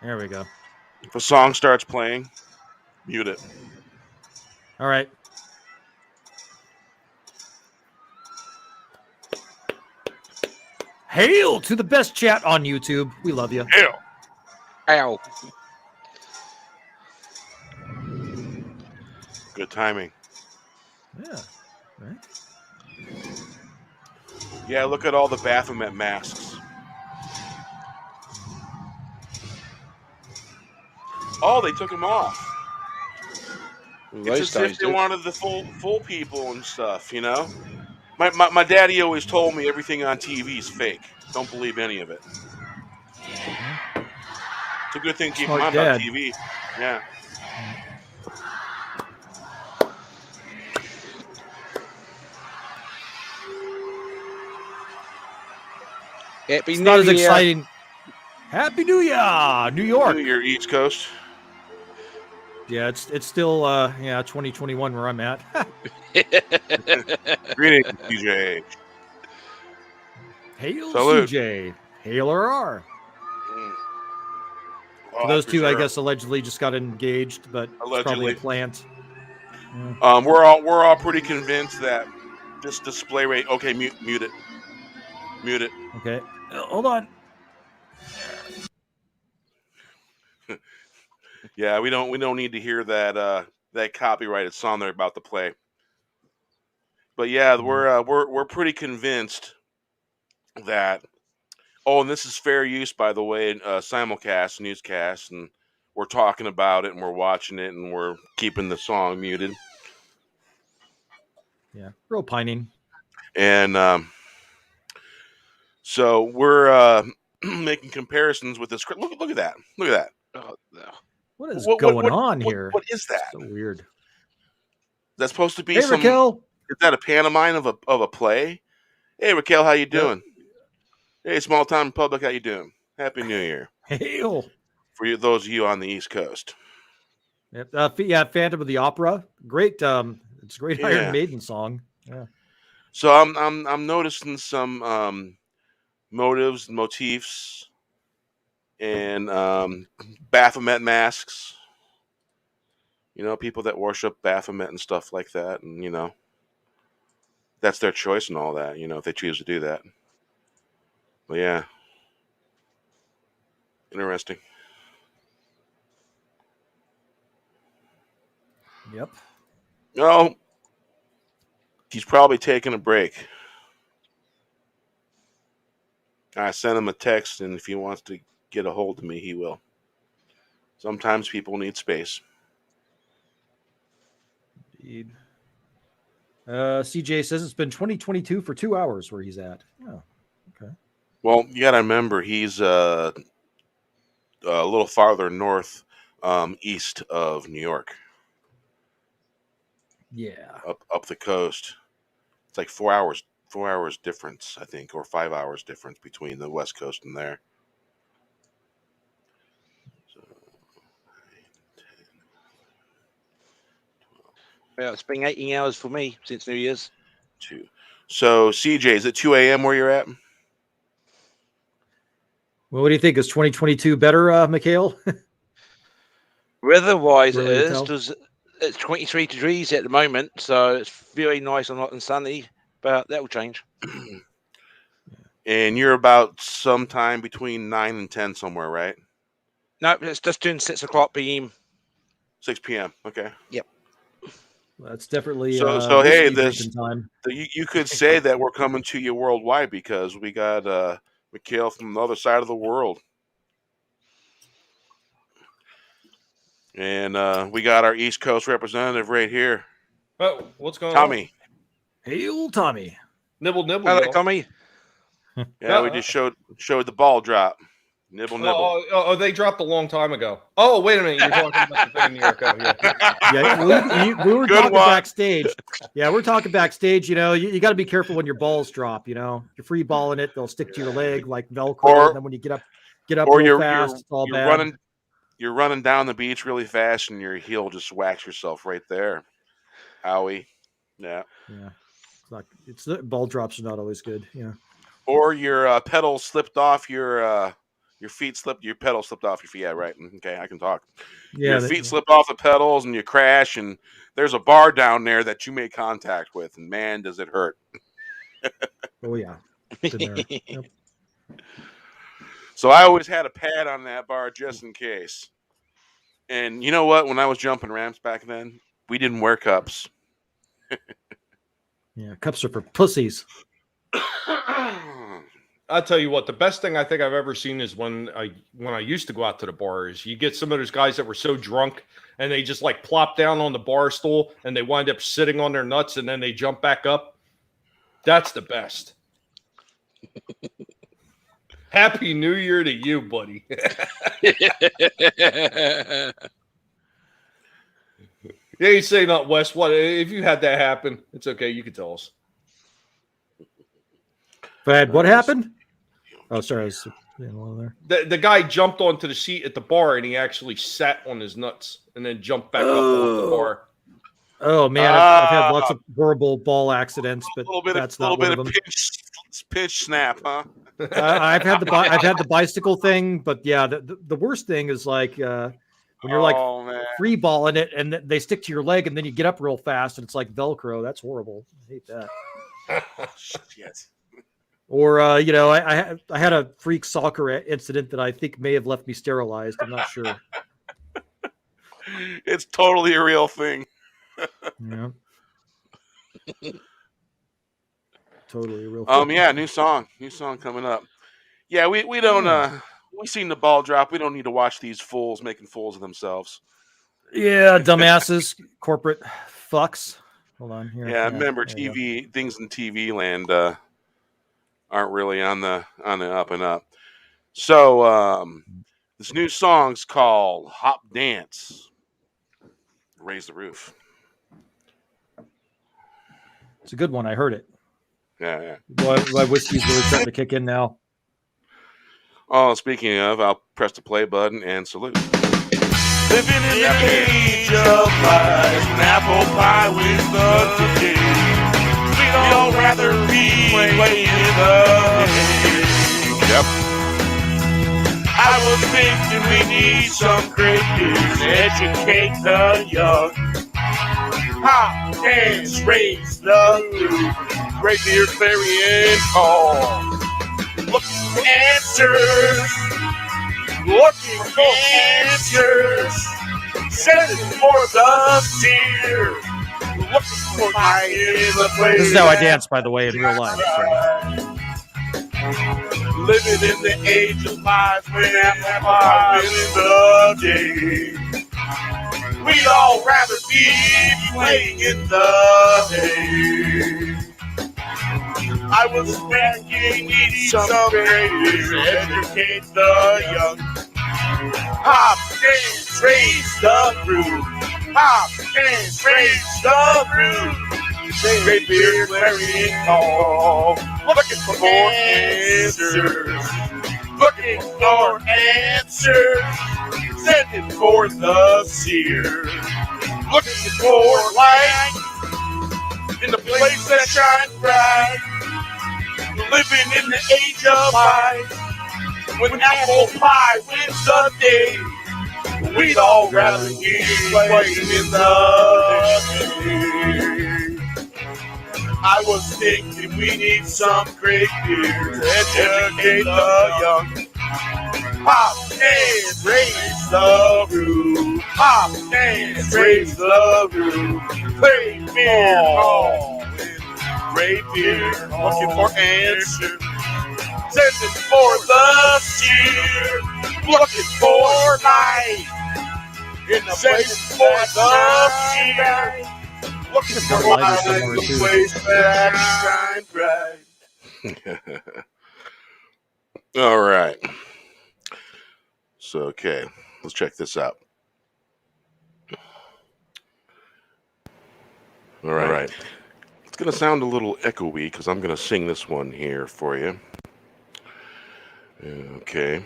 There we go. If a song starts playing, mute it. All right. Hail to the best chat on YouTube. We love you. Hail. Ow. Good timing. Yeah. Right. Yeah, look at all the Baphomet masks. Oh, they took them off. Those It's as if guys they did. wanted the full people and stuff, you know? My daddy always told me everything on TV is fake. Don't believe any of it. It's a good thing to keep in Smart mind about dad. TV. Yeah. It'd be It's not as New Year. exciting. Happy New Year, New York. New Year, East Coast. Yeah, it's still 2021 where I'm at. Greetings, DJ. Hail Salute. CJ. Hail RR. Oh, Those for two, I sure. guess, allegedly just got engaged, but it's probably Allegedly. a plant. We're all pretty convinced that this display rate. Okay, mute it. Mute it. Okay, hold on. Yeah, we don't need to hear that copyrighted song they're about to play. But yeah, we're pretty convinced that. Oh, and this is fair use, by the way, simulcast, newscast, and we're talking about it and we're watching it and we're keeping the song muted. Yeah, real pining. And so we're making comparisons with this. Look at that. Look at that. Oh, no. What is going on here? What is that? So weird. That's supposed to be Hey, some. Raquel. Is that a pantomime of a play? Hey, Raquel, how you doing? Hey, small time public, how you doing? Happy New Year. Hail. For you, those of you on the East Coast. Yep. Phantom of the Opera. Great. It's a great Iron Maiden song. Yeah. So I'm noticing some motives, motifs, and Baphomet masks. You know, people that worship Baphomet and stuff like that, and you know, that's their choice and all that. You know, if they choose to do that. But yeah, interesting. Yep. No, he's probably taking a break. I sent him a text, and if he wants to get a hold of me, he will. Sometimes people need space. Indeed. CJ says it's been 2022 for 2 hours where he's at. Oh, okay. Well, you got to remember he's a little farther north, east of New York. Yeah. Up the coast. It's like 4 hours difference, I think, or 5 hours difference between the West Coast and there. So, 9, 10, 12. Well, it's been 18 hours for me since New Year's. 2. So, CJ, is it 2 a.m. where you're at? Well, what do you think? Is 2022 better, Mikhail? Weather-wise, it Really to is tell? because it's 23 degrees at the moment, so it's very nice and hot and sunny. But that will change. And you're about sometime between 9 and 10 somewhere, right? No, it's just doing 6 o'clock p.m. 6 p.m. Okay. Yep. Well, that's definitely So hey, whiskey this drinking time. you could say that we're coming to you worldwide because we got Mikhail from the other side of the world, and we got our East Coast representative right here, Oh, what's going Tommy. Hail, Tommy. Nibble, nibble. Hello, y'all. Tommy. Yeah, we just showed the ball drop. Nibble, nibble. Oh, they dropped a long time ago. Oh, wait a minute. You're talking about the thing in Europe. Yeah, we were Good talking one. backstage. Yeah, we're talking backstage. You know, you got to be careful when your balls drop. You know, you're free balling it; they'll stick to your leg like Velcro. And then when you get up or real fast, it's all bad. You're running down the beach really fast, and your heel just whacks yourself right there. Howie. Yeah. It's the ball drops are not always good. Yeah. Or your pedal slipped off your Your feet slipped. Your pedal slipped off your feet. Yeah, right. Okay, I can talk. Yeah, Your that- feet slip off the pedals and you crash, and there's a bar down there that you make contact with, and man, does it hurt. Oh yeah. Been there. Yep. So I always had a pad on that bar just in case. And you know what? When I was jumping ramps back then, we didn't wear cups. Yeah, cups are for pussies. I'll tell you what, the best thing I think I've ever seen is when I used to go out to the bars. You get some of those guys that were so drunk and they just like plop down on the bar stool and they wind up sitting on their nuts and then they jump back up. That's the best. Happy New Year to you, buddy. Yeah, you say not Wes. What if you had that happen? It's okay. You can tell us. Brad, what happened? Oh, sorry, I was there. The guy jumped onto the seat at the bar and he actually sat on his nuts and then jumped back up off the bar. Oh man, I've had lots of horrible ball accidents, but that's not one of them. Pinch snap, huh? I've had the bicycle thing, but yeah, the worst thing is like when you're like free balling it and they stick to your leg and then you get up real fast and it's like Velcro. That's horrible. I hate that. Yes. Or I had a freak soccer incident that I think may have left me sterilized. I'm not sure. It's totally a real thing. Yeah. Totally a real thing. Yeah, new song coming up. Yeah, we don't we seen the ball drop. We don't need to watch these fools making fools of themselves. Yeah, dumbasses, corporate fucks. Hold on here. Yeah, remember TV things in TV land aren't really on the up and up. So this new song's called Hop Dance. Raise the Roof. It's a good one. I heard it. Yeah. My whiskey's really starting to kick in now. Oh, speaking of, I'll press the play button and salute. Living in the age of lies, an apple pie with the game. We'd all rather be playing the game. Yep. I was thinking we need some great news, educate the young. Hop, dance, raise the roof. Great beer, clarion call. Looking for answers. Looking for answers. Sending for the steer. Looking for my in the place. This is how I dance, by the way, in real life. Living in the age of lies when I'm in the game. We'd all rather be playing in the hay. I was thinking we need some creators to educate the young. Hop, dance, raise the roof. Hop, dance, raise the roof. Great beer, clarion call. Looking for answers. Looking for answers. Sending for the seer. Looking for light in the place that shines bright. Living in the age of light. When apple pie wins the day, we'd all rather be playing in the day. I was thinking we need some great beer to educate the young. Hop, dance, raise the roof. Hop, dance, raise the roof. Great beer, great beer. Looking for answers. Sending for the cheer. Looking for light. In the place for the cheer. Looking for light in the place that shine bright. All right. So, okay, let's check this out. All right. It's going to sound a little echoey because I'm going to sing this one here for you. Okay.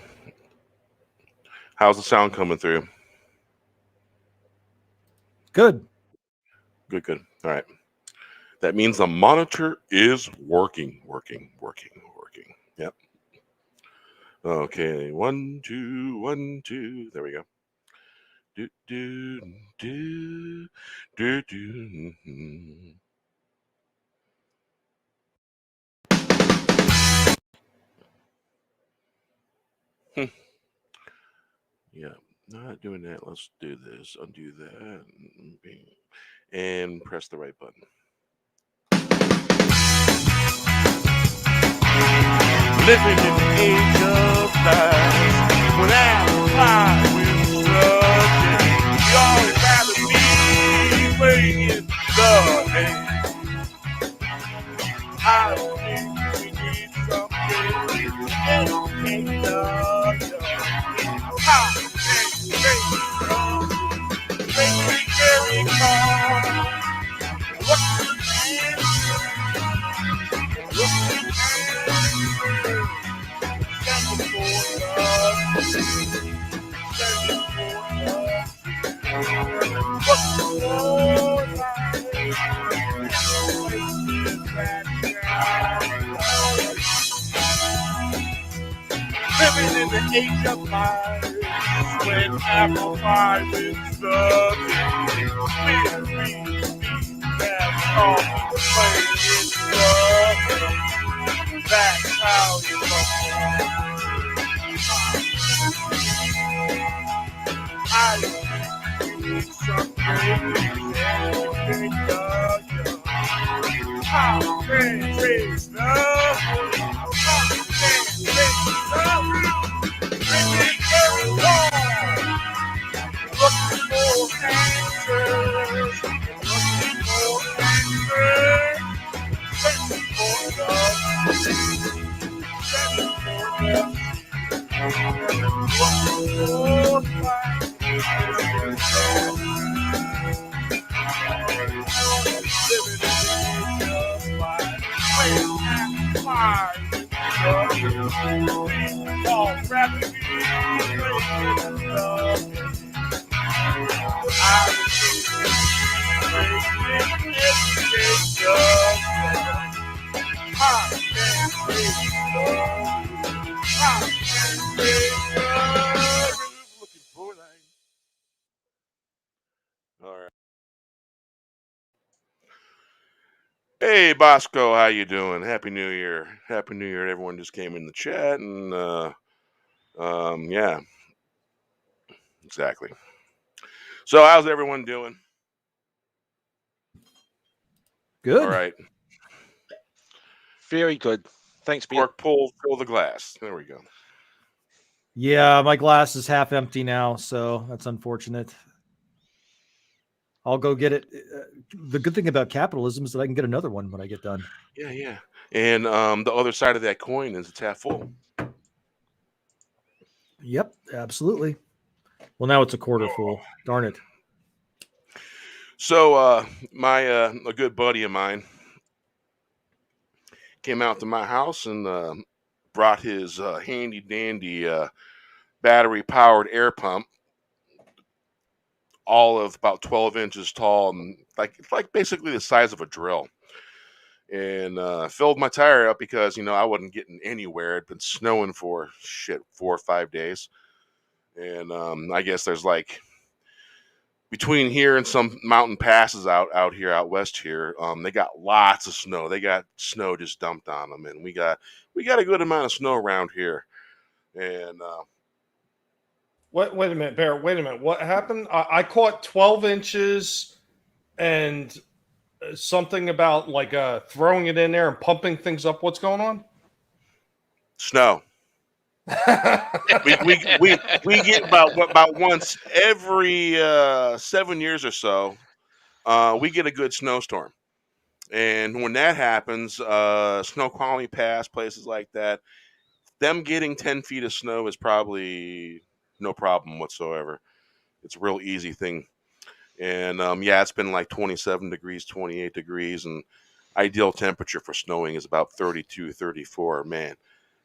How's the sound coming through? Good. Good. All right. That means the monitor is working. Yep. Okay, 1, 2, 1, 2. There we go. Do do do do do. Yeah, not doing that. Let's do this. Undo that. And press the right button. Living in the age of lies, when I with subject, we all rather be playing the hand. I think we need something in the how make very calm. What's the living in the age of lies, when apple pie is the that's all playing the that's how you I need something how can raise love? How can raise love? Very long. Looking for answers. Looking for answers. Searching for love. Searching for love. Looking for life. All right. Hey Bosco, how you doing? Happy New Year. Happy New Year. Everyone just came in the chat and yeah. Exactly. So how's everyone doing? Good. All right. Very good. Thanks, Peter. Cork pull, fill the glass. There we go. Yeah, my glass is half empty now, so that's unfortunate. I'll go get it. The good thing about capitalism is that I can get another one when I get done. Yeah, yeah. And the other side of that coin is it's half full. Yep, absolutely. Well, now it's a quarter full. Darn it. So a good buddy of mine came out to my house and brought his handy dandy battery powered air pump, all of about 12 inches tall and like basically the size of a drill. And filled my tire up because I wasn't getting anywhere. It'd been snowing for 4 or 5 days, and I guess there's like between here and some mountain passes out west here, they got lots of snow. They got snow just dumped on them, and we got a good amount of snow around here. And wait a minute, Bear. Wait a minute. What happened? I caught 12 inches and something about like throwing it in there and pumping things up. What's going on? Snow. we get about once every 7 years or so. We get a good snowstorm, and when that happens, Snoqualmie Pass, places like that, them getting 10 feet of snow is probably no problem whatsoever. It's a real easy thing. And yeah, it's been like 27 degrees, 28 degrees, and ideal temperature for snowing is about 32, 34. Man,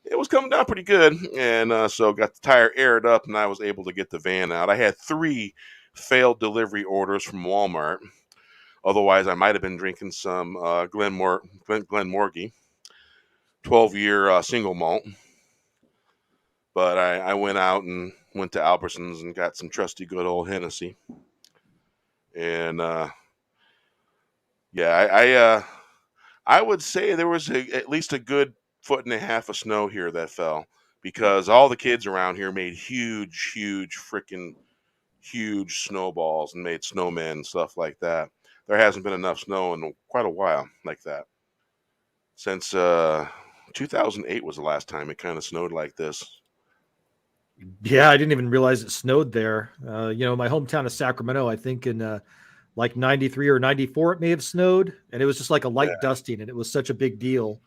it was coming down pretty good, and so got the tire aired up, and I was able to get the van out. I had 3 failed delivery orders from Walmart. Otherwise, I might have been drinking some Glenmorangie 12-year single malt. But I went out and went to Albertsons and got some trusty good old Hennessy. And I would say there was at least a good 1.5 feet of snow here that fell, because all the kids around here made huge freaking huge snowballs and made snowmen and stuff like that. There hasn't been enough snow in quite a while like that. Since 2008 was the last time it kind of snowed like this. Yeah, I didn't even realize it snowed there. My hometown of Sacramento, I think in like 93 or 94, it may have snowed, and it was just like a light dusting, and it was such a big deal.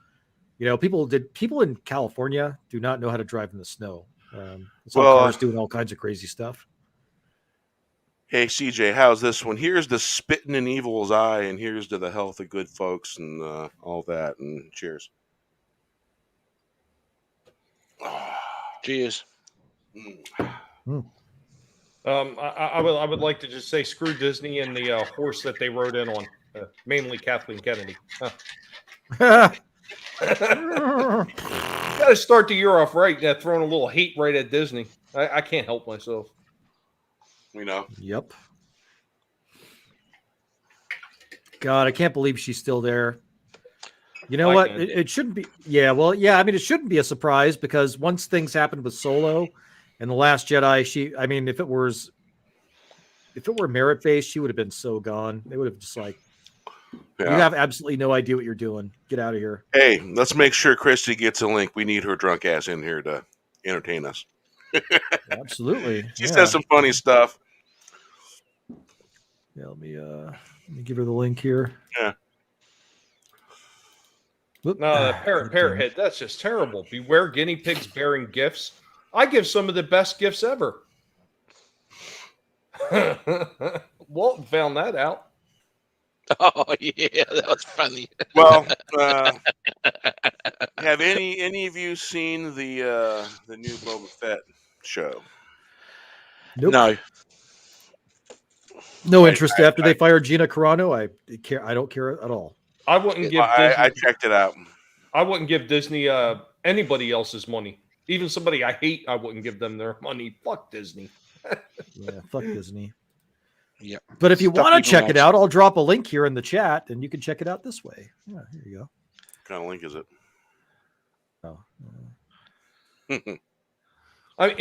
People in California do not know how to drive in the snow. Cars doing all kinds of crazy stuff. Hey, CJ, how's this one? Here's the spitting in evil's eye, and here's to the health of good folks and all that, and cheers. Cheers. I would like to just say screw Disney and the horse that they rode in on, mainly Kathleen Kennedy. Got to start the year off right. Throwing a little hate right at Disney. I can't help myself. Yep. God, I can't believe she's still there. You know what? It shouldn't be. Yeah, well, yeah. I mean, it shouldn't be a surprise, because once things happened with Solo and The Last Jedi, if it were merit based, she would have been so gone. They would have just you have absolutely no idea what you're doing. Get out of here. Hey, let's make sure Christy gets a link. We need her drunk ass in here to entertain us. Absolutely. She says some funny stuff. Yeah, let me give her the link here. Yeah. No, parrot head. That's just terrible. Beware guinea pigs bearing gifts. I give some of the best gifts ever. Walton found that out. Oh yeah, that was funny. Well, have any of you seen the new Boba Fett show? Nope. No interest after they fired Gina Carano. I don't care at all. I wouldn't give. I checked it out. I wouldn't give Disney anybody else's money. Even somebody I hate, I wouldn't give them their money. Fuck Disney. Yeah, fuck Disney. Yeah. But if you want to check it out, I'll drop a link here in the chat, and you can check it out this way. Yeah, here you go. What kind of link is it? Oh.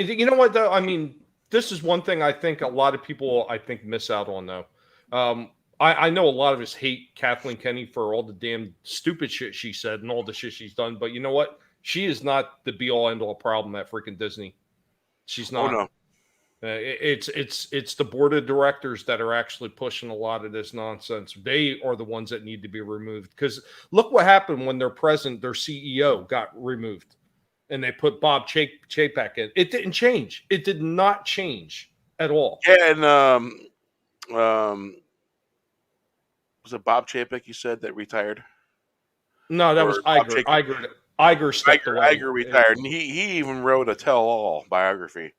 You know what, though? I mean, this is one thing I think a lot of people, miss out on, though. I know a lot of us hate Kathleen Kennedy for all the damn stupid shit she said and all the shit she's done. But you know what? She is not the be-all, end-all problem at freaking Disney. She's not. Oh, no. It's the board of directors that are actually pushing a lot of this nonsense. They are the ones that need to be removed. Because look what happened when their CEO got removed, and they put Bob Chapek in. It didn't change. It did not change at all. Yeah, and was it Bob Chapek you said that retired? No, that was Iger. Iger stepped away. Iger retired, and he even wrote a tell-all biography.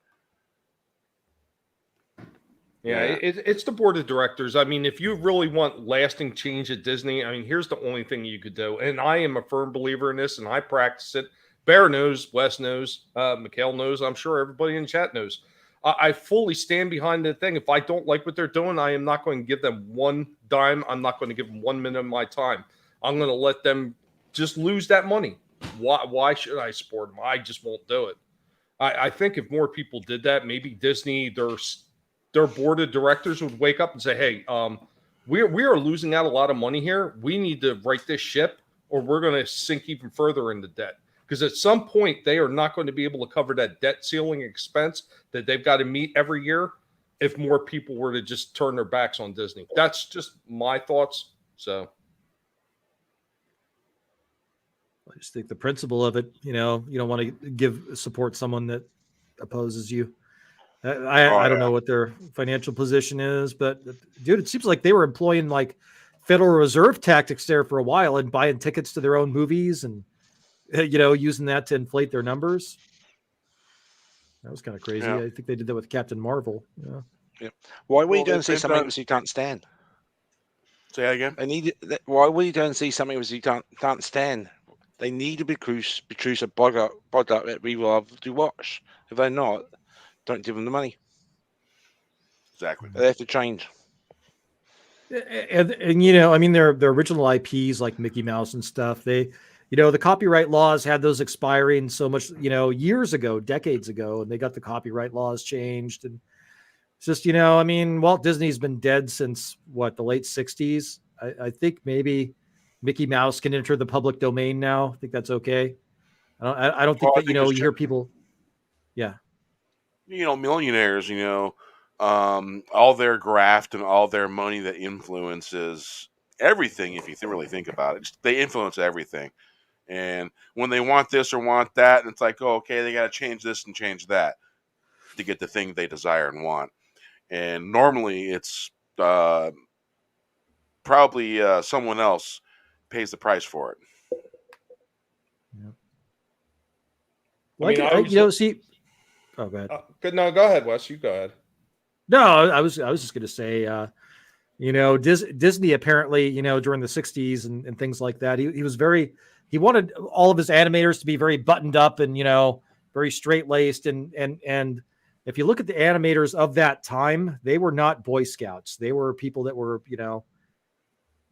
Yeah, it's the board of directors. I mean, if you really want lasting change at Disney, I mean, here's the only thing you could do. And I am a firm believer in this, and I practice it. Bear knows, Wes knows, Mikhail knows. I'm sure everybody in the chat knows. I fully stand behind the thing. If I don't like what they're doing, I am not going to give them one dime. I'm not going to give them 1 minute of my time. I'm going to let them just lose that money. Why should I support them? I just won't do it. I think if more people did that, maybe Disney, their board of directors would wake up and say, hey, we are losing out a lot of money here. We need to right this ship, or we're going to sink even further into debt. Because at some point, they are not going to be able to cover that debt ceiling expense that they've got to meet every year if more people were to just turn their backs on Disney. That's just my thoughts. So I just think the principle of it, you don't want to support someone that opposes you. I don't know what their financial position is, but dude, it seems like they were employing like Federal Reserve tactics there for a while and buying tickets to their own movies and, using that to inflate their numbers. That was kind of crazy. Yeah. I think they did that with Captain Marvel. Yeah. Yeah. Why were you going to see something that you can't stand? Say that again. Why were you going to see something that you can't stand? They need to produce a product that we love to watch. If they're not, don't give them the money. Exactly. They have to change. And you know, I mean, their original IPs like Mickey Mouse and stuff, they, you know, the copyright laws had those expiring so much, you know, years ago, decades ago, and they got the copyright laws changed. And it's just, you know, I mean, Walt Disney's been dead since what, the late 60s. I think maybe Mickey Mouse can enter the public domain now. I think that's okay. I don't think Well, I that, you think know, it's you hear people. Yeah. You know, millionaires, you know, all their graft and all their money that influences everything. If you really think about it, they influence everything. And when they want this or want that, and it's like, oh, okay, they got to change this and change that to get the thing they desire and want. And normally, it's probably someone else pays the price for it. Well, you know, see. Oh, go ahead. No, go ahead, Wes. You go ahead. No, I was just going to say, you know, Disney apparently, you know, during the 60s and things like that, he was he wanted all of his animators to be very buttoned up and, you know, very straight laced. And if you look at the animators of that time, they were not Boy Scouts. They were people that were, you know,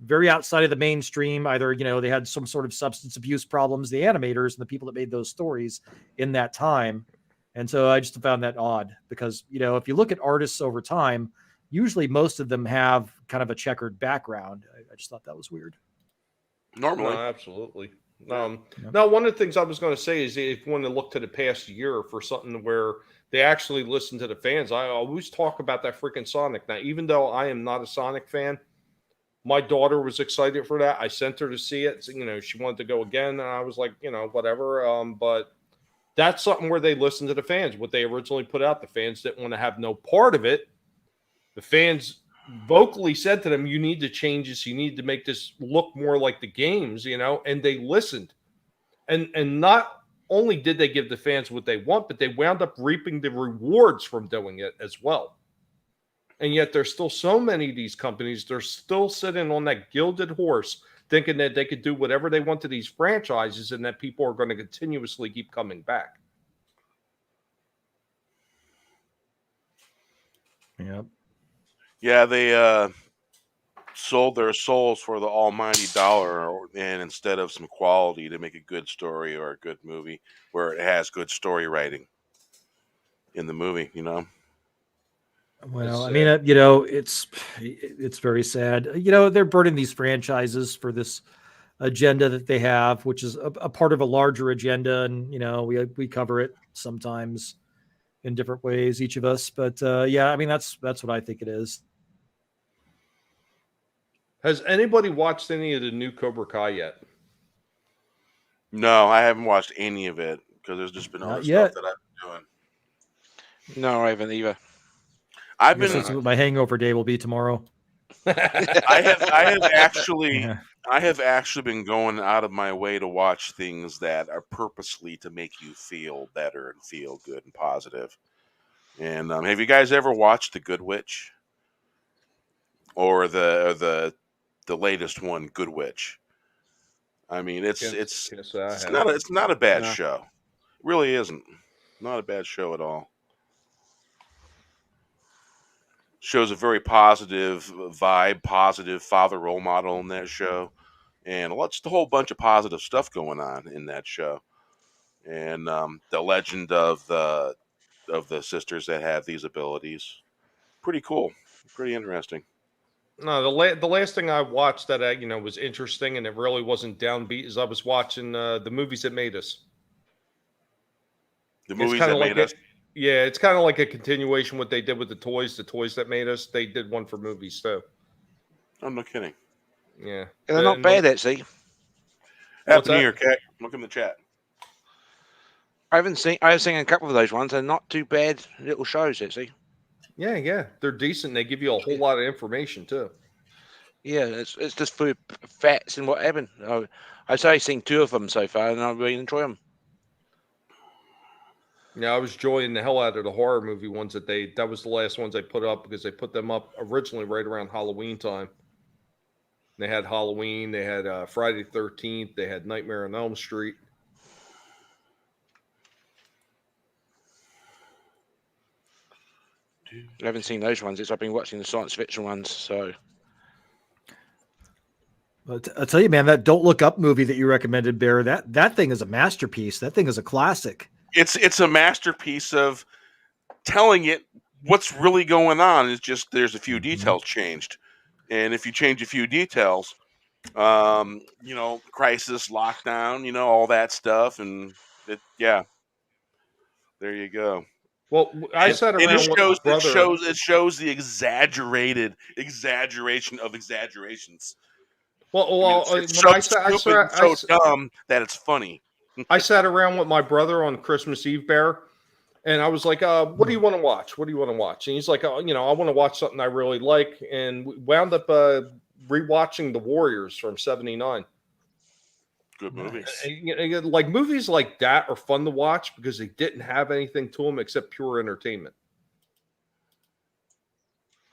very outside of the mainstream. Either, you know, they had some sort of substance abuse problems, the animators and the people that made those stories in that time. And so I just found that odd because, you know, if you look at artists over time, usually most of them have kind of a checkered background. I just thought that was weird. Normally. No, absolutely. Now, one of the things I was going to say is if you want to look to the past year for something where they actually listen to the fans, I always talk about that freaking Sonic. Now, even though I am not a Sonic fan, my daughter was excited for that. I sent her to see it. So, you know, she wanted to go again. And I was like, you know, whatever. But that's something where they listen to the fans. What they originally put out, the fans didn't want to have no part of it. The fans vocally said to them, you need to change this. You need to make this look more like the games, you know, and they listened. And not only did they give the fans what they want, but they wound up reaping the rewards from doing it as well. And yet there's still so many of these companies, they're still sitting on that gilded horse thinking that they could do whatever they want to these franchises and that people are going to continuously keep coming back. Yep. Yeah, they sold their souls for the almighty dollar, and instead of some quality to make a good story or a good movie where it has good story writing in the movie, you know. Well, I mean, you know, it's very sad. You know, they're burning these franchises for this agenda that they have, which is a part of a larger agenda, and you know, we cover it sometimes in different ways, each of us. But yeah, I mean, that's what I think it is. Has anybody watched any of the new Cobra Kai yet? No, I haven't watched any of it because there's just been other stuff that I've been doing. No, I haven't either. I've been. That's what my hangover day will be tomorrow. I have actually been going out of my way to watch things that are purposely to make you feel better and feel good and positive. And have you guys ever watched The Good Witch or the latest one, Good Witch? I mean, it's not a bad show. It really isn't. Not a bad show at all. Shows a very positive vibe, positive father role model in that show, and just a whole bunch of positive stuff going on in that show. And the legend of the sisters that have these abilities, pretty cool, pretty interesting. No, the last thing I watched that was interesting and it really wasn't downbeat is I was watching the movies that made us. The movies that made us. Yeah, it's kind of like a continuation what they did with the toys that made us. They did one for movies too. I'm not kidding. Yeah, and they're not bad actually. Happy New Year, Cat. Look in the chat. I haven't seen a couple of those ones. They're not too bad little shows actually. Yeah, they're decent. They give you a whole lot of information too. Yeah, it's just for facts and what happened. I've only seen 2 of them so far, and I really enjoy them. Yeah, I was enjoying the hell out of the horror movie ones that was the last ones they put up because they put them up originally right around Halloween time. They had Halloween. They had Friday the 13th. They had Nightmare on Elm Street. I haven't seen those ones. I've been watching the science fiction ones. So, But I'll tell you, man, that Don't Look Up movie that you recommended, Bear, that thing is a masterpiece. That thing is a classic. It's a masterpiece of telling it what's really going on. It's just there's a few details changed, and if you change a few details, crisis, lockdown, all that stuff, and there you go. Well, I sat around with my brother. It shows the exaggeration of exaggerations. It's so dumb that it's funny. I sat around with my brother on Christmas Eve, Bear, and I was like, what do you want to watch? What do you want to watch? And he's like, I want to watch something I really like. And we wound up rewatching The Warriors from '79. Good movies. Like movies like that are fun to watch because they didn't have anything to them except pure entertainment.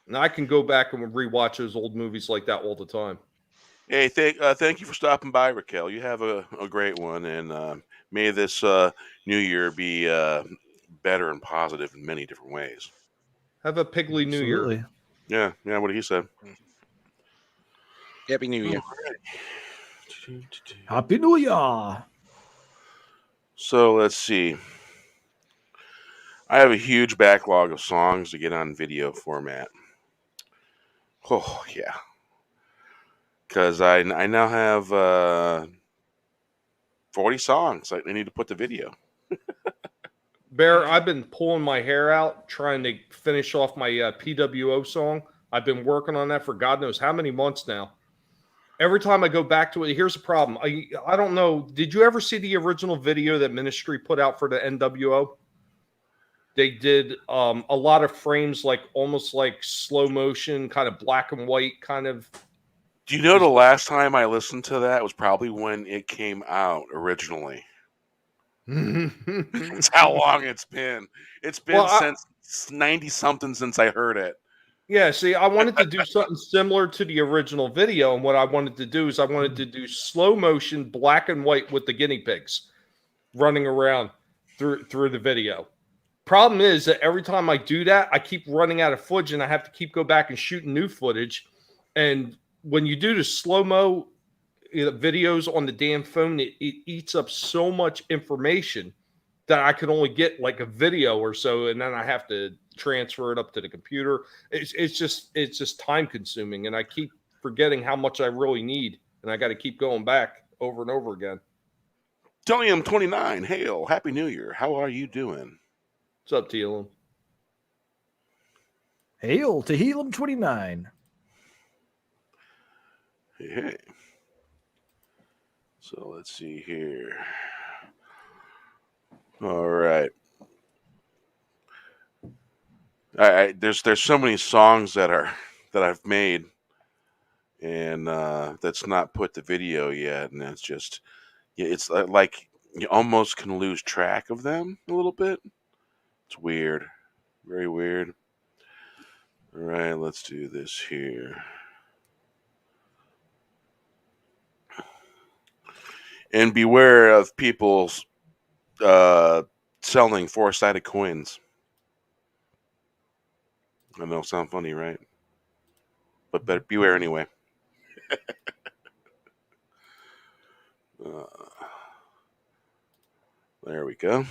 And I can go back and rewatch those old movies like that all the time. Hey, thank you for stopping by, Raquel. You have a great one, and may this new year be better and positive in many different ways. Have a piggly New Year. Yeah, what did he say? Happy New Year. Happy New Year. So let's see. I have a huge backlog of songs to get on video format. Oh, yeah. Because I now have 40 songs I need to put the video. Bear, I've been pulling my hair out trying to finish off my PWO song. I've been working on that for God knows how many months now. Every time I go back to it, here's the problem. I don't know. Did you ever see the original video that Ministry put out for the NWO? They did a lot of frames, like almost like slow motion, kind of black and white, kind of. Do you know the last time I listened to that was probably when it came out originally? That's how long it's been. It's been since 90-something since I heard it. Yeah, see, I wanted to do something similar to the original video, and what I wanted to do is I wanted to do slow motion, black and white with the guinea pigs running around through the video. Problem is that every time I do that, I keep running out of footage, and I have to keep go back and shooting new footage. And when you do the slow-mo videos on the damn phone, it eats up so much information that I can only get like a video or so, and then I have to transfer it up to the computer. It's just time consuming, and I keep forgetting how much I really need, and I got to keep going back over and over again. Telium 29, hail, Happy New Year. How are you doing? What's up, Telium? Hail to Helium 29. Hey. So let's see here. All right. There's so many songs that I've made, and that's not put the video yet, and it's just it's like you almost can lose track of them a little bit. It's weird, very weird. All right, let's do this here. And beware of people selling four-sided coins. I know, sound funny, right? But better beware anyway. There we go.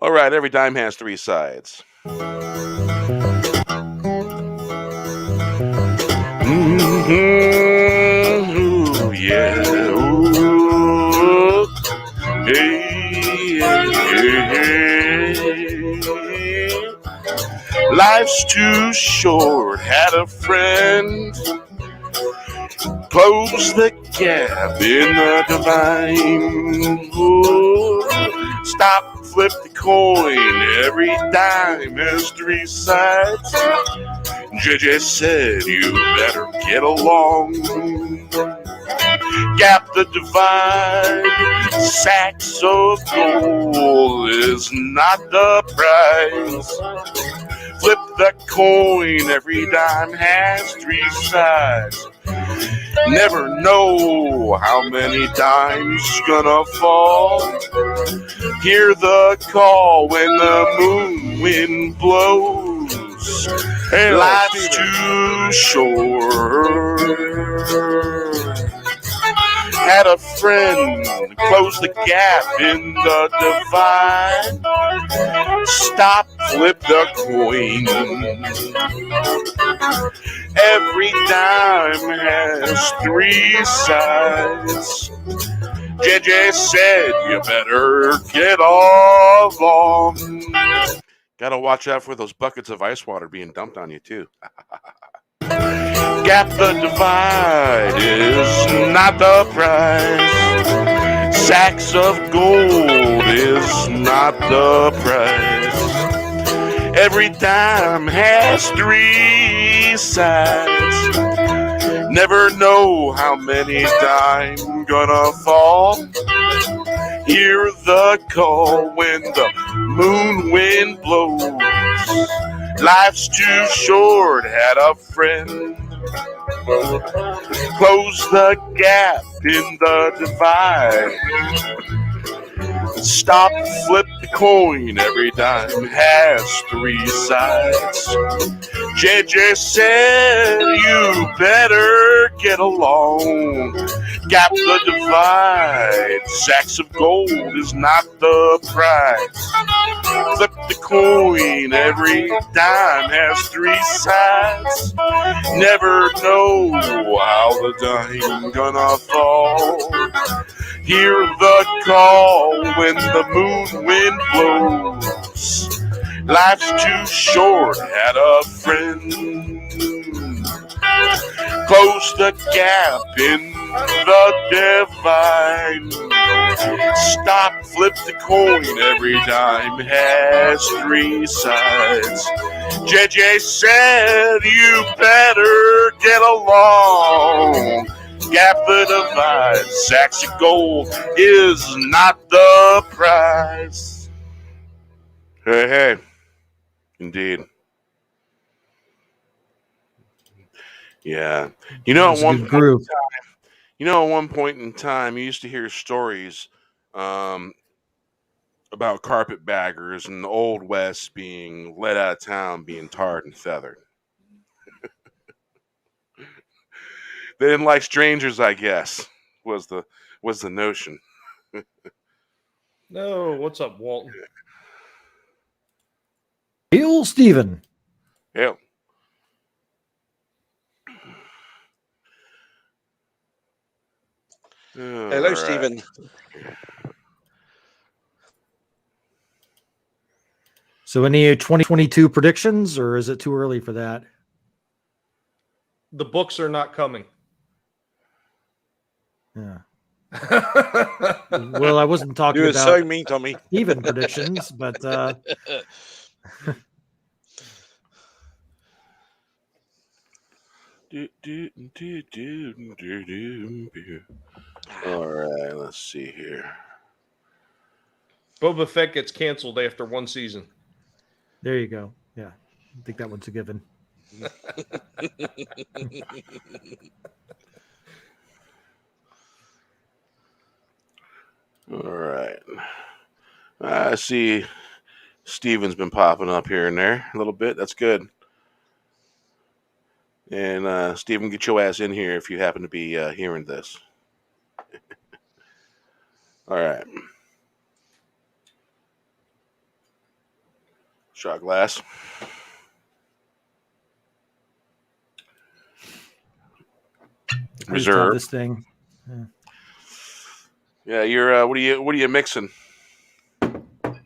All right, every dime has three sides. Ooh, yeah. Ooh. Hey, life's too short. Had a friend close the gap in the divine. Ooh. Stop, flip the coin. Every dime has three sides. JJ said you better get along. Gap the divide. Sacks of gold is not the prize. Flip the coin, every dime has three sides. Never know how many dimes gonna fall. Hear the call when the moon wind blows. Hey, Life's Steven. too short. Had a friend close the gap in the divide. Stop, flip the coin. Every dime has three sides. JJ said you better get along. Gotta watch out for those buckets of ice water being dumped on you too. Gap the divide is not the prize. Sacks of gold is not the prize. Every dime has three sides. Never know how many dimes gonna fall. Hear the call when the moon wind blows. Life's too short, had a friend. Close the gap in the divide. Stop, flip the coin, every dime has three sides. JJ said you better get along. Gap the divide, sacks of gold is not the prize. Flip the coin, every dime has three sides. Never know how the dime gonna fall. Hear the call when the moon wind blows. Life's too short, had a friend. Close the gap in the divide. Stop, flip the coin, every dime has three sides. JJ said you better get along. Gap the divide, sacks of gold is not the prize. Hey, hey. Indeed. Yeah. That's a good group. At one point in time, you used to hear stories about carpetbaggers and the Old West being let out of town, being tarred and feathered. They didn't like strangers, I guess, was the notion. No, what's up, Walton? Hail, Steven. Yeah. Hello, All Stephen. So any 2022 predictions, or is it too early for that? The books are not coming. Yeah. Well, I wasn't talking You were about so mean, Tommy. even predictions, but All right, let's see here. Boba Fett gets canceled after one season. there you go. Yeah, I think that one's a given. All right. I see Steven's been popping up here and there a little bit. That's good. And Steven, get your ass in here if you happen to be hearing this. All right. Shot glass. I just have Reserve. this thing. Yeah, you're. What are you mixing? I'm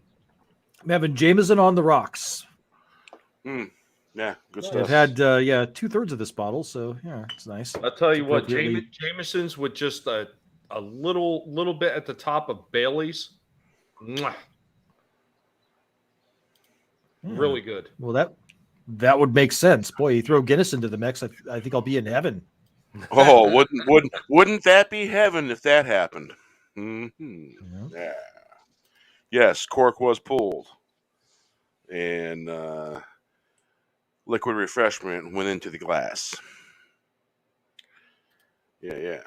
having Jameson on the rocks. Yeah, good Nice. stuff. I've had 2/3 of this bottle, so yeah, it's nice. I'll tell you what, Appropriately- Jameson's with just a little bit at the top of Bailey's. Mwah. Yeah. Really good. Well, that would make sense. Boy, you throw Guinness into the mix, I think I'll be in heaven. Oh, wouldn't that be heaven if that happened? Mm-hmm. Yeah. Yeah. Yes, cork was pulled, and liquid refreshment went into the glass. Yeah.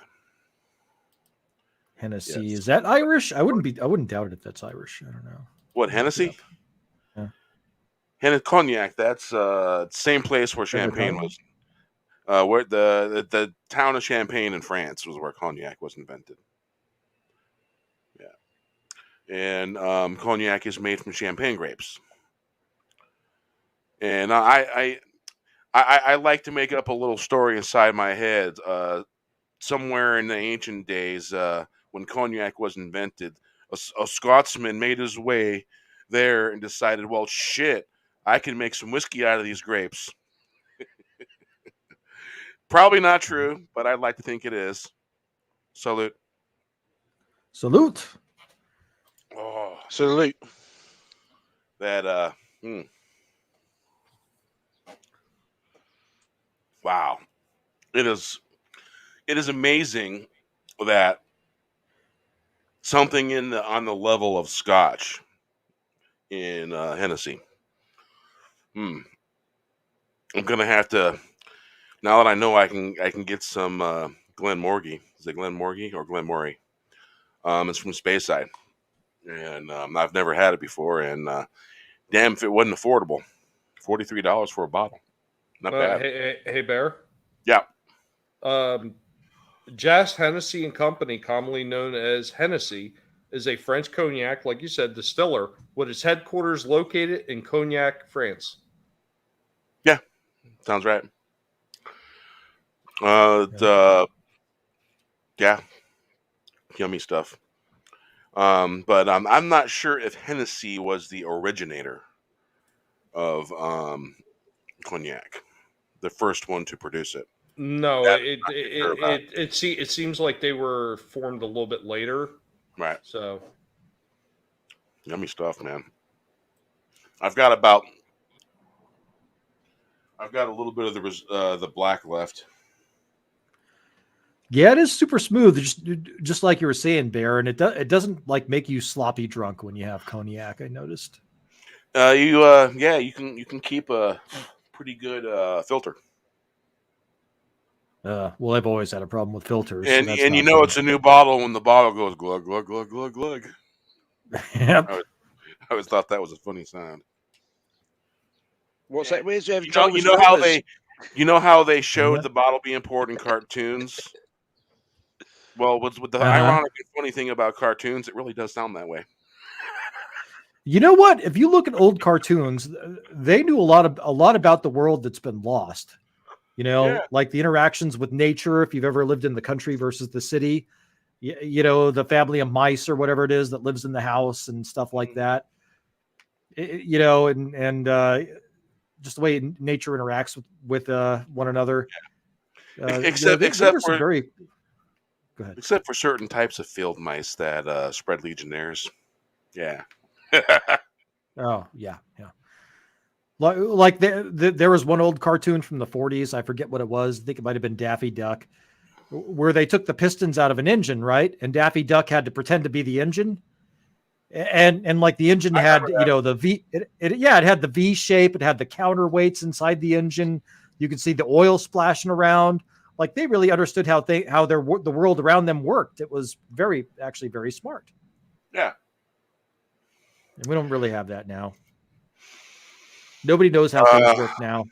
Hennessy. Yes. Is that Irish? I wouldn't doubt it if that's Irish. I don't know. What, Hennessy? Yeah. Cognac. That's same place where Champagne was. Where the town of Champagne in France was where cognac was invented. Yeah, and cognac is made from champagne grapes. And I like to make up a little story inside my head. Somewhere in the ancient days, when cognac was invented, a Scotsman made his way there and decided, well, shit, I can make some whiskey out of these grapes. Probably not true, but I'd like to think it is. Salute. Salute. Oh, Salute. that wow. It is amazing that something on the level of Scotch in Hennessy. I'm gonna have to, now that I know I can get some Glenmorangie. Is it Glenmorangie or Glenmorangie? It's from Speyside, and I've never had it before. And damn, if it wasn't affordable, $43 for a bottle, not bad. Hey, Bear. Yeah. Jas Hennessy and Company, commonly known as Hennessy, is a French cognac, like you said, distiller, with its headquarters located in Cognac, France. Yeah, sounds right. Yeah, yummy stuff. But I'm not sure if Hennessy was the originator of cognac, the first one to produce it. No, it seems like they were formed a little bit later. Right. So yummy stuff, man. I've got a little bit of the black left. Yeah, it is super smooth, just like you were saying, Bear, and it doesn't like make you sloppy drunk when you have cognac. I noticed. You can keep a pretty good filter. Well, I've always had a problem with filters, and so you know it's a new bottle when the bottle goes glug glug glug glug glug. Yep. I always thought that was a funny sound. What's that? Where's you know how they showed the bottle being poured in cartoons? Well, with the ironic and funny thing about cartoons, it really does sound that way. You know what? If you look at old cartoons, they knew a lot about the world that's been lost. You know, like the interactions with nature. If you've ever lived in the country versus the city, you know, the family of mice or whatever it is that lives in the house and stuff like that. You know, and just the way nature interacts with one another. Except for go ahead. Except for certain types of field mice that spread Legionnaires. Yeah. Oh yeah. Like there was one old cartoon from the 40s. I forget what it was. I think it might have been Daffy Duck, where they took the pistons out of an engine, right? And Daffy Duck had to pretend to be the engine. And like the engine had, you know, the V. It had the V shape. It had the counterweights inside the engine. You could see the oil splashing around. Like they really understood how the world around them worked. It was very smart. Yeah. And we don't really have that now. Nobody knows how things work now.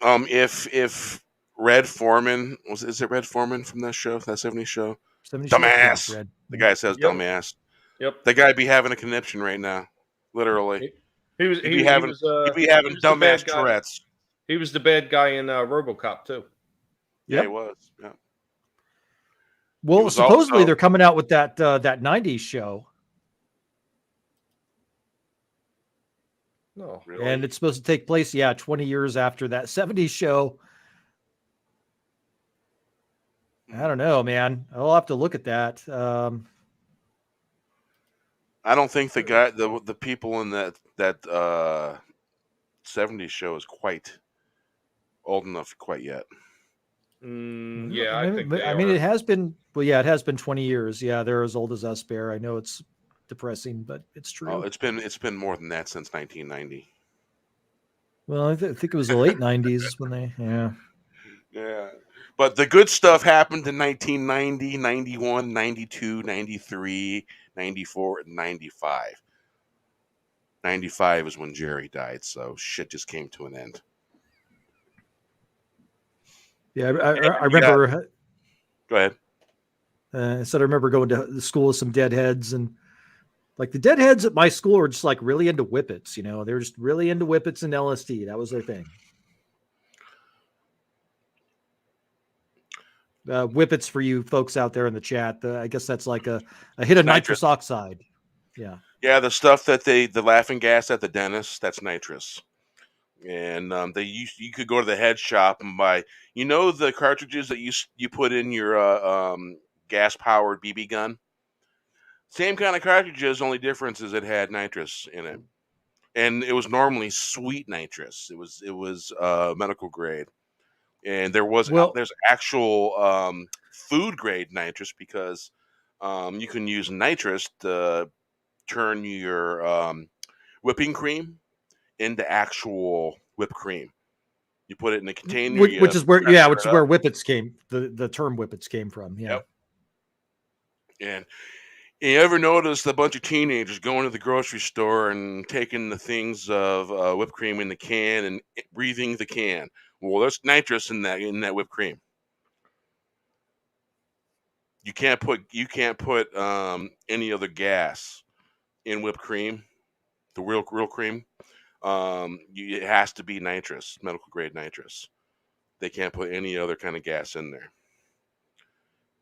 If Red Foreman is it Red Foreman from that show, that 70s show? 70s dumbass. Show, the guy says dumbass. Yep. That guy be having a conniption right now, literally. He'd be having dumbass Tourette's. He was the bad guy in RoboCop too. Yeah, he was. Yeah. Well, supposedly they're coming out with that 90s show. No, really? And it's supposed to take place, 20 years after that 70s show. I don't know, man. I'll have to look at that. I don't think the people in that 70s show is quite old enough quite yet. Yeah, I mean, it has been. Well, yeah, it has been 20 years. Yeah, they're as old as us, Bear. I know it's depressing, but it's true. Oh, it's been more than that since 1990. Well, I think it was the late 90s when they, yeah. Yeah. But the good stuff happened in 1990, 91, 92, 93, 94, and 95. 95 is when Jerry died, so shit just came to an end. Yeah, I remember. Go ahead. I said I remember going to the school with some deadheads, and like the deadheads at my school are just like really into whippets. You know, they're just really into whippets and LSD. That was their thing. Whippets for you folks out there in the chat. I guess that's like a hit of nitrous oxide. Yeah. Yeah, the stuff that the laughing gas at the dentist, that's nitrous. And you could go to the head shop and buy, the cartridges that you put in your gas powered BB gun. Same kind of cartridges, only difference is it had nitrous in it, and it was normally sweet nitrous. It was medical grade, and there's actual food grade nitrous because you can use nitrous to turn your whipping cream into actual whipped cream. You put it in a container, which is where whippets came. The term whippets came from. Yeah. Yep. And you ever notice a bunch of teenagers going to the grocery store and taking the things of whipped cream in the can and breathing the can? Well, there's nitrous in that whipped cream. You can't put any other gas in whipped cream, the real cream. It has to be nitrous, medical grade nitrous. They can't put any other kind of gas in there.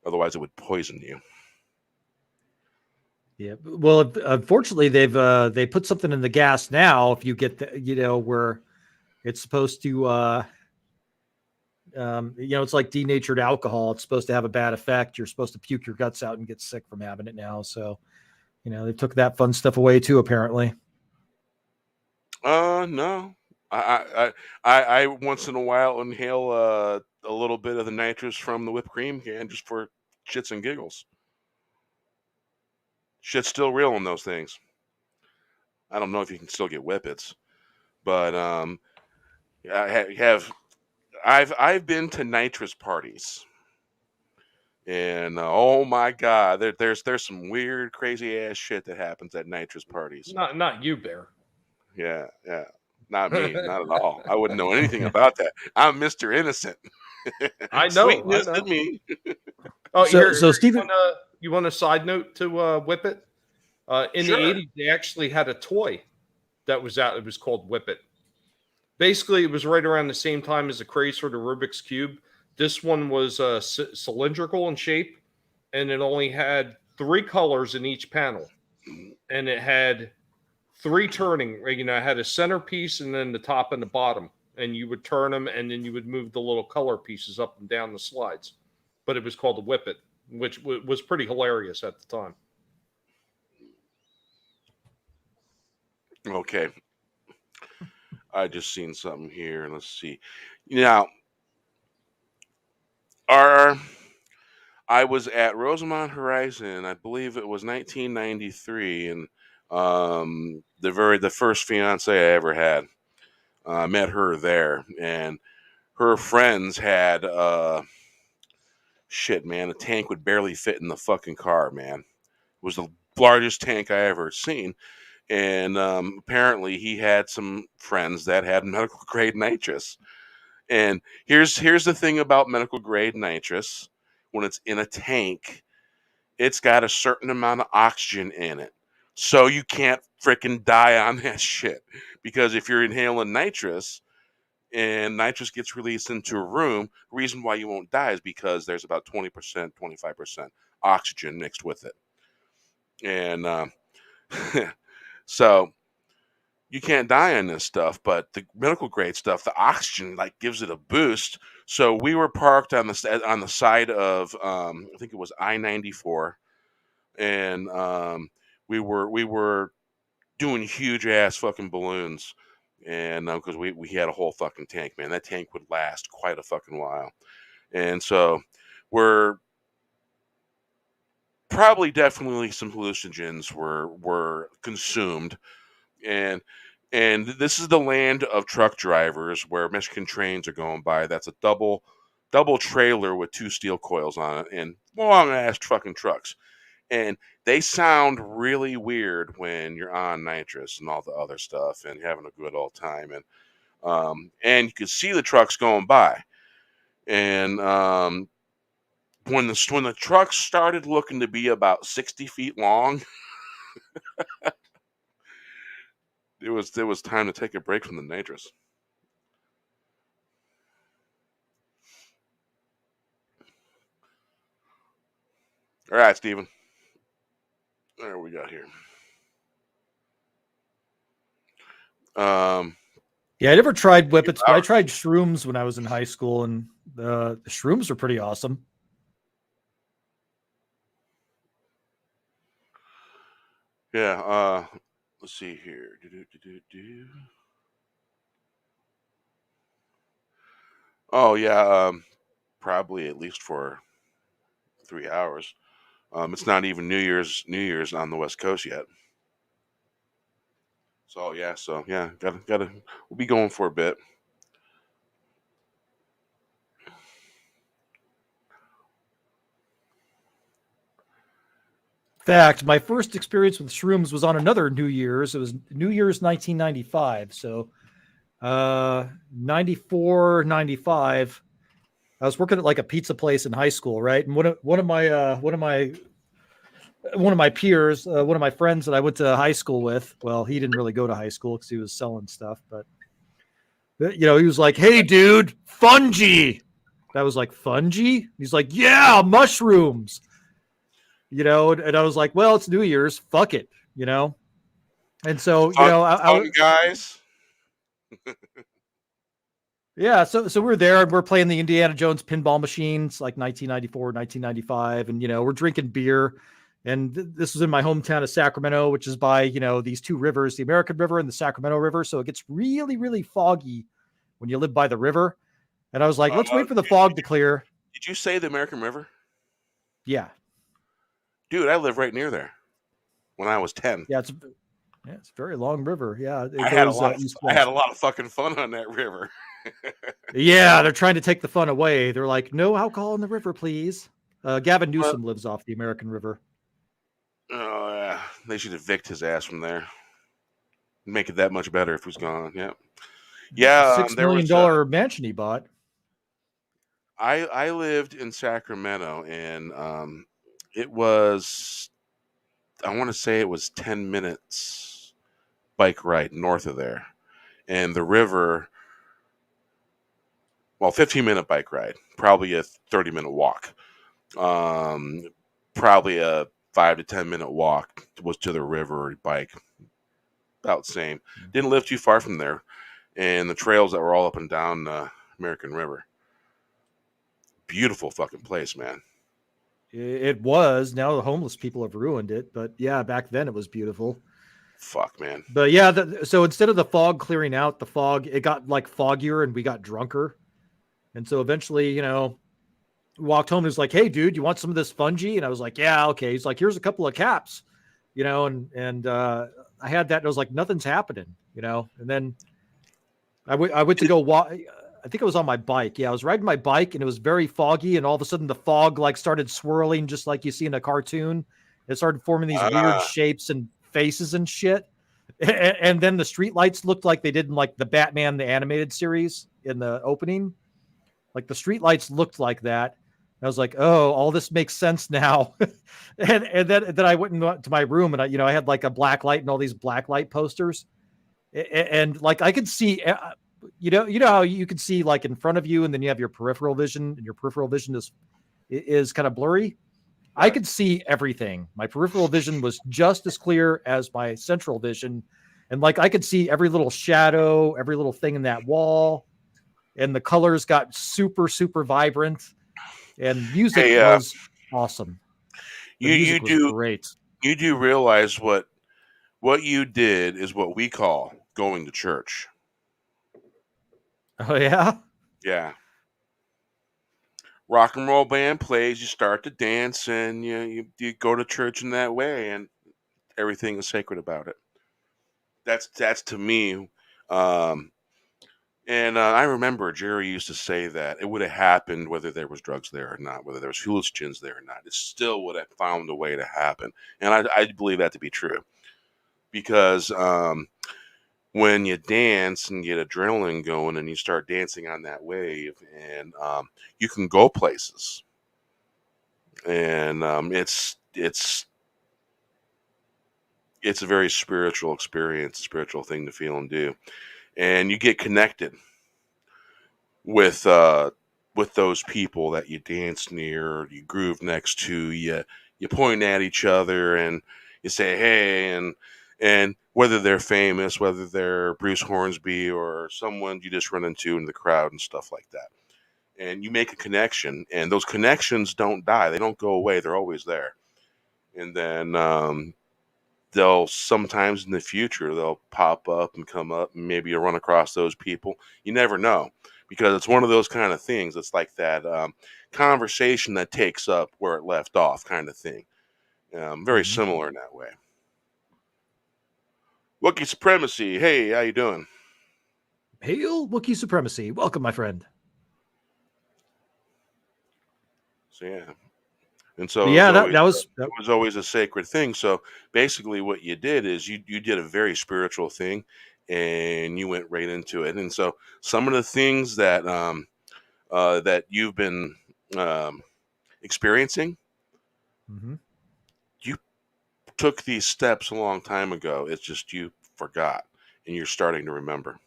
Otherwise, it would poison you. Yeah. Well, unfortunately, they put something in the gas now. If you get where it's supposed to, it's like denatured alcohol. It's supposed to have a bad effect. You're supposed to puke your guts out and get sick from having it now. So, they took that fun stuff away too, apparently. No. I once in a while inhale a little bit of the nitrous from the whipped cream can just for shits and giggles. Shit's still real in those things. I don't know if you can still get whippets, but I've been to nitrous parties, and oh my god, there's some weird, crazy ass shit that happens at nitrous parties. Not you, Bear. Yeah, not me, not at all. I wouldn't know anything about that. I'm Mr. Innocent. I know. Sweetness to me. Oh, so Stephen, you want a side note to Whippet? In the 80s, they actually had a toy that was out. It was called Whippet. Basically, it was right around the same time as the craze for the Rubik's Cube. This one was cylindrical in shape, and it only had 3 colors in each panel. And it had 3 turning. It had a centerpiece and then the top and the bottom. And you would turn them, and then you would move the little color pieces up and down the slides. But it was called a Whippet, which was pretty hilarious at the time. Okay. I just seen something here. Let's see. Now, I was at Rosamond Horizon. I believe it was 1993, and the first fiance I ever had. Met her there, and her friends had shit, man. A tank would barely fit in the fucking car, man. It was the largest tank I ever seen. And apparently he had some friends that had medical grade nitrous. And here's the thing about medical grade nitrous. When it's in a tank, it's got a certain amount of oxygen in it. So you can't freaking die on that shit. Because if you're inhaling nitrous and nitrous gets released into a room, the reason why you won't die is because there's about 20%, 25% oxygen mixed with it. And so you can't die on this stuff, but the medical grade stuff, the oxygen gives it a boost. So we were parked on the side of I think it was I-94, and we were doing huge ass fucking balloons, and because we had a whole fucking tank, man. That tank would last quite a fucking while, and so we're probably definitely some hallucinogens were consumed. And And this is the land of truck drivers where Mexican trains are going by. That's a double trailer with 2 steel coils on it and long ass fucking trucks. And they sound really weird when you're on nitrous and all the other stuff and having a good old time. And you can see the trucks going by. And when the trucks started looking to be about 60 feet long, it was time to take a break from the nitrous. All right, Steven. What we got here? Yeah, I never tried whippets, but I tried shrooms when I was in high school, and the shrooms are pretty awesome. Yeah, let's see here. Oh yeah, probably at least for 3 hours. It's not even New Year's on the West Coast yet. So yeah, gotta we'll be going for a bit. In fact, my first experience with shrooms was on another New Year's. It was New Year's 1995. So 94, 95. I was working at like a pizza place in high school, right? And one of my peers, one of my friends that I went to high school with, well, he didn't really go to high school because he was selling stuff, but he was like, "Hey, dude, fungi." That was like, "Fungi?" He's like, "Yeah, mushrooms." And I was like, "Well, it's New Year's, fuck it," And so, guys. Yeah, so we're there and we're playing the Indiana Jones pinball machines like 1994, 1995, and we're drinking beer. And this was in my hometown of Sacramento, which is by these 2 rivers, the American River and the Sacramento River. So it gets really, really foggy when you live by the river. And I was like, let's wait for the fog to clear. Did you say the American River? Yeah, dude, I live right near there. When I was 10. Yeah, it's a very long river. Yeah, I had a lot of fucking fun on that river. Yeah, they're trying to take the fun away. They're like, no alcohol in the river, please. Gavin Newsom lives off the American River. Oh, yeah. They should evict his ass from there. Make it that much better if he was gone. Yeah. Yeah. $6 million mansion he bought. I lived in Sacramento, and it was, I want to say it was 10 minutes bike ride north of there. And the river, 15-minute bike ride, probably a 30-minute walk. Probably a 5 to 10-minute walk was to the river or bike. About the same. Didn't live too far from there. And the trails that were all up and down the American River. Beautiful fucking place, man. It was. Now the homeless people have ruined it. But yeah, back then it was beautiful. Fuck, man. But yeah, so instead of the fog clearing out, it got like foggier and we got drunker. And so eventually, walked home and was like, "Hey, dude, you want some of this fungi?" And I was like, "Yeah, okay." He's like, "Here's a couple of caps," and I had that and I was like, nothing's happening, And then I went to go walk. I think it was on my bike. Yeah, I was riding my bike and it was very foggy. And all of a sudden the fog like started swirling just like you see in a cartoon. It started forming these weird shapes and faces and shit. And then the street lights looked like they did in like the Batman, the animated series in the opening. Like the street lights looked like that. I was like, oh, all this makes sense now. and then I went to my room and I had like a black light and all these black light posters. And like I could see, how you can see like in front of you and then you have your peripheral vision and your peripheral vision is kind of blurry. Right. I could see everything. My peripheral vision was just as clear as my central vision. And like I could see every little shadow, every little thing in that wall. And the colors got super, super vibrant. And music was awesome. You do great. You do realize what you did is what we call going to church. Oh yeah? Yeah. Rock and roll band plays, you start to dance, and you go to church in that way, and everything is sacred about it. That's to me. Um, and I remember Jerry used to say that it would have happened whether there was drugs there or not, whether there was hooligans there or not. It still would have found a way to happen, and I believe that to be true because when you dance and get adrenaline going and you start dancing on that wave, and you can go places, and it's a very spiritual experience, a spiritual thing to feel and do, and you get connected with those people that you dance near, you groove next to, you point at each other and you say hey, and whether they're famous, whether they're Bruce Hornsby or someone you just run into in the crowd and stuff like that, and you make a connection, and those connections don't die, they don't go away, they're always there, and then they'll sometimes in the future they'll pop up and come up, and maybe you'll run across those people. You never know, because it's one of those kind of things. It's like that conversation that takes up where it left off, kind of thing. Very similar in that way. Wookiee Supremacy. Hey, how you doing? Hail Wookiee Supremacy. Welcome, my friend. So yeah. And so Yeah, it was always a sacred thing. So basically what you did is you did a very spiritual thing, and you went right into it. And so some of the things that that you've been experiencing, you took these steps a long time ago. It's just you forgot, and you're starting to remember.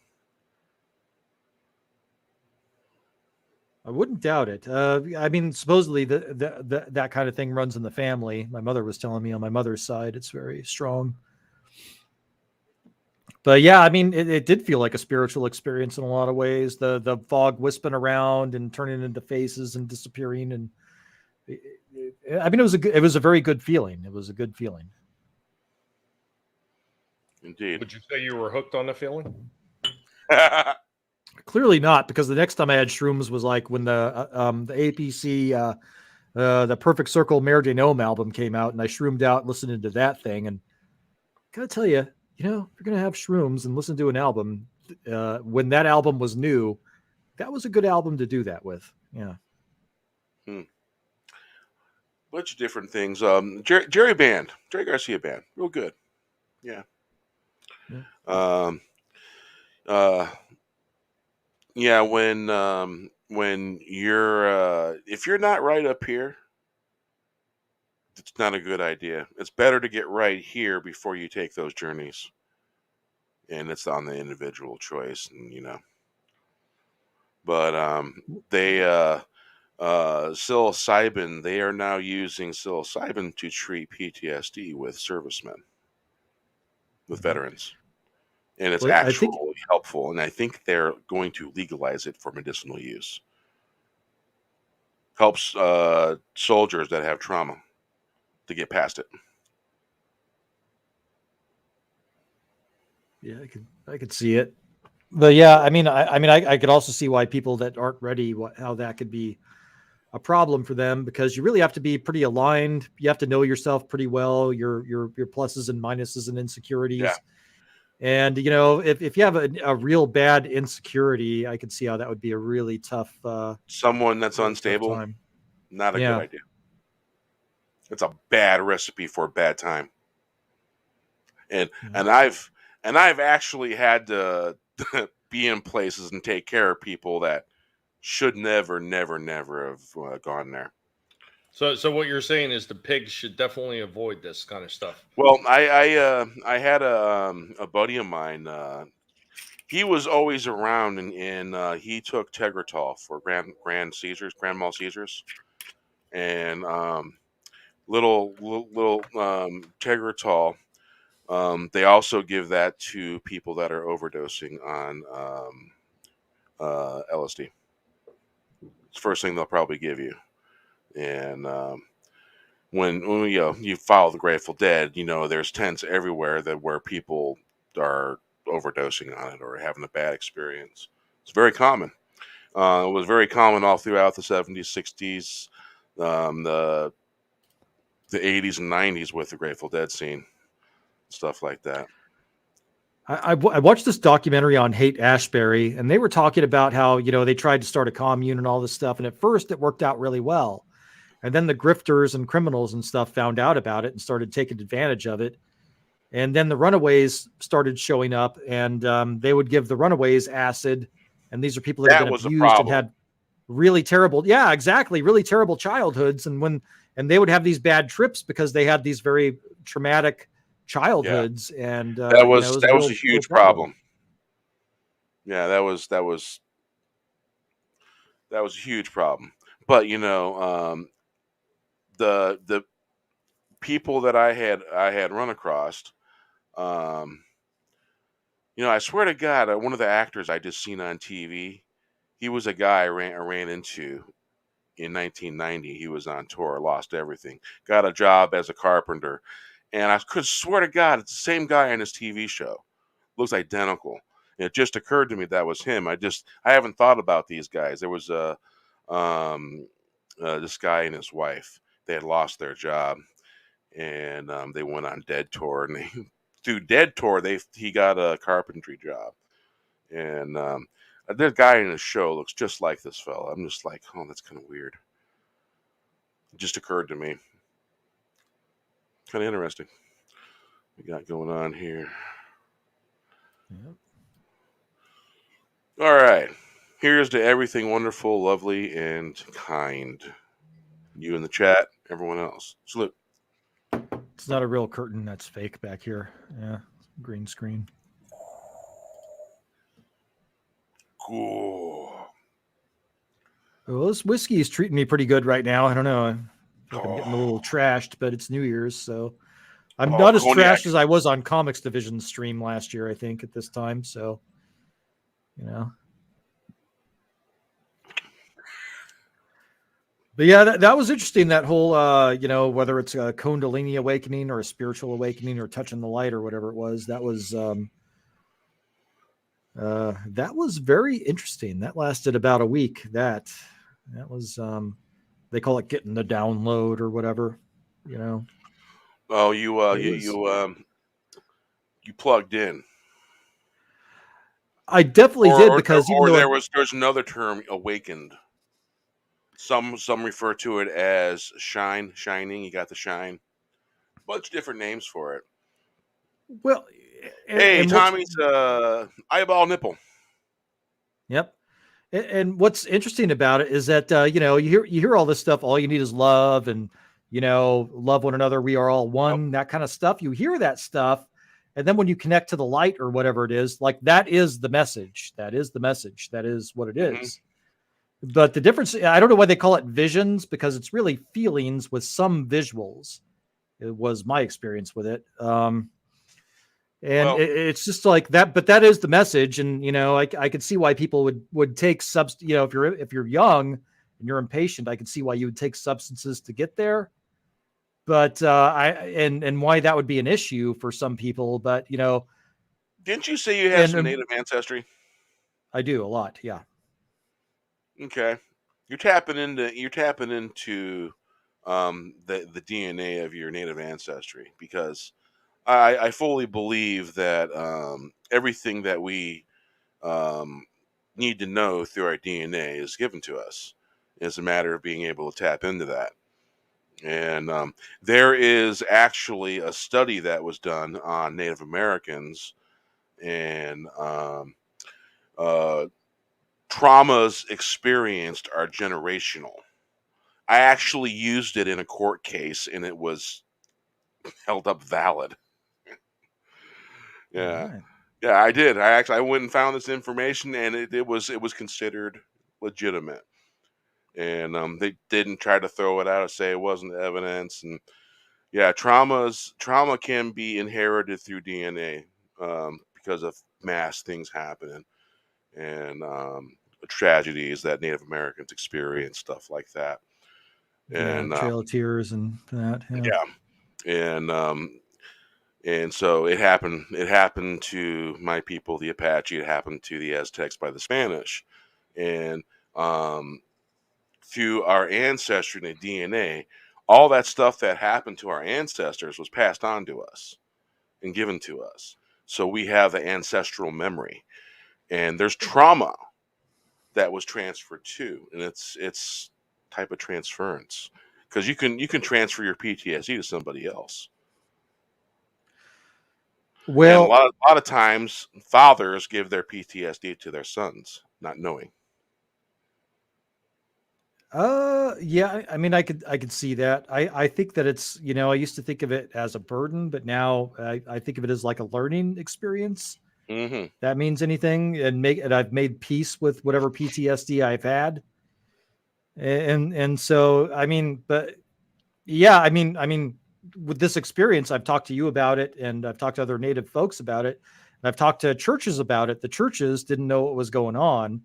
I wouldn't doubt it. I mean, supposedly that kind of thing runs in the family. My mother was telling me on my mother's side, it's very strong. But yeah, I mean, it did feel like a spiritual experience in a lot of ways. The fog wisping around and turning into faces and disappearing, and I mean, it was a very good feeling. It was a good feeling. Indeed. Would you say you were hooked on the feeling? Clearly not, because the next time I had shrooms was like when the APC the Perfect Circle Mare de Gnome album came out, and I shroomed out listening to that thing. And gotta tell you, if you're gonna have shrooms and listen to an album, when that album was new, that was a good album to do that with. Yeah. Bunch of different things. Jerry Band, Jerry Garcia Band, real good. Yeah. Yeah, when you're if you're not right up here, it's not a good idea. It's better to get right here before you take those journeys, and it's on the individual choice, and But they psilocybin. They are now using psilocybin to treat PTSD with servicemen, with veterans. And it's actually helpful, and I think they're going to legalize it for medicinal use. Helps soldiers that have trauma to get past it. Yeah, I could see it. But yeah, I could also see why people that aren't ready, how that could be a problem for them, because you really have to be pretty aligned. You have to know yourself pretty well, your pluses and minuses and insecurities. Yeah. And if you have a real bad insecurity, I could see how that would be a really tough. Someone that's unstable, not a good idea. It's a bad recipe for a bad time. And I've actually had to be in places and take care of people that should never have gone there. So what you're saying is the pigs should definitely avoid this kind of stuff. Well, I had a buddy of mine. He was always around, and he took Tegretol for Grand Mal Seizures, and little Tegretol. They also give that to people that are overdosing on LSD. It's the first thing they'll probably give you, and when you follow the Grateful Dead, there's tents everywhere where people are overdosing on it or having a bad experience. It's very common. It was very common all throughout the 70s, 60s, the 80s and 90s with the Grateful Dead scene, stuff like that. I watched this documentary on Haight Ashbury, and they were talking about how, they tried to start a commune and all this stuff. And at first it worked out really well. And then the grifters and criminals and stuff found out about it and started taking advantage of it. And then the runaways started showing up, and they would give the runaways acid. And these are people that have been abused and had really terrible, really terrible childhoods. And they would have these bad trips because they had these very traumatic childhoods. And that was a huge problem. Yeah, that was a huge problem. But the people that I had run across, I swear to God, one of the actors I just seen on TV, he was a guy I ran into in 1990. He was on tour, lost everything, got a job as a carpenter, and I could swear to God it's the same guy in his TV show. Looks identical. And it just occurred to me that was him. I haven't thought about these guys. There was this guy and his wife. They had lost their job, and they went on Dead Tour, and through Dead Tour, he got a carpentry job, and the guy in the show looks just like this fella. I'm just like, oh, that's kind of weird. It just occurred to me. Kind of interesting. We got going on here. Yep. All right. Here's to everything wonderful, lovely, and kind. You in the chat, everyone else. Salute. It's not a real curtain. That's fake back here. Yeah. Green screen. Cool. Well, this whiskey is treating me pretty good right now. I don't know. I think I'm getting a little trashed, but it's New Year's, so I'm not as trashed as I was on Comics Division stream last year, I think, at this time. So, But yeah, that was interesting. That whole, whether it's a Kundalini awakening or a spiritual awakening or touching the light or whatever it was, that was very interesting. That lasted about a week. That was, they call it getting the download or whatever, Oh, you plugged in. I definitely did, because there's another term, awakened. Some refer to it as shining. You got the shine. Bunch of different names for it. Well, Tommy's eyeball nipple. Yep. And what's interesting about it is that you hear all this stuff. All you need is love, and love one another. We are all one. That kind of stuff. You hear that stuff, and then when you connect to the light or whatever it is, like that is the message. That is the message. That is what it is. But the difference, I don't know why they call it visions, because it's really feelings with some visuals. It was my experience with it. It's just like that, but that is the message. And, I could see why people would take if you're young and you're impatient, I could see why you would take substances to get there. But, and why that would be an issue for some people, but, Didn't you say you had some Native ancestry? I do a lot. Yeah. Okay, you're tapping into the DNA of your Native ancestry, because I fully believe that everything that we need to know through our DNA is given to us. It's a matter of being able to tap into that. And there is actually a study that was done on Native Americans, and traumas experienced are generational. I actually used it in a court case, and it was held up valid. Yeah. Right. Yeah, I did. I went and found this information, and it was considered legitimate. And they didn't try to throw it out or say it wasn't evidence. And yeah, trauma can be inherited through DNA because of mass things happening, and tragedies that Native Americans experience, stuff like that. And Trail of Tears and that. Yeah. And so it happened to my people, the Apache. It happened to the Aztecs by the Spanish. And through our ancestry and the DNA, all that stuff that happened to our ancestors was passed on to us and given to us. So we have the ancestral memory, and there's trauma that was transferred too, and it's type of transference, because you can transfer your PTSD to somebody else. And a Well, lot of times fathers give their PTSD to their sons, not knowing. yeah, I mean, I could see that. I think that it's, I used to think of it as a burden, but now I think of it as like a learning experience. Mm-hmm. That means anything, and I've made peace with whatever PTSD I've had. And so, I mean, but yeah, I mean, with this experience, I've talked to you about it, and I've talked to other Native folks about it, and I've talked to churches about it. The churches didn't know what was going on.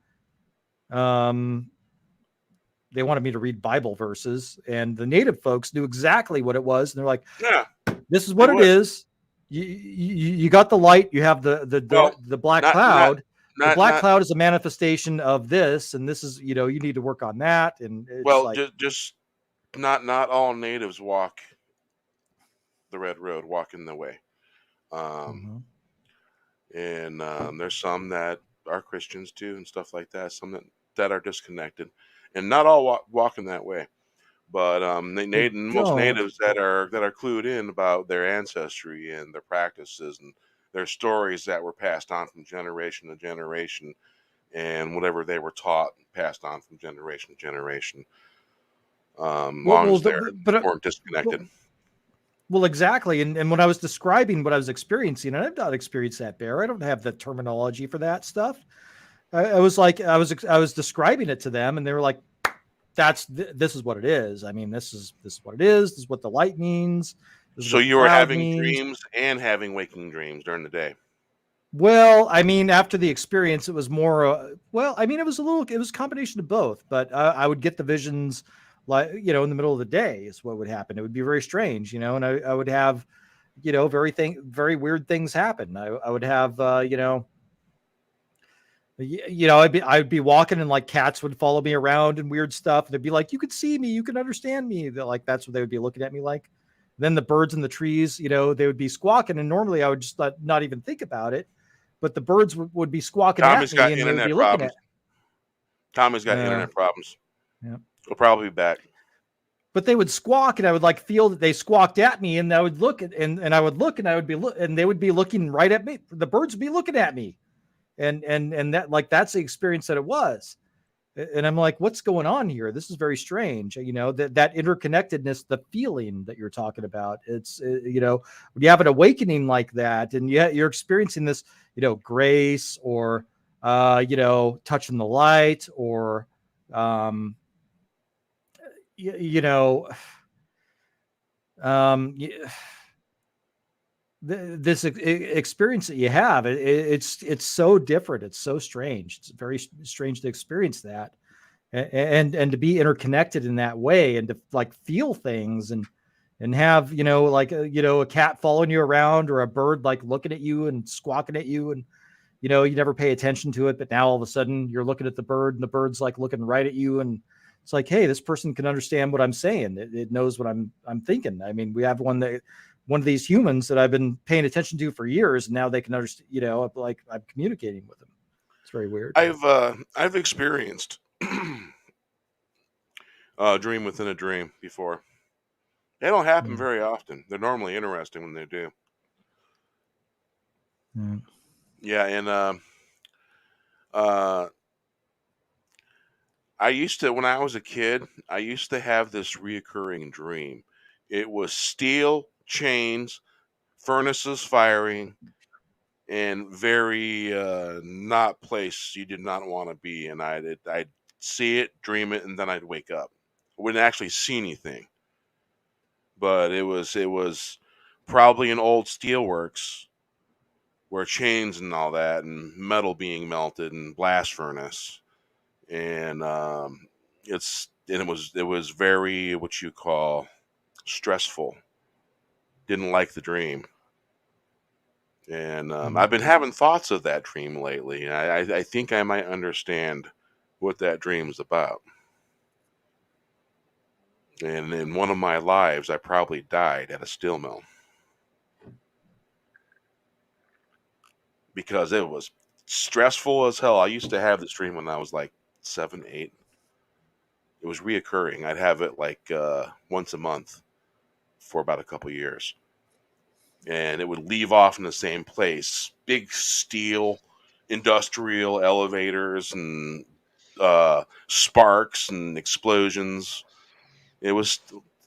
They wanted me to read Bible verses, and the Native folks knew exactly what it was. And they're like, Yeah, "This is what it would. is. You got the light. You have the black cloud. The black cloud is a manifestation of this, and this is, you need to work on that." And it's well, just not all natives walk the red road, walking the way. And there's some that are Christians too, and stuff like that. Some that are disconnected, and not all walking that way. But most natives that are clued in about their ancestry and their practices and their stories that were passed on from generation to generation, and whatever they were taught passed on from generation to generation. Long as they weren't disconnected. Well, exactly. And when I was describing what I was experiencing, and I've not experienced that, Bear, I don't have the terminology for that stuff. I was describing it to them, and they were like, this is what it is. I mean, this is what it is. This is what the light means. So you were having dreams and having waking dreams during the day. Well, I mean, after the experience, it was more, it was a combination of both, but I would get the visions like, in the middle of the day is what would happen. It would be very strange, and I would have, very weird things happen. I would have, I'd be walking, and like cats would follow me around and weird stuff. And they'd be like, "You could see me, you can understand me." Like, that's what they would be looking at me like. Then the birds in the trees, they would be squawking. And normally I would just not even think about it. But the birds would be squawking Tommy's at me, and they would be problems. looking at. Tommy's got internet problems. Yeah, he'll probably be back. But they would squawk, and I would like feel that they squawked at me, and I would look and I would look, and I would be and they would be looking right at me. The birds would be looking at me, and that, like, that's the experience that it was. And I'm like, what's going on here? This is very strange. That interconnectedness, the feeling that you're talking about. It's when you have an awakening like that, and you're experiencing this, grace, or touching the light, or this experience that you have, it's so different. It's so strange. It's very strange to experience that, and to be interconnected in that way, and to like feel things, and have, a cat following you around, or a bird like looking at you and squawking at you, and you never pay attention to it, but now all of a sudden you're looking at the bird, and the bird's like looking right at you, and it's like, hey, this person can understand what I'm saying. It knows what I'm thinking. I mean, we have one of these humans that I've been paying attention to for years, and now they can understand, like I'm communicating with them. It's very weird. I've experienced dream within a dream before. They don't happen very often. They're normally interesting when they do. Yeah, and I used to, when I was a kid, I used to have this reoccurring dream. It was steel chains, furnaces firing, and very not place you did not want to be. And I'd see it, dream it, and then I'd wake up. I wouldn't actually see anything, but it was probably an old steelworks where chains and all that, and metal being melted, and blast furnace. And it was very, what you call, stressful. Didn't like the dream, and I've been having thoughts of that dream lately. I think I might understand what that dream is about. And in one of my lives, I probably died at a steel mill. because it was stressful as hell. I used to have this dream when I was like 7, 8. It was reoccurring. I'd have it like once a month for about a couple years, and it would leave off in the same place. Big steel, industrial elevators and sparks and explosions. It was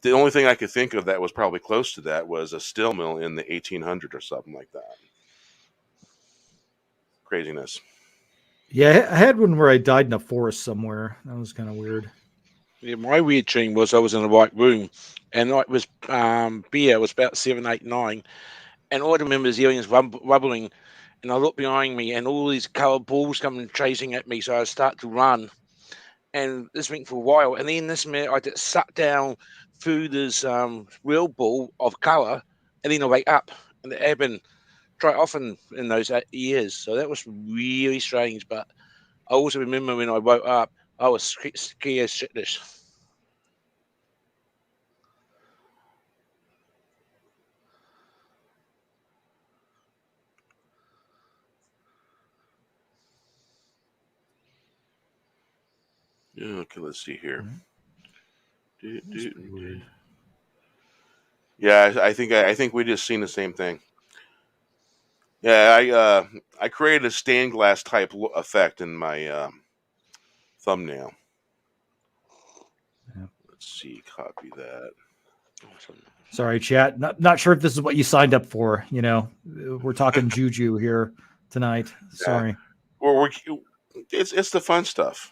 the only thing I could think of that was probably close to that was a steel mill in the 1800s or something like that. Craziness. Yeah, I had one where I died in a forest somewhere. That was kind of weird. Yeah, my weird dream was I was in the right room, and it was beer. It was about 7, 8, 9, and all I remember is the aliens rubbling, and I look behind me, and all these coloured balls coming chasing at me. So I start to run, and this went for a while, and then this minute I get sucked down through this real ball of colour, and then I wake up, and it happened quite often in those years. So that was really strange. But I also remember when I woke up, I was scared shitless. Yeah, okay, let's see here. Yeah, I think we just seen the same thing. Yeah, I created a stained glass type effect in my thumbnail. Yeah. Let's see, copy that. Sorry, chat. Not sure if this is what you signed up for. You know, we're talking juju here tonight. Sorry. Well, it's the fun stuff.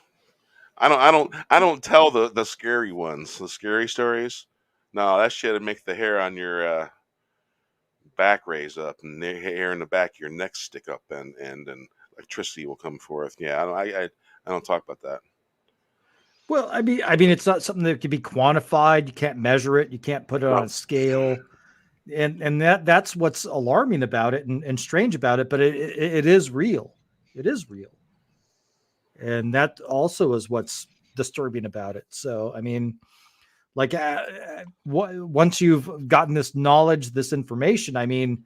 I don't tell the scary ones, the scary stories. No, that shit would make the hair on your back raise up, and the hair in the back of your neck stick up, and electricity will come forth. Yeah, I don't talk about that. Well, I mean, it's not something that can be quantified. You can't measure it. You can't put it on a scale, and that's what's alarming about it and strange about it. But it is real. It is real, and that also is what's disturbing about it. So, I mean, like, once you've gotten this knowledge, this information, I mean,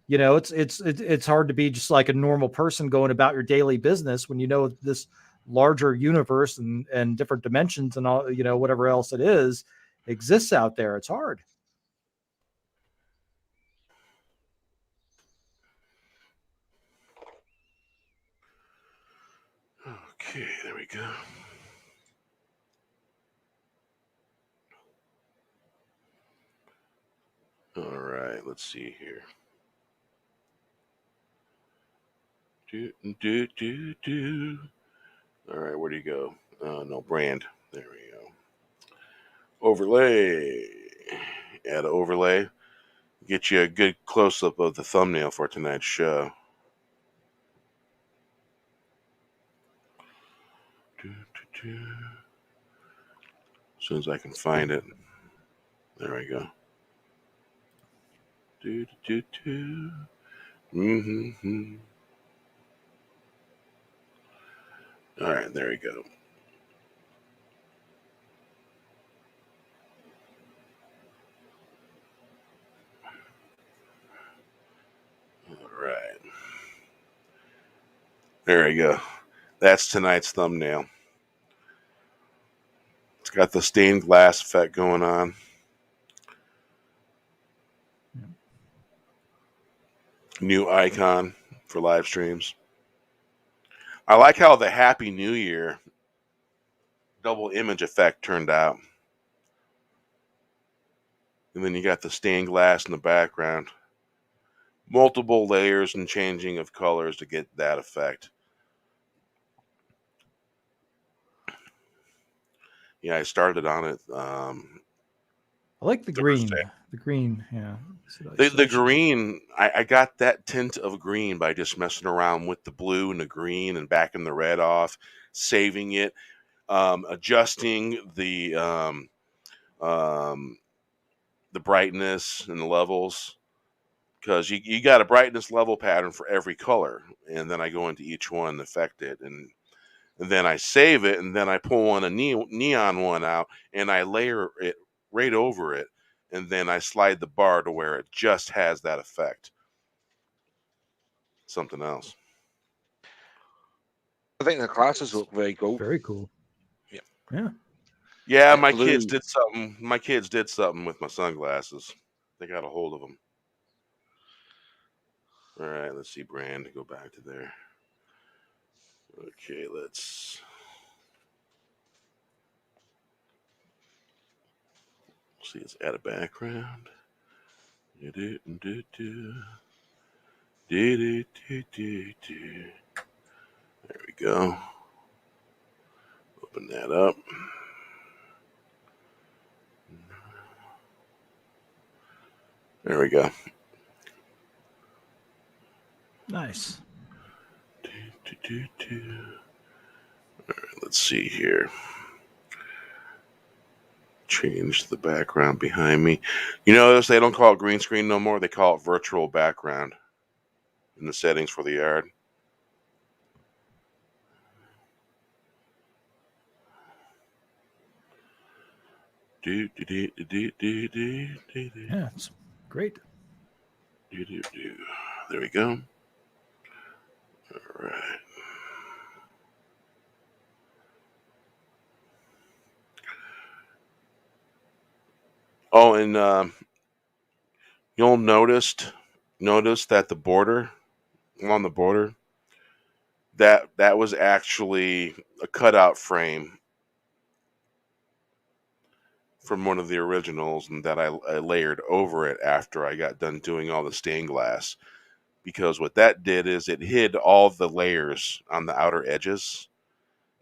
you know, it's hard to be just like a normal person going about your daily business when you know this larger universe and different dimensions and all, you know, whatever else it is exists out there. It's hard. Okay, there we go. All right, let's see here. Do. All right, where do you go? No, brand. There we go. Overlay. Add overlay. Get you a good close up of the thumbnail for tonight's show. As soon as I can find it. There we go. Mm-hmm. All right, there we go. All right. There we go. That's tonight's thumbnail. It's got the stained glass effect going on. New icon for live streams. I like how the Happy New Year double image effect turned out. And then you got the stained glass in the background. Multiple layers and changing of colors to get that effect. Yeah, I started on it. I like the green. The green, yeah. The green, I got that tint of green by just messing around with the blue and the green and backing the red off, saving it, adjusting the brightness and the levels, because you got a brightness level pattern for every color, and then I go into each one and affect it, and then I save it, and then I pull a neon one out and I layer it right over it, and then I slide the bar to where it just has that effect. something else. I think the glasses look very cool. Very cool. Yeah. Yeah. Yeah, That my blue. kids did something. My kids did something with my sunglasses. They got a hold of them. All right, let's see, brand. Go back to there. Okay, let's see. Let's add a background. There we go. Open that up. There we go. Nice. All right, let's see here. Change the background behind me. You notice they don't call it green screen no more. They call it virtual background in the settings for the yard. Yeah, it's great. There we go. All right. Oh, and you'll notice that the border, along the border, that was actually a cutout frame from one of the originals, and that I layered over it after I got done doing all the stained glass. Because what that did is it hid all the layers on the outer edges.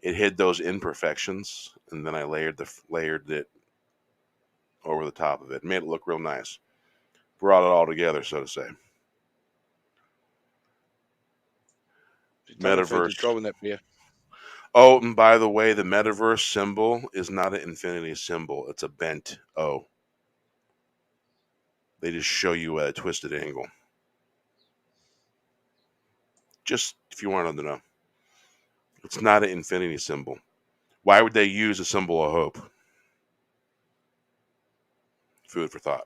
It hid those imperfections, and then I layered it over the top of it. Made it look real nice. Brought it all together, so to say. Metaverse. Oh, and by the way, the metaverse symbol is not an infinity symbol. It's a bent O. They just show you at a twisted angle. Just if you wanted to know. It's not an infinity symbol. Why would they use a symbol of hope? Food for thought.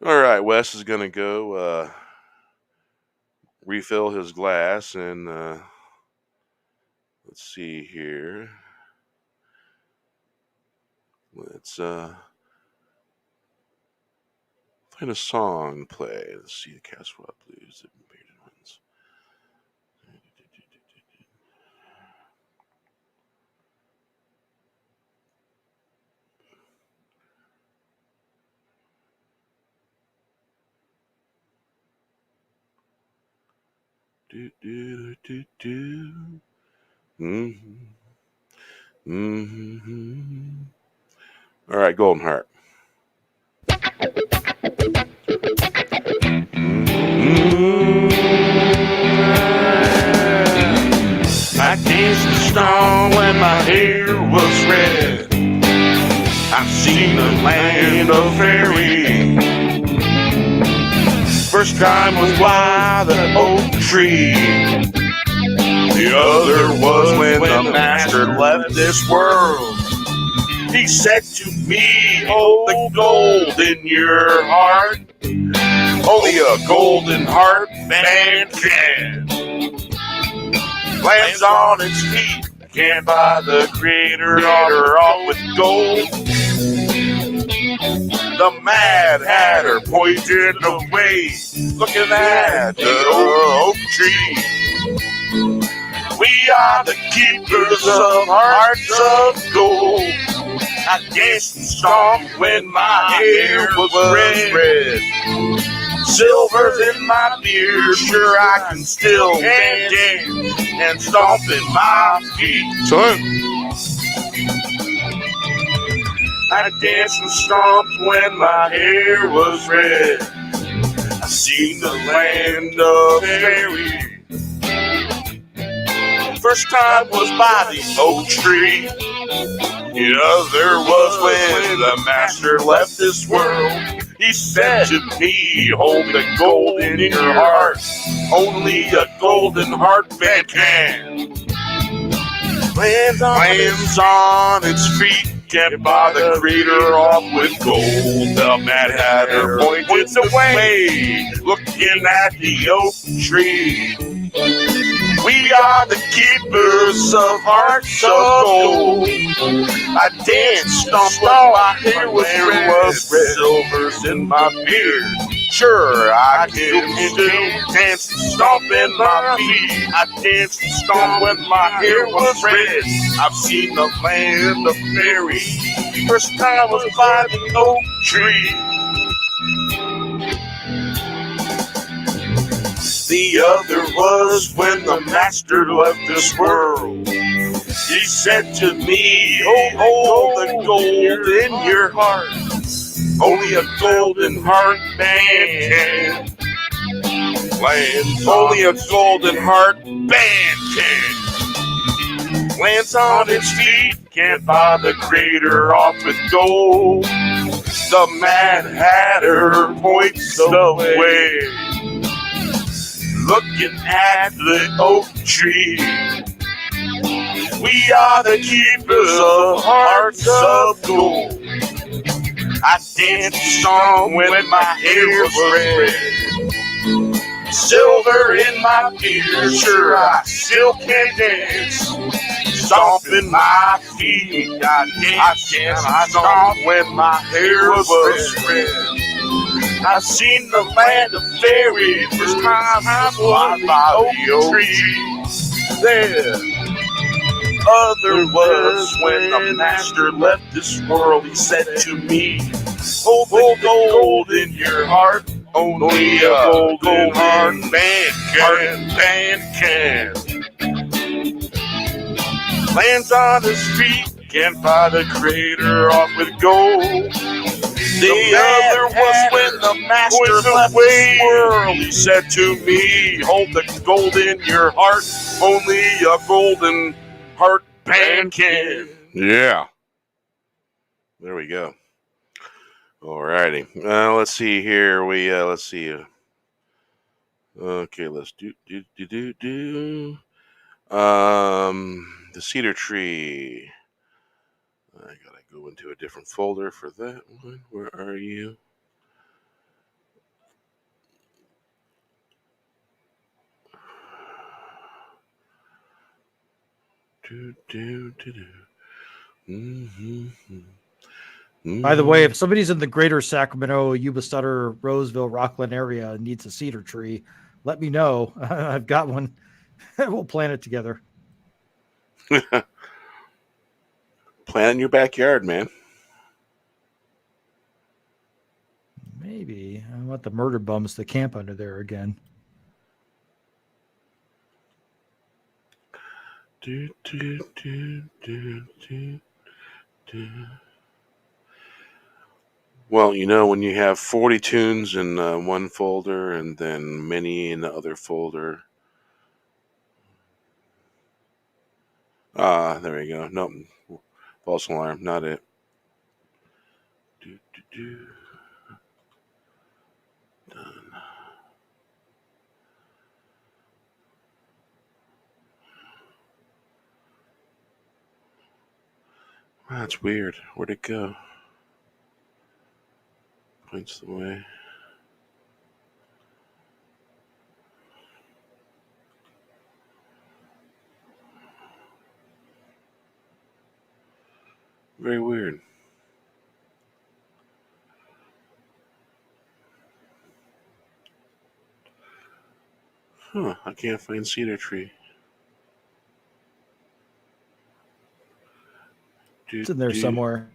All right, Wes is going to go refill his glass, and let's see here. Let's find a song to play. Let's see, the Caswell Blues, the Bearded Ones. All right, Golden Heart. I danced the storm when my hair was red. I've seen the land of fairy. First time was by the oak tree. The other was when the master left this world. He said to me, hold the gold in your heart. Only a golden heart man can. Lands on its feet, can't buy the creator daughter off with gold. The Mad Hatter pointed away, looking at the oak tree. We are the keepers of hearts of gold. I danced and stomped when my hair was red. Silver's in my beard, sure I can still dance and stomp in my feet. Son. I danced and stomped when my hair was red. I seen the land of fairy. First time was by the oak tree. The other was when the master left this world. He said to me, hold the gold in your heart. Only a golden heart man can. Lands on its feet, can't buy the Creator off with gold. The Mad Hatter points away, looking at the oak tree. We are the keepers of hearts of gold. I danced, stomped while my hair was red, silvers in my beard. Sure, I can still dance, stomp in my feet. I danced and stomped when my hair was red. I've seen the land of fairy. First time was by the oak tree. The other was when the master left this world. He said to me, hold the gold in your heart. Only a golden heart man can land. Only a golden heart band can. Lands on its feet, can't buy the Creator off with gold. The Mad Hatter points the way, looking at the oak tree. We are the keepers of hearts of gold. I danced on when my hair was red, silver in my beard. Sure, I still can dance, stomping my feet. I danced and I stomped when my hair was red. I've seen the land of fairy, first time I was by the oak tree. There. Other was when the master left this world. He said to me, hold the gold in your heart. Only a golden heart man can. Lands on his feet, can't buy the Creator off with gold. The other was when the master left this world. He said to me, hold the gold in your heart. Only a golden heart band can. Yeah. There we go. Alrighty. Let's see here. Let's see. Okay, let's do. The cedar tree. I gotta go into a different folder for that one. Where are you? By the way, if somebody's in the greater Sacramento, Yuba Sutter, Roseville, Rockland area and needs a cedar tree, let me know. I've got one. We'll plant it together. Plant in your backyard, man. Maybe. I want the murder bums to camp under there again. Well, you know, when you have 40 tunes in one folder and then many in the other folder. There we go. Nope. False alarm. Not it. Done. That's weird. Where'd it go? Points the way. Very weird. Huh, I can't find cedar tree. It's in there somewhere.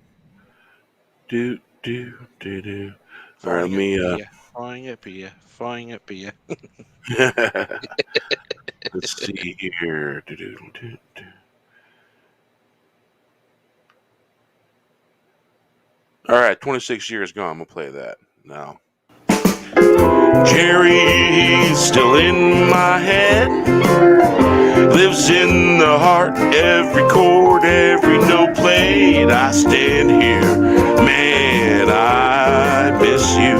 All right, let me Flying up here. let's see here. All right, 26 years gone. I'm gonna play that now. Jerry's still in my head. Lives in the heart, every chord, every note played. I stand here, man, I miss you.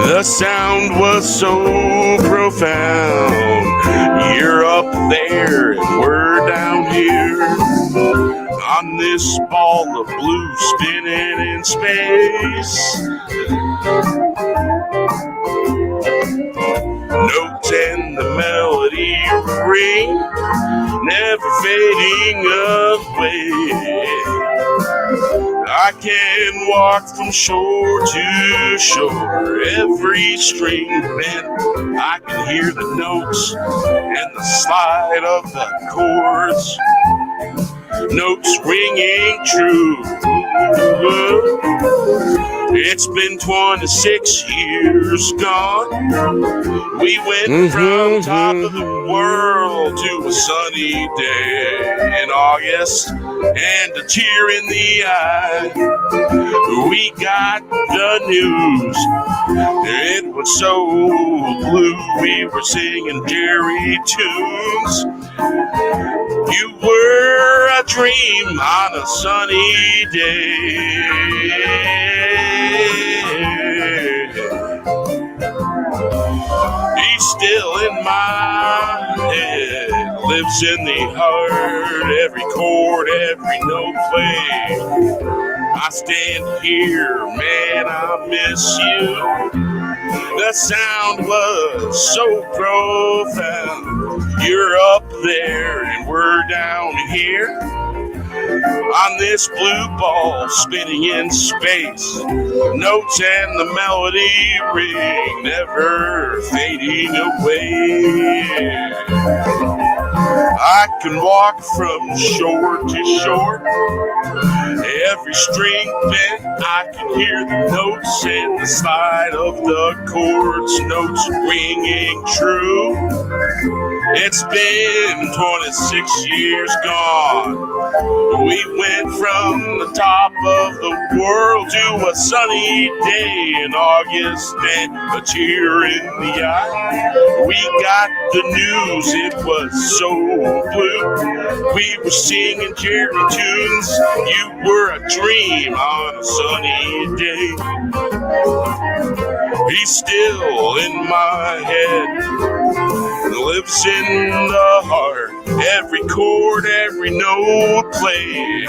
The sound was so profound. profound. You're up there and we're down here on this ball of blue spinning in space. Notes and the melody ring, never fading away. I can walk from shore to shore, every string bent. I can hear the notes and the slide of the chords. Notes ringing true. It's been 26 years gone. We went from top of the world to a sunny day in August and a tear in the eye. We got the news. It was so blue we were singing Jerry tunes. You were a dream on a sunny day. He's still in my head, lives in the heart, every chord, every note played. I stand here, man, I miss you. The sound was so profound. You're up there and we're down here on this blue ball spinning in space. Notes and the melody ring, never fading away. I can walk from shore to shore, every string bent. I can hear the notes and the slide of the chords. Notes ringing true. It's been 26 years gone. We went from the top of the world to a sunny day in August and a tear in the eye. We got the news, it was so blue. We were singing Jerry tunes. You were a dream on a sunny day. He's still in my head, lives in the heart, every chord, every note played.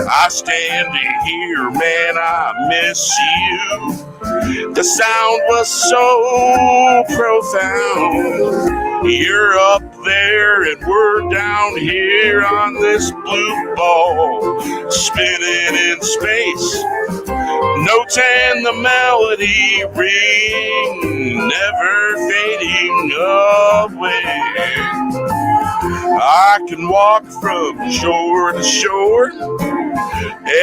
I stand here, man, I miss you. The sound was so profound. You're up there and we're down here on this blue ball, spinning in space. Notes and the melody ring, never fading away. I can walk from shore to shore,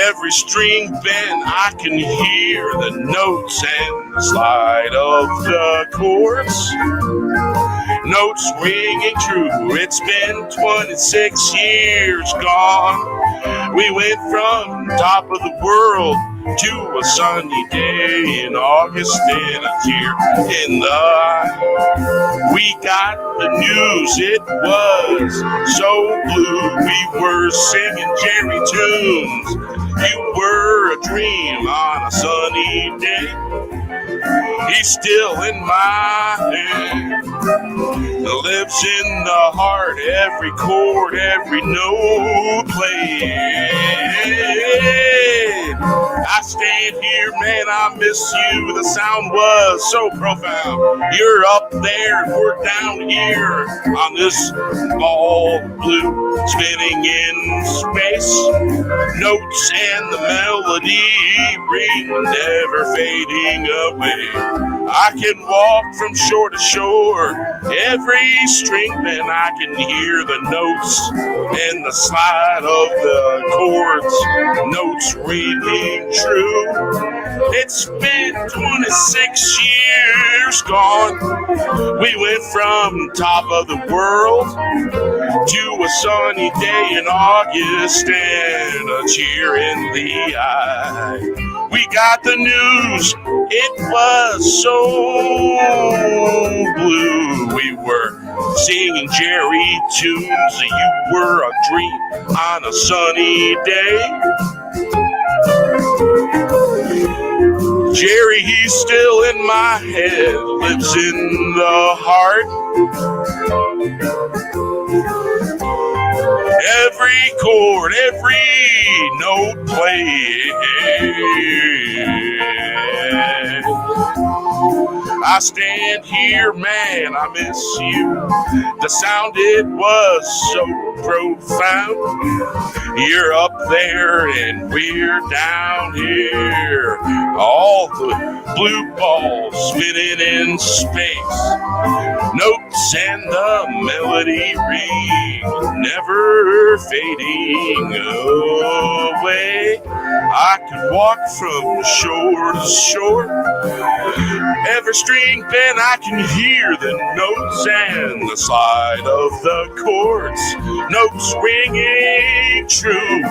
every string bent. I can hear the notes and the slide of the chords. Notes ringing true. It's been 26 years gone. We went from top of the world to a sunny day in August and a tear in the eye. We got the news, it was so blue. We were singing Jerry tunes. You were a dream on a sunny day. He's still in my head, lives in the heart, every chord, every note played. I stand here, man, I miss you. The sound was so profound. You're up there and we're down here on this ball blue, spinning in space. Notes and the melody ring, never fading away. I can walk from shore to shore, every string bent. I can hear the notes and the slide of the chords. Notes ringing true. It's been 26 years gone. We went from top of the world to a sunny day in August and a tear in the eye. We got the news, it was so blue. We were singing Jerry tunes. You were a dream on a sunny day. Jerry, he's still in my head, lives in the heart. Every chord, every note played. I stand here, man, I miss you. The sound, it was so profound. You're up there and we're down here. All the blue balls spinning in space. Notes and the melody ring, never fading away. I could walk from shore to shore. Every string bend, I can hear the notes and the slide of the chords. Notes ringing true.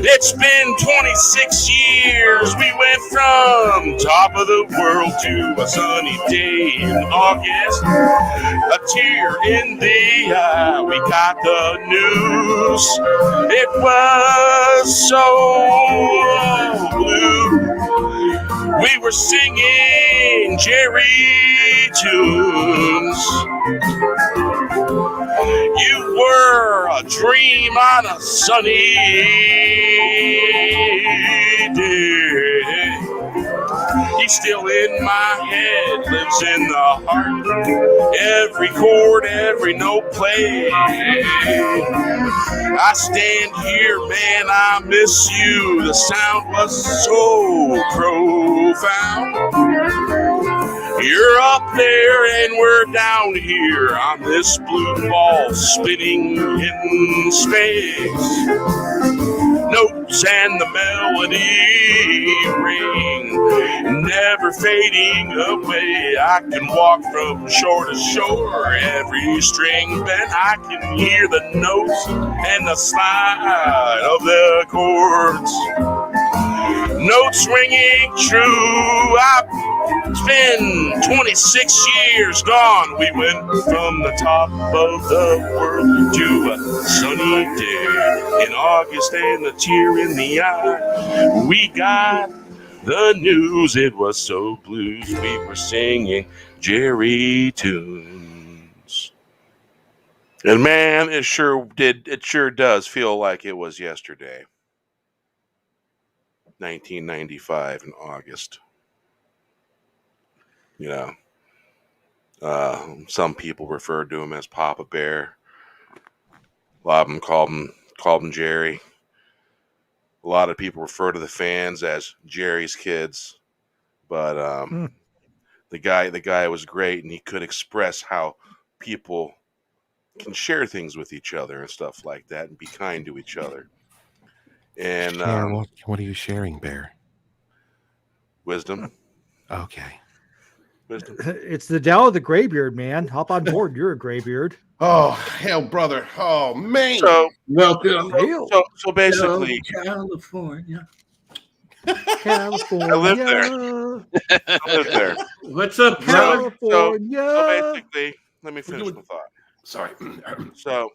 It's been 26 years. We went from top of the world to a sunny day in August. A tear in the eye. We got the news. It was so blue. We were singing Jerry tunes. You were a dream on a sunny day. He's still in my head, lives in the heart. Every chord, every note played. I stand here, man, I miss you. The sound was so profound. You're up there and we're down here on this blue ball spinning in space. Notes and the melody ring, never fading away. I can walk from shore to shore, every string bent. I can hear the notes and the slide of the chords. Notes ringing true. It's been 26 years gone. We went from the top of the world to a sunny day in August and a tear in the eye. We got the news. It was so blues. We were singing Jerry tunes. And man, it sure does feel like it was yesterday. 1995 in August. You know, some people referred to him as Papa Bear. A lot of them called him Jerry. A lot of people refer to the fans as Jerry's kids. But the guy was great, and he could express how people can share things with each other and stuff like that, and be kind to each other. And what are you sharing, Bear? Wisdom. Okay. Wisdom. It's the Dow of the Graybeard, man. Hop on board. You're a Graybeard. Oh, hell, brother. Oh, man. So welcome. So basically, California. California. I live there. What's up, brother? California. So basically, let me finish the thought. Sorry. So,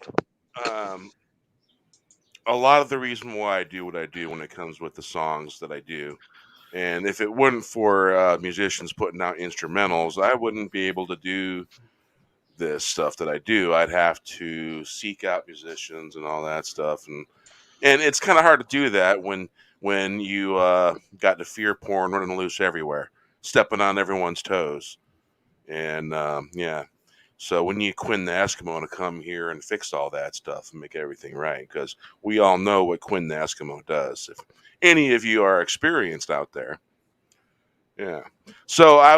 a lot of the reason why I do what I do when it comes with the songs that I do, and if it weren't for musicians putting out instrumentals, I wouldn't be able to do this stuff that I do. I'd have to seek out musicians and all that stuff, and it's kind of hard to do that when you got the fear porn running loose everywhere, stepping on everyone's toes, and yeah. So we need Quinn the Eskimo to come here and fix all that stuff and make everything right, because we all know what Quinn the Eskimo does. If any of you are experienced out there. Yeah. So I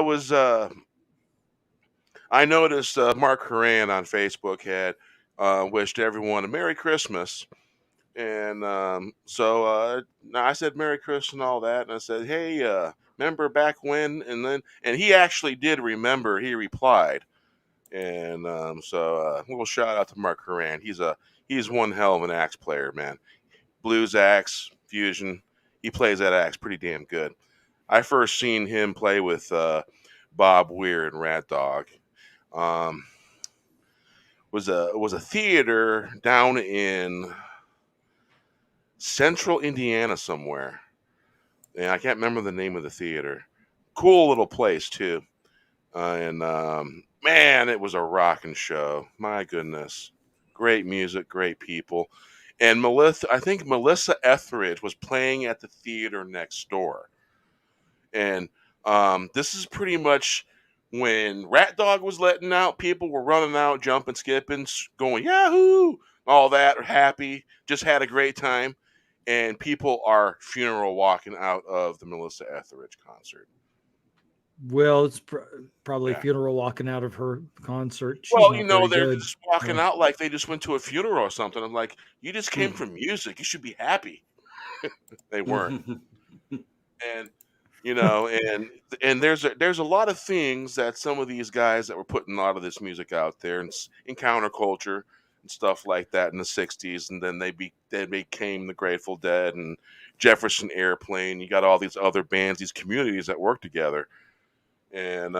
noticed Mark Horan on Facebook had wished everyone a Merry Christmas. And so I said Merry Christmas and all that. And I said, hey, remember back when? And he actually did remember. He replied. And so a little shout out to Mark Horan. He's one hell of an axe player, man. Blues axe, fusion. He plays that axe pretty damn good. I first seen him play with Bob Weir and Rat Dog. Was a theater down in Central Indiana somewhere, and I can't remember the name of the theater. Cool little place too, and man, it was a rocking show. My goodness, great music, great people, and I think Melissa Etheridge was playing at the theater next door, and this is pretty much when Rat Dog was letting out. People were running out, jumping, skipping, going Yahoo, all that, happy, just had a great time. And people are funeral walking out of the Melissa Etheridge concert. Well, it's probably Yeah. funeral walking out of her concert. She's Well, not very they're good. just walking Yeah. out like they just went to a funeral or something. I'm like, you just came Hmm. from music. You should be happy. They weren't. And and there's a lot of things that some of these guys that were putting a lot of this music out there and in counterculture and stuff like that in the 60s, and then they became the Grateful Dead and Jefferson Airplane. You got all these other bands, these communities that work together, and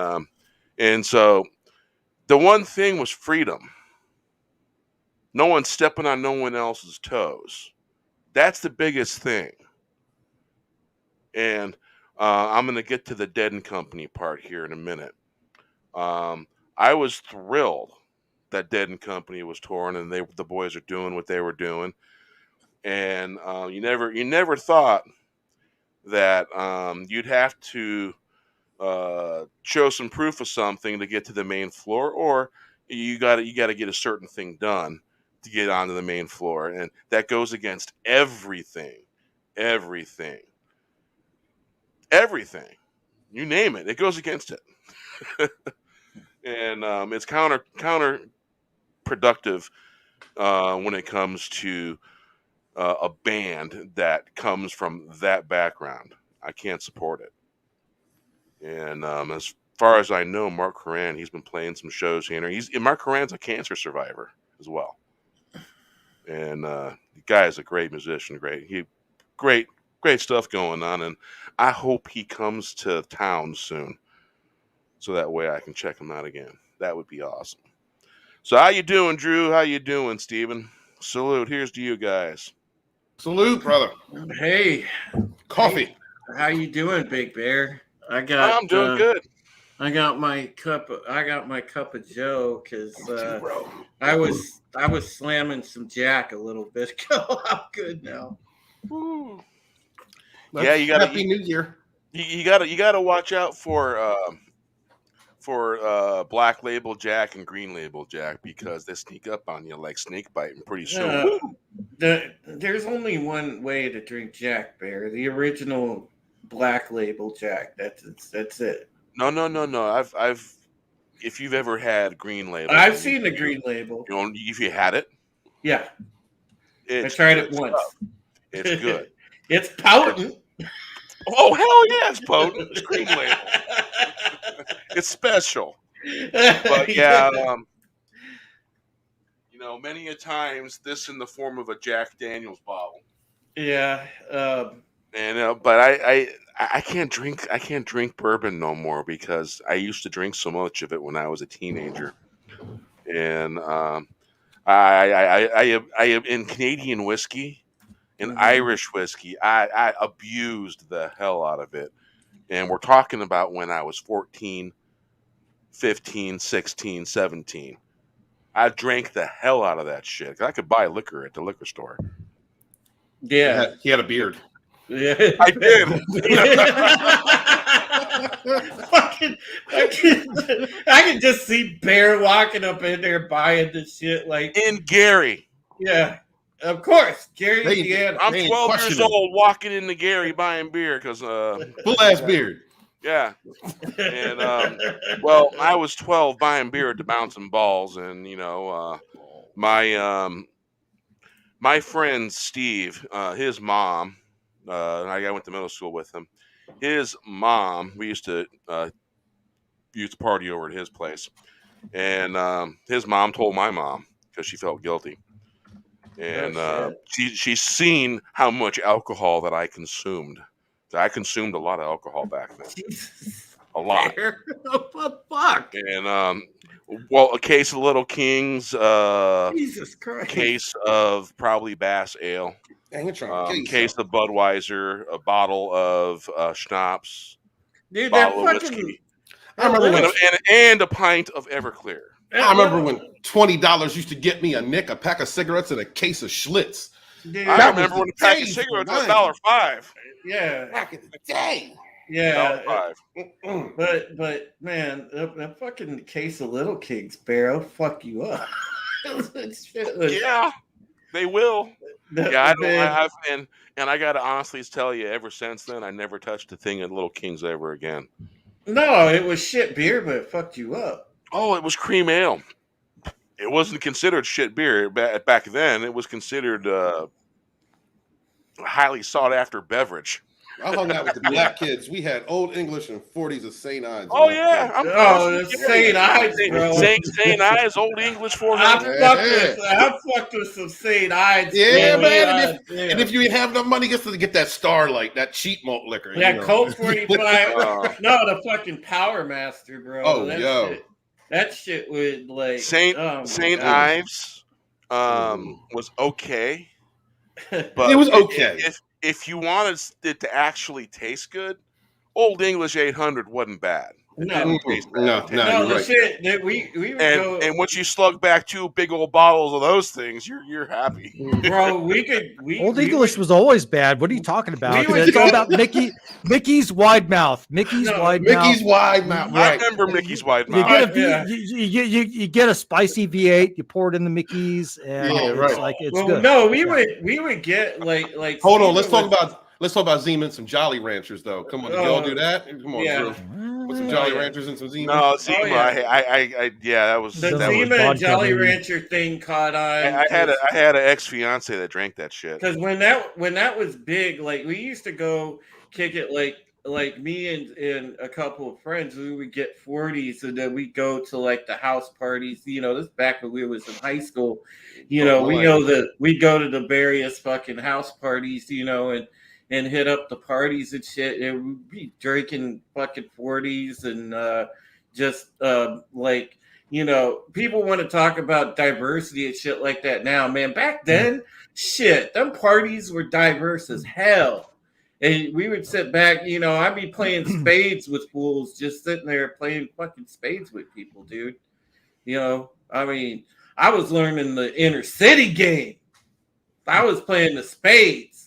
so the one thing was freedom. No one stepping on no one else's toes. That's the biggest thing. And I'm going to get to the Dead and Company part here in a minute. I was thrilled that Dead and Company was touring and the boys are doing what they were doing. And you never thought that you'd have to show some proof of something to get to the main floor, or you got to get a certain thing done to get onto the main floor, and that goes against everything. You name it, it goes against it. And it's counterproductive when it comes to a band that comes from that background. I can't support it. And as far as I know, Mark Horan, he's been playing some shows here. Mark Horan's a cancer survivor as well. And the guy is a great musician. Great stuff going on. And I hope he comes to town soon, so that way I can check him out again. That would be awesome. So how you doing, Drew? How you doing, Steven? Salute. Here's to you guys. Salute, brother. Hey, Coffee. how you doing, Big Bear? I'm doing good. I got my cup of Joe because I was slamming some Jack a little bit ago. I'm good now. Woo. That's Yeah, you got Happy New Year. You got to watch out for Black Label Jack and Green Label Jack, because they sneak up on you like snake biting pretty soon. There's only one way to drink Jack, Bear. The original Black Label Jack. That's it. No. I've if you've ever had Green Label, I've seen the Green Label. If you had it, Yeah, I tried it once. It's good. It's potent. Oh hell yeah, it's potent. It's Green Label. It's special. But yeah, many a times this in the form of a Jack Daniel's bottle. Yeah. And but I can't drink bourbon no more, because I used to drink so much of it when I was a teenager. And I am in Canadian whiskey and Irish whiskey. I abused the hell out of it. And we're talking about when I was 14, 15, 16, 17. I drank the hell out of that shit. I could buy liquor at the liquor store. Yeah. He had a beard. Yeah. I did. I can just see Bear walking up in there buying the shit like In Gary. yeah, of course, Gary, Indiana. I'm They ain't 12 years questioning. old walking into Gary buying beer because Full ass beard. yeah. And well, I was 12 buying beer at the Bouncing Balls, and my friend Steve, his mom, I went to middle school with him. His mom, we used to party over at his place, and his mom told my mom because she felt guilty, and she's seen how much alcohol that I consumed. I consumed a lot of alcohol back then, a lot. What fuck? And well, a case of Little Kings, Jesus Christ. case of probably Bass Ale. Man, you're trying to kill Case yourself. of Budweiser, a bottle of schnapps, Dude, that bottle of fucking. whiskey, I remember when and a pint of Everclear. I remember when $20 used to get me a pack of cigarettes, and a case of Schlitz. Dude, I That remember was when a the pack of days, cigarettes man. was $1.05. yeah, Back in the day. yeah. $1.05. But man, that fucking case of Little Kings, Barrow, fuck you up. That shit was- Yeah, they will. that- Yeah, I don't. man, I've and I gotta honestly tell you, ever since then, I never touched a thing at Little Kings ever again. no, it was shit beer, but it fucked you up. Oh, it was cream ale. It wasn't considered shit beer back then. It was considered a highly sought after beverage. I hung out with the black kids. We had Old English and 40s of St. Ives. Oh yeah, Oh, it's St. Ives, bro. St. Ives, Old English I 400. fucked with some St. Ives. Yeah, bro. man. Yeah. And if you didn't have enough money, just to get that Starlight, that cheap malt liquor. Yeah, you know. Colt 45. Uh, No, the fucking Power Master, bro. Oh, that yo. Shit, that shit would like St. oh, my St. God. Ives was okay, but It was okay. If you wanted it to actually taste good, Old English 800 wasn't bad. It No. didn't taste bad. No, It tasted no, No, you're the right. shit that we would go, and once you slug back 2 big old bottles of those things, you're happy. bro. We Old English was always bad. What are you talking about? We would It's all go- about Mickey's wide mouth. Mickey's No, wide mouth. Mickey's wide mouth. I Right. remember Mickey's Wide You Mouth. get a Yeah. you get a spicy V8. You pour it in the Mickey's, and Yeah, it's right. like it's well, good. no, we would get like Hold on. Steven Let's talk about Zima and some Jolly Ranchers, though. Come on, did y'all do that? Come on, Yeah. Drew. With some Jolly Ranchers and some Zima. No, Zima. yeah. Yeah, that was. the That Zima was Zima and vodka, Jolly baby. Rancher thing caught on. I had an ex fiance that drank that shit. Because when that was big, like we used to go kick it like me and a couple of friends, we would get 40s and then we go to like the house parties. You know, this back when we was in high school. You know, we know that we go to the various fucking house parties, you know, and hit up the parties and shit. And we'd be drinking fucking 40s and just like, you know, people want to talk about diversity and shit like that now, man. Back then, shit, them parties were diverse as hell. And we would sit back, you know, I'd be playing spades with fools, just sitting there playing fucking spades with people, dude. You know, I mean, I was learning the inner city game. I was playing the spades.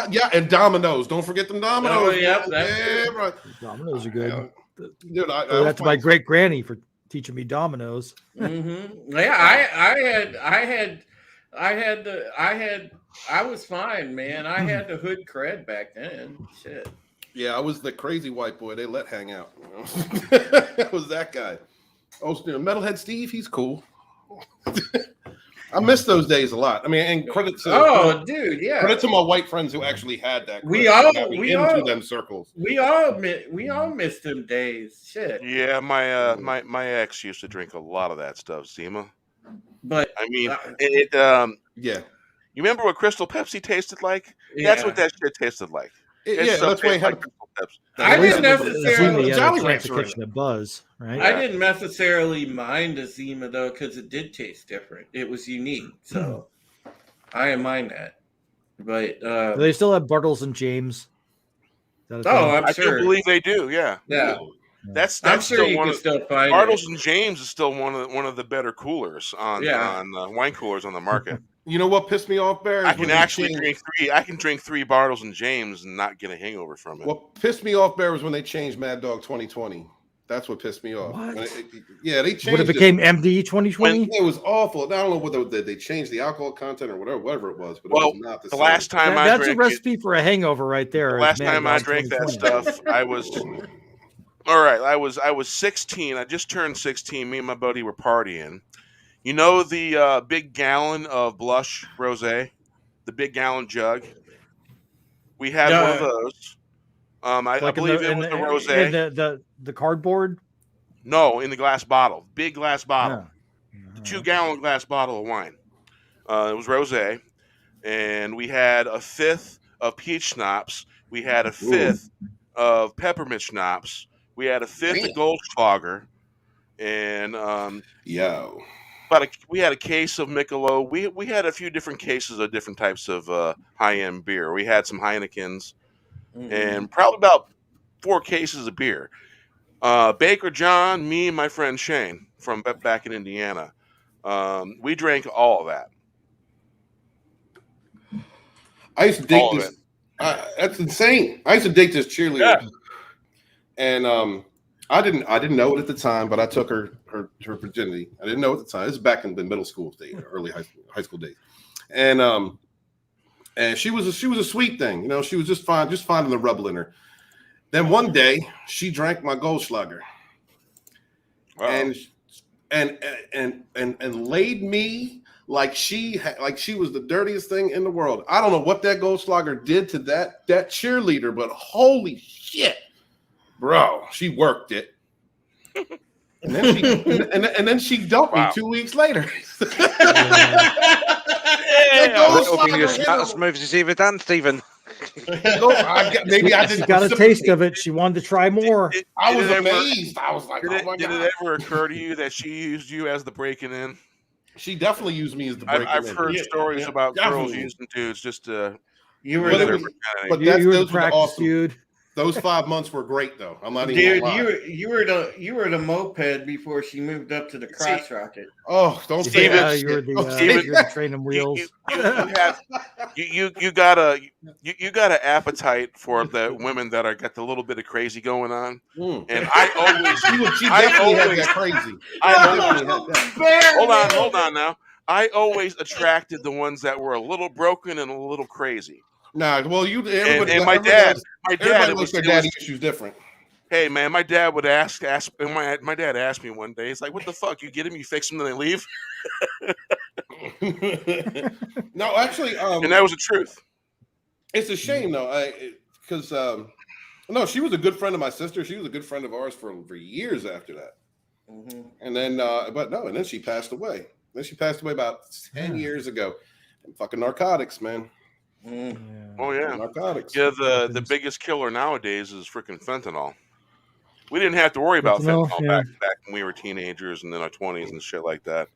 Yeah, and dominoes. Don't forget them dominoes. Oh, yeah, bro. that's Yeah, true. bro. Dominoes are good. Dude, That's my great granny for teaching me dominoes. Yeah, I was fine, man. I had the hood cred back then. Shit. Yeah, I was the crazy white boy they let hang out. You know? I was that guy. Oh, Metalhead Steve, he's cool. I miss those days a lot. I mean, and credit Dude, yeah. credit to my white friends who actually had that. We credit, all- got me we into all- them circles. We all missed them days. Shit. Yeah, my ex used to drink a lot of that stuff, Zima. But I mean, Yeah, you remember what Crystal Pepsi tasted like? yeah. That's what that shit tasted like. yeah. still That's why he tastes had. like Crystal Pepsi. I At least didn't it was- necessarily- Zima, Jolly the chance of Rancher in catching a buzz, right? I didn't necessarily mind the Zima though, because it did taste different. It was unique, so I didn't mind that. But Do they still have Bartles and James? Is that a thing? I'm I sure. do believe they do. Yeah, Yeah, that's I'm sure still you one can of still find Bartles it. and James is still one of the better coolers on wine coolers on the market. You know what pissed me off, Barry? I is can when they actually changed- drink 3. I can drink 3 Bartles and James and not get a hangover from it. What pissed me off, Barry, was when they changed Mad Dog 2020. That's what pissed me off. What? When yeah, they When changed it became MD 2020? It was awful. I don't know whether they changed the alcohol content or whatever it was, but Well, it was not the the same. last time I That's a drank recipe for a hangover right there. the is last Mad time I Dog drank that 2020. stuff, I was all right. I was 16. I just turned 16. Me and my buddy were partying. You know the big gallon of Blush Rosé, the big gallon jug. We had one of those. I Like in believe the- it was in the the- rosé. in the cardboard. No, in the glass bottle, big glass bottle, Yeah. 2-gallon glass bottle of wine. It was rosé, and we had a 1/5 of peach schnapps. We had a 1/5 of peppermint schnapps. We had a 1/5 of Goldschlager, and Yo. we had a case of Michelob. We had a few different cases of different types of high end beer. We had some Heinekens and probably about 4 cases of beer. Baker John, me, and my friend Shane from back in Indiana. We drank all of that. I used to date All of this. That's insane. I used to date this cheerleader, and I didn't know it at the time, but I took her virginity. I didn't know at the time. This is back in the middle school days, early high school days, and she was a sweet thing. You know, she was just finding the rubble in her. Then one day she drank my Goldschlager, Wow. and laid me like she was the dirtiest thing in the world. I don't know what that Goldschlager did to that cheerleader, but holy shit, bro, she worked it. And then she dumped me 2 weeks later. Open your smartest moves he's ever done, Stephen. Maybe I She didn't got a taste of it. She wanted to try more. I was amazed. I was like, Did oh my it God. ever occur to you that she used you as the breaking in? She definitely used me as the breaking I've in. heard stories about girls definitely. using dudes just to. You But were it the, was- but You that's, were the those were practice awesome. dude. Those 5 months were great, though. I'm not even dude. gonna lie. You were the moped before she moved up to the crotch rocket. Oh, don't say Steven, that. You were the Don't say you were the training wheels. You got an appetite for the women that got the little bit of crazy going on, Mm. and I always She definitely had always- that crazy. hold on now. I always attracted the ones that were a little broken and a little crazy. Nah, well, everybody, And my dad, everybody it looks was, their it was- daddy issues different. hey man, my dad would ask. My dad asked me one day. He's like, "What the fuck? You get him? You fix them, then they leave?" No, actually, And that was the truth. it's a shame though, because no, she was a good friend of my sister. She was a good friend of ours for years after that. Mhm. And then, and then she passed away. Then she passed away about 10 years ago. And fucking narcotics, man. Oh yeah. Narcotics. Yeah, the biggest killer nowadays is freaking fentanyl. We didn't have to worry about Fentanyl, fentanyl yeah. back when we were teenagers and in our 20s and shit like that.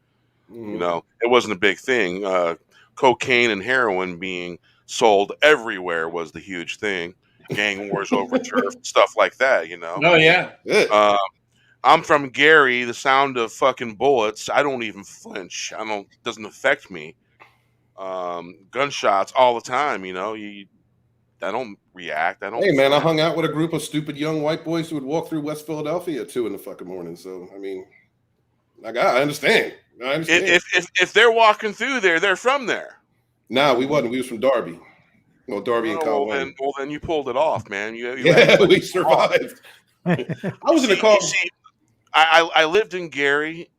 Mhm. You know, it wasn't a big thing. Cocaine and heroin being sold everywhere was the huge thing. Gang wars over turf, stuff like that. You know. Oh yeah. Good. I'm from Gary. The sound of fucking bullets, I don't even flinch. Doesn't affect me. Gunshots all the time. You know, I don't react. I don't. Hey man, I flinch. hung out with a group of stupid young white boys who would walk through West Philadelphia at 2 in the fucking morning. So I mean, I understand. I understand. If they're walking through there, they're from there. Nah, we wasn't. We was from Darby. Well, Darby and Oh, Conway. well, then you pulled it off, man. You Yeah, we survived. I was in a car. See, I lived in Gary,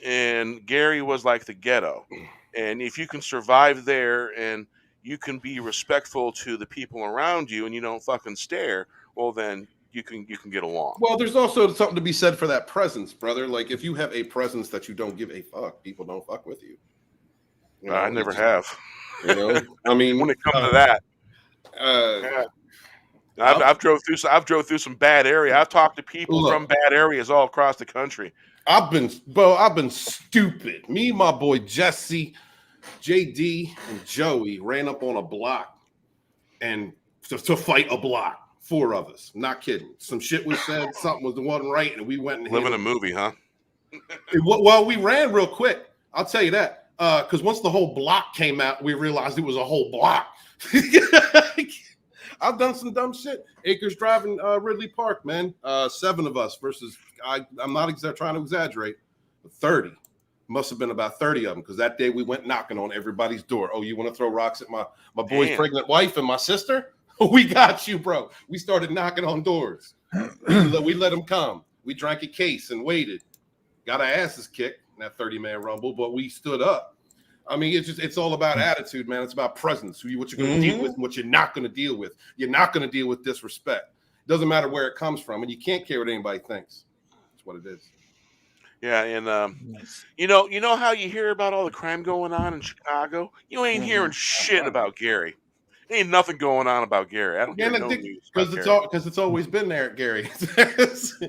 and Gary was like the ghetto. And if you can survive there and you can be respectful to the people around you and you don't fucking stare, well then you can get along. Well, there's also something to be said for that presence, brother. Like if you have a presence that you don't give a fuck, people don't fuck with you. You know, I never have. You know, I mean, When it comes to that, yeah. I've drove through some bad area. I've talked to people Look. from bad areas all across the country. I've been stupid. Me, my boy Jesse, JD, and Joey ran up on a block and to fight a block. 4 of us. Not kidding. Some shit was said, something wasn't right, and we went and Living a handled movie, huh? it. Well, we ran real quick. I'll tell you that. Because once the whole block came out, we realized it was a whole block. I've done some dumb shit. Acres Drive in Ridley Park, man. 7 of us versus I'm not trying to exaggerate. 30. Must have been about 30 of them because that day we went knocking on everybody's door. Oh, you want to throw rocks at my boy's Damn. pregnant wife and my sister? We got you, bro. We started knocking on doors. we let them come. We drank a case and waited. Got our asses kicked in that 30-man rumble, but we stood up. I mean, it's all about attitude, man. It's about presence. What you're going to deal with and what you're not going to deal with. You're not going to deal with disrespect. Doesn't matter where it comes from, and you can't care what anybody thinks. That's what it is. Yeah, and you know how you hear about all the crime going on in Chicago? You ain't hearing shit about Gary. Ain't nothing going on about Gary. I don't Yeah, hear no news because about it's always been there, Gary.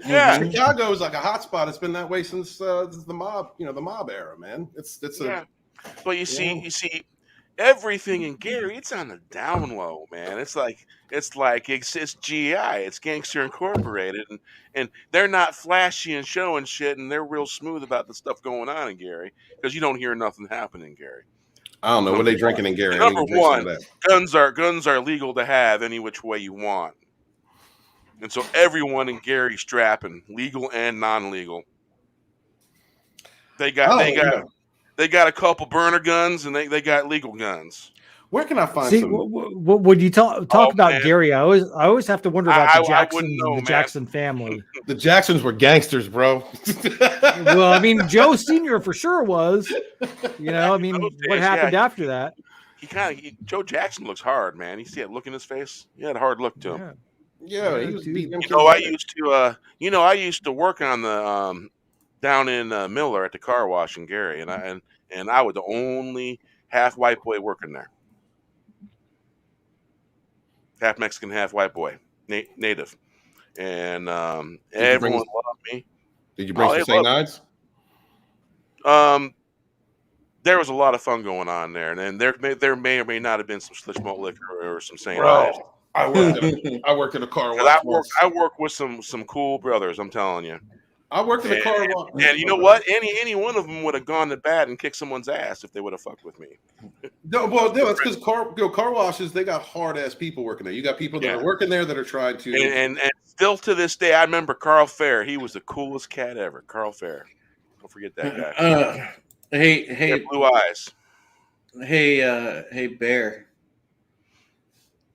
Yeah. Chicago is like a hot spot. It's been that way since the mob, the mob era, man. It's Yeah. But you Yeah. see, everything in Gary, it's on the down low, man. It's GI, it's Gangster Incorporated, and they're not flashy and showing shit, and they're real smooth about the stuff going on in Gary because you don't hear nothing happening in Gary. I don't know what they drinking in Gary. I Number need to drink some of one, that. guns are legal to have any which way you want, and so everyone in Gary strapping, legal and non-legal. They got a couple burner guns, and they got legal guns. Where can I find See, some? when you talk about man. Gary, I always have to wonder about the I Jacksons wouldn't know, and the man. Jackson family. The Jacksons were gangsters, bro. Well, I mean, Joe Senior for sure was. I mean, Those what days, happened yeah. after that? Joe Jackson looks hard, man. You see that look in his face? He had a hard look to him. Yeah. Yeah, he was dude. beating them. I used to work on the down in Miller at the car wash in Gary, and I was the only half white boy working there. Half Mexican, half white boy, native, and everyone loved me. Did you bring some St. Ides? There was a lot of fun going on there, and there may or may not have been some Schlitz malt liquor or some St. Ides. I worked at a car wash. I work with some cool brothers. I'm telling you. I worked at a car wash. And you know what? Any one of them would have gone to bat and kicked someone's ass if they would have fucked with me. No, it's because car washes, they got hard ass people working there. You got people that are working there that are trying to and still to this day, I remember Carl Fair. He was the coolest cat ever. Carl Fair. Don't forget that guy. Hey, blue eyes. Hey, Bear.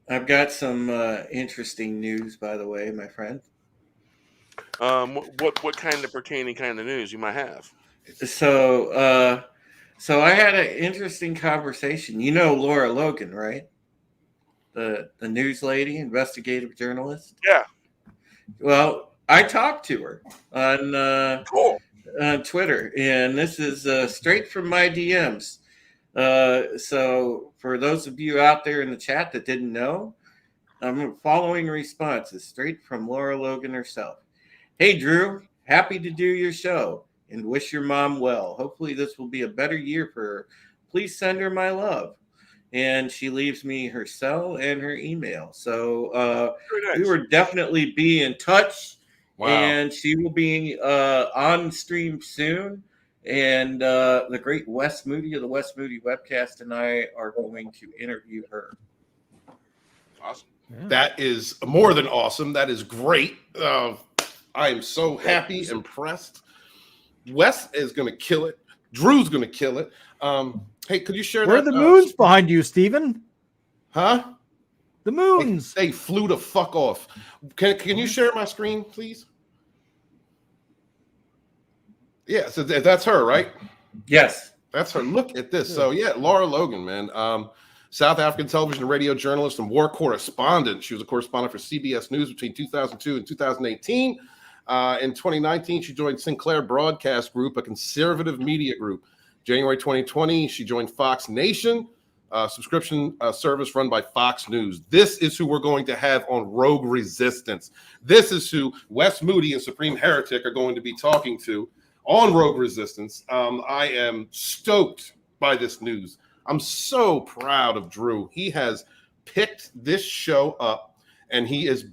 I've got some interesting news, by the way, my friend. What kind of pertaining kind of news you might have? So I had an interesting conversation. You know Laura Logan, right? The news lady, investigative journalist. Yeah. Well, I talked to her on Cool. on Twitter, and this is straight from my DMs. So for those of you out there in the chat that didn't know, I'm following responses straight from Laura Logan herself. Hey, Drew, happy to do your show and wish your mom well. Hopefully this will be a better year for her. Please send her my love. And she leaves me her cell and her email. So nice. We will definitely be in touch. Wow. And she will be on stream soon. And the great Wes Moody of the Wes Moody Webcast and I are going to interview her. Awesome. Yeah. That is more than awesome. That is great. I am so happy, impressed. Wes is going to kill it. Drew's going to kill it. Hey, could you share Where that? are the moons behind you, Steven? Huh? The moons. They flew the fuck off. Can you share my screen, please? Yeah, so that's her, right? Yes. That's her. Look at this. So yeah, Laura Logan, man. South African television and radio journalist and war correspondent. She was a correspondent for CBS News between 2002 and 2018. In 2019, she joined Sinclair Broadcast Group, a conservative media group. January 2020, she joined Fox Nation, a subscription service run by Fox News. This is who we're going to have on Rogue Resistance. This is who Wes Moody and Supreme Heretic are going to be talking to on Rogue Resistance. I am stoked by this news. I'm so proud of Drew. He has picked this show up and he's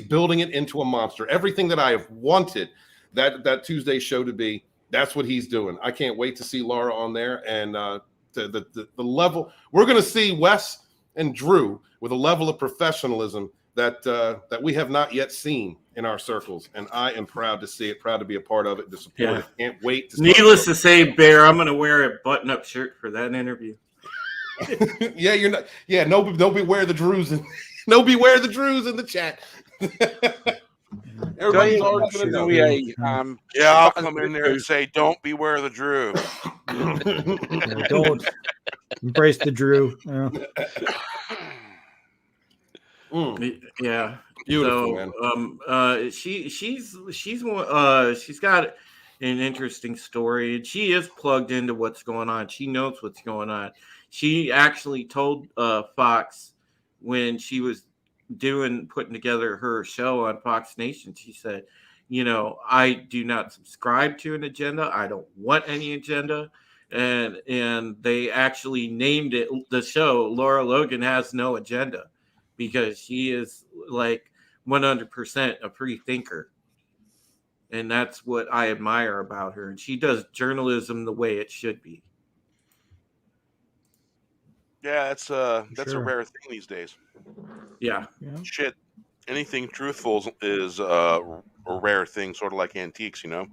building it into a monster. Everything that I have wanted that Tuesday show to be, that's what he's doing. I can't wait to see Laura on there. And the level, we're going to see Wes and Drew with a level of professionalism that we have not yet seen in our circles. And I am proud to see it, proud to be a part of it, to support it. Can't wait to Needless to say, Bear, I'm going to wear a button-up shirt for that interview. Yeah, you're not. Yeah, no beware the Drews and no beware the Drews in the chat. Everybody's already gonna know. Yeah, I'll come in there and say, "Don't beware the Drew." Yeah, don't embrace the Drew. Yeah. Yeah, Beautiful, man. She's got an interesting story, and she is plugged into what's going on. She knows what's going on. She actually told Fox when she was putting together her show on Fox Nation. She said, you know, I do not subscribe to an agenda. I don't want any agenda. And they actually named it the show Laura Logan Has No Agenda, because she is like 100% a free thinker. And that's what I admire about her. And she does journalism the way it should be. Yeah, that's a Sure. rare thing these days. Yeah. Shit, anything truthful is a rare thing, sort of like antiques, you know.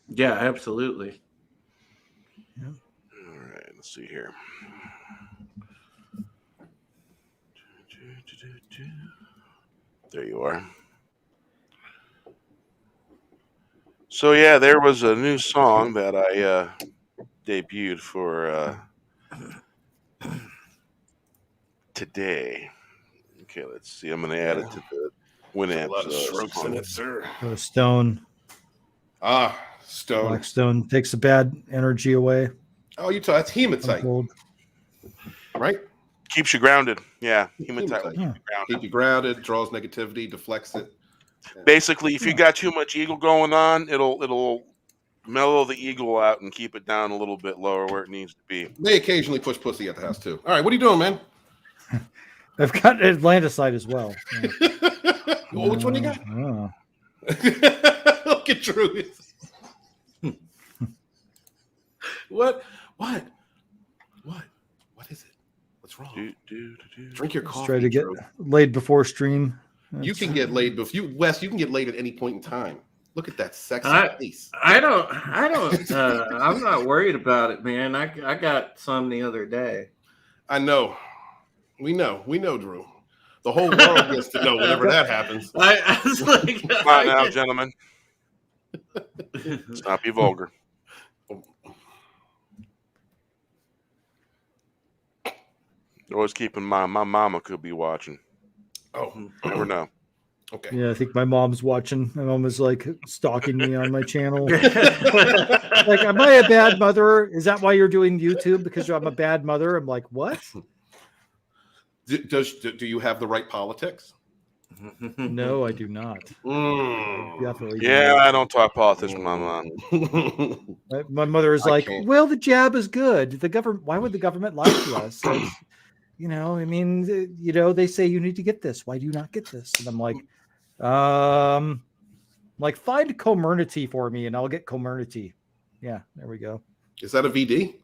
Yeah, absolutely. All right, let's see here. There you are. So yeah, there was a new song that I debuted for today. Okay, let's see. I'm going to add it to the Winamp. A lot of strokes in it, sir. Stone. Stone. Black Stone takes the bad energy away. Oh, that's hematite, Gold. right? Keeps you grounded. Yeah, hematite will Hematite. keep you grounded. Keep you grounded, draws negativity, deflects it. Basically, if you got too much eagle going on, it'll mellow the eagle out and keep it down a little bit lower where it needs to be. They occasionally push pussy at the house too. All right, what are you doing, man? I've got Atlanticide as well. Yeah. Well, which one you got? Oh. Look at Drew. What is it? What's wrong? Drink your Just coffee. try to get Drew. laid before stream. You can get laid before Wes. You can get laid at any point in time. Look at that sexy face. I don't I'm not worried about it, man. I got some the other day. I know. We know, Drew. The whole world gets to know whenever that happens. I was like, Come on now, gentlemen. Let's not be vulgar. Always keep in mind, my mama could be watching. Oh, Never know. okay. Yeah, I think my mom's watching. My mom is like stalking me on my channel. Like, am I a bad mother? Is that why you're doing YouTube? Because I'm a bad mother? I'm like, what? Do you have the right politics? No, I do not. Definitely. do Yeah, not. I don't talk politics with my mom. My mother is I like, can't. well, the jab is good. The government. Why would the government lie to us? Like, you know, I mean, they say you need to get this. Why do you not get this? And I'm like, find Comirnaty for me, and I'll get Comirnaty. Yeah, there we go. Is that a VD?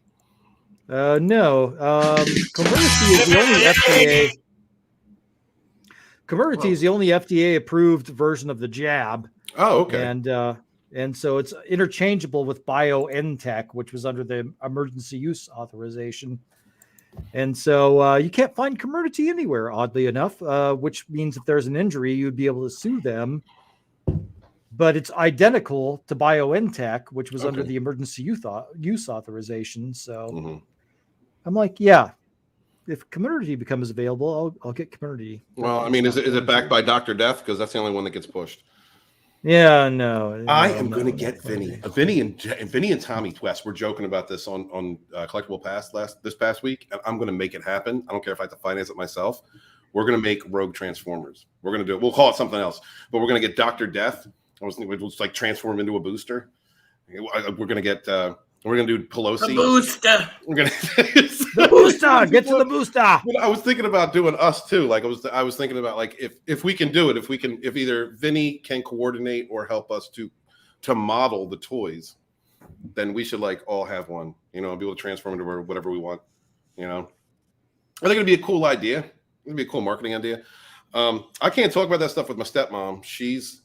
No. Comirnaty is the only FDA. Comirnaty is the only FDA approved version of the jab. Oh, okay. And so it's interchangeable with BioNTech, which was under the emergency use authorization. And so you can't find Comirnaty anywhere, oddly enough, which means if there's an injury, you'd be able to sue them. But it's identical to BioNTech, which was under the emergency use authorization. So I'm like, yeah, if Comirnaty becomes available, I'll get Comirnaty. Well, I mean, is it backed by Dr. Death? Because that's the only one that gets pushed. Yeah, no. I am going to get Vinny. Vinny and Tommy West were joking about this on Collectible Pass this past week, and I'm going to make it happen. I don't care if I have to finance it myself. We're going to make Rogue Transformers. We're going to do it. We'll call it something else, but we're going to get Dr. Death. I was thinking we'll just like transform into a booster. We're going to get. We're going to do Pelosi. The booster. We're going The booster. Get to the booster. I was thinking about doing us too. Like I was thinking about like if we can do it, if either Vinny can coordinate or help us to model the toys, then we should like all have one. You know, be able to transform into whatever we want. You know, I think it'd be a cool idea. It'd be a cool marketing idea. I can't talk about that stuff with my stepmom. She's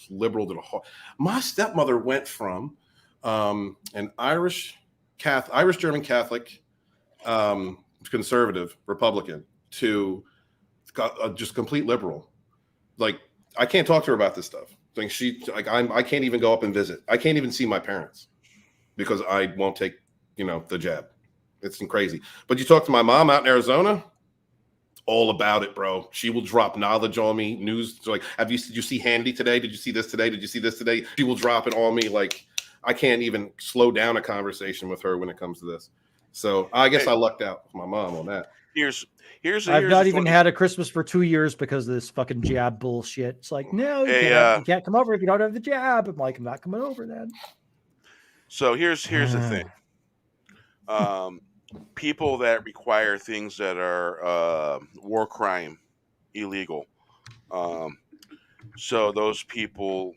liberal to the heart. My stepmother went from an Irish German Catholic, conservative Republican to just complete liberal. Like I can't talk to her about this stuff. Like I can't even go up and visit. I can't even see my parents because I won't take the jab. It's crazy. But you talk to my mom out in Arizona, all about it, bro. She will drop knowledge on me. News like, did you see Handy today? Did you see this today? Did you see this today? She will drop it on me like. I can't even slow down a conversation with her when it comes to this. So I guess I lucked out with my mom on that. I've not even had a Christmas for 2 years because of this fucking jab bullshit. It's like, no, you can't come over if you don't have the jab. I'm like, I'm not coming over then. So here's the thing. People that require things that are war crime, illegal. So those people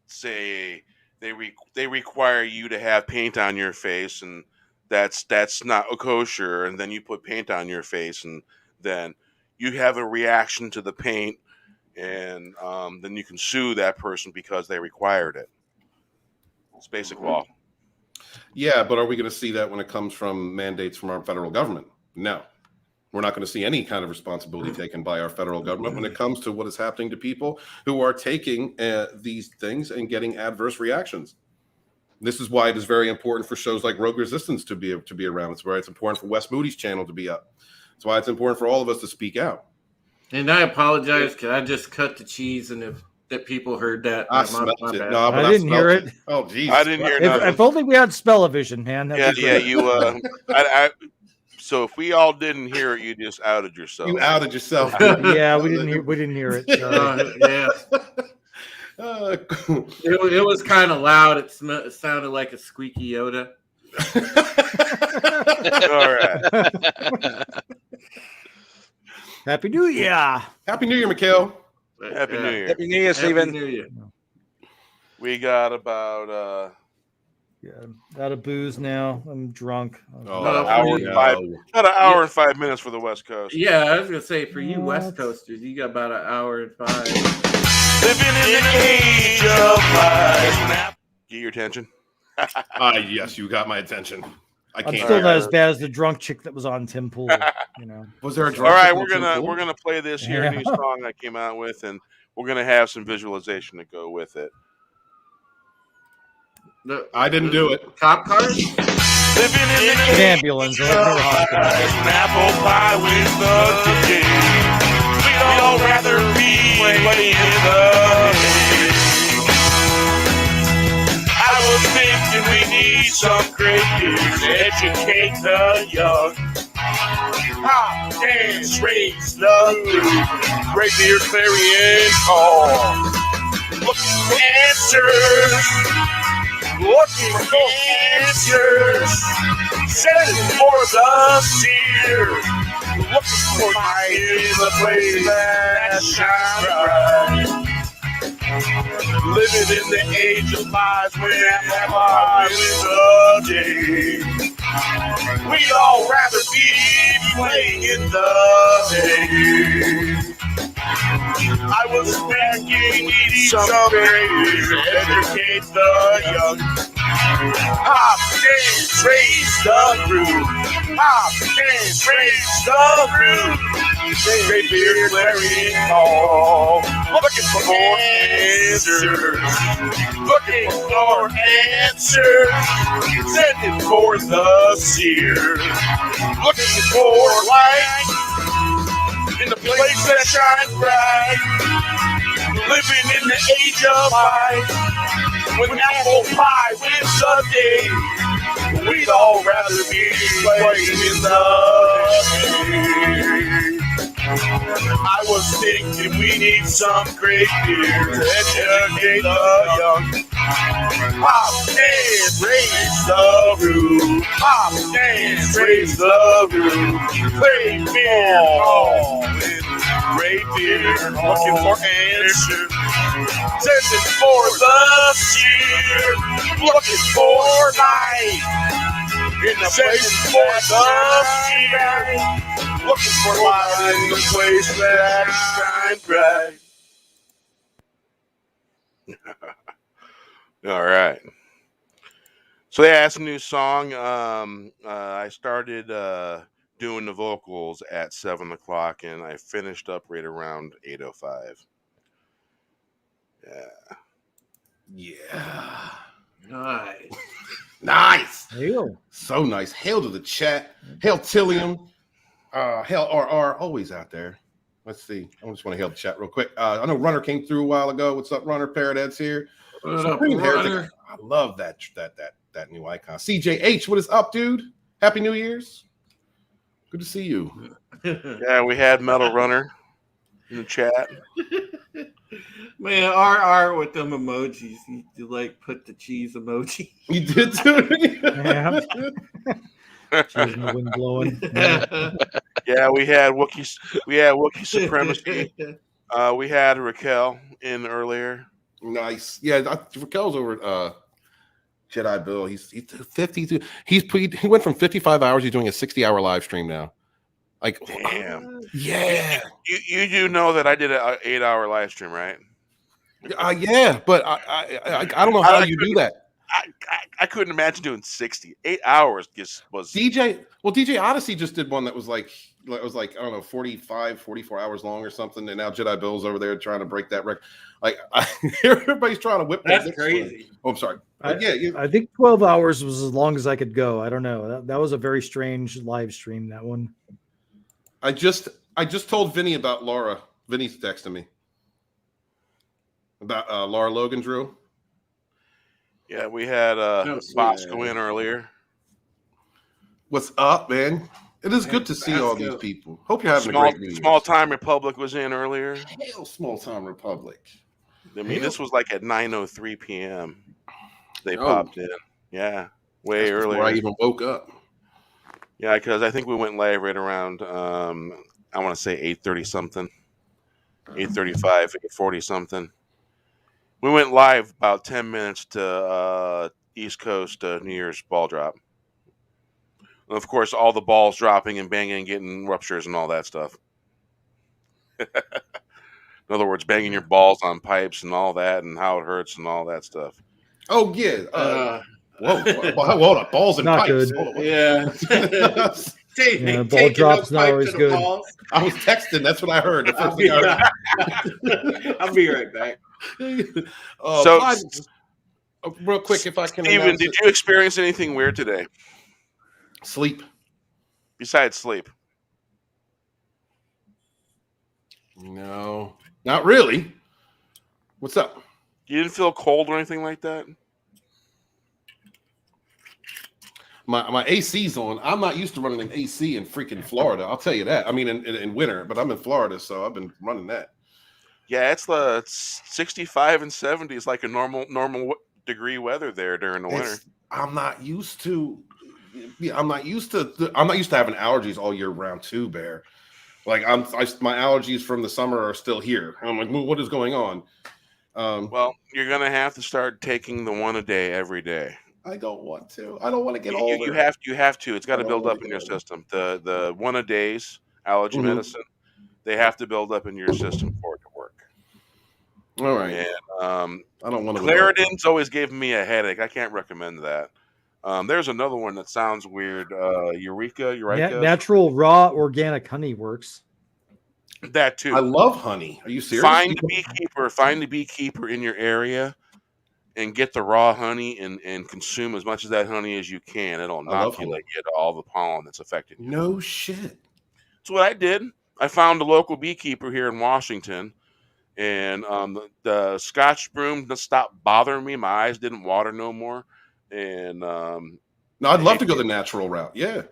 say they require you to have paint on your face, and that's not kosher. And then you put paint on your face, and then you have a reaction to the paint, and then you can sue that person because they required it. It's basic law. Yeah, but are we going to see that when it comes from mandates from our federal government? No. We're not going to see any kind of responsibility taken by our federal government when it comes to what is happening to people who are taking these things and getting adverse reactions. This is why it is very important for shows like Rogue Resistance to be around. It's why it's important for Wes Moody's channel to be up. It's why it's important for all of us to speak out. And I apologize because I just cut the cheese, and if that people heard that, I smelled it. No, I didn't hear it. Oh, geez. I didn't hear nothing. If only we had Spell-O-Vision, man. Yeah, you. So if we all didn't hear it, you just outed yourself. You outed yourself. Yeah, we didn't hear it. Yeah. It was kind of loud. It sounded like a squeaky Yoda. All right. Happy New Year. Happy New Year, Mikhail. Happy New Year. Happy New Year, Stephen. New Year. We got about out of booze now. I'm drunk. about an hour and 5 minutes for the West Coast. Yeah, I was gonna say for you West Coasters, you got about an hour and 5. Living in the age of life. Get your attention. Yes, you got my attention. I'm still not as bad as the drunk chick that was on Tim Pool. Was there a All drunk? right, we're gonna play this here new song I came out with, and we're gonna have some visualization to go with it. I didn't do it. Cop cars? Living in the ambulance. apple pie with the decay. We'd all rather be playing in the hay. I was thinking we need some great years to educate the young. Pop, dance, raise the roof. Great beer, clarion call. Looking for answers. Looking for answers. Setting for the seer. Looking for light in the place that shines bright. Living in the age of lies when I win the day. We'd all rather be playing in the hay. I was thinking needing some great to educate the young. Pop, dance, raise the roof. Pop, dance, raise the roof. Great beer, clarion call. Looking for more answers. Looking for answers. Sending for the seer. Looking for light in the place that shines bright. Living in the age of life. When apple pie wins the day, we'd all rather be playing in the hay. I was thinking we need some great beer to educate the young. Pop, dance, raise the roof. Pop, dance, raise the roof. Great beer, all great beer. Looking for answers. Sending for the seer. Looking for light in the place for the seer. Looking for light in the place that shines bright. All right. So yeah, that's a new song. I started doing the vocals at 7 o'clock, and I finished up right around 8:05. Yeah. Nice. Nice. Hail. So nice. Hail to the chat. Hail Tillium. Hail RR, always out there. Let's see. I just want to hail the chat real quick. I know Runner came through a while ago. What's up, Runner? Paradad's here. What up, Supreme Heretic. Runner? I love that new icon. CJH, what is up, dude? Happy New Year's. Good to see you. Yeah, we had Metal Runner in the chat. Man, RR with them emojis. You like put the cheese emoji. You did too. Yeah. Cheese in the wind blowing. Yeah. Yeah, we had Wookiee Supremacy. We had Raquel in earlier. Nice. Yeah, Raquel's over at Jedi Bill. He's 52. He went from 55 hours. He's doing a 60-hour live stream now. Like, Damn. yeah. You do know that I did an 8-hour live stream, right? Yeah, but I don't know how you do that. I couldn't imagine doing 60. 8 hours was DJ Odyssey just did one that was like I don't know 44 hours long or something, and now Jedi Bill's over there trying to break that record. Like everybody's trying to whip that. That's crazy. Oh, I'm sorry. I think 12 hours was as long as I could go. I don't know. That was a very strange live stream, that one. I just told Vinny about Laura. Vinny's texting me about Laura Logan, Drew. Yeah, we had Bosco in earlier. What's up, man? It is good to see all these people. Hope you're having a great New Year's. Small Time Republic was in earlier. Hell, Small Time Republic. I mean, this was like at 9:03 p.m. They popped in. Yeah, way earlier. Before I even woke up. Yeah, because I think we went live right around, I want to say 8:30 something, 8:35, 8:40 something. We went live about 10 minutes to East Coast New Year's ball drop. And of course, all the balls dropping and banging and getting ruptures and all that stuff. In other words, banging your balls on pipes and all that and how it hurts and all that stuff. Oh, yeah. Hold up. Balls and Not pipes. good. Yeah. Ball drops not always good. I was texting. That's what I heard. The first thing I heard. I'll be right back. Real quick, if I can. Steven, did you experience anything weird today? Sleep. Besides sleep? No, not really. What's up? You didn't feel cold or anything like that? My AC's on. I'm not used to running an AC in freaking Florida. I'll tell you that. I mean, in winter, but I'm in Florida, so I've been running that. Yeah, it's 65 and 70 is like a normal degree weather there during the winter. I'm not used to. Yeah, I'm not used to having allergies all year round too, Bear. Like my allergies from the summer are still here. I'm like, what is going on? Well, you're gonna have to start taking the one a day every day. I don't want to. I don't want to get older. You have to. It's got to build up in your system. The one a days allergy medicine, they have to build up in your system for it to work. All right. And I don't want to. Claritin's always giving me a headache. I can't recommend that. There's another one that sounds weird. Eureka. Natural raw organic honey works. That too. I love honey. Are you serious? Find the beekeeper in your area and get the raw honey and consume as much of that honey as you can. It'll inoculate you to all the pollen that's affecting you. No shit. That's what I did. I found a local beekeeper here in Washington, and the Scotch broom stopped bothering me. My eyes didn't water no more. And no, I'd love to go the natural route. Yeah.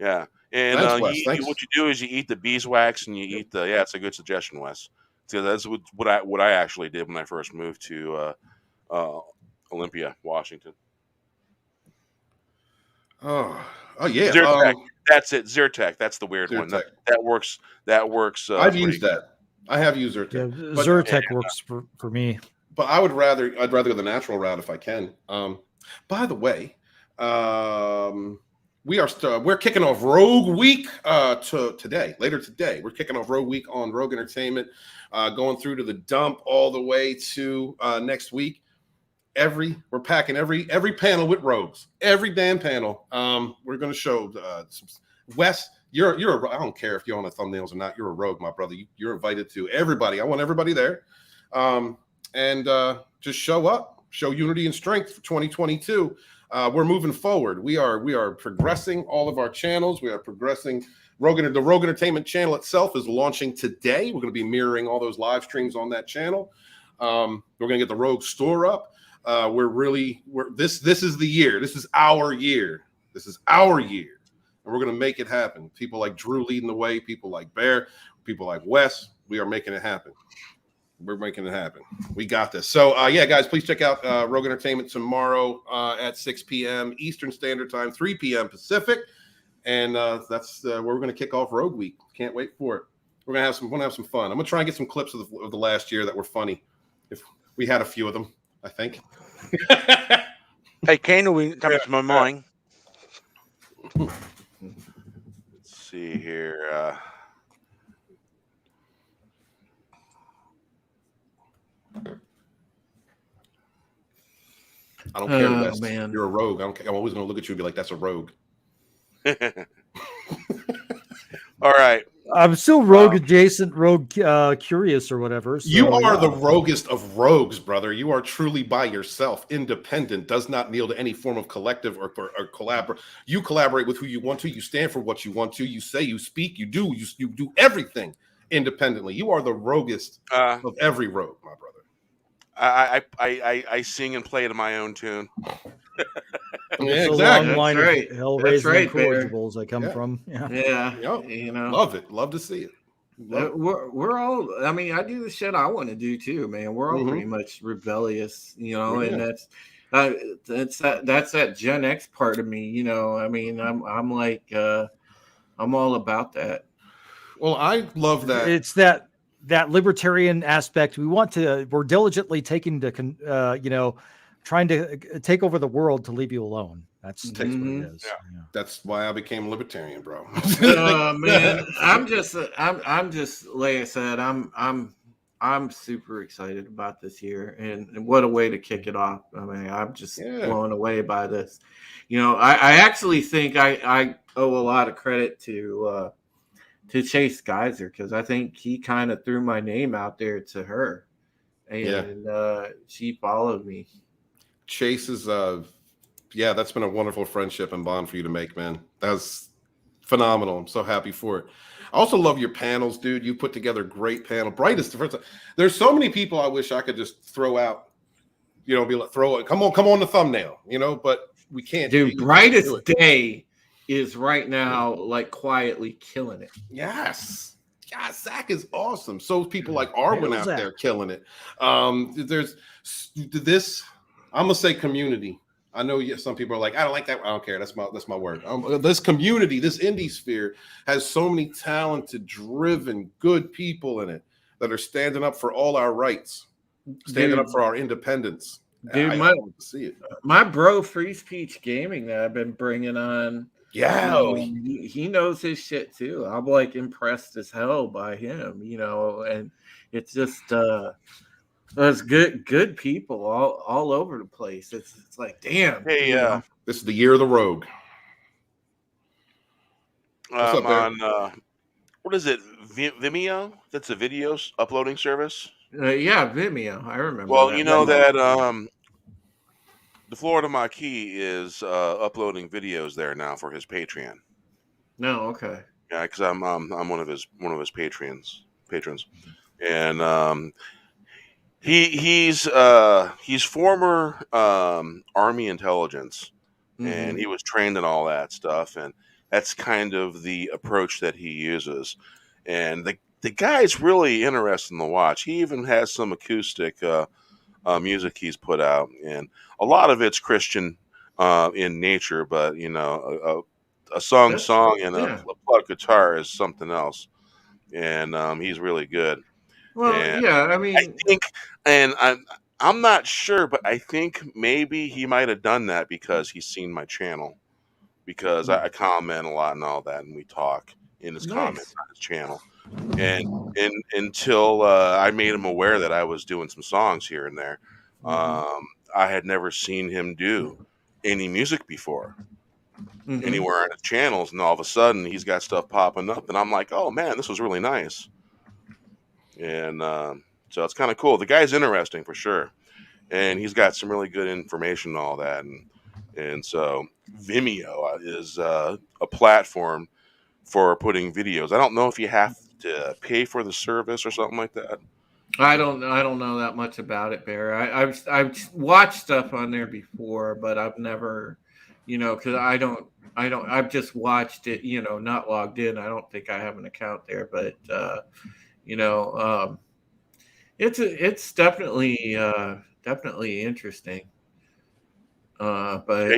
Yeah. And what you do is you eat the beeswax and you eat it's a good suggestion, Wes. So that's what I actually did when I first moved to Olympia, Washington. Oh yeah. Zyrtec. That's it. Zyrtec. That's the weird one. That works. I've used that. I have used Zyrtec. Yeah, Zyrtec works for me. But I'd rather go the natural route if I can. By the way, we're kicking off Rogue Week later today. We're kicking off Rogue Week on Rogue Entertainment, going through to the dump all the way to next week. We're packing every panel with rogues, every damn panel. We're going to show Wes. You're I don't care if you're on the thumbnails or not. You're a rogue, my brother. You're invited to everybody. I want everybody there, and just show up, show unity and strength for 2022. We're moving forward. We are progressing all of our channels. We are progressing. The Rogue Entertainment channel itself is launching today. We're going to be mirroring all those live streams on that channel. We're going to get the Rogue store up. This is the year. This is our year. This is our year. and we're going to make it happen. People like Drew leading the way, people like Bear, people like Wes. We are making it happen. We're making it happen. We got this. So, yeah, guys, please check out Rogue Entertainment tomorrow at 6 p.m. Eastern Standard Time, 3 p.m. Pacific. And that's where we're going to kick off Rogue Week. Can't wait for it. We're going to have some fun. I'm going to try and get some clips of the last year that were funny. If we had a few of them, I think. Hey, Candle comes to my mind. Let's see here. I don't care. Oh, Wes. man. You're a rogue. I don't care. I'm always going to look at you and be like, that's a rogue. All right. I'm still rogue adjacent, rogue curious or whatever. So, You are the roguest of rogues, brother. You are truly by yourself, independent, does not kneel to any form of collective or collaborate. You collaborate with who you want to. You stand for what you want to. You say, you speak, you do. You do everything independently. You are the roguest of every rogue, my brother. I sing and play to my own tune. Yeah, It's a exactly. long line That's right. of Hellraiser right, incorrigibles I come Yeah. from. Yeah. Yeah, Yep. you know, Love it. Love to see it. Love it. we're all. I mean, I do the shit I want to do too, man. We're all Mhm. pretty much rebellious, you know, Yeah. and that's that Gen X part of me, you know. I mean, I'm like, I'm all about that. Well, I love that. It's that libertarian aspect. We're diligently taking to, trying to take over the world to leave you alone. That's what it is. Yeah. That's why I became libertarian, bro. Man, I'm just like I said, I'm super excited about this year, and what a way to kick it off. I mean, I'm just blown away by this. You know, I actually think I owe a lot of credit to Chase Geyser, because I think he kind of threw my name out there to her, and she followed me. Chase is that's been a wonderful friendship and bond for you to make, man. That's phenomenal. I'm so happy for it. I also love your panels, dude. You put together a great panel. Brightest. There's so many people I wish I could just throw out, be like, throw it. Come on the thumbnail, but we can't. Dude, Brightest Day is right now like quietly killing it. Yes. God, Zach is awesome. So people like Arwen out there killing it. There's this. I'm gonna say community. I know some people are like, I don't like that. I don't care. That's my word. This community, this indie sphere, has so many talented, driven, good people in it that are standing up for all our rights, standing up for our independence. Dude, I want to see it. My bro, Free Speech Gaming, that I've been bringing on. Yeah, he knows his shit too. I'm like impressed as hell by him, and it's just there's good people all over the place. It's like, damn. Hey, this is the year of the rogue. I'm on what is it? Vimeo? That's a video uploading service. Yeah, Vimeo. I remember. Well, you know that the Florida Maquis is uploading videos there now for his Patreon. No, okay. Yeah, because I'm one of his patrons, and he's former Army intelligence, and he was trained in all that stuff, and that's kind of the approach that he uses, and the guy's really interesting to watch. He even has some acoustic music he's put out, and a lot of it's Christian in nature, but a song and a plucked guitar is something else, and he's really good. Well, and yeah, I mean, I think, and I'm not sure, but I think maybe he might have done that because he's seen my channel, because I comment a lot and all that, and we talk in his comments on his channel. And until I made him aware that I was doing some songs here and there, I had never seen him do any music before anywhere on his channels, and all of a sudden he's got stuff popping up, and I'm like, oh man, this was really nice. And so it's kind of cool. The guy's interesting for sure, and he's got some really good information and all that, and so Vimeo is a platform for putting videos. I don't know if you have to pay for the service or something like that. I don't know that much about it, Bear. I've watched stuff on there before, but I've never you know, because I've just watched it, you know, not logged in. I don't think I have an account there, but you know, it's definitely definitely interesting. But Yeah,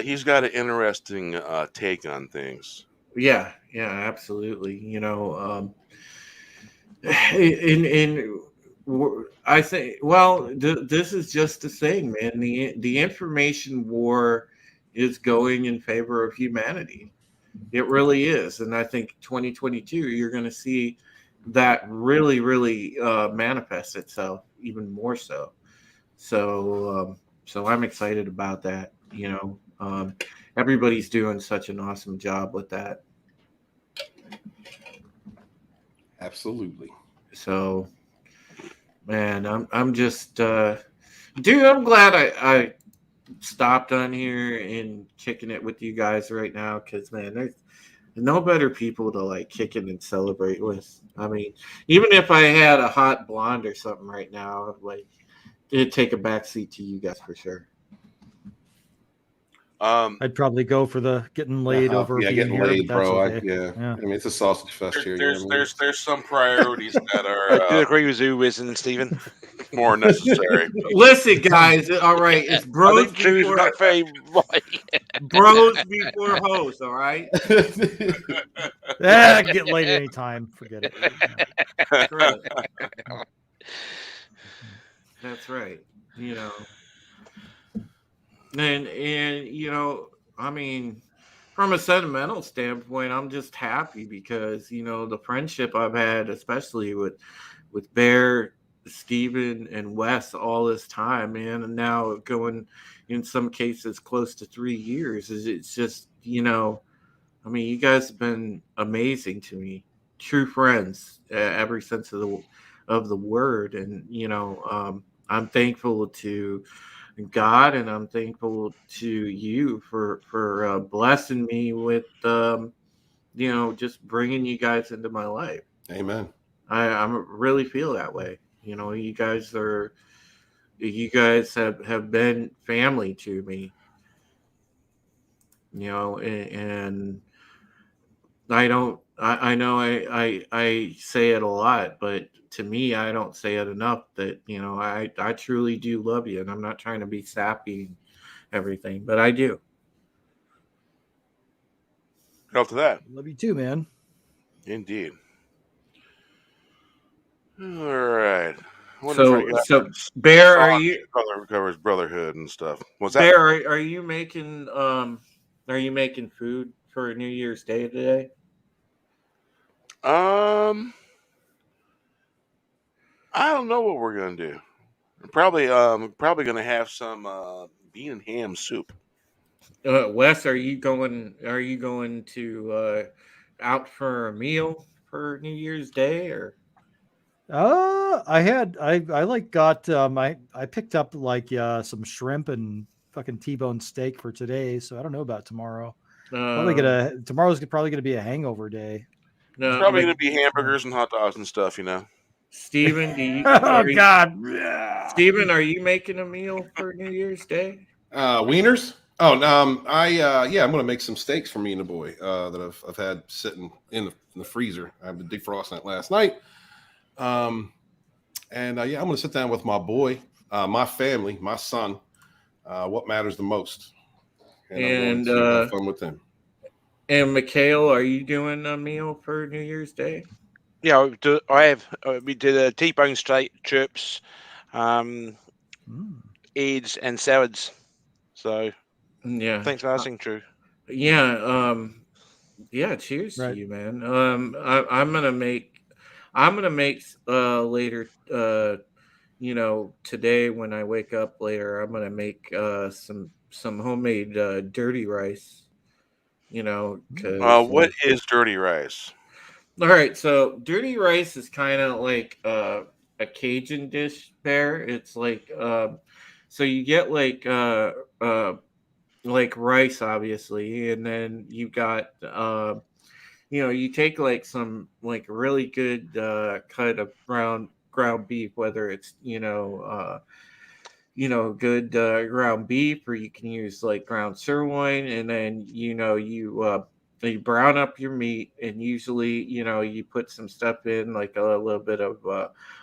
he's got an interesting take on things. yeah, absolutely. You know, in I think, well, this is just the thing, man. The information war is going in favor of humanity. It really is, and I think 2022, you're going to see that really, really manifest itself even more so. So I'm excited about that. You know, everybody's doing such an awesome job with that. Absolutely. So, man, I'm just, dude. I'm glad I stopped on here and kicking it with you guys right now, because man, there's no better people to like kick it and celebrate with. I mean, even if I had a hot blonde or something right now, like it'd take a backseat to you guys for sure. I'd probably go for the getting laid over yeah, being getting here, laid, but that's bro. okay. I mean, it's a sausage fest here. There's some priorities that I do are agree with you, Wiz and Stephen. more necessary. Listen, guys. All right, it's I bros think Drew's before not very right. bros before hoes. All right. I can get laid anytime. Forget it. Right. That's right. You know, and you know, I mean, from a sentimental standpoint, I'm just happy because you know the friendship I've had, especially with Bear, Steven, and Wes, all this time, man, and now going in some cases close to 3 years. Is it's just, you know, I mean, you guys have been amazing to me, true friends, every sense of the word, and you know, I'm thankful to God, and I'm thankful to you for blessing me with, you know, just bringing you guys into my life. Amen. I really feel that way. You know, you guys have been family to me. You know, and I don't. I know I say it a lot, but to me, I don't say it enough. That you know, I truly do love you, and I'm not trying to be sappy and everything, but I do. Help to that. Love you too, man. Indeed. All right. So Bear, are you covers brotherhood and stuff? What's that? Bear? Are you making food for New Year's Day today? I don't know what we're gonna do. Probably gonna have some bean and ham soup. Wes, are you going to out for a meal for New Year's Day, or? I like got I picked up like some shrimp and fucking T-bone steak for today, so I don't know about tomorrow. Tomorrow's probably gonna be a hangover day. It's probably gonna be hamburgers and hot dogs and stuff, you know. Steven, do you? God, Steven, are you making a meal for New Year's Day? Wieners. Oh, no, I'm gonna make some steaks for me and the boy that I've had sitting in the freezer. I have been defrosting it last night. I'm gonna sit down with my boy, my family, my son. What matters the most? And I'm going to have fun with them. And Mikhail, are you doing a meal for New Year's Day? Yeah, we did T-bone steak, chips, eggs, and salads. So yeah, thanks for asking, Drew. Yeah, cheers to you, man. I'm gonna make later. You know, today when I wake up later, I'm gonna make some homemade dirty rice. You know, what is dirty rice? All right, so dirty rice is kind of like a Cajun dish. There, it's like so you get like rice, obviously, and then you got you know, you take like some like really good cut of ground beef, whether it's good ground beef, or you can use like ground sirloin, and then you brown up your meat, and usually you put some stuff in, like a little bit of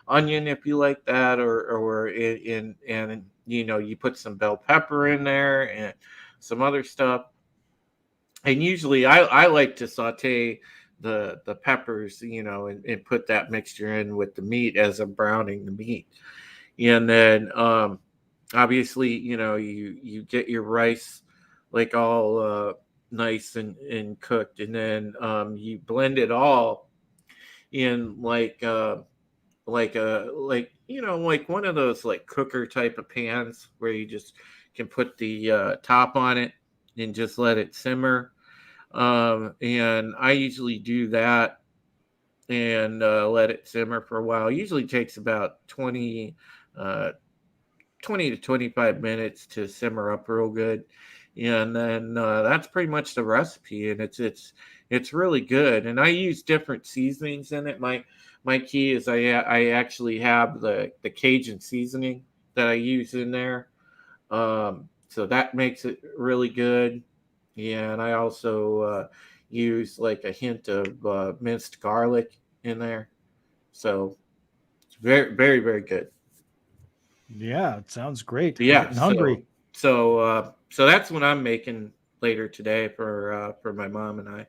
onion if you like that, or you put some bell pepper in there and some other stuff. And usually I like to saute the peppers, and put that mixture in with the meat as I'm browning the meat. And then obviously, you get your rice like all nice and cooked, and then you blend it all in like one of those like cooker type of pans where you just can put the top on it and just let it simmer. And I usually do that and let it simmer for a while. It usually takes about 20 to 25 minutes to simmer up real good. And then that's pretty much the recipe, and it's really good. And I use different seasonings in it. My key is I actually have the Cajun seasoning that I use in there, so that makes it really good. And I also use like a hint of minced garlic in there, so it's very, very, very good. Yeah, it sounds great. Yeah, I'm getting hungry. So that's what I'm making later today for my mom and I.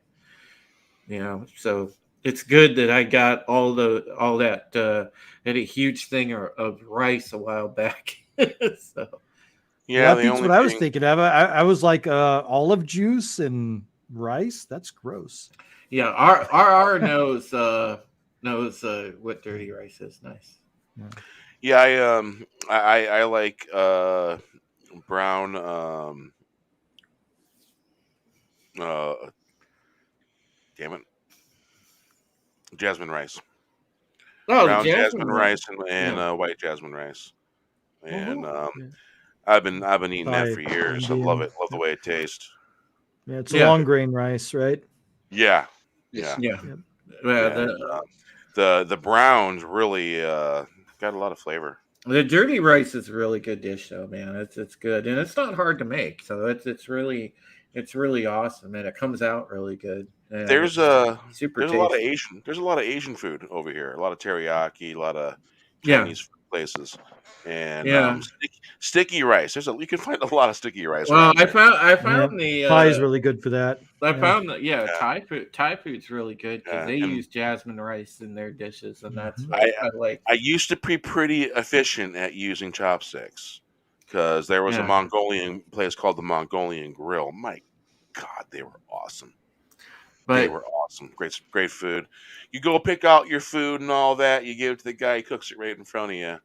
So it's good that I got all that. I had a huge thing of rice a while back. So Yeah, that beats what I was thinking of. I was like olive juice and rice. That's gross. yeah, our knows what dirty rice is. Nice. Yeah, I like brown damn it, jasmine rice. Oh, Brown the jasmine rice and Yeah. white jasmine rice. And Yeah. I've been eating that Thai, for years. I Indian. love it. Love the way it tastes. Yeah, it's Yeah. long grain rice, right? Yeah, Yes. yeah. Yeah. Yeah, The, the browns really got a lot of flavor. the dirty rice is a really good dish, though, man. It's good, and it's not hard to make. So it's really awesome, and it comes out really good. And There's it's super there's a lot of tasty. Asian. There's a lot of Asian food over here. A lot of teriyaki. A lot of Yeah. Chinese food places. And Yeah. sticky rice. You can find a lot of sticky rice. Well, around I here. found the Pie is really good for that. I Yeah. found that Yeah. Thai food's really good because Yeah, they and- use jasmine rice in their dishes, and that's Mhm. what I like. I used to be pretty efficient at using chopsticks because there was a Yeah. Mongolian place called the Mongolian Grill. My God, they were awesome. They But were awesome. Great food. You go pick out your food and all that. You give it to the guy. He cooks it right in front of you.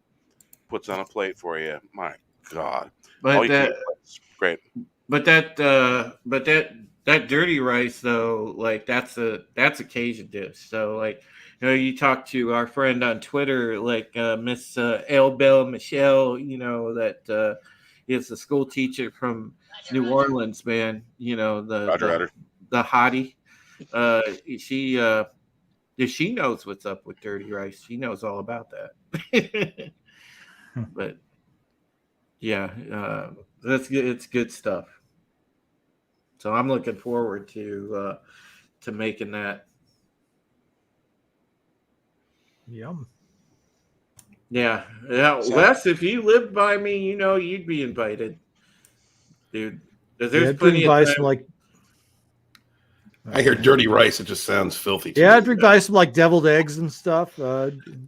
Puts on a plate for you. My God. but All you can that eat plates. Great. but that dirty rice though, like that's a Cajun dish. So like you talk to our friend on Twitter, like Miss Belle Michelle, that is a school teacher from New Orleans, man. Roger. The hottie. She knows what's up with dirty rice. She knows all about that. But yeah, that's good. It's good stuff. So I'm looking forward to making that. Yum. Yeah. So- Wes, if you lived by me, you'd be invited, dude. 'Cause there's Yeah, I'd plenty drink of by time. some like I hear dirty rice. It just sounds filthy. To yeah, me. I'd drink by some like deviled eggs and stuff.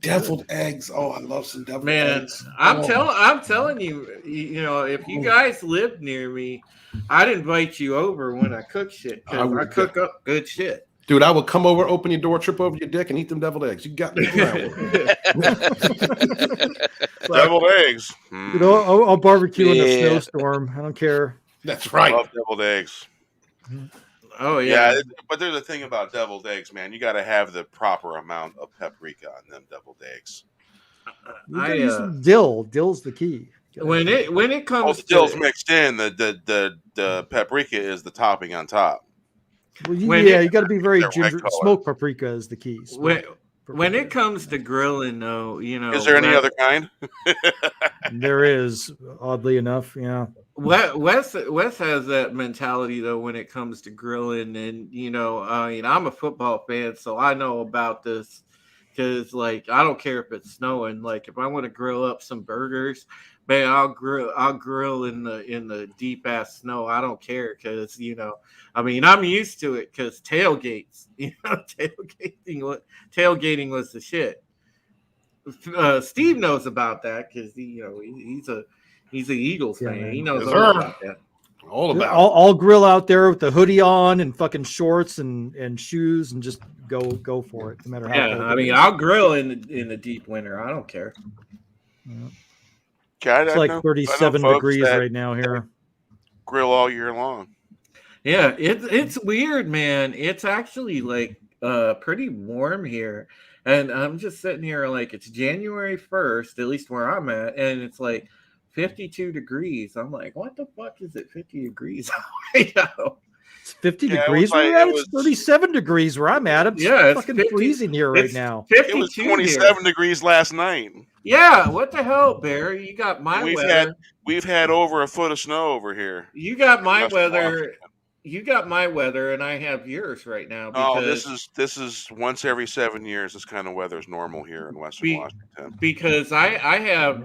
Deviled eggs. Oh, I love some deviled Man, eggs. I'm Oh. telling you, if you guys lived near me, I'd invite you over when I cook shit I because I would cook up good shit. Dude, I would come over, open your door, trip over your dick, and eat them deviled eggs. You got me. Deviled eggs. You know, I'll barbecue in a Yeah. snowstorm. I don't care. That's right. Love deviled eggs. Oh yeah. But there's a thing about deviled eggs, man. You got to have the proper amount of paprika on them deviled eggs. You gotta use some dill. Dill's the key. When it Oh, comes the dill's to mixed in. The paprika is the topping on top. Well, when yeah, it- you got to be very They're red ginger. color. Smoked paprika is the key. when When it comes to grilling, though, Is there any other kind? There is, oddly enough, yeah. Wes has that mentality though when it comes to grilling, and I'm a football fan, so I know about this because like I don't care if it's snowing. Like if I want to grill up some burgers, man, I'll grill in the deep ass snow. I don't care because I'm used to it because tailgates, tailgating was the shit. Steve knows about that because he's an Eagles fan. Man. He knows Yes, all sir. about that. All about. I'll grill out there with the hoodie on and fucking shorts and shoes and just go for it, no matter how. Yeah, cold I it mean, is. I'll grill in the deep winter. I don't care. God, It's I like know 37 folks degrees that right now here. grill all year long. Yeah, it's weird, man. It's actually like pretty warm here. And I'm just sitting here like it's January 1st, at least where I'm at, and it's like 52 degrees. I'm like, what the fuck is it 50 degrees right now? It's 50 Yeah, it degrees was like- where we're at. it It's was- 37 degrees where I'm at. It's Yeah, it's fucking 50 freezing here right it's now. 52 It was here. 27 degrees last night. Yeah, what the hell, Bear? You got my We've weather. We've had over a foot of snow over here. You got my Western weather. Washington. You got my weather, and I have yours right now. Oh, Because this is once every 7 years. This kind of weather is normal here in Western Be- Washington. because I have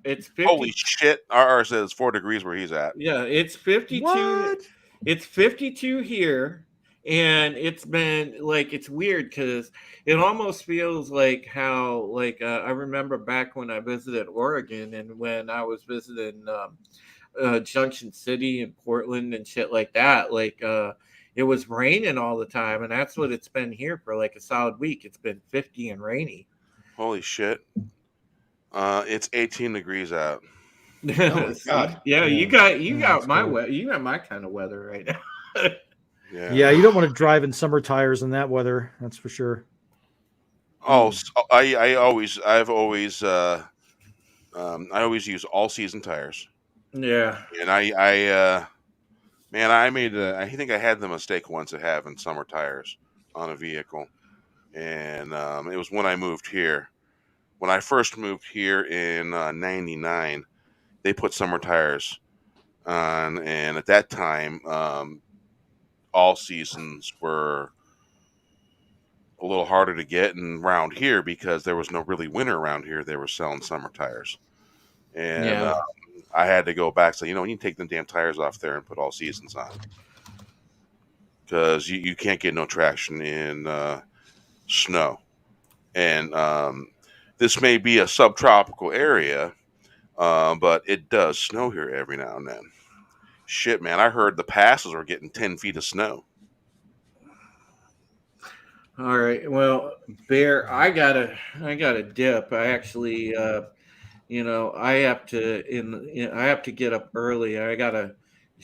it's 50. Holy shit! Ours says 4 degrees where he's at. Yeah, it's 52. What? It's 52 here, and it's been like it's weird because it almost feels like how like I remember back when I visited Oregon and when I was visiting Junction City and Portland and shit like that. Like it was raining all the time, and that's what it's been here for like a solid week. It's been 50 and rainy. Holy shit! It's 18 degrees out. my God. Yeah, you got that's my cool. you got my kind of weather right now. Yeah, you don't want to drive in summer tires in that weather. That's for sure. Oh, I always use all season tires, Yeah. and I I think I had the mistake once of having summer tires on a vehicle, and it was when I moved here. When I first moved here in '99, they put summer tires on, and at that time, all seasons were a little harder to get and around here because there was no really winter around here. They were selling summer tires, and Yeah. I had to go back. So you need to take the damn tires off there and put all seasons on because you can't get no traction in snow. And this may be a subtropical area, but it does snow here every now and then. Shit, man! I heard the passes were getting 10 feet of snow. All right. Well, Bear, I gotta dip. I actually, I have to get up early. I gotta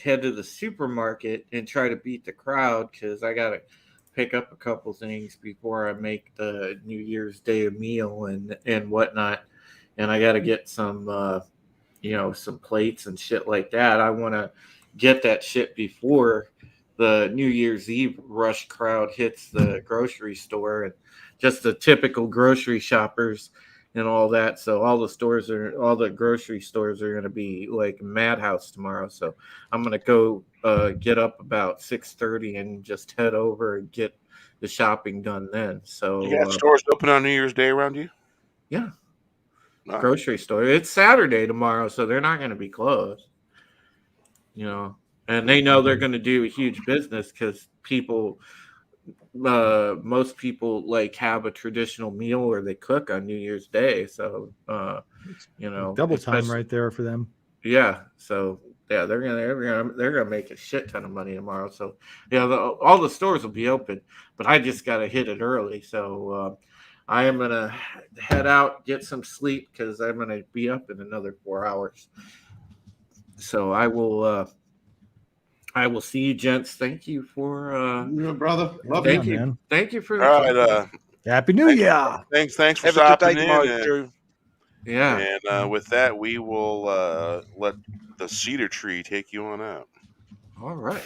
head to the supermarket and try to beat the crowd because I gotta pick up a couple things before I make the New Year's Day meal and whatnot. And I gotta get some, some plates and shit like that. I want to get that shit before the New Year's Eve rush crowd hits the grocery store and just the typical grocery shoppers and all that. So all the grocery stores are going to be like madhouse tomorrow. So I'm going to go get up about 6:30 and just head over and get the shopping done then. So You got stores open on New Year's Day around you? yeah, All right. grocery store. It's Saturday tomorrow, so they're not going to be closed. And they know they're going to do a huge business because most people like have a traditional meal where they cook on New Year's Day. So, Double time especially- right there for them. Yeah. So yeah, they're gonna make a shit ton of money tomorrow. So yeah, all the stores will be open, but I just got to hit it early. So I am gonna head out, get some sleep because I'm gonna be up in another 4 hours. So I will see you, gents. Thank you for Good brother. Love thank you. you. man. Thank you for All right. Happy New Year. Thanks for Have a good stopping day in. tomorrow, Drew. yeah. And with that, we will let the cedar tree take you on out. All right.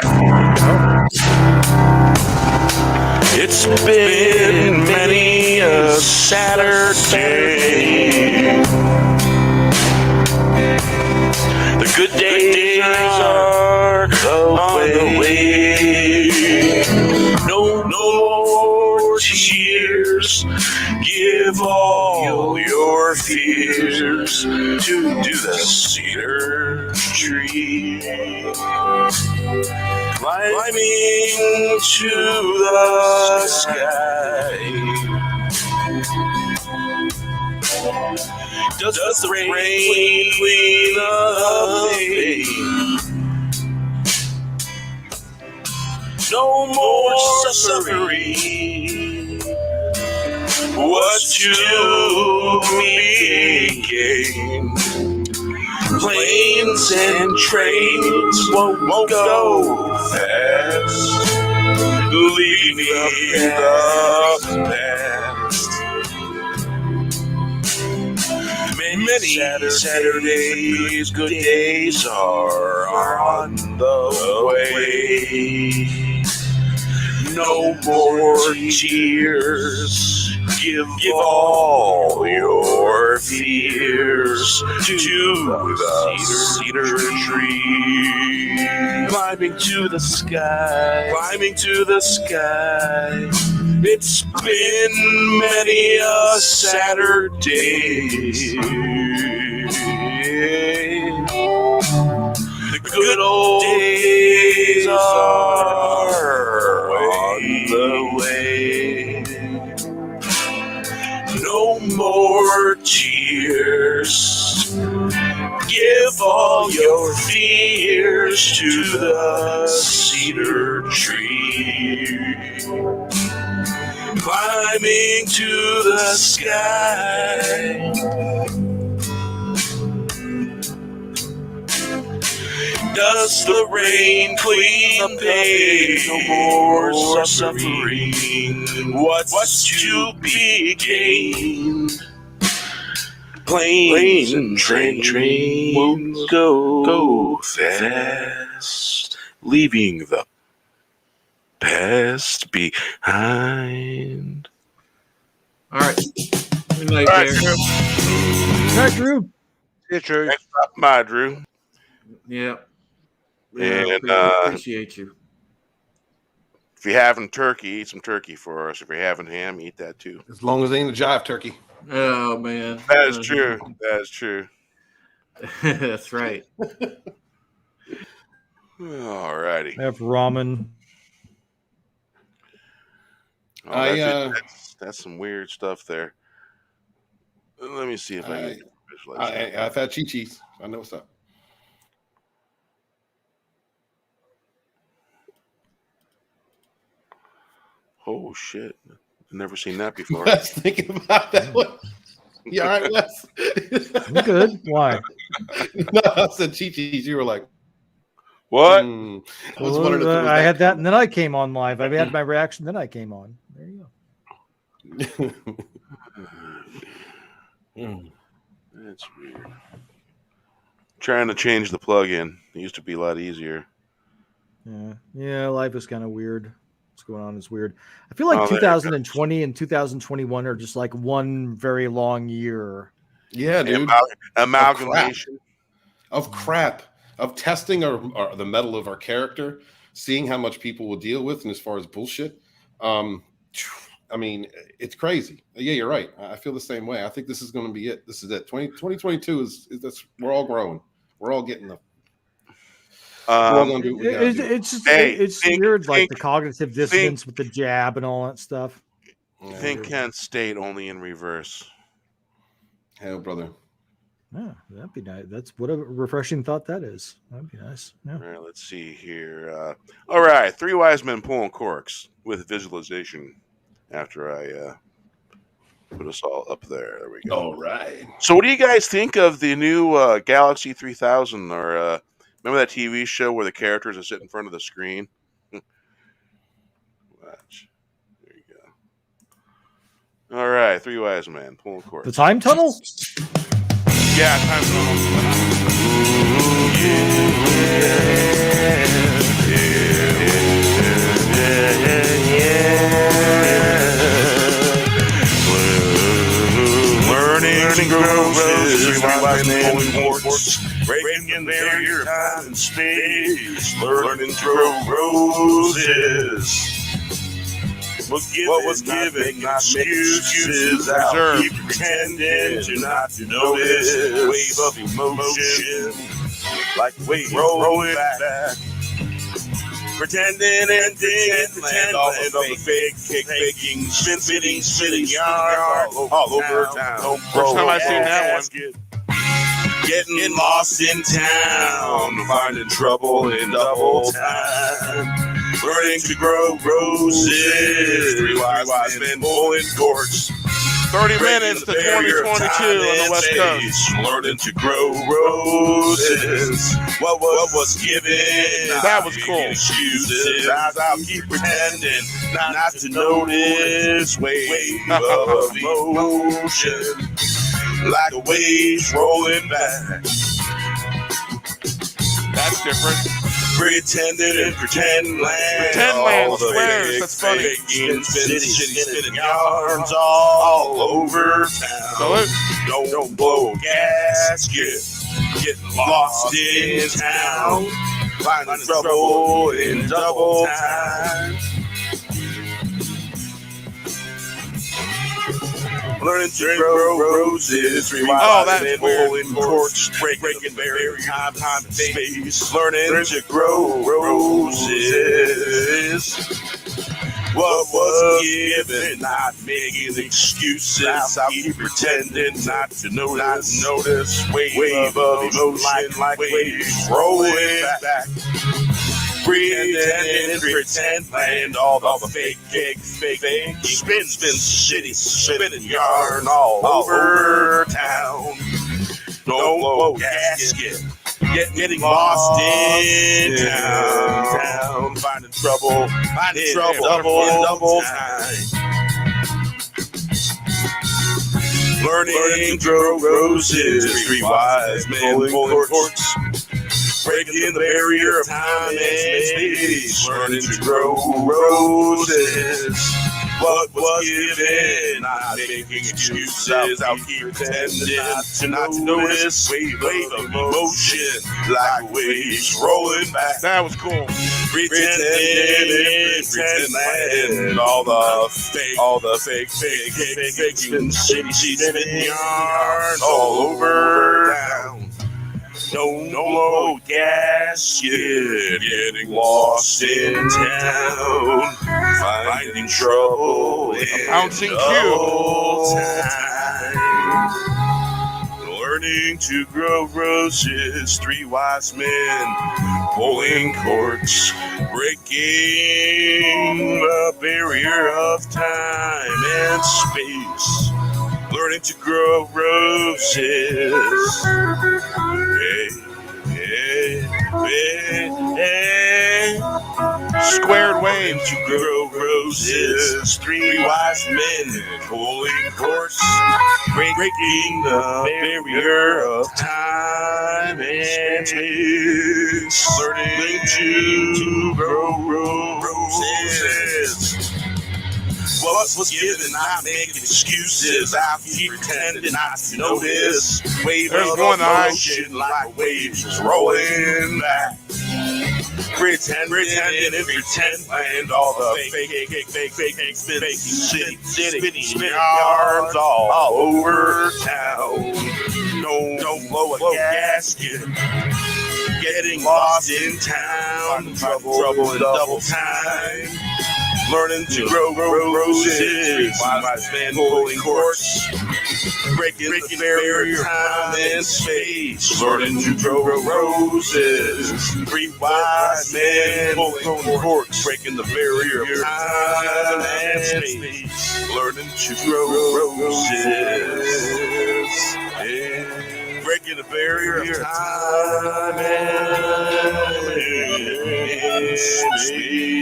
It's been many a Saturday. The good days are on the way. No more tears. Give all your fears to the cedar tree. Climbing to the sky. Does the rain clean up pain? No more suffering. What's to be gained? Planes and trains won't go fast, leaving the past. Many Saturdays, good days are on the way. No more tears. Give all your fears to the cedar tree. Climbing to the sky. Climbing to the sky. It's been many a Saturday. The good old days are on the way. No more tears. Give all your fears to the cedar tree. Climbing to the sky. Does the rain clean the pain? No more suffering. What's to be gained? Planes and trains won't go fast, leaving the past behind. All right. Good night, All right, Bear. Drew. All right, Drew. Yeah, true. Thanks for stopping by, Drew. Yeah. And, appreciate you. If you're having turkey, eat some turkey for us. If you're having ham, eat that too. As long as it ain't a jive turkey. Oh man. That is true. That is true. That's right. All righty. I have ramen. Oh, that's some weird stuff there. Let me see if I can visualize that. I've had Chi-Chi's. I know what's up. Oh shit! I've never seen that before. Wes, thinking about that one. You all right, Wes? I'm good. Why? No, I said Chi-Chi's. You were like, What? I was wondering if it was I had that, and then I came on live. I had my reaction, then I came on. There you go. That's weird. Trying to change the plug-in. It used to be a lot easier. Yeah, life is kind of weird. What's going on is weird. I feel like Oh, there 2020 and 2021 are just like one very long year. Yeah, dude. Amalgamation. Of crap. Of testing our the metal of our character, seeing how much people will deal with, and as far as bullshit. I mean, it's crazy. Yeah, you're right. I feel the same way. I think this is going to be it. This is it. 2022 is that's we're all growing. We're all getting the. We're all gonna do what we gotta do. It's weird, like the cognitive dissonance with the jab and all that stuff. Think Kent State only in reverse. Hell, brother. Yeah, that'd be nice. That's what a refreshing thought that is. That'd be nice. Yeah. All right, let's see here. All right, three wise men pulling corks with visualization. After I put us all up there. There we go. All right. So what do you guys think of the new Galaxy 3000? Or remember that TV show where the characters are sitting in front of the screen? Watch. There you go. All right, three wise men pulling corks. The time tunnel? Yeah, time tunnel. Three wise men pulling corks, breaking the barrier of time and space, learning to grow roses. What was given, not excuses. I'll keep pretending to not to notice. Wave of emotion, like wave rolling back. Pretending and pretend all the fake, faking, spinning yarn all over town. First time I seen that one. Getting lost in town, finding trouble in double time. Learning to grow roses. Three wise men pulling corks. 30 minutes to 2022 on the West Coast. Learning to grow roses. What was given? That was cool. Excuses. I'll keep pretending not to notice. Wave of emotion, like the waves rolling back. That's different. Pretending and pretend land. Pretend land swears. That's funny. Spinning yarns all over town. Don't blow a gasket. Getting lost in town. Finding trouble in double time. Learning to grow roses. Oh, that's weird. Corks, breaking barrier, time and space. Learning to grow roses. What was given, not making excuses. I'll keep pretending not to notice. Wave of emotion, like waves rolling back. Pretend land all the fake, spinning yarn all over town. Don't blow gasket, getting lost in town, finding trouble double time. Learning to grow roses, three wise men pulling corks. Breaking the barrier of time and space, learning to grow roses. What was given, not making excuses. I'll keep pretending not to notice. Wave of emotion, like waves rolling back. That was cool. Pretending and all the fake, spinning yarns all over town. No gasket, getting lost in town, finding trouble in Bouncing double time. Learning to grow roses, three wise men pulling corks, breaking the barrier of time and space. Learning to grow roses. Squared waves. To grow roses. Three wise men pulling corks, breaking the barrier of time and space. Learning to grow roses. What was given, not making excuses. I'll keep pretending not to notice. Wave of emotion, like waves rolling back. Pretending and land all the fake, spinning yarns all over town. Don't blow a gasket. Getting lost in town, trouble in double time. Learning to grow roses, wise men pulling corks, breaking the barrier of time and space. Learning to grow roses, three wise men pulling corks, breaking the barrier of time and space. Learning to grow roses, breaking the barrier of time and space.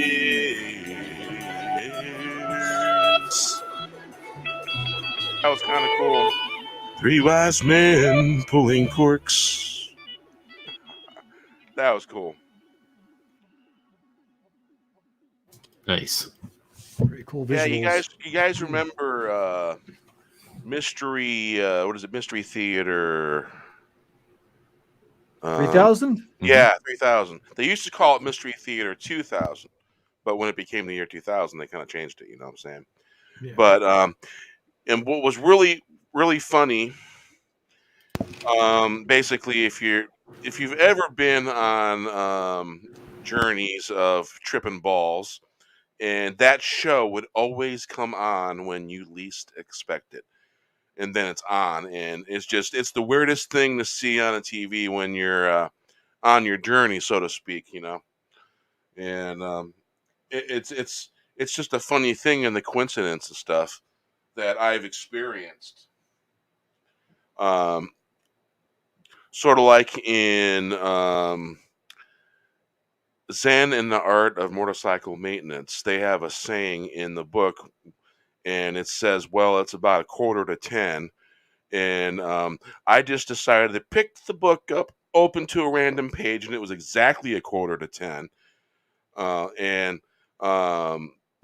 That was kind of cool. Three wise men pulling corks. That was cool. Nice. Pretty cool visuals. Yeah, you guys remember Mystery. What is it? Mystery Theater. 3,000? Yeah, 3000. They used to call it Mystery Theater 2000, but when it became the year 2000, they kind of changed it. You know what I'm saying? Yeah. But and what was really really funny, basically, if you've ever been on journeys of tripping balls, and that show would always come on when you least expect it, and then it's on, and it's the weirdest thing to see on a TV when you're on your journey, so to speak, and it's just a funny thing, and the coincidence and stuff that I've experienced. Um, Sort of like in Zen and the Art of Motorcycle Maintenance, they have a saying in the book, and it says, "Well, it's about 9:45." And I just decided to pick the book up, open to a random page, and it was exactly 9:45. And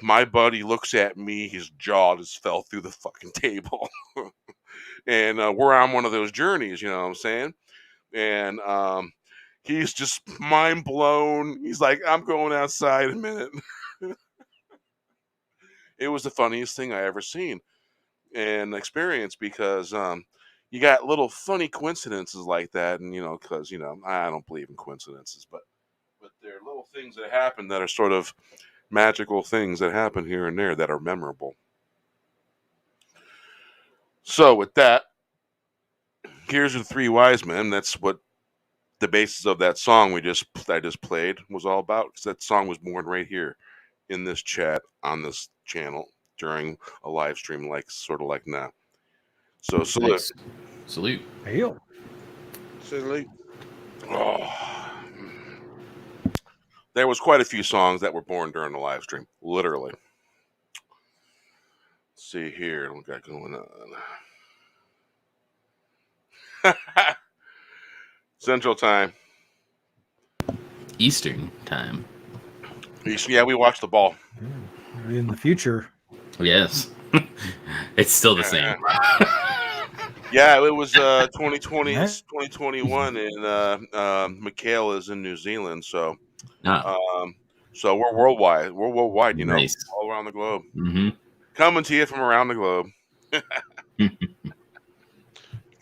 my buddy looks at me, his jaw just fell through the fucking table. And we're on one of those journeys, you know what I'm saying? And he's just mind blown. He's like, "I'm going outside a minute." It was the funniest thing I ever seen and experienced, because you got little funny coincidences like that, and because I don't believe in coincidences, but there are little things that happen that are sort of magical things that happen here and there that are memorable. So with that, here's the Three Wise Men. That's what the basis of that song I just played was all about, because that song was born right here in this chat on this channel during a live stream, sort of like now. So salute. Nice. Salute. Hail. Salute. Oh. There was quite a few songs that were born during the live stream, literally. Let's see here, what we got going on. Central Time. Eastern time. Yeah, we watched the ball. In the future. Yes. It's still the same. Yeah, it was 2020, 2021, and Mikhail is in New Zealand, so so we're worldwide. We're worldwide, Nice. all around the globe. Mm-hmm. Coming to you from around the globe.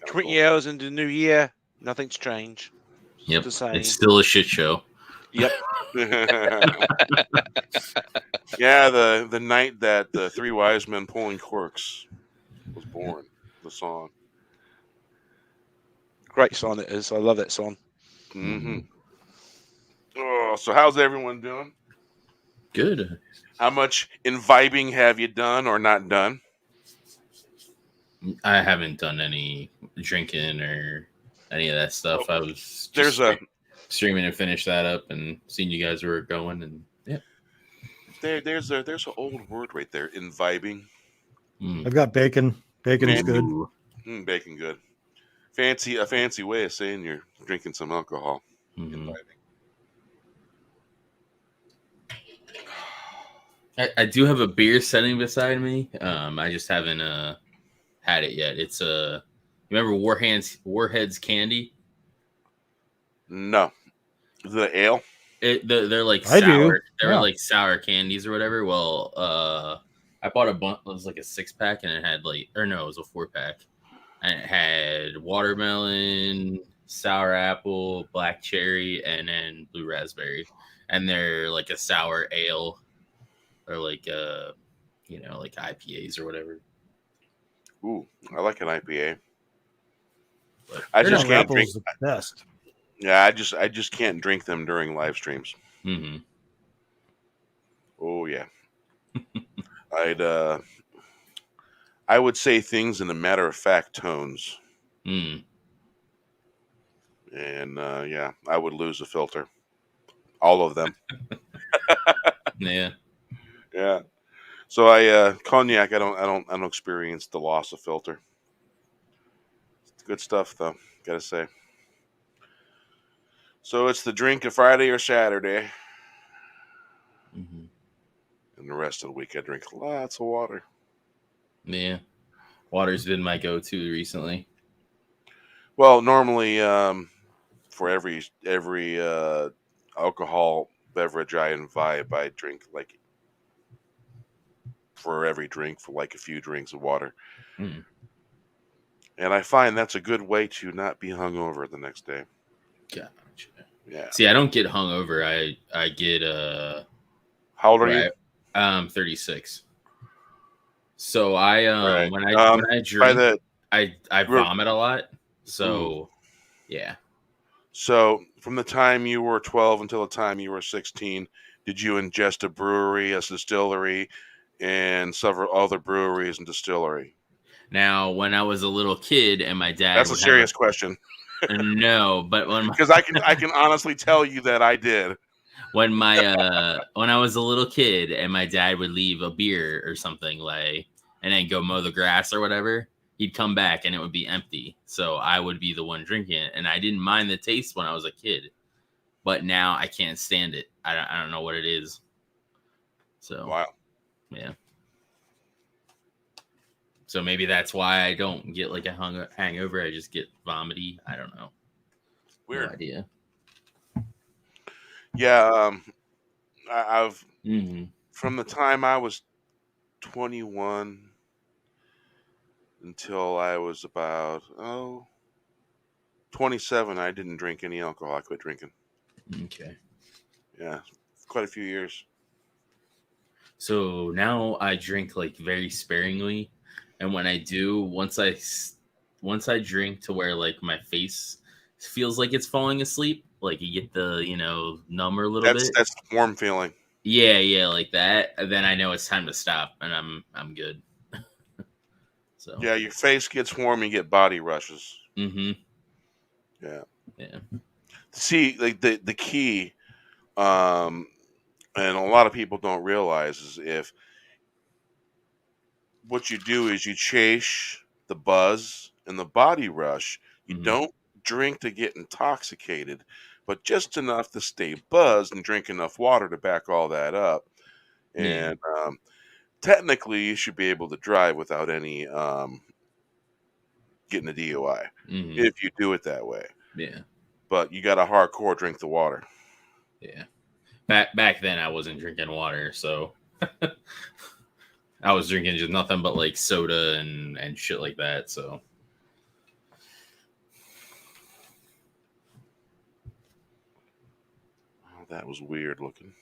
20 hours into the new year, nothing's changed. Yep. The same. It's still a shit show. Yep. Yeah, the night that the Three Wise Men Pulling Corks was born, the song. Great song it is. I love that song. Mm-hmm. Oh, so how's everyone doing? Good. How much imbibing have you done or not done? I haven't done any drinking or any of that stuff. I was just streaming and finish that up and seeing you guys where we're going, and yeah. There's an old word right there, imbibing. I've got bacon. Bacon's good. Bacon good. A fancy way of saying you're drinking some alcohol. Mm-hmm. I do have a beer sitting beside me. I just haven't had it yet. It's you remember Warhead's candy? No. Is it an ale? They're like I sour. do. They're Yeah. like sour candies or whatever. Well, I bought a bunch. It was like a 6-pack, and it had it was a 4-pack, and it had watermelon, sour apple, black cherry, and then blue raspberry. And they're like a sour ale, or like like IPAs or whatever. Ooh, I like an IPA. But I just can't drink. The best. Yeah, I just can't drink them during live streams. Mm-hmm. Oh yeah. I would say things in a matter of fact tones. Mm. And yeah, I would lose a filter. All of them. Yeah. Yeah. So cognac, I don't experience the loss of filter. It's good stuff though, gotta say. So it's the drink of Friday or Saturday. Mm-hmm. And the rest of the week I drink lots of water. Yeah. Water's been my go-to recently. Well, normally for every alcohol beverage I imbibe, I drink like for every drink for like a few drinks of water. Mm. And I find that's a good way to not be hungover the next day. Gotcha. Yeah. See, I don't get hungover. I get How old are you? 36. So I Right. when I drink, I We're- vomit a lot. So yeah. So from the time you were 12 until the time you were 16, did you ingest a brewery, a distillery, and several other breweries and distillery? Now, when I was a little kid and my dad That's a would serious question. No, but Because I can honestly tell you that I did. when I was a little kid and my dad would leave a beer or something like and then go mow the grass or whatever, he'd come back and it would be empty. So I would be the one drinking it, and I didn't mind the taste when I was a kid, but now I can't stand it. I don't know what it is. So Wow. yeah. So maybe that's why I don't get like a hangover. I just get vomity. I don't know. Weird. No idea. Yeah. I've Mm-hmm. from the time I was 21 until I was about 27, I didn't drink any alcohol. I quit drinking. Okay. Yeah, quite a few years. So now I drink like very sparingly, and when I do, once I drink to where like my face feels like it's falling asleep, like you get the number a little bit. That's the warm feeling. Yeah, like that. And then I know it's time to stop, and I'm good. So Yeah, your face gets warm, you get body rushes. Mm-hmm. Yeah. See, like the key, and a lot of people don't realize is if what you do is you chase the buzz and the body rush. You Mhm. don't drink to get intoxicated, but just enough to stay buzzed and drink enough water to back all that up. Yeah. And technically, you should be able to drive without any getting a DUI Mhm. if you do it that way. Yeah. But you got to hardcore drink the water. Yeah. Back then I wasn't drinking water, so I was drinking just nothing but like soda and shit like that. So Oh, that was weird looking.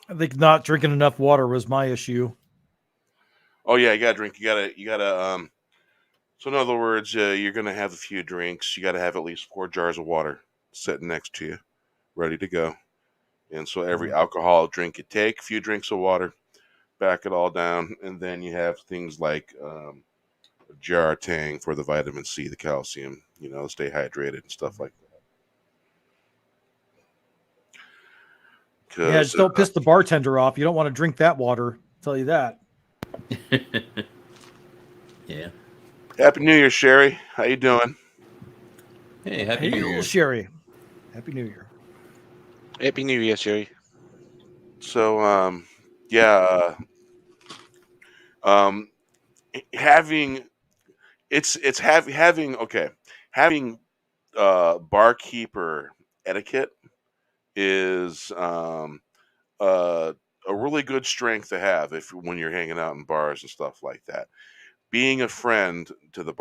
I think not drinking enough water was my issue. Oh yeah, you gotta drink. You gotta. So in other words, you're gonna have a few drinks. You gotta have at least 4 jars of water sitting next to you, ready to go. And so every alcoholic drink you take, a few drinks of water, back it all down, and then you have things like a jar of Tang for the vitamin C, the calcium, stay hydrated and stuff like that. Yeah, just don't piss the bartender off. You don't want to drink that water. I'll tell you that. yeah. Happy New Year, Sherry. How you doing? Hey, happy Hey, New little Year. Sherry. Happy New Year. Happy New Year, Sherry. So, yeah, having having barkeeper etiquette is a really good strength to have when you're hanging out in bars and stuff like that. Being a friend to the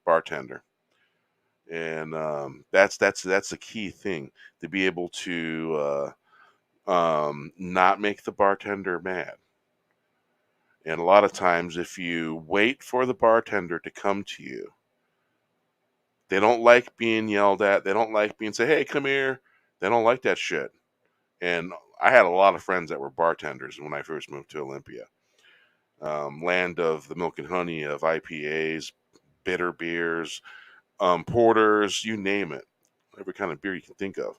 bartender, and that's a key thing, to be able to not make the bartender mad. And a lot of times, if you wait for the bartender to come to you, they don't like being yelled at. They don't like being say, "Hey, come here." They don't like that shit. And I had a lot of friends that were bartenders when I first moved to Olympia. Land of the milk and honey of IPAs, bitter beers, porters, you name it. Every kind of beer you can think of.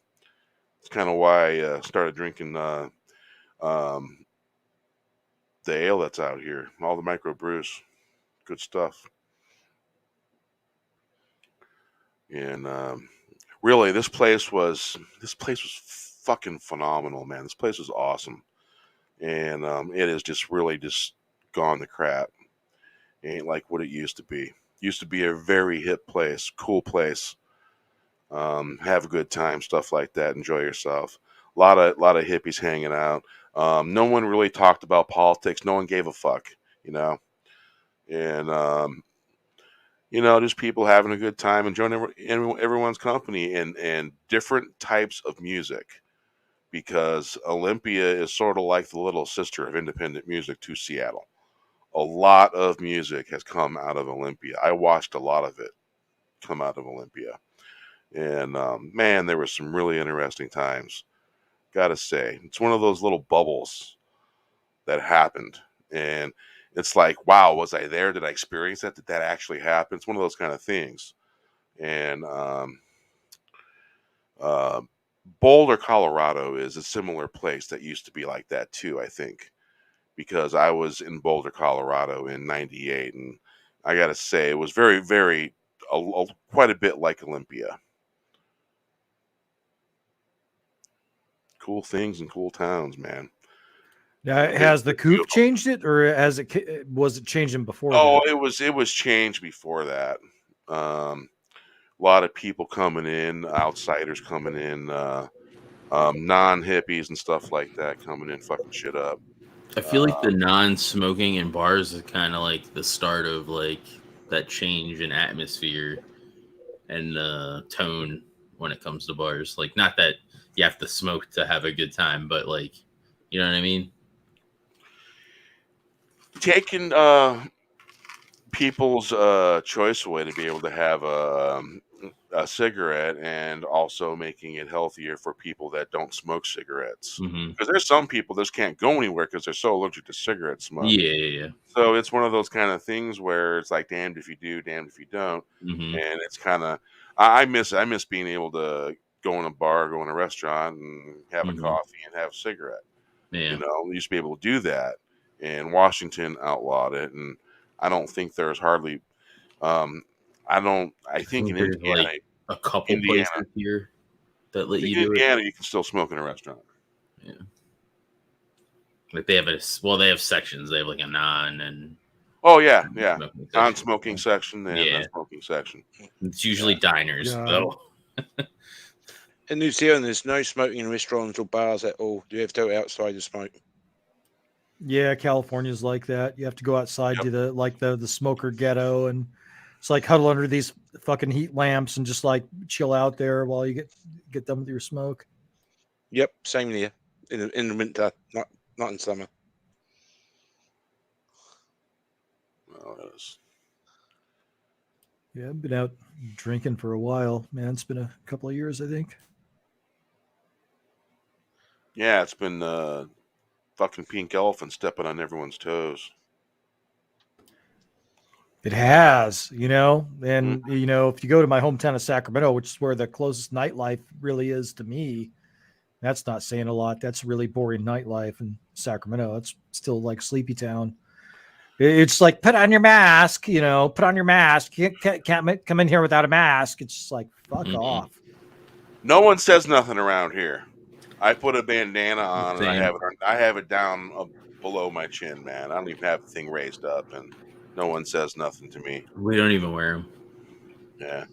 It's kind of why I started drinking the ale that's out here. All the micro brews. Good stuff. And really, this place was fucking phenomenal, man. This place was awesome. And it is just really just gone to crap. It ain't like what it used to be. Used to be a very hip place, cool place. Have a good time, stuff like that. Enjoy yourself. Lot of hippies hanging out. No one really talked about politics. No one gave a fuck, you know. And just people having a good time, enjoying everyone's company, and different types of music. Because Olympia is sort of like the little sister of independent music to Seattle. A lot of music has come out of Olympia. I watched a lot of it come out of Olympia. And man, there were some really interesting times. Gotta say, it's one of those little bubbles that happened. And it's like, wow, was I there? Did I experience that? Did that actually happen? It's one of those kind of things. And Boulder, Colorado is a similar place that used to be like that too, I think, because I was in Boulder, Colorado in '98, and I got to say it was very, very, quite a bit like Olympia. Cool things and cool towns, man. Now, has the coop changed it, or was it changing before? Oh, that? it was changed before that. A lot of people coming in, outsiders coming in, non-hippies and stuff like that coming in, fucking shit up. I feel like the non-smoking in bars is kind of like the start of like that change in atmosphere and tone when it comes to bars. Like, not that you have to smoke to have a good time, but like, you know what I mean? Taking people's choice away to be able to have a cigarette, and also making it healthier for people that don't smoke cigarettes. Because there's some people that just can't go anywhere because they're so allergic to cigarette smoke. Yeah. So it's one of those kind of things where it's like, damned if you do, damned if you don't. And it's kind of, I miss being able to go in a bar, go in a restaurant, and have a coffee and have a cigarette. Yeah. You know, we used to be able to do that, and Washington outlawed it, and I don't think there's hardly. I think in Indiana, like a couple places here that let you do Indiana, it. you can still smoke in a restaurant. Yeah. Like they have sections. They have like a non and. Oh yeah. Non-smoking section and a smoking section. It's usually diners though. In New Zealand, there's no smoking in restaurants or bars at all. You have to go outside to smoke. Yeah, California's like that. You have to go outside to the smoker ghetto, and it's like huddle under these fucking heat lamps and just like chill out there while you get done with your smoke. Yep, same here. In the winter, not in summer. Well, it is. Yeah, I've been out drinking for a while, man. It's been a couple of years, I think. Yeah, it's been fucking pink elephant stepping on everyone's toes. It has, and if you go to my hometown of Sacramento, which is where the closest nightlife really is to me, that's not saying a lot. That's really boring nightlife in Sacramento. It's still like sleepy town. It's like, put on your mask, put on your mask. You can't come in here without a mask. It's just like, fuck off. No one says nothing around here. I put a bandana on, and I have it down below my chin, man. I don't even have the thing raised up, and no one says nothing to me. We don't even wear them. Yeah.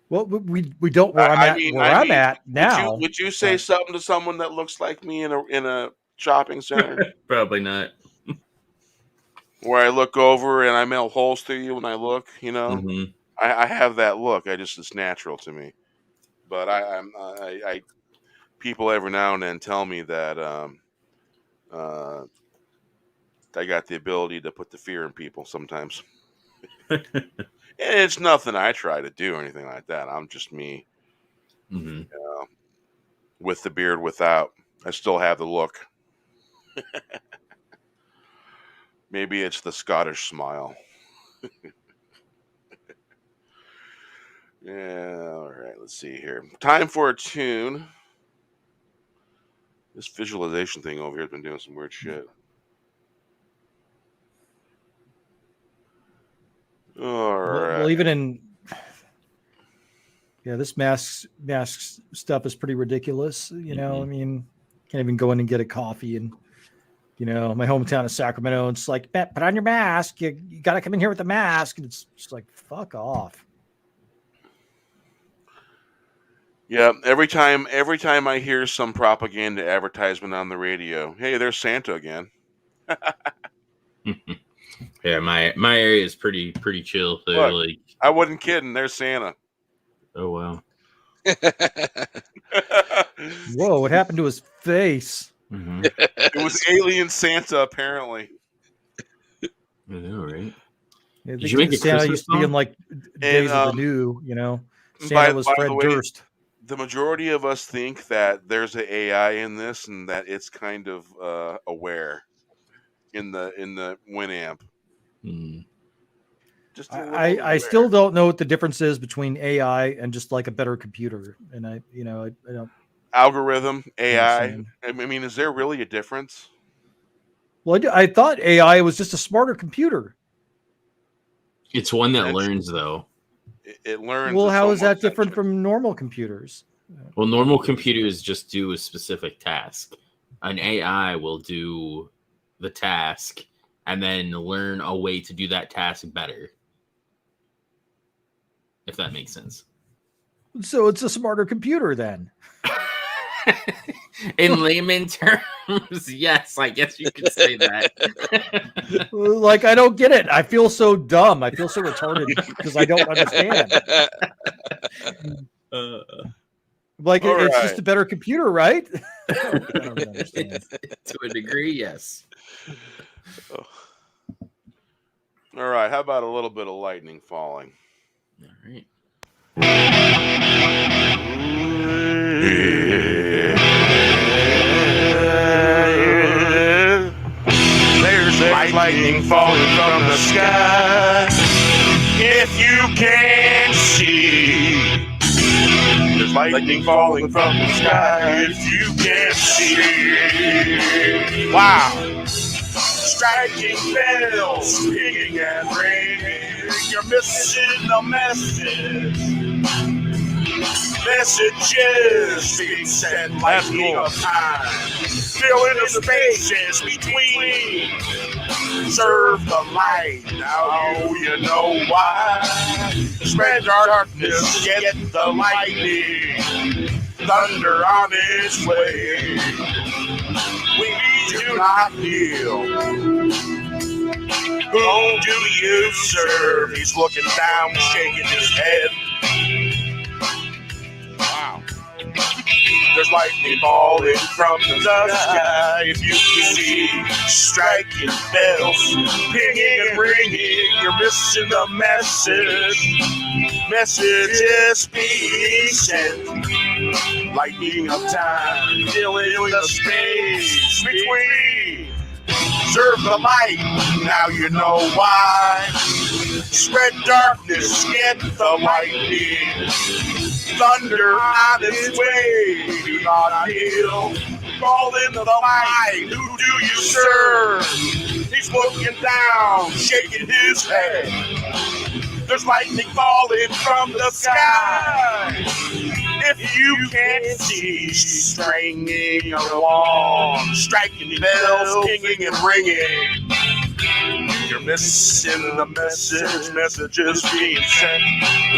Well, we don't where I'm at now. Would you say something to someone that looks like me in a shopping center? Probably not. Where I look over and I melt holes through you when I look, I have that look. It's natural to me. But I people every now and then tell me that I got the ability to put the fear in people sometimes. And it's nothing I try to do or anything like that. I'm just me. With the beard, without. I still have the look. Maybe it's the Scottish smile. Yeah, all right, let's see here. Time for a tune. This visualization thing over here has been doing some weird shit. All right. Well, even this mask stuff is pretty ridiculous. I mean, can't even go in and get a coffee and, my hometown of Sacramento. And it's like, put on your mask. You got to come in here with the mask. And it's just like, fuck off. Yeah, every time I hear some propaganda advertisement on the radio, hey, there's Santa again. Yeah, my area is pretty chill. So Look, like, I wasn't kidding. There's Santa. oh wow. Whoa, what happened to his face? Mm-hmm. It was alien Santa, apparently. I know, right? Yeah, Did you make a Santa Christmas used to be in song? like Days of the New, Santa by was the Fred way, Durst. The majority of us think that there's an AI in this and that it's kind of aware in the Winamp. Mm. Just a little I aware. still don't know what the difference is between AI and just like a better computer. And I don't. Algorithm, AI. Understand. I mean, is there really a difference? Well, I thought AI was just a smarter computer. It's one that learns though. It learns. Well, its how own is that essential. different from normal computers? Well, normal computers just do a specific task. An AI will do the task and then learn a way to do that task better. If that makes sense. So it's a smarter computer then. In layman terms, yes, I guess you could say that. Like, I don't get it. I feel so dumb. I feel so retarded because I don't understand. Like, All it's right. just a better computer, right? I don't understand. To a degree, yes. All right. How about a little bit of lightning falling? All right. There's lightning falling from the sky. If you can see, there's lightning falling from the sky. If you can see, wow! Striking bells, ringing and ringing. You're missing the message. Messages being sent lightning of time. Filling the spaces between. Serve the light, now you know why. Spread darkness, get the lightning. Thunder on its way. We do not kneel. Who do you serve? He's looking down, shaking his head. Wow. There's lightning falling from the sky. If you can see, striking bells, pinging and ringing, you're missing the message. Messages being sent. Lightning of time, filling the space between. Serve the light, now you know why. Spread darkness, get the lightning. Thunder on its way, do not kneel. Fall into the light, who do you serve? He's looking down, shaking his head. There's lightning falling from the sky. If you can't see, she's stringing along, striking bells, pinging and ringing. You're missing the message, messages being sent.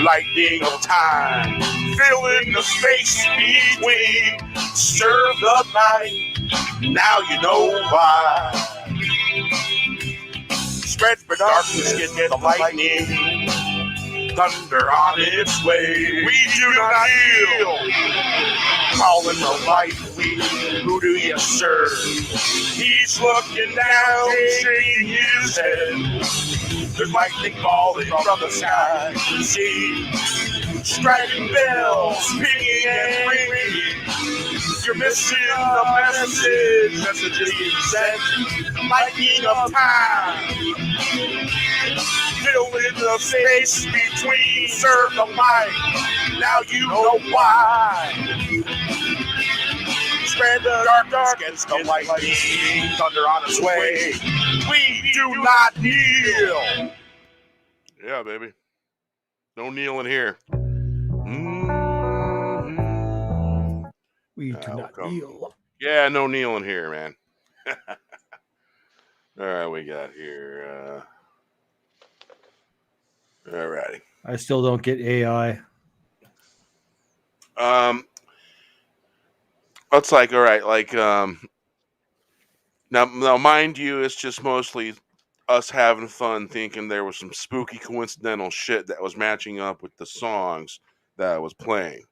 Lightning of time, filling the space between. Serve the night, now you know why. Spread for darkness, get the lightning. Thunder on its way. We do not kneel. Calling the light, who do you serve? He's looking down, shaking his head. There's lightning falling from the sky. See, striking bells, pinging and ringing. You're missing the message. Messages being sent. Lightning of time. Fill in the space between. Serve the light. Now you know why. Spread the dark against the lightning. Thunder on its way. We do not kneel. Yeah, baby. No kneeling here. We do not kneel. Yeah, no kneeling here, man. All right, we got here. All righty. I still don't get AI. It's like, all right, like now, mind you, it's just mostly us having fun, thinking there was some spooky coincidental shit that was matching up with the songs that I was playing.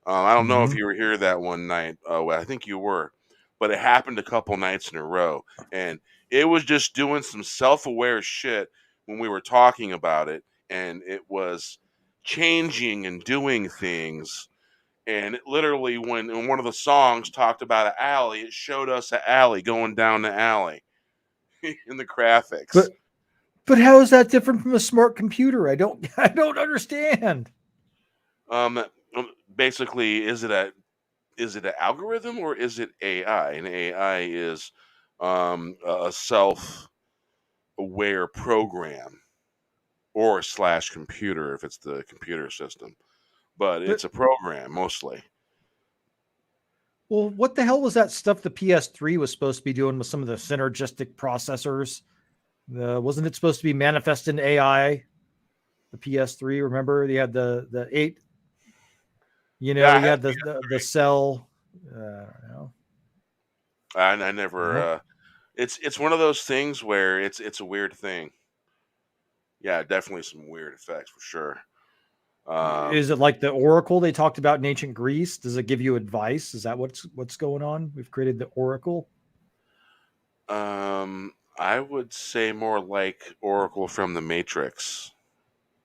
I don't know if Mhm. you were here that one night. Well, I think you were, but it happened a couple nights in a row, and it was just doing some self-aware shit when we were talking about it, and it was changing and doing things. And it literally, when in one of the songs talked about an alley, it showed us an alley going down the alley in the graphics. But how is that different from a smart computer? I don't I don't understand. Um, basically, is it an algorithm or is it AI? And AI is a self-aware program or slash computer if it's the computer system, but But it's a program mostly. well, what the hell was that stuff the PS3 was supposed to be doing with some of the synergistic processors? Wasn't it supposed to be manifest in AI? The PS3, remember? You had the 8, you Yeah, know, I you had had the cell. You know. I never. Well, It's one of those things where it's a weird thing. Yeah, definitely some weird effects for sure. is it like the Oracle they talked about in ancient Greece? Does it give you advice? Is that what's going on? We've created the Oracle. I would say more like Oracle from the Matrix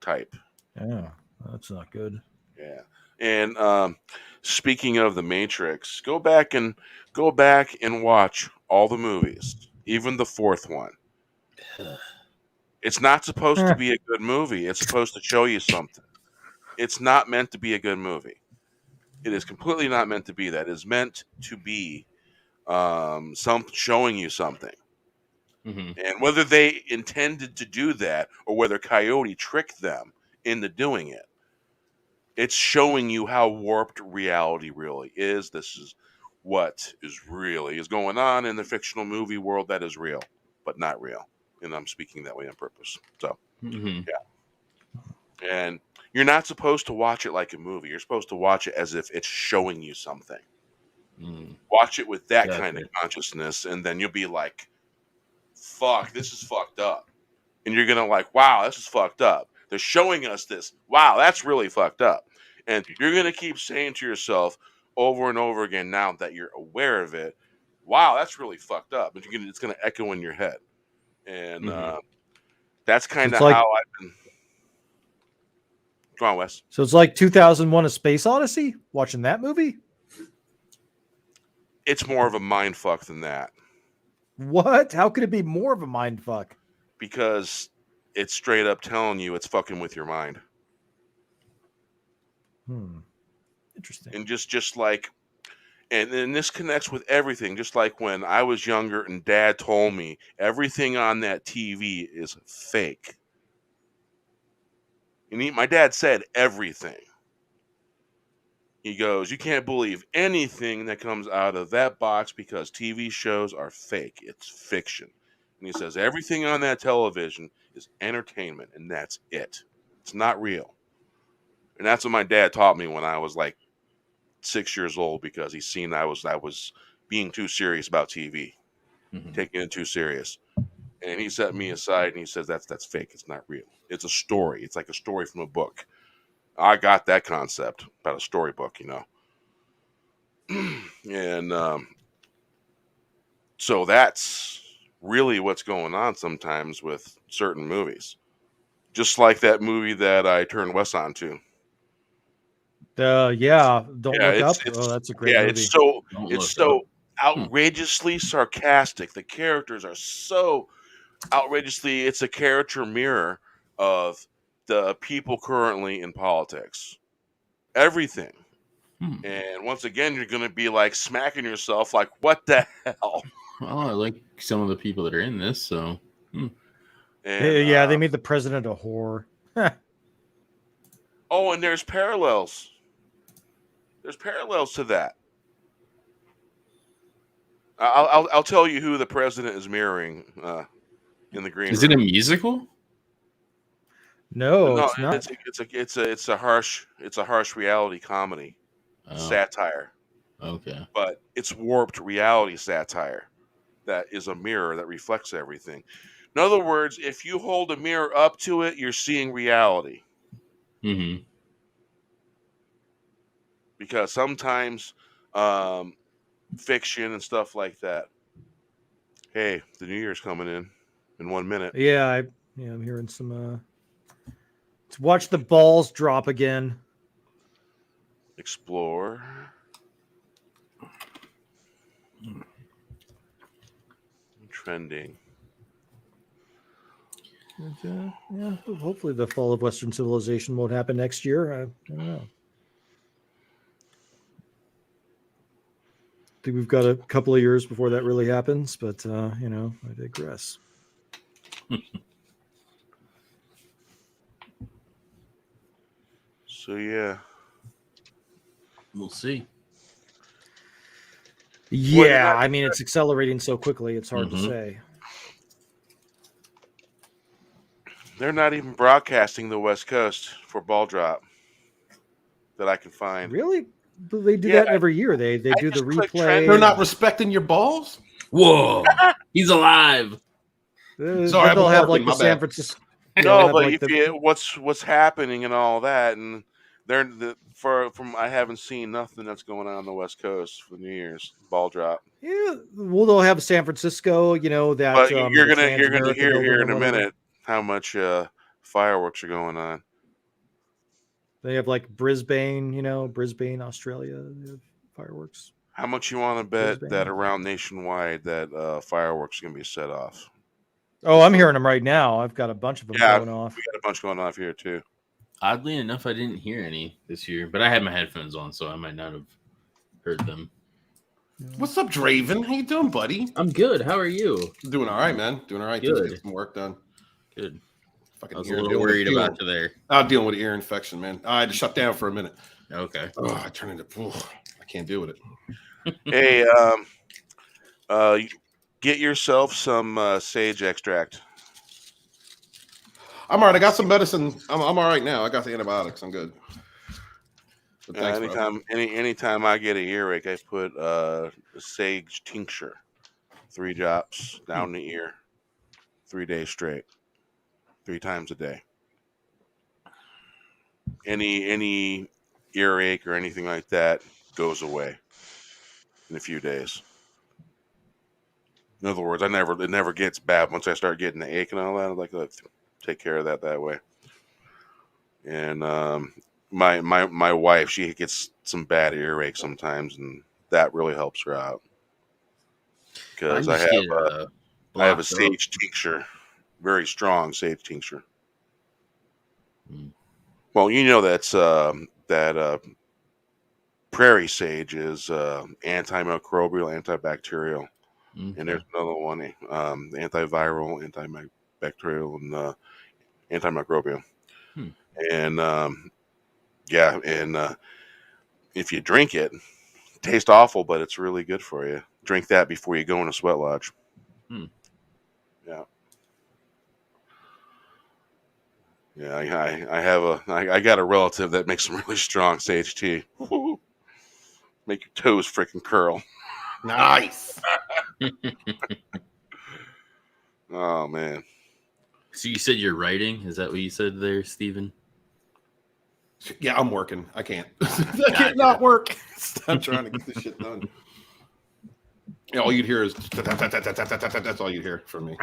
type. Yeah, that's not good. Yeah. And speaking of the Matrix, go back and watch all the movies, even the fourth one. It's not supposed to Eh, be a good movie. It's supposed to show you something. It's not meant to be a good movie. It is completely not meant to be that. It is meant to be some showing you something. Hmm. And whether they intended to do that or whether Coyote tricked them into doing it, it's showing you how warped reality really is. This is what is going on in the fictional movie world that is real, but not real. And I'm speaking that way on purpose. So, Hmm. yeah. And you're not supposed to watch it like a movie. You're supposed to watch it as if it's showing you something. Mm. Watch it with that kind of Gotcha. consciousness, and then you'll be like, fuck, this is fucked up. And you're going to like, wow, this is fucked up. They're showing us this. Wow, that's really fucked up. And you're going to keep saying to yourself over and over again now that you're aware of it, wow, that's really fucked up. And it's going to echo in your head. And Hmm. that's so kind it's of how like I've been. Go on, Wes. so it's like 2001: A Space Odyssey. Watching that movie. It's more of a mind fuck than that What? How could it be more of a mind fuck? because it's straight up telling you it's fucking with your mind. Interesting. And just like, and then this connects with everything. Just like when I was younger and Dad told me everything on that TV is fake. And my dad said everything. He goes, you can't believe anything that comes out of that box because TV shows are fake. It's fiction. And he says everything on that television is entertainment, and that's it. It's not real. And that's what my dad taught me when I was like 6 years old because he seen I was being too serious about TV, Hmm. taking it too serious. And he set me aside and he says that's fake. It's not real. It's a story. It's like a story from a book. I got that concept about a storybook, and so that's really what's going on sometimes with certain movies. Just like that movie that I turned Wes on to. Yeah, Don't Yeah, Look Up. it's Oh, that's a great yeah, movie. Don't it's look up. so outrageously sarcastic. The characters are so outrageously. It's a caricature mirror of the people currently in politics. Everything. Hmm. And once again, you're going to be like smacking yourself, like, what the hell? Well, I like some of the people that are in this, so And Yeah, they made the president a whore. oh, and there's parallels. There's parallels to that. I'll tell you who the president is mirroring in the green Is room. it a musical? No, No, it's not. it's a harsh reality comedy Oh, satire, okay. but it's warped reality satire that is a mirror that reflects everything. In other words, if you hold a mirror up to it, you're seeing reality. Mm-hmm. Because sometimes fiction and stuff like that. Hey, the New Year's coming in 1 minute. Yeah, I'm hearing some. Let's watch the balls drop again. Explore. Trending. And, yeah, hopefully the fall of Western civilization won't happen next year. I don't know. I think we've got a couple of years before that really happens, but I digress. So yeah. We'll see. Yeah, I mean it's accelerating so quickly; it's hard to Mhm. say. They're not even broadcasting the West Coast for ball drop that I can find. Really, but they do Yeah, that every year. They do the just clicked replay. trend. They're not respecting your balls. Whoa! He's alive. Then Sorry, they'll I'm have like working, the my San bad. Francisco. No, they'll have, but like, if what's happening and all that, and from I haven't seen nothing that's going on the West Coast for New Year's ball drop. Yeah, well, they'll have San Francisco. That. But you're the gonna Trans-America hear building here or in a whatever. minute how much fireworks are going on. They have like Brisbane, Brisbane, Australia. They have fireworks. How much you want to bet Brisbane. that around nationwide that fireworks are gonna be set off? Oh, I'm hearing them right now. I've got a bunch of them Yeah, going off. We got a bunch going off here too. Oddly enough, I didn't hear any this year, but I had my headphones on, so I might not have heard them. What's up, Draven? How you doing, buddy? I'm good. How are you? Doing all right, man. Doing all right. Good. Just get some work done. Good. Fucking I was a ear little dealing with worried dealing- about you there. I'm dealing with ear infection, man. I had to shut down for a minute. Okay. Oh, I turned into. I can't deal with it. Hey, get yourself some sage extract. I'm all right. I got some medicine. I'm all right now. I got the antibiotics. I'm good. But thanks, bro. Anytime I get an earache, I put a sage tincture, 3 drops down the ear, 3 days straight, 3 times a day. Any earache or anything like that goes away in a few days. In other words, it never gets bad. Once I start getting the ache and all that, I like to take care of that way. And my wife, she gets some bad earache sometimes, and that really helps her out because I have a sage tincture, very strong sage tincture. Well, that's that prairie sage is antimicrobial, antibacterial, and there's another one, antiviral, antibacterial, and antimicrobial. And if you drink it, tastes awful, but it's really good for you. Drink that before you go in a sweat lodge. Yeah, I got a relative that makes some really strong sage tea. Make your toes freaking curl. Nice. Oh man. So you said you're writing? Is that what you said there, Steven? Yeah, I'm working. I can't. I can't not work. I'm trying to get this shit done. Yeah, all you'd hear is that's all you'd hear from me.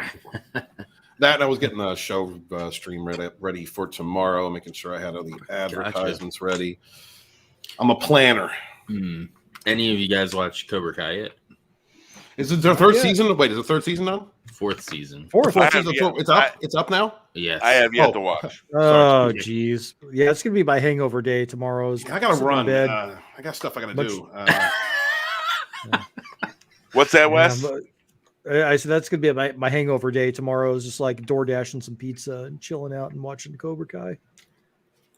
That and I was getting a show stream ready for tomorrow, making sure I had all the advertisements ready. I'm a planner. Any of you guys watch Cobra Kai yet? Is it the third season? Wait, is the third season on? 4th season. Fourth season. It's up. It's up now. Yes. I have yet to watch. Oh, geez. Yeah, it's gonna be my hangover day tomorrow. I gotta run. I got stuff I gotta do. What's that, Wes? I said that's gonna be my hangover day tomorrow. Is just like door dashing some pizza and chilling out and watching Cobra Kai.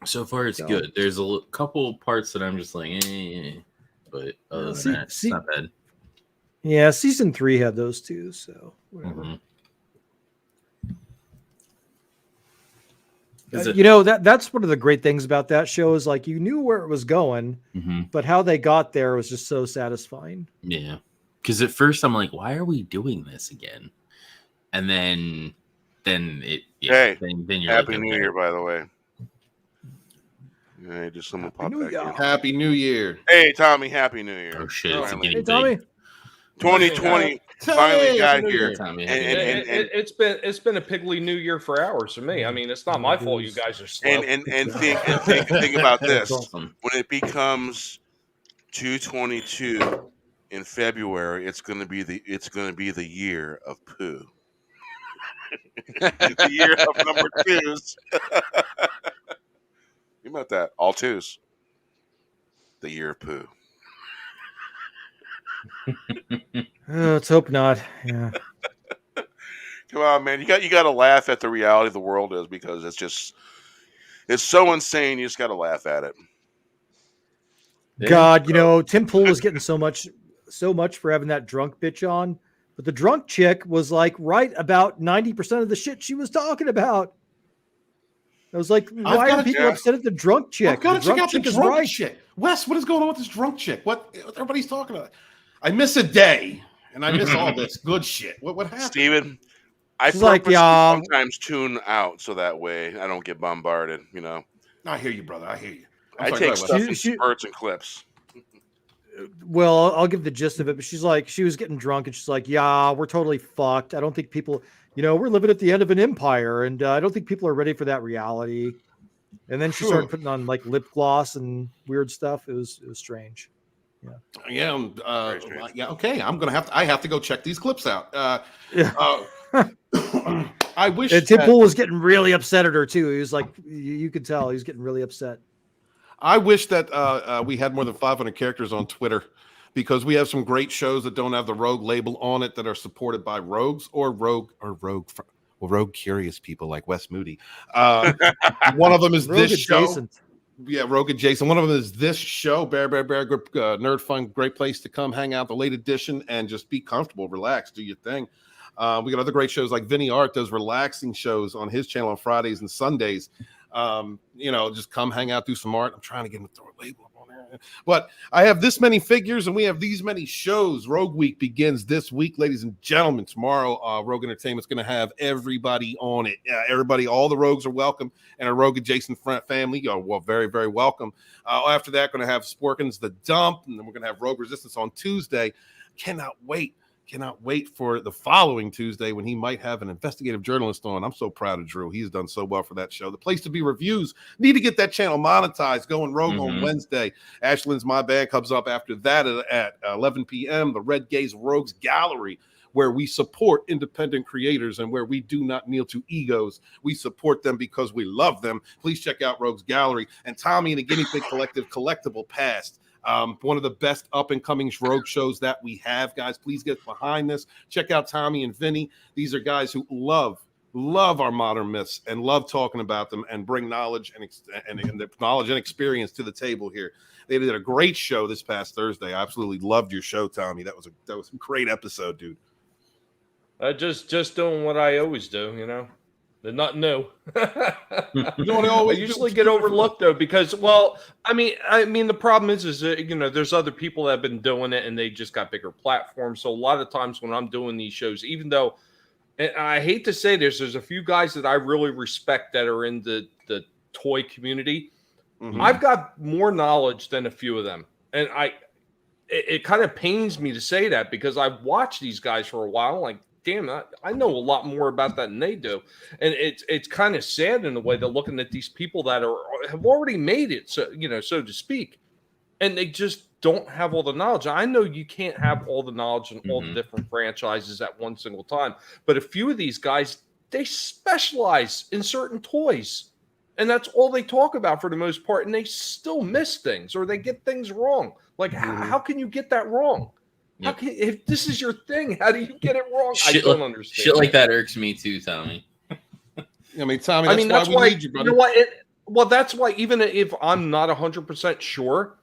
So far, it's good. There's a couple parts that I'm just like, but other than that, it's not bad. Yeah, season 3 had those too. So whatever. Mhm. That's one of the great things about that show is like you knew where it was going, but how they got there was just so satisfying. Yeah, because at first I'm like, why are we doing this again? And then it. Yeah, Hey, then you're Happy like, New okay. Year, by the way. Yeah, just someone Happy pop New back Year. in. Happy New Year. Hey, Tommy, Happy New Year. Oh shit! It's Finally. getting Hey, big. Tommy. 2020 finally got here. Tommy, And It's been a piggly New Year for hours for me. I mean, it's not my fault you guys are slow. and think about this. That's awesome. When it becomes 222 in February, it's gonna be the year of poo. The year of number 2s. You about that? All 2s. The year of poo. Let's hope not. Yeah. Come on, man. You got to laugh at the reality of the world is because it's so insane. You just got to laugh at it. God, Tim Pool was getting so much for having that drunk bitch on, but the drunk chick was like right about 90% of the shit she was talking about. I was like, why are people upset at the drunk chick? I've got to check out the is drunk right. chick. Wes, what is going on with this drunk chick? What everybody's talking about? I miss a day, and I miss all this good shit. What happened? Steven, I She's like, purposely sometimes tune out so that way I don't get bombarded, I hear you, brother. I hear you. I take stuff in spurts and clips. Well, I'll give the gist of it, but she's like, she was getting drunk and she's like, yeah, we're totally fucked. I don't think people, we're living at the end of an empire, and I don't think people are ready for that reality. And then she started putting on like lip gloss and weird stuff. It was strange. Yeah. Okay. I have to go check these clips out. I wish. And Tim Pool was getting really upset at her too. He was like, you could tell he was getting really upset. I wish that we had more than 500 characters on Twitter, because we have some great shows that don't have the rogue label on it that are supported by rogues or rogue curious people like Wes Moody. One of them is Rogue this show. adjacent. Yeah, Rogue Adjacent. One of them is this show, Bear Group, Nerd Fun. Great place to come hang out, the late edition, and just be comfortable, relax, do your thing. We got other great shows like Vinny Art does relaxing shows on his channel on Fridays and Sundays. Just come hang out, do some art. I'm trying to get him to throw a label up on there. But I have this many figures and we have these many shows. Rogue Week begins this week, ladies and gentlemen. Tomorrow, Rogue Entertainment's going to have everybody on it. Everybody, all the rogues are welcome, and a Rogue Adjacent family, you're very, very welcome. After that, going to have Sporkins The Dump, and then we're going to have Rogue Resistance on Tuesday. Cannot wait for the following Tuesday when he might have an investigative journalist on. I'm so proud of Drew. He's done so well for that show. The place to be reviews. Need to get that channel monetized. Going Rogue on Wednesday. Ashland's My Band comes up after that at 11 p.m. The Red Gaze Rogues Gallery, where we support independent creators and where we do not kneel to egos. We support them because we love them. Please check out Rogues Gallery. And Tommy and the Guinea Pig Collective Collectible Past. One of the best up-and-coming rogue shows that we have, guys. Please get behind this. Check out Tommy and Vinny. These are guys who love our modern myths and love talking about them and bring knowledge and knowledge and experience to the table here. They did a great show this past Thursday. I absolutely loved your show, Tommy. That was a great episode, dude. Just doing what I always do, They're not new. I usually get overlooked though because, I mean, the problem is that, there's other people that have been doing it and they just got bigger platforms. So a lot of times when I'm doing these shows, even though, and I hate to say this, there's a few guys that I really respect that are in the toy community. I've got more knowledge than a few of them, and it kind of pains me to say that because I've watched these guys for a while, like. Damn, I know a lot more about that than they do, and it's kind of sad in a way that looking at these people that have already made it, so so to speak, and they just don't have all the knowledge. I know you can't have all the knowledge in all the different franchises at one single time, but a few of these guys, they specialize in certain toys, and that's all they talk about for the most part, and they still miss things or they get things wrong. Like, how can you get that wrong? Yep. If this is your thing, how do you get it wrong? I don't understand. Shit like that irks me too, Tommy. I mean, Tommy, that's why we need you, brother. Well, that's why even if I'm not 100% sure,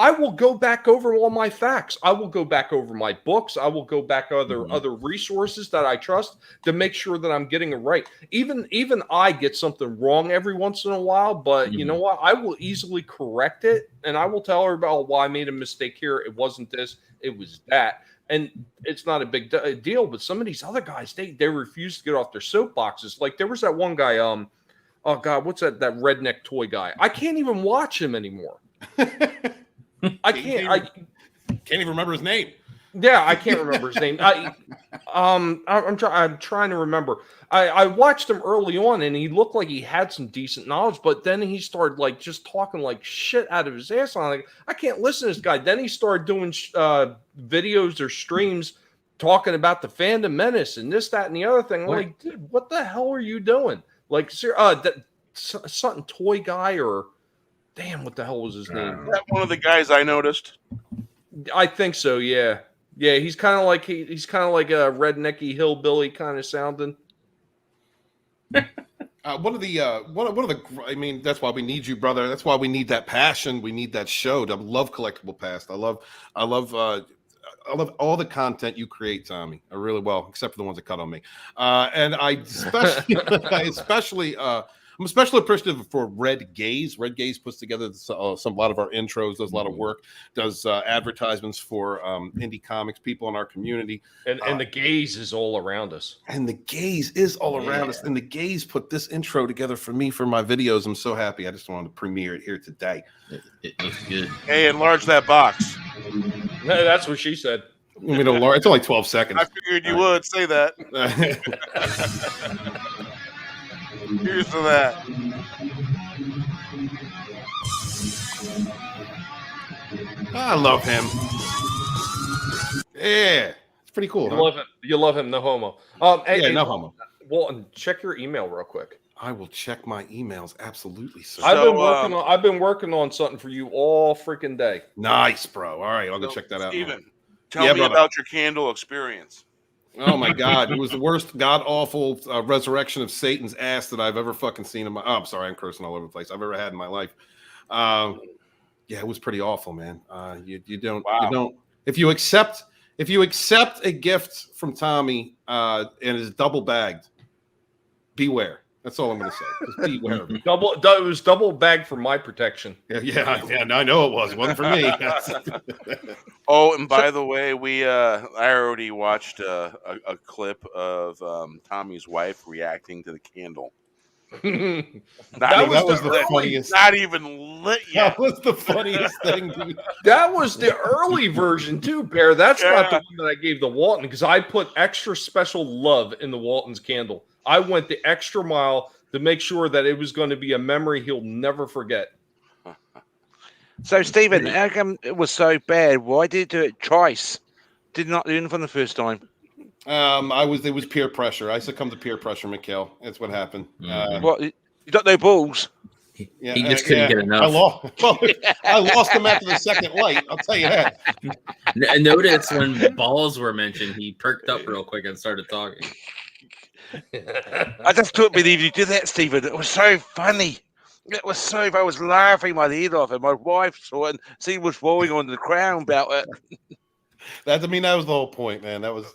I will go back over all my facts. I will go back over my books. I will go back other resources that I trust to make sure that I'm getting it right. Even I get something wrong every once in a while, but you know what? I will easily correct it, and I will tell her about why I made a mistake here. It wasn't this, it was that. And it's not a big deal, but some of these other guys, they refuse to get off their soapboxes. Like there was that one guy, oh God, what's that redneck toy guy? I can't even watch him anymore. I can't even remember his name. Yeah, I can't remember his name. I'm trying to remember. I watched him early on, and he looked like he had some decent knowledge, but then he started like just talking like shit out of his ass. I'm like, I can't listen to this guy. Then he started doing videos or streams talking about the Fandom Menace and this, that, and the other thing. I'm like, dude, what the hell are you doing? Like, that something toy guy or damn, what the hell was his name? Is that one of the guys I noticed? I think so. Yeah. He's kind of like a rednecky hillbilly kind of sounding. One of the. I mean, that's why we need you, brother. That's why we need that passion. We need that show. I love Collectible Past. I love all the content you create, Tommy. I really well, except for the ones that cut on me. And I'm especially appreciative for Red Gaze. Red Gaze puts together a lot of our intros, does a lot of work, does advertisements for indie comics people in our community. And the Gaze is all around us. And the Gaze is all around us. And the Gaze put this intro together for me for my videos. I'm so happy. I just wanted to premiere it here today. It looks good. Hey, enlarge that box. That's what she said. I mean, it's only 12 seconds. I figured you would say that. Here's to that. I love him. Yeah, it's pretty cool. You love him, no homo. Hey, no homo. Well, check your email real quick. I will check my emails, absolutely, sir. I've been working on something for you all freaking day. Nice, bro. All right, I'll go check that out. Steven, tell me about your candle experience. Oh my God, it was the worst god awful resurrection of Satan's ass that I've ever fucking seen in my. Oh, I'm sorry, I'm cursing all over the place. I've ever had in my life. Yeah, it was pretty awful, man. You don't. If you accept a gift from Tommy and it's double bagged, beware. That's all I'm going to say. Just beware. It was double bagged for my protection. Yeah. I know it was. It wasn't for me. Oh, and by the way, I already watched a clip of Tommy's wife reacting to the candle. That was the funniest. Not even lit yet. That was the funniest thing, dude. That was the early version too, Bear. That's not the one that I gave the Walton because I put extra special love in the Walton's candle. I went the extra mile to make sure that it was going to be a memory he'll never forget. So, Stephen, how come it was so bad? Why did you do it twice? Did not do it from the first time? It was peer pressure. I succumbed to peer pressure, Mikhail. That's what happened. What? You got no balls? Yeah, he just couldn't get enough. I lost him after the second light. I'll tell you that. Notice when balls were mentioned, he perked up real quick and started talking. I just couldn't believe you did that, Stephen. It was so funny. It was so. I was laughing my head off, and my wife saw it and she was falling on the ground about it. That was the whole point, man. That was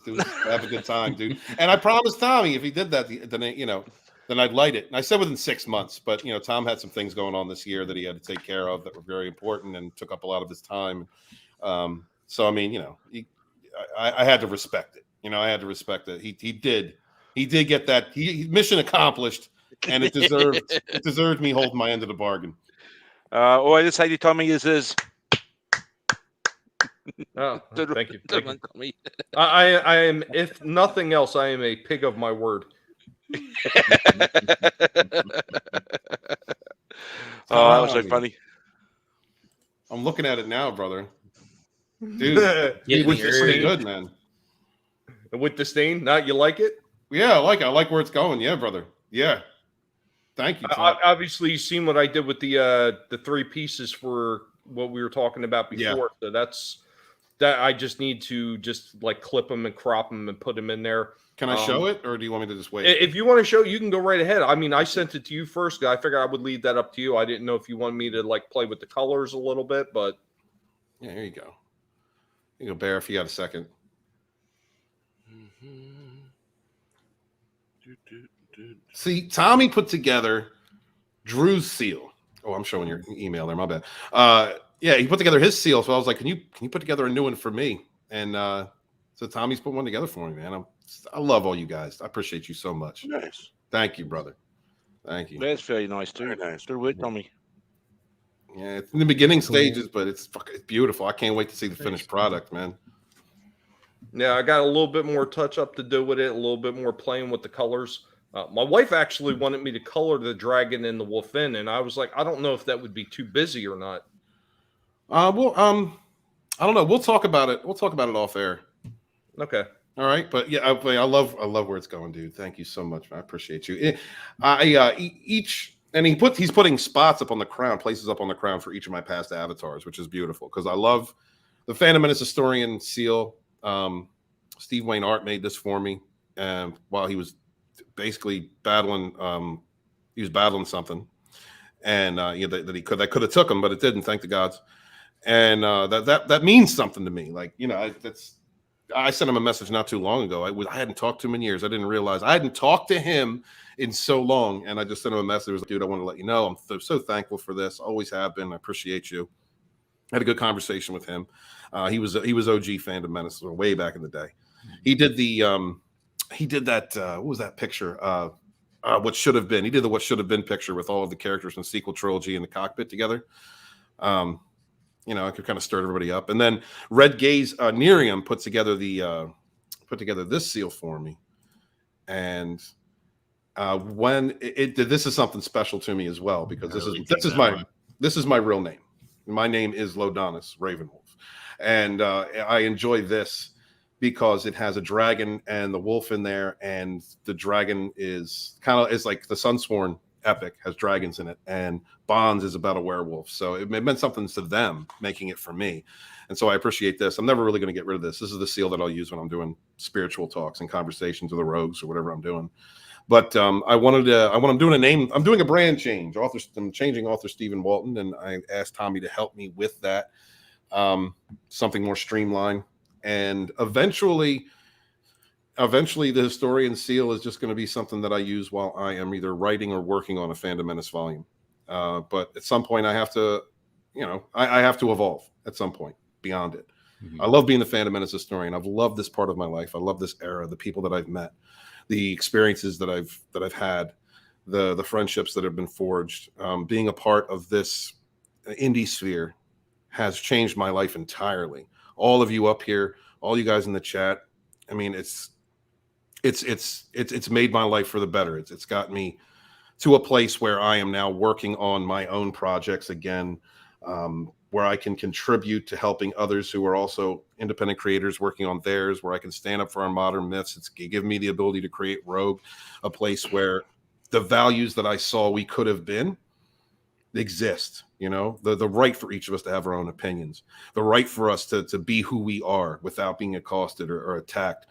have a good time, dude. And I promised Tommy if he did that, then I'd light it. And I said within 6 months, but Tom had some things going on this year that he had to take care of that were very important and took up a lot of his time. So I mean, I had to respect it. I had to respect it. He did get that. Mission accomplished, and it deserved me holding my end of the bargain. All I just say to Tommy is oh, thank you. I am, if nothing else, I am a pig of my word. Oh, that was so funny. I'm looking at it now, brother. Dude, it was pretty good, man. With the stain, you like it? Yeah, I like it. I like where it's going. Yeah, brother. Yeah. Thank you. Obviously, you've seen what I did with the 3 pieces for what we were talking about before. Yeah. So that I just need to just like clip them and crop them and put them in there. Can I show it, or do you want me to just wait? If you want to show, you can go right ahead. I mean, I sent it to you first. I figured I would leave that up to you. I didn't know if you wanted me to like play with the colors a little bit, but Yeah, here you go. Here you go, Bear, if you got a second. See, Tommy put together Drew's seal. Oh, I'm showing your email there. My bad. Yeah, he put together his seal. So I was like, can you put together a new one for me? And so Tommy's put one together for me, man. I love all you guys. I appreciate you so much. Nice. Thank you, brother. Thank you. That's very nice too. Very nice. Good work, Tommy. Yeah, it's in the beginning stages, but it's beautiful. I can't wait to see the finished product, man. Yeah, I got a little bit more touch up to do with it, a little bit more playing with the colors. My wife actually wanted me to color the dragon and the wolf in, and I was like, I don't know if that would be too busy or not. I don't know. We'll talk about it. We'll talk about it off air. Okay. All right, but yeah, I love where it's going, dude. Thank you so much. I appreciate you. He's putting spots up on the crown, places up on the crown for each of my past avatars, which is beautiful because I love the Phantom Menace Historian seal. Steve Wayne Art made this for me while he was basically battling. He was battling something, and that could have took him, but it didn't. Thank the gods. And that means something to me. Like, you know, I sent him a message not too long ago. I hadn't talked to him in years. I didn't realize I hadn't talked to him in so long, and I just sent him a message. I was like, dude, I want to let you know I'm so thankful for this. Always have been. I appreciate you. I had a good conversation with him. He was OG Phantom Menace way back in the day. He did that. What was that picture? What should have been. He did the what should have been picture with all of the characters from the sequel trilogy in the cockpit together. You know, I could kind of stir everybody up. And then Red Gaze Nerium put together this seal for me. And when it did, this is something special to me as well, because this is my real name. My name is Lodonis Ravenwolf. And I enjoy this because it has a dragon and the wolf in there, and the dragon is like the Sunsworn epic has dragons in it, and Bonds is about a werewolf. So it meant something to them making it for me. And so I appreciate this. I'm never really going to get rid of this. This is the seal that I'll use when I'm doing spiritual talks and conversations with the rogues or whatever I'm doing. But I'm doing a brand change. I'm changing author Stephen Walton, and I asked Tommy to help me with that. Something more streamlined. And eventually the historian seal is just going to be something that I use while I am either writing or working on a Phantom Menace volume. But at some point I have to, I have to evolve at some point beyond it. Mm-hmm. I love being the Phantom Menace historian. I've loved this part of my life. I love this era, the people that I've met, the experiences that I've had, the friendships that have been forged. Being a part of this indie sphere has changed my life entirely. All of you up here, all you guys in the chat. I mean, it's made my life for the better. It's got me to a place where I am now working on my own projects again, where I can contribute to helping others who are also independent creators working on theirs, where I can stand up for our modern myths. It's given me the ability to create Rogue, a place where the values that I saw we could have been exist. The right for each of us to have our own opinions, the right for us to be who we are without being accosted or attacked,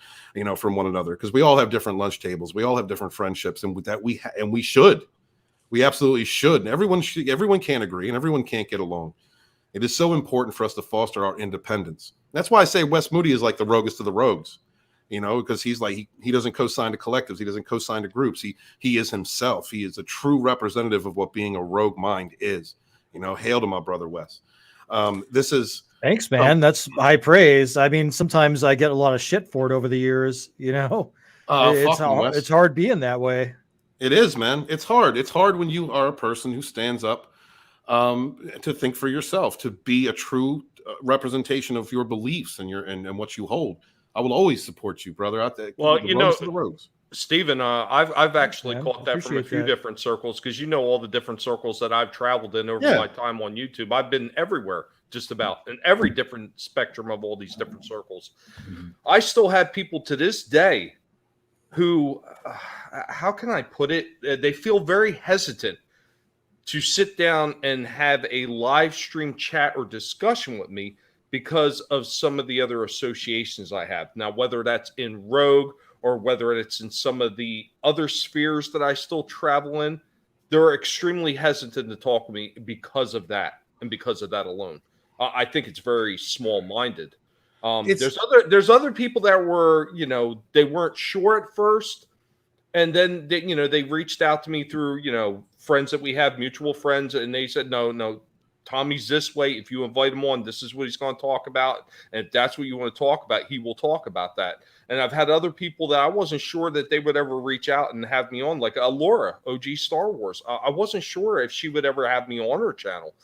from one another. Because we all have different lunch tables, we all have different friendships, and we absolutely should. And everyone can't agree, and everyone can't get along. It is so important for us to foster our independence. That's why I say Wes Moody is like the roguest of the rogues, because he's like, he doesn't co-sign to collectives, he doesn't co-sign to groups. He is himself. He is a true representative of what being a rogue mind is. Hail to my brother Wes. Thanks, man. That's high praise. I mean, sometimes I get a lot of shit for it over the years. It's hard being that way. It is, man. It's hard. It's hard when you are a person who stands up to think for yourself, to be a true representation of your beliefs and what you hold. I will always support you, brother. Out there. Well, the rogues. Stephen, I've actually caught that from a few different circles, because all the different circles that I've traveled in over my time on YouTube. I've been everywhere, just about, in every different spectrum of all these different circles. Mm-hmm. I still have people to this day who, how can I put it? They feel very hesitant to sit down and have a live stream chat or discussion with me because of some of the other associations I have. Now, whether that's in Rogue or whether it's in some of the other spheres that I still travel in, they're extremely hesitant to talk to me because of that, and because of that alone. I think it's very small-minded. It's- There's other people that were, they weren't sure at first, and then they reached out to me through friends that we have, mutual friends, and they said, no, Tommy's this way. If you invite him on, this is what he's going to talk about, and if that's what you want to talk about, he will talk about that. And I've had other people that I wasn't sure that they would ever reach out and have me on, like Laura, OG Star Wars. I wasn't sure if she would ever have me on her channel.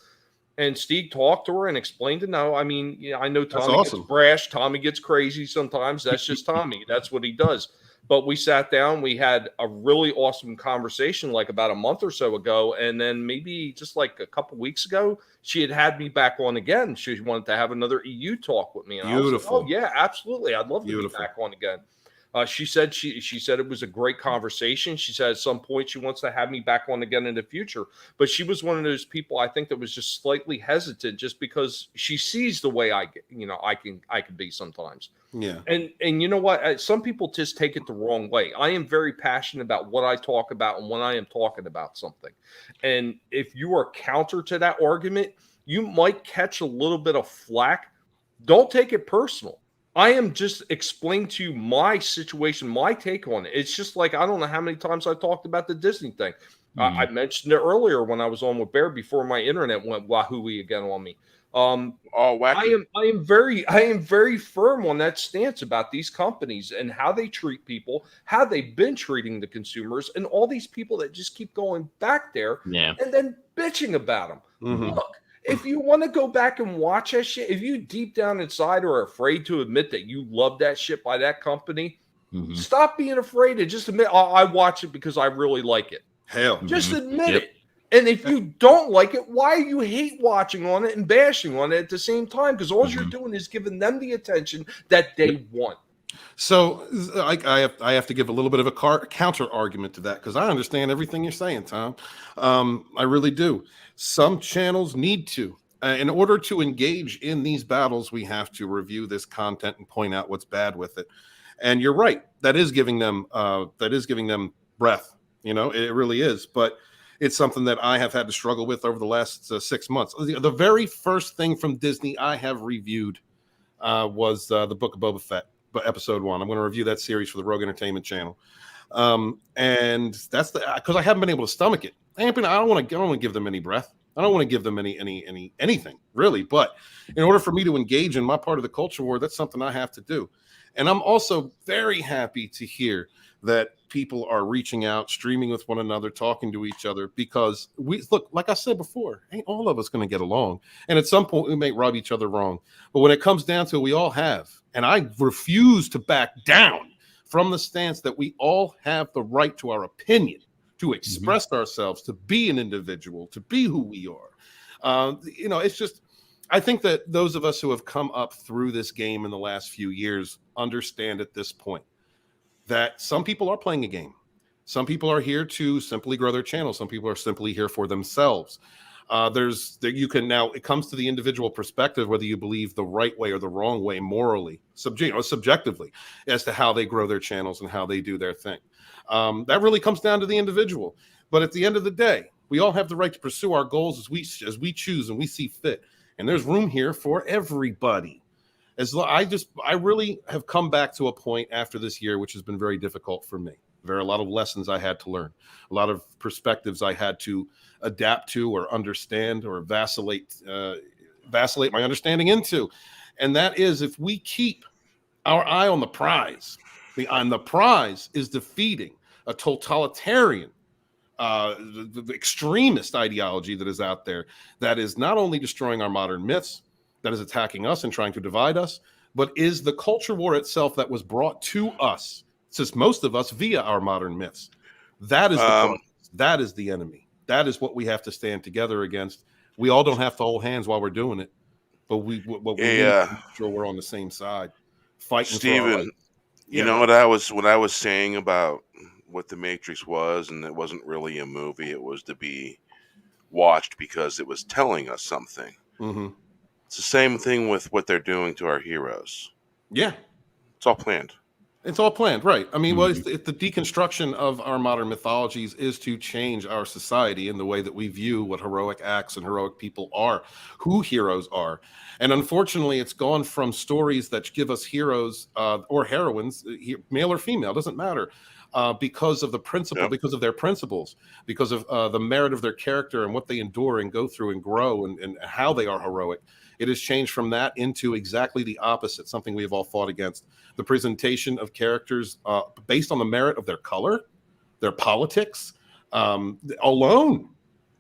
And Steve talked to her and explained it. No, I mean, I know Tommy gets brash. Tommy gets crazy sometimes. That's just Tommy. That's what he does. But we sat down. We had a really awesome conversation like about a month or so ago. And then maybe just like a couple weeks ago, she had me back on again. She wanted to have another EU talk with me. And I was like, oh, yeah, absolutely. I'd love to be back on again. She said it was a great conversation. She said at some point she wants to have me back on again in the future. But she was one of those people I think that was just slightly hesitant just because she sees the way I can be sometimes. Yeah. And you know what? Some people just take it the wrong way. I am very passionate about what I talk about and when I am talking about something. And if you are counter to that argument, you might catch a little bit of flack. Don't take it personal. I am just explaining to you my situation, my take on it. It's just like, I don't know how many times I talked about the Disney thing. I mentioned it earlier when I was on with Bear before my internet went wahooey again on me. Wacky. I am very firm on that stance about these companies and how they treat people, how they've been treating the consumers, and all these people that just keep going back there and then bitching about them. Mm-hmm. Look, if you want to go back and watch that shit, if you deep down inside are afraid to admit that you love that shit by that company, stop being afraid to just admit, I watch it because I really like it. Hell, just admit it. And if you don't like it, why you hate watching on it and bashing on it at the same time? Because all you're doing is giving them the attention that they want. So I have to give a little bit of a counter argument to that because I understand everything you're saying, Tom. I really do. Some channels need to. In order to engage in these battles, we have to review this content and point out what's bad with it. And you're right. That is giving them breath. It really is. But it's something that I have had to struggle with over the last 6 months. The very first thing from Disney I have reviewed was the Book of Boba Fett, episode 1. I'm going to review that series for the Rogue Entertainment channel. And that's because I haven't been able to stomach it. I don't want to give them any breath. I don't want to give them anything really. But in order for me to engage in my part of the culture war, that's something I have to do. And I'm also very happy to hear that people are reaching out, streaming with one another, talking to each other, because look, like I said before, ain't all of us going to get along. And at some point we may rub each other wrong. But when it comes down to it, we all have. And I refuse to back down from the stance that we all have the right to our opinion, to express ourselves, to be an individual, to be who we are. It's just, I think that those of us who have come up through this game in the last few years understand at this point that some people are playing a game. Some people are here to simply grow their channel. Some people are simply here for themselves. It comes to the individual perspective, whether you believe the right way or the wrong way morally, subjectively, as to how they grow their channels and how they do their thing. That really comes down to the individual. But at the end of the day, we all have the right to pursue our goals as we choose and we see fit. And there's room here for everybody. I really have come back to a point after this year, which has been very difficult for me. There are a lot of lessons I had to learn, a lot of perspectives I had to adapt to or understand or vacillate my understanding into. And that is, if we keep our eye on the prize, the prize is defeating a totalitarian, the extremist ideology that is out there, that is not only destroying our modern myths, that is attacking us and trying to divide us, but is the culture war itself that was brought to us, since most of us, via our modern myths. That is that is the enemy. That is what we have to stand together against. We all don't have to hold hands while we're doing it, but we need to make sure we're on the same side, fighting. Steven, you know what I was saying about what The Matrix was, and it wasn't really a movie. It was to be watched because it was telling us something. Mm-hmm. It's the same thing with what they're doing to our heroes. Yeah. It's all planned. It's all planned, right? I mean, well, it's the deconstruction of our modern mythologies is to change our society in the way that we view what heroic acts and heroic people are, who heroes are. And unfortunately, it's gone from stories that give us heroes or heroines, male or female, doesn't matter, because of the principle, because of their principles, because of the merit of their character and what they endure and go through and grow and how they are heroic. It has changed from that into exactly the opposite, something we have all fought against. The presentation of characters based on the merit of their color, their politics alone.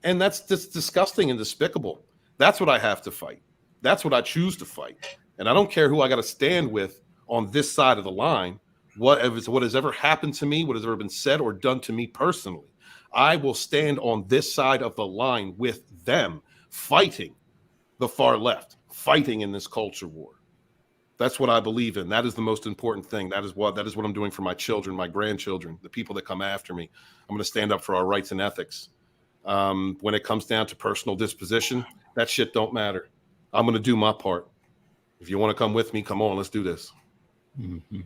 And that's just disgusting and despicable. That's what I have to fight. That's what I choose to fight. And I don't care who I got to stand with on this side of the line. What has ever happened to me, what has ever been said or done to me personally, I will stand on this side of the line with them, fighting the far left, fighting in this culture war. That's what I believe in. That is the most important thing. That is what I'm doing for my children, my grandchildren, the people that come after me. I'm going to stand up for our rights and ethics. When it comes down to personal disposition, that shit don't matter. I'm going to do my part. If you want to come with me, come on, let's do this. Mm-hmm.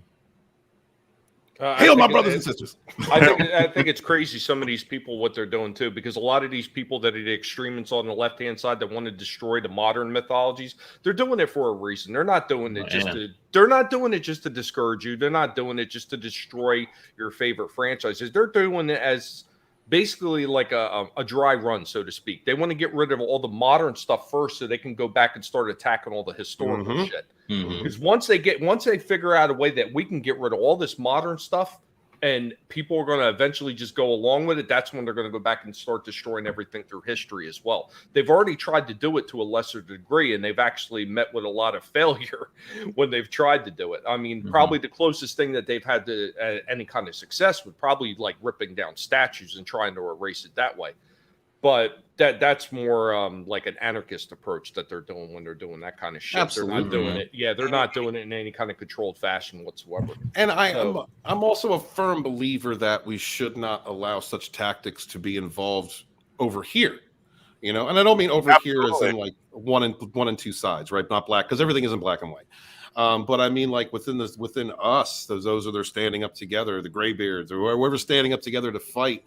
Hail my brothers and sisters. I think it's crazy, some of these people, what they're doing too, because a lot of these people that are the extremists on the left-hand side that want to destroy the modern mythologies, they're doing it for a reason. They're not doing it they're not doing it just to discourage you. They're not doing it just to destroy your favorite franchises. They're doing it as basically like a dry run, so to speak. They want to get rid of all the modern stuff first so they can go back and start attacking all the historical shit. Because once they figure out a way that we can get rid of all this modern stuff and people are going to eventually just go along with it, that's when they're going to go back and start destroying everything through history as well. They've already tried to do it to a lesser degree, and they've actually met with a lot of failure when they've tried to do it. I mean, probably the closest thing that they've had to any kind of success would probably like ripping down statues and trying to erase it that way. But that's more like an anarchist approach that they're doing when they're doing that kind of shit. Absolutely. They're not doing it. Yeah, they're not doing it in any kind of controlled fashion whatsoever. And I'm also a firm believer that we should not allow such tactics to be involved over here. You know, and I don't mean over here as in like one and two sides, right? Not black, because everything isn't black and white. But I mean, like within us, those are they're standing up together, the graybeards or whoever's standing up together to fight.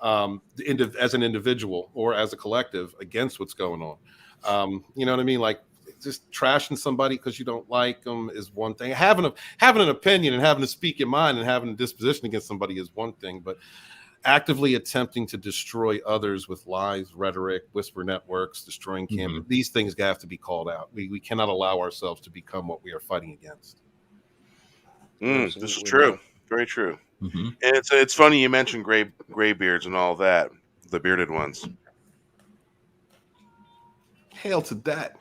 As an individual or as a collective against what's going on. You know what I mean? Like just trashing somebody because you don't like them is one thing. Having an opinion and having to speak your mind and having a disposition against somebody is one thing, but actively attempting to destroy others with lies, rhetoric, whisper networks, destroying campaigns, these things have to be called out. We cannot allow ourselves to become what we are fighting against. This is true. Very true. And it's funny you mentioned graybeards and all that, the bearded ones. Hail to that.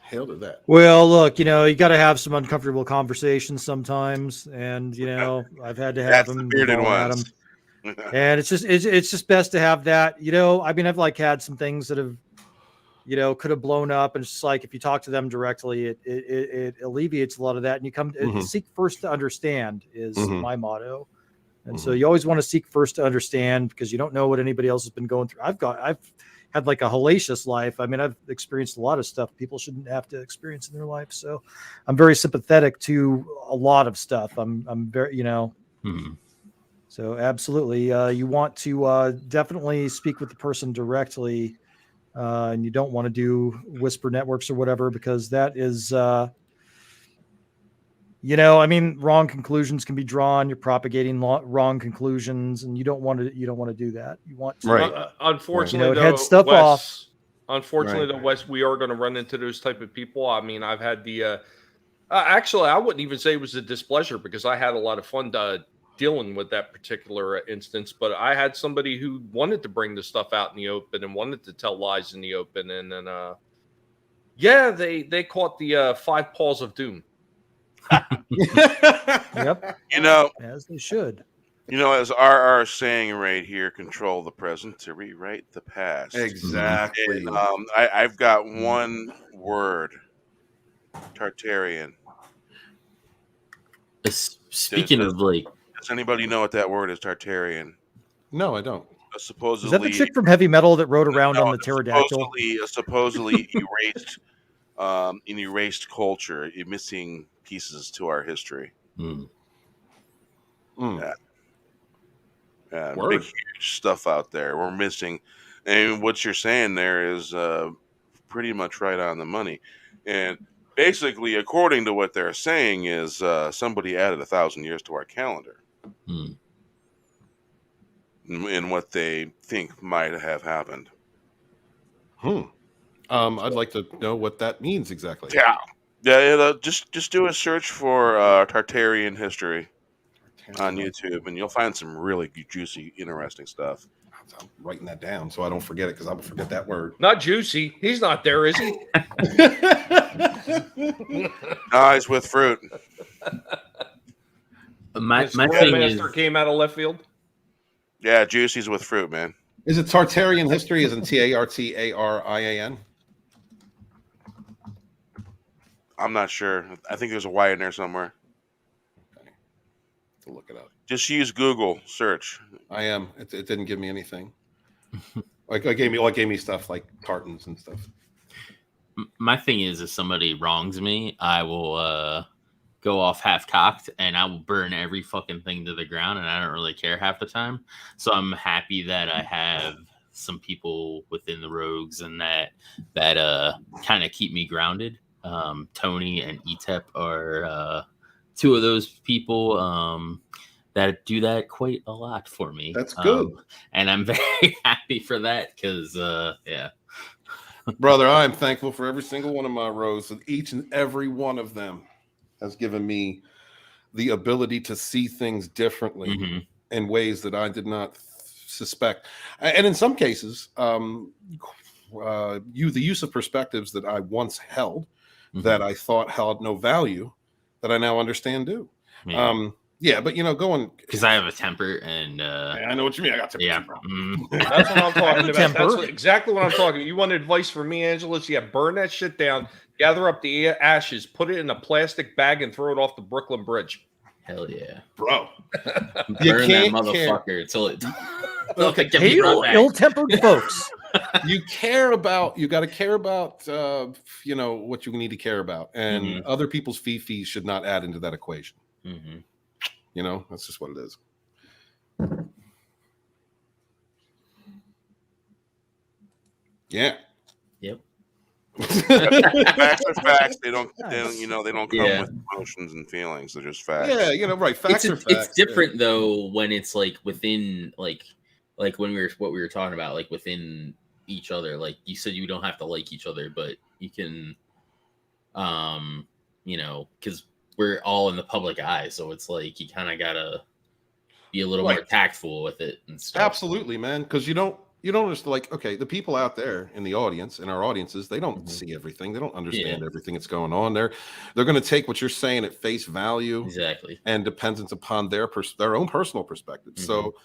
Hail to that. Well, look, you know, you got to have some uncomfortable conversations sometimes, and you know, I've had to have them. The bearded ones. And it's just best to have that. You know, I mean, I've like had some things that have, you know, could have blown up, and it's just like if you talk to them directly, it alleviates a lot of that. And you come seek first to understand is my motto, and so you always want to seek first to understand because you don't know what anybody else has been going through. I've had like a hellacious life. I mean, I've experienced a lot of stuff people shouldn't have to experience in their life. So I'm very sympathetic to a lot of stuff. I'm very, you know. So absolutely, you want to definitely speak with the person directly. And you don't want to do whisper networks or whatever, because that is, you know, I mean, wrong conclusions can be drawn. You're propagating wrong conclusions, and you don't want to do that. You want to, unfortunately, you know, head stuff off. Unfortunately, though, Wes, we are going to run into those type of people. I mean, I've had the, actually, I wouldn't even say it was a displeasure because I had a lot of fun dealing with that particular instance, but I had somebody who wanted to bring the stuff out in the open and wanted to tell lies in the open, and then they caught the 5 paws of doom. Yep. You know, as they should. You know, as RR saying right here, control the present to rewrite the past. Exactly. And, I've got one word: Tartarian. Speaking of like. Does anybody know what that word is, Tartarian? No, I don't. Supposedly, is that the chick from Heavy Metal that rode around on the pterodactyl? Supposedly erased culture, missing pieces to our history. Mm. Yeah, Word. big huge stuff out there we're missing, and what you're saying there is pretty much right on the money. And basically, according to what they're saying, is somebody added 1,000 years to our calendar Hmm. in what they think might have happened. I'd like to know what that means exactly. Yeah. Just do a search for Tartarian history on YouTube, and you'll find some really juicy, interesting stuff. I'm writing that down so I don't forget it, because I'll forget that word. Not juicy. He's not there, is he? Eyes with fruit. My This thing Master is, came out of left field. Yeah, juicy's with fruit, man. Is it Tartarian history? Is in Tartarian? I'm not sure. I think there's a Y in there somewhere. Okay. To look it up. Just use Google search. I am. It didn't give me anything. It gave me stuff like tartans and stuff. my thing is, if somebody wrongs me, I will go off half cocked and I will burn every fucking thing to the ground, and I don't really care half the time. So I'm happy that I have some people within the Rogues and that kind of keep me grounded. Tony and Etep are two of those people that do that quite a lot for me. That's good. And I'm very happy for that because, yeah. Brother, I am thankful for every single one of my rows. And each and every one of them has given me the ability to see things differently in ways that I did not suspect. And in some cases, the use of perspectives that I once held that I thought held no value, that I now understand do. Yeah, but going because I have a temper, and I know what you mean. I got temper. Yeah, That's what I'm talking about. Temper. That's exactly what I'm talking about. You want advice from me, Angelus? Yeah, burn that shit down, gather up the ashes, put it in a plastic bag, and throw it off the Brooklyn Bridge. hell yeah, Bro. burn that motherfucker until it. Okay, ill-tempered folks. You got to care about what you need to care about, and other people's fees should not add into that equation. That's just what it is. Yeah. Yep. Facts are facts. They don't come with emotions and feelings. They're just facts. Yeah, right. Facts are facts. It's different though when it's like within like when we were talking about, like within each other. Like you said, you don't have to like each other, but you can, because we're all in the public eye, so it's like you kind of gotta be a little more tactful with it and stuff. Absolutely, man. Because you don't just the people out there in the audience, in our audiences, they don't see everything. They don't understand everything that's going on. They're going to take what you're saying at face value, exactly, and dependence upon their own personal perspective. So,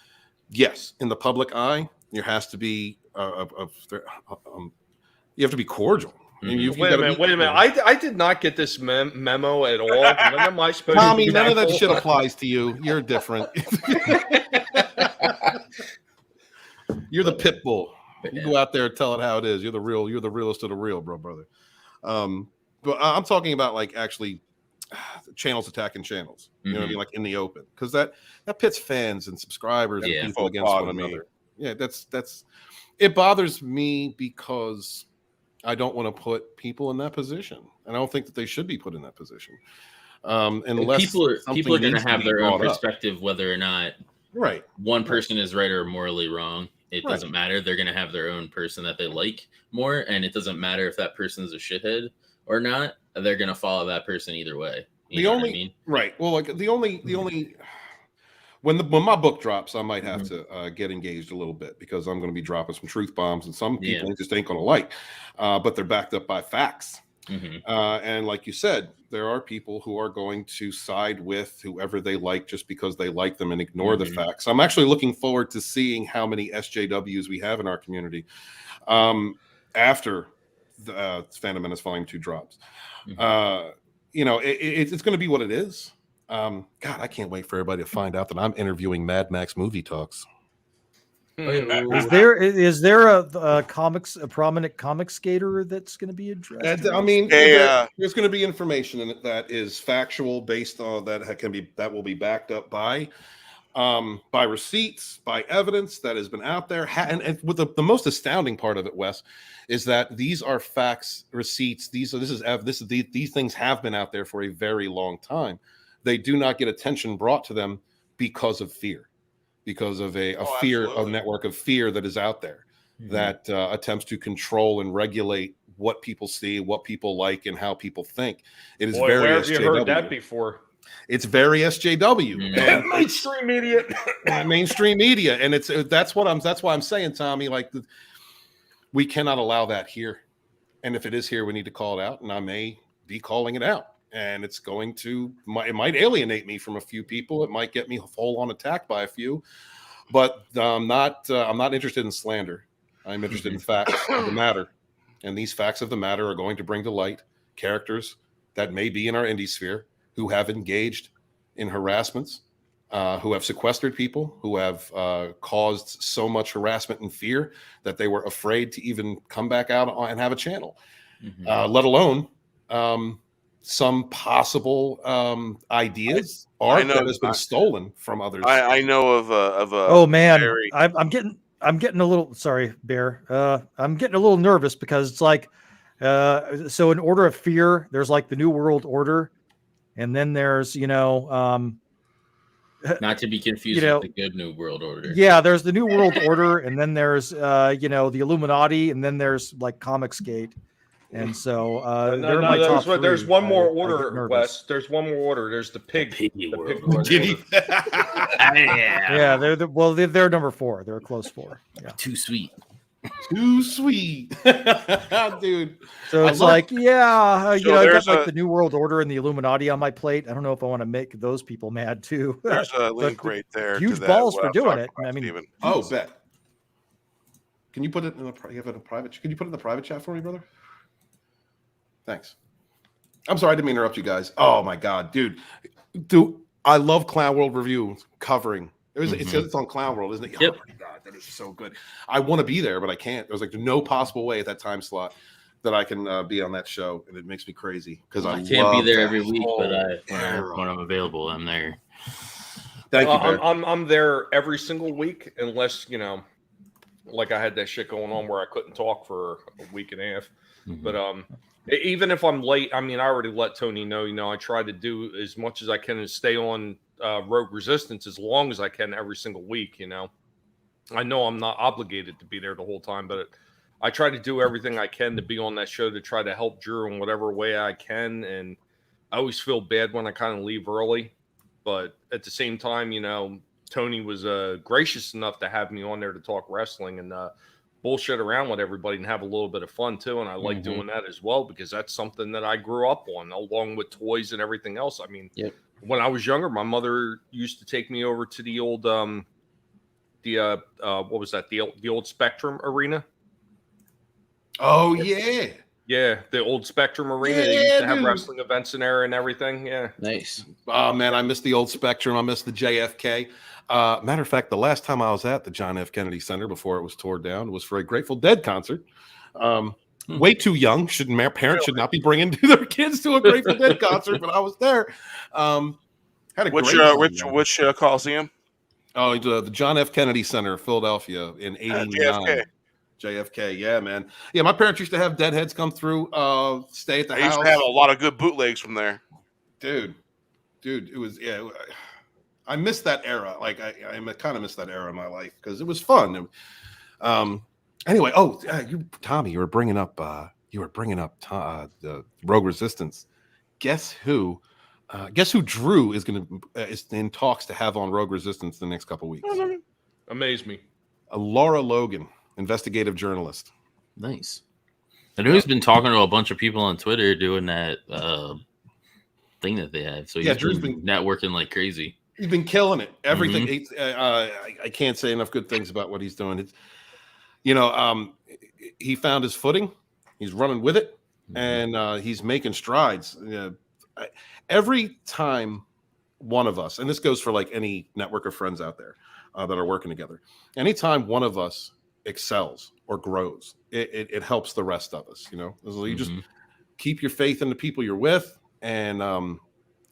yes, in the public eye, there has to be you have to be cordial. Wait a minute. I did not get this memo at all. When am I supposed Tommy, to be none of that thankful? shit applies to you. You're different. You're the pit bull. You go out there and tell it how it is. You're the realest of the real, brother. But I'm talking about actually channels attacking channels. You know what I mean? Like in the open. Because that pits fans and subscribers and people against one another. Yeah, that's it bothers me because I don't want to put people in that position. And I don't think that they should be put in that position. Unless people are going to have their own perspective, whether or not one person is right or morally wrong. It doesn't matter. They're going to have their own person that they like more, and it doesn't matter if that person is a shithead or not. They're going to follow that person either way. You know what I mean? Right. Well, the only when my book drops, I might have to get engaged a little bit, because I'm going to be dropping some truth bombs, and some people just ain't going to like, but they're backed up by facts. And like you said, there are people who are going to side with whoever they like just because they like them and ignore the facts. I'm actually looking forward to seeing how many SJWs we have in our community after the Phantom Menace Volume 2 drops. It's going to be what it is. God, I can't wait for everybody to find out that I'm interviewing Mad Max Movie Talks. Is there a prominent comic skater that's going to be addressed? I mean, Hey, there's going to be information in it that is factual, based on that will be backed up by receipts, by evidence that has been out there. And with the most astounding part of it, Wes, is that these are facts, receipts. These things have been out there for a very long time. They do not get attention brought to them because of fear, because of a network of fear that is out there that attempts to control and regulate what people see, what people like, and how people think. It is very where have you heard SJW. that before? It's very SJW. And mainstream media. Mainstream media, and that's why I'm saying, Tommy, like we cannot allow that here. And if it is here, we need to call it out, and I may be calling it out. And it's going to it might alienate me from a few people. It might get me full on attacked by a few, but I'm not interested in slander. I'm interested in facts of the matter, and these facts of the matter are going to bring to light characters that may be in our indie sphere who have engaged in harassments, who have sequestered people, who have caused so much harassment and fear that they were afraid to even come back out and have a channel, let alone some possible ideas art that has been stolen from others. I know of a. Oh man, I'm getting a little sorry, Bear. I'm getting a little nervous because it's like so in Order of Fear, there's like the New World Order, and then there's not to be confused with the good New World Order. Yeah, there's the New World Order, and then there's the Illuminati, and then there's like Comicsgate. And so there's one more order, Wes. There's one more order. There's the piggy order. Yeah, they're number 4. They're a close 4. Yeah. Too sweet. Too sweet. Dude. So it's I got like the New World Order and the Illuminati on my plate. I don't know if I want to make those people mad too. There's a link right there. Huge balls for doing it. I mean, Steven. Bet. Can you put it in the private? Can you put it in the private chat for me, brother? Thanks. I'm sorry, I didn't mean to interrupt you guys. Oh my God, dude, I love Clown World Review covering. It's on Clown World, isn't it? Yep. Oh my God, that is so good. I want to be there, but I can't. There's like no possible way at that time slot that I can be on that show, and it makes me crazy because I can't be there every week, but when I'm available, I'm there. Thank you. I'm there every single week, unless like I had that shit going on where I couldn't talk for a week and a half. But even if I'm late, I mean, I already let Tony know. I try to do as much as I can and stay on Rogue Resistance as long as I can every single week. I know I'm not obligated to be there the whole time, but I try to do everything I can to be on that show to try to help Drew in whatever way I can. And I always feel bad when I kind of leave early, but at the same time, Tony was gracious enough to have me on there to talk wrestling and bullshit around with everybody and have a little bit of fun too. And I like doing that as well, because that's something that I grew up on, along with toys and everything else. I mean, when I was younger, my mother used to take me over to the old, what was that? The old Spectrum Arena. Oh yeah. Yeah, the old Spectrum Arena. They used to have wrestling events in there and everything. Yeah. Nice. Oh man, I miss the old Spectrum. I miss the JFK. Matter of fact, the last time I was at the John F. Kennedy Center before it was torn down was for a Grateful Dead concert. Way too young. Parents should not be bringing their kids to a Grateful Dead concert, but I was there. Had a which Coliseum? Oh, the John F. Kennedy Center, Philadelphia, in '89. JFK, yeah, man. Yeah, my parents used to have Deadheads come through, stay at the house. I used to have a lot of good bootlegs from there. Dude, it was, I miss that era. Like, I kind of miss that era in my life because it was fun. Anyway, Tommy, you were bringing up the Rogue Resistance. Guess who Drew is in talks to have on Rogue Resistance the next couple weeks? Amaze me. Laura Logan, investigative journalist. Nice. I know he's been talking to a bunch of people on Twitter doing that thing that they have. So Drew's been networking like crazy. He's been killing it. Everything. I can't say enough good things about what he's doing. It's, he found his footing. He's running with it, and he's making strides. Every time one of us, and this goes for like any network of friends out there, that are working together. Anytime one of us excels or grows, it helps the rest of us. So you just keep your faith in the people you're with, and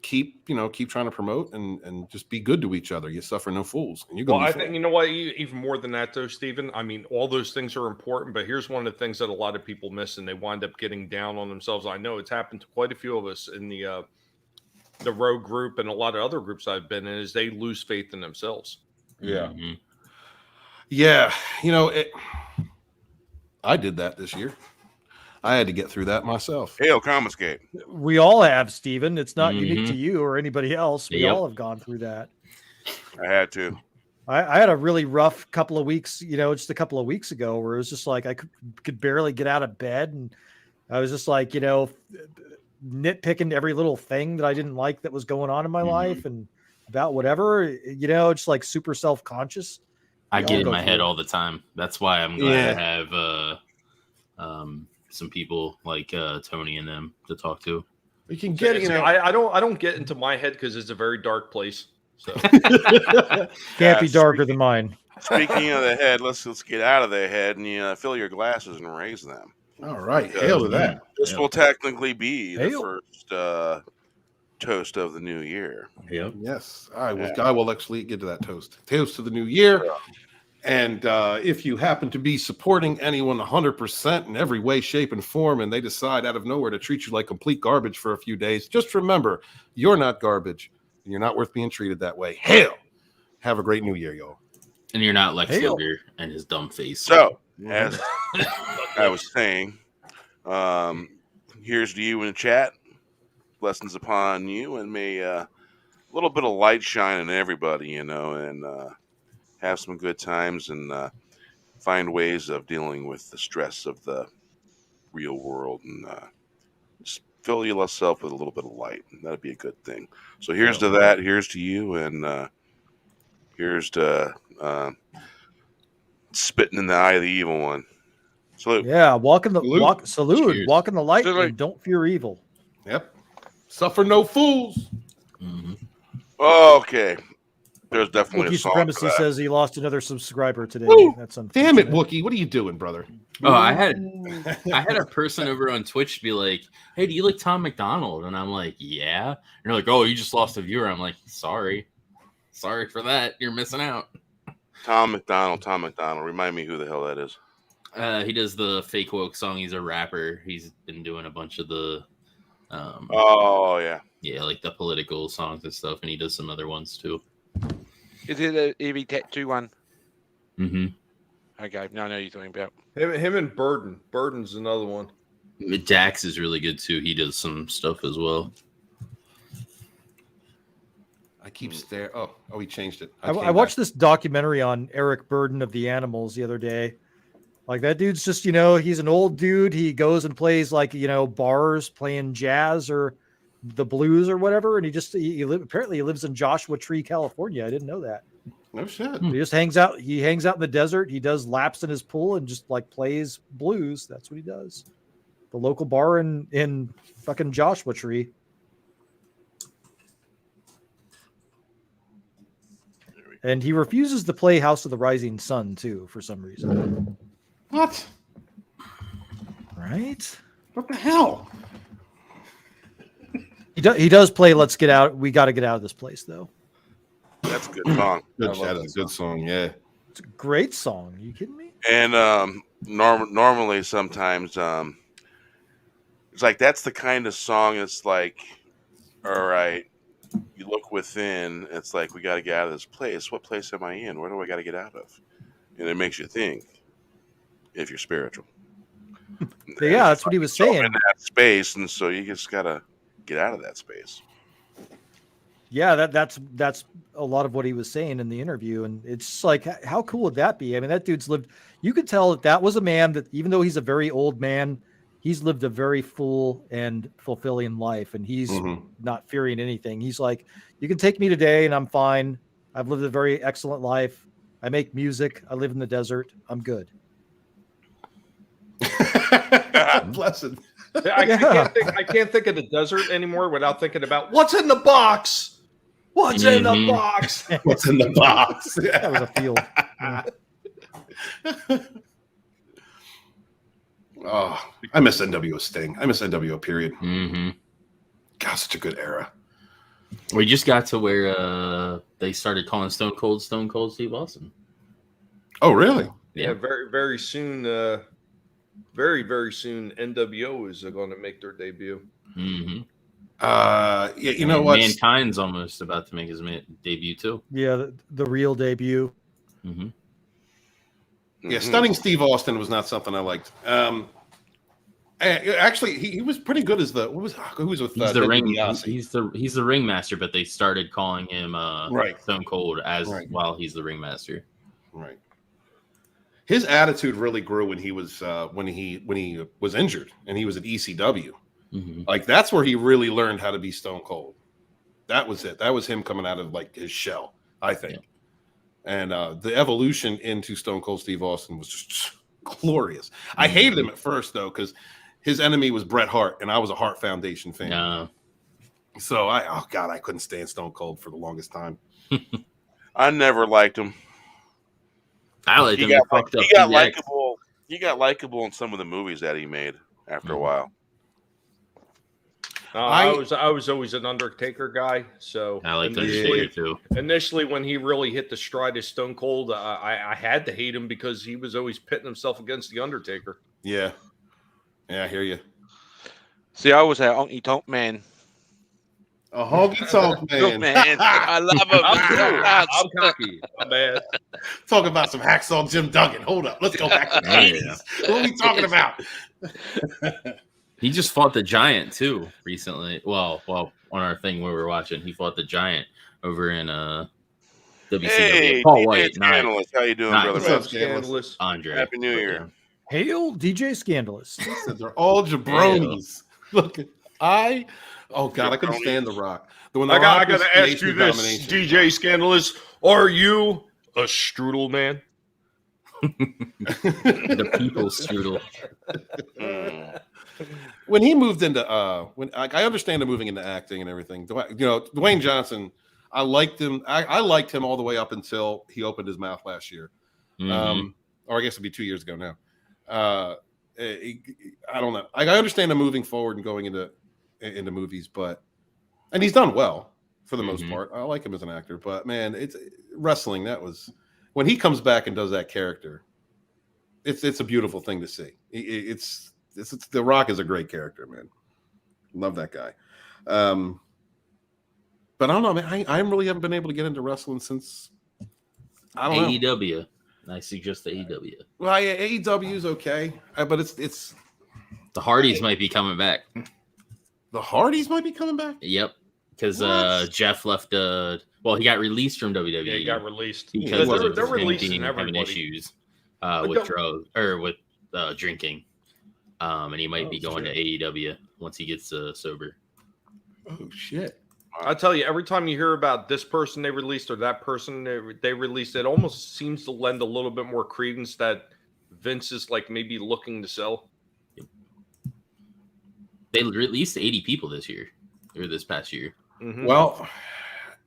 keep trying to promote and just be good to each other. You suffer no fools. And Well, I think, you know what, even more than that though, Stephen, I mean, all those things are important, but here's one of the things that a lot of people miss, and they wind up getting down on themselves. I know it's happened to quite a few of us in the Rogue group and a lot of other groups I've been in, is they lose faith in themselves. Yeah. Yeah. I did that this year. I had to get through that myself. Hail Commonscape. We all have, Stephen. It's not unique to you or anybody else. We all have gone through that. I had to. I had a really rough couple of weeks, just a couple of weeks ago, where it was just like I could barely get out of bed, and I was just like, nitpicking every little thing that I didn't like that was going on in my life and about whatever, just like super self-conscious. I get in my head all the time. That's why I'm glad to have some people like Tony and them to talk to. You can get it. I don't get into my head because it's a very dark place. So can't be darker than mine. Speaking of the head, let's get out of the head and fill your glasses and raise them. All right, hail to that. This will technically be the first toast of the new year. Yep. Yes, I will actually get to that toast. Toast to the new year. Yeah. And if you happen to be supporting anyone 100% in every way, shape, and form, and they decide out of nowhere to treat you like complete garbage for a few days, just remember, you're not garbage, and you're not worth being treated that way. Hail! Have a great new year, y'all. And you're not Lex Luger and his dumb face. So, as I was saying, here's to you in the chat. Blessings upon you, and may a little bit of light shine on everybody, and have some good times, and find ways of dealing with the stress of the real world, and just fill yourself with a little bit of light. That'd be a good thing. So here's to that. Here's to you, and here's to spitting in the eye of the evil one. Salute. Yeah, salute. Cheers. Walk in the light Salute. and don't fear evil. Yep. Suffer no fools. Okay. There's definitely Wookiee a song Supremacy for that. says he lost another subscriber today. Woo! That's Damn it, unfortunate. Wookie. What are you doing, brother? Oh, I had a person over on Twitch be like, "Hey, do you like Tom McDonald?" And I'm like, "Yeah." And they're like, "Oh, you just lost a viewer." I'm like, "Sorry for that. You're missing out." Tom McDonald. Remind me who the hell that is. He does the fake woke song. He's a rapper. He's been doing a bunch of the Oh, yeah. yeah, like the political songs and stuff, and he does some other ones too. Is it a EV Tattoo one? Mm-hmm. Okay, no, I know you're talking about. Him and Burden. Burden's another one. Dax is really good too. He does some stuff as well. I keep staring. Oh, he changed it. I watched this documentary on Eric Burden of the Animals the other day. Like that dude's just, he's an old dude. He goes and plays like, bars playing jazz or the blues or whatever. And apparently he lives in Joshua Tree, California. I didn't know that. No shit. He just hangs out. He hangs out in the desert. He does laps in his pool and just like plays blues. That's what he does. The local bar in fucking Joshua Tree. And he refuses to play House of the Rising Sun too, for some reason. What? Right? What the hell? He does play Let's Get Out. We got to get out of this place, though. That's a good song. That's a good song, yeah. It's a great song. Are you kidding me? And normally sometimes it's like that's the kind of song it's like, all right, you look within, it's like we got to get out of this place. What place am I in? Where do I got to get out of? And it makes you think if you're spiritual. Yeah, that's what he was So saying. in that space, and so you just got to get out of that space. Yeah, that's a lot of what he was saying in the interview, and it's just like, how cool would that be? I mean, that dude's lived. You could tell that was a man that, even though he's a very old man, he's lived a very full and fulfilling life, and he's not fearing anything. He's like, you can take me today, and I'm fine. I've lived a very excellent life. I make music. I live in the desert. I'm good. Blessed. I can't think of the desert anymore without thinking about what's in the box. What's in the Mhm. box? What's in the box? That was a field. Yeah. Oh, I miss NWO Sting. I miss NWO period. Mm-hmm. God, such a good era. We just got to where they started calling Stone Cold Steve Austin. Oh, really? Yeah, very, very soon. Very soon. NWO is going to make their debut. Mm-hmm. Yeah, you know what? Mankind's almost about to make his debut too. Yeah, the real debut. Mm-hmm. Yeah, Stunning Steve Austin was not something I liked. Actually, he was pretty good as who was with He's the Ted ring. DiBiase. He's the ringmaster, but they started calling him Right. Stone Cold while he's the ringmaster. Right. His attitude really grew when he was injured and he was at ECW. Mm-hmm. Like that's where he really learned how to be Stone Cold. That was it. That was him coming out of like his shell, I think. Yeah. And the evolution into Stone Cold Steve Austin was just glorious. I hated him at first though, because his enemy was Bret Hart, and I was a Hart Foundation fan. So I couldn't stand Stone Cold for the longest time. I never liked him. I liked him. He got likable in some of the movies that he made after a while. I was always an Undertaker guy, so I like Undertaker too. Initially, when he really hit the stride as Stone Cold, I had to hate him because he was always pitting himself against the Undertaker. Yeah, I hear you. See, I was a honky tonk man. A honky tonk man. I love him. I'm cocky. I'm bad. Talk about some hacksaw Jim Duggan. Hold up, let's go back to the 80s. What are we talking about? He just fought the Giant too recently. Well, on our thing we were watching, he fought the Giant over in WCW. Hey, Paul DJ White, Scandalous. How you doing, brother? What's Man? up, Scandalous? Andre. Happy New Year. Hail DJ Scandalous. They're all jabronis. Look, I couldn't stand The Rock. I got to ask you this, DJ Scandalous. Are you a strudel man? The people's strudel. When he moved into I understand him moving into acting and everything. Dwayne Johnson, I liked him. I liked him all the way up until he opened his mouth last year. Mm-hmm. Or I guess it'd be 2 years ago now. I don't know. I understand him moving forward and going into movies, and he's done well for the most part. I like him as an actor, but man, it's wrestling. That was when he comes back and does that character. It's a beautiful thing to see. It's The Rock is a great character, man. Love that guy. But I don't know, man. I really haven't been able to get into wrestling since AEW. I suggest AEW. Well, yeah, AEW is okay, but it's the Hardys might be coming back. The Hardys might be coming back. Yep, because Jeff left. He got released from WWE. Yeah, he got released because they're releasing having everybody. issues with drugs or with drinking. And he might be going to AEW once he gets sober. Oh shit! I tell you, every time you hear about this person they released or that person they released, it almost seems to lend a little bit more credence that Vince is like maybe looking to sell. They released 80 people this past year. Mm-hmm. Well,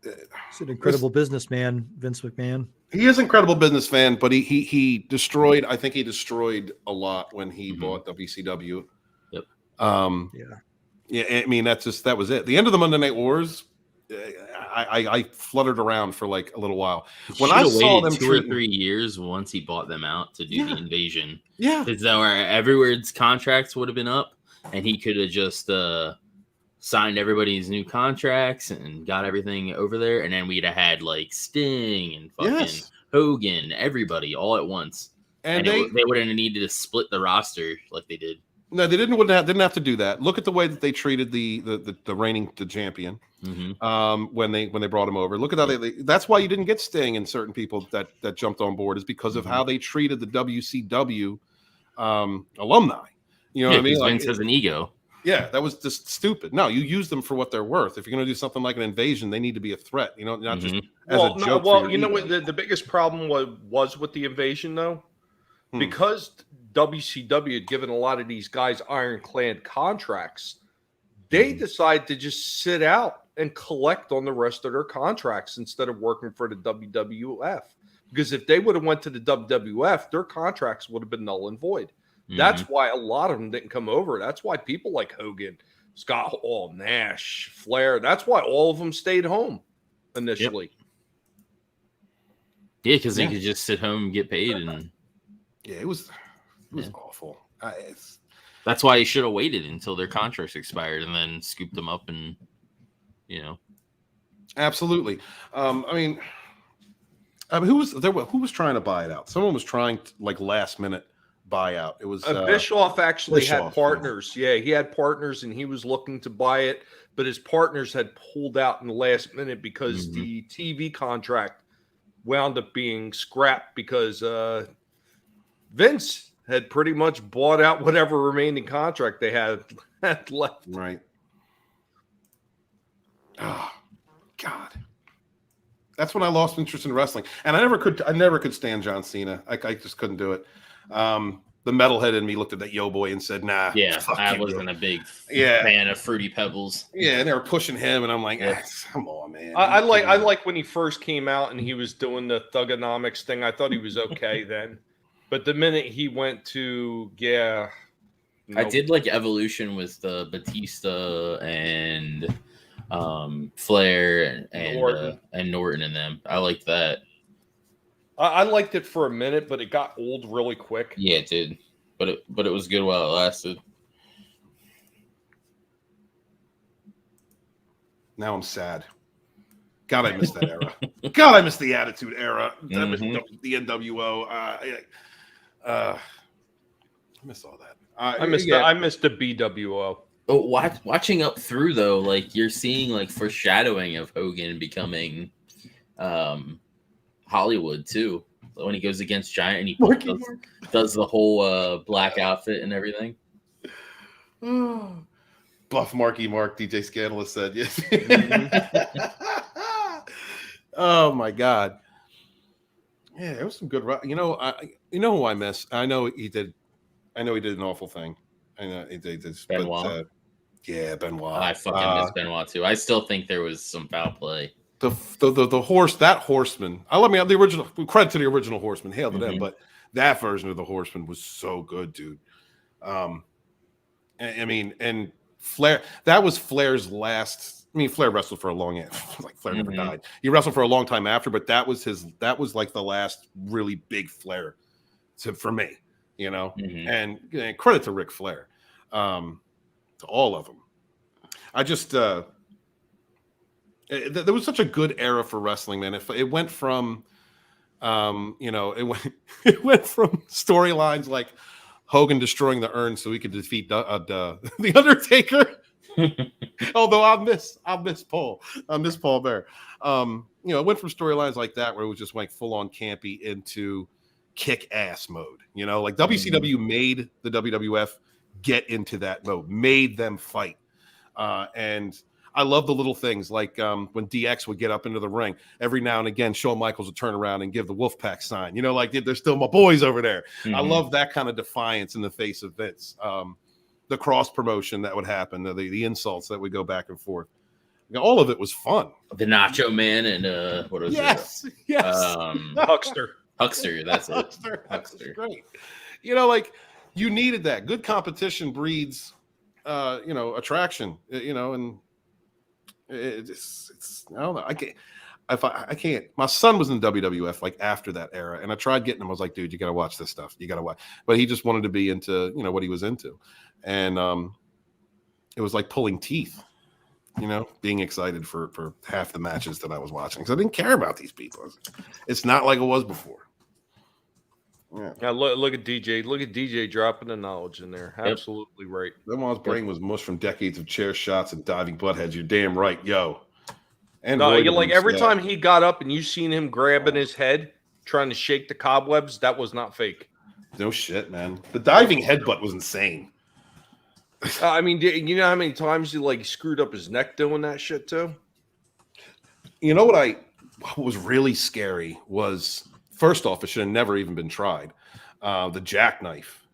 He's an incredible businessman, Vince McMahon. he is an incredible businessman, but he destroyed. I think he destroyed a lot when he bought WCW. Yep. Yeah. I mean, that was it. The end of the Monday Night Wars. I fluttered around for like a little while when I saw them 2 or 3 years once he bought them out to do the invasion. Yeah, because everyone's contracts would have been up, and he could have just signed everybody's new contracts and got everything over there, and then we'd have had like Sting and fucking Hogan, everybody all at once, and they wouldn't have needed to split the roster like they did. No, they didn't have to do that. Look at the way that they treated the reigning champion when they brought him over. Look at how that's why you didn't get Sting and certain people that jumped on board is because of how they treated the WCW alumni. You know what I mean? Vince has an ego. Yeah, that was just stupid. No, you use them for what they're worth. If you're going to do something like an invasion, they need to be a threat. You know, not just as a joke. Well, you know what the biggest problem was with the invasion though, because WCW had given a lot of these guys ironclad contracts. They decided to just sit out and collect on the rest of their contracts instead of working for the WWF. Because if they would have went to the WWF, their contracts would have been null and void. That's why a lot of them didn't come over. That's why people like Hogan, Scott Hall, Nash, Flair, that's why all of them stayed home initially. Yeah, because they could just sit home and get paid. And Yeah, it was awful. that's why he should have waited until their contracts expired and then scooped them up and, Absolutely. Who was trying to buy it out? Someone was trying to, like, last minute buyout. It was Bischoff actually Bischoff, had partners. Yeah, he had partners and he was looking to buy it, but his partners had pulled out in the last minute because the TV contract wound up being scrapped because Vince had pretty much bought out whatever remaining contract they had left. Right. Oh, God. That's when I lost interest in wrestling, and I never could stand John Cena. I just couldn't do it. The metalhead in me looked at that Yo Boy and said, "Nah." Yeah, I wasn't a big fan of Fruity Pebbles. Yeah, and they were pushing him, and I'm like, come on, man. I like when he first came out and he was doing the Thugonomics thing. I thought he was okay then, but the minute he went to I did like Evolution with Batista and Flair and Norton and them. I liked that. I liked it for a minute, but it got old really quick. Yeah, it did. But it was good while it lasted. Now I'm sad. God, I miss that era. God, I miss the Attitude Era. I miss the NWO. I miss all that. I missed the BWO. Oh, watching up through though, like you're seeing like foreshadowing of Hogan becoming Hollywood too. When he goes against Giant and he does the whole black outfit and everything. Buff Marky Mark, DJ Scandalous said yes. Oh my God. Yeah, it was some good. You know who I miss. I know he did an awful thing. I know he did this. Benoit. Yeah, Benoit. I fucking miss Benoit too. I still think there was some foul play. The horse, that Horseman. The original, credit to the original Horseman, hail to them. But that version of the Horseman was so good, dude. And Flair, that was Flair's last. I mean, Flair wrestled for a long, like Flair never died. He wrestled for a long time after, but that was like the last really big Flair for me, and credit to Ric Flair, to all of them. I just, there was such a good era for wrestling, man. It went from, it went from storylines like Hogan destroying the urn so he could defeat the Undertaker. Although I'll miss Paul Bear. It went from storylines like that where it was just like full on campy into kick ass mode. Like WCW made the WWF get into that mode, made them fight. And I love the little things like when DX would get up into the ring every now and again, Shawn Michaels would turn around and give the Wolfpack sign. Like they're still my boys over there. I love that kind of defiance in the face of Vince. The cross promotion that would happen, the insults that would go back and forth. All of it was fun. The Nacho Man and what was it? Yes. Huckster. Huckster, that's it. Huckster. Great. Like you needed that. Good competition breeds, attraction. And it's I don't know. I can't. My son was in WWF like after that era, and I tried getting him. I was like, dude, you got to watch this stuff. You got to watch. But he just wanted to be into what he was into, and it was like pulling teeth. Being excited for half the matches that I was watching because I didn't care about these people. It's not like it was before. Yeah. Now look at DJ. Look at DJ dropping the knowledge in there. Absolutely right. Benoit's brain was mush from decades of chair shots and diving buttheads. You're damn right, yo. And no, like every time he got up and you seen him grabbing his head, trying to shake the cobwebs, that was not fake. No shit, man. The diving headbutt was insane. I mean, you know how many times he screwed up his neck doing that shit too? What was really scary was, first off, it should have never even been tried. The jackknife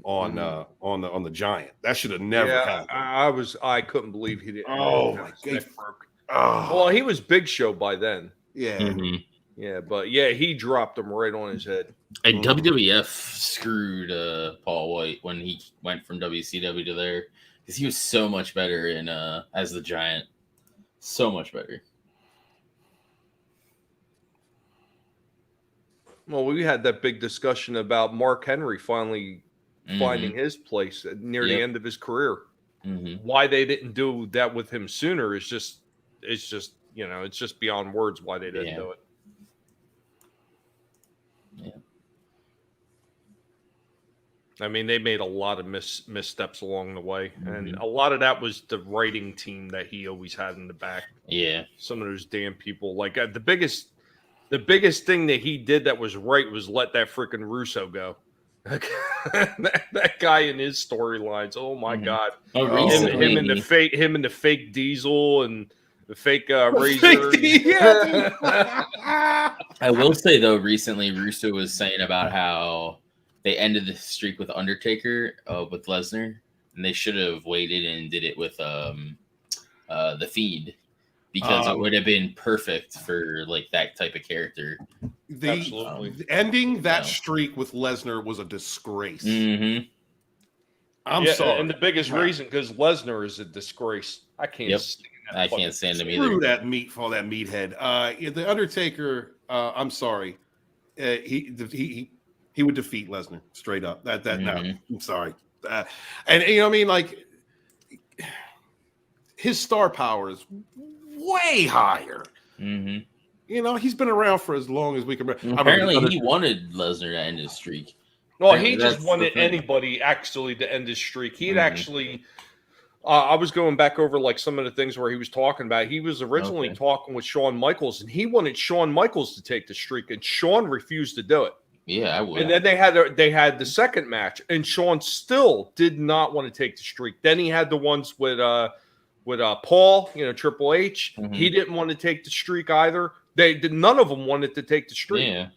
on the Giant. That should have never happened. I couldn't believe he didn't. Oh my God. Oh, Well, he was Big Show by then. yeah. Mhm. Yeah, but yeah, he dropped him right on his head. And WWF screwed Paul White when he went from WCW to there because he was so much better in as the Giant, so much better. Well, we had that big discussion about Mark Henry finally finding his place near the Yep. end of his career. Mm-hmm. Why they didn't do that with him sooner is just it's just beyond words why they didn't Yeah. do it. Yeah. I mean, they made a lot of missteps along the way, and a lot of that was the writing team that he always had in the back. Yeah. Some of those damn people, like the biggest thing that he did that was right was let that freaking Russo go. that guy in his storylines. Oh my god! Oh, him recently, and the fake Diesel and the fake Razor. I will say though, recently Russo was saying about how they ended the streak with Undertaker with Lesnar, and they should have waited and did it with the Fiend because it would have been perfect for like that type of character. Absolutely. Ending that No. streak with Lesnar was a disgrace. Mm-hmm. I'm Yeah, sorry. and the biggest reason because Lesnar is a disgrace. I can't. Yep. stand that I fucking- can't stand him Screw either. that meat for that meathead. The Undertaker. I'm sorry. He would defeat Lesnar straight up. No, I'm sorry. And you know what I mean, like his star power is way higher. Mm-hmm. You know, he's been around for as long as we can remember. Apparently, he wanted Lesnar to end his streak. Well, he Apparently, just that's the wanted thing. anybody actually to end his streak. He had Mhm. actually. I was going back over like some of the things where he was talking about. He was originally Okay. talking with Shawn Michaels, and he wanted Shawn Michaels to take the streak, and Shawn refused to do it. Yeah, I would. And then they had the second match, and Shawn still did not want to take the streak. Then he had the ones with Paul, Triple H. Mhm. He didn't want to take the streak either. None of them wanted to take the streak. Yeah.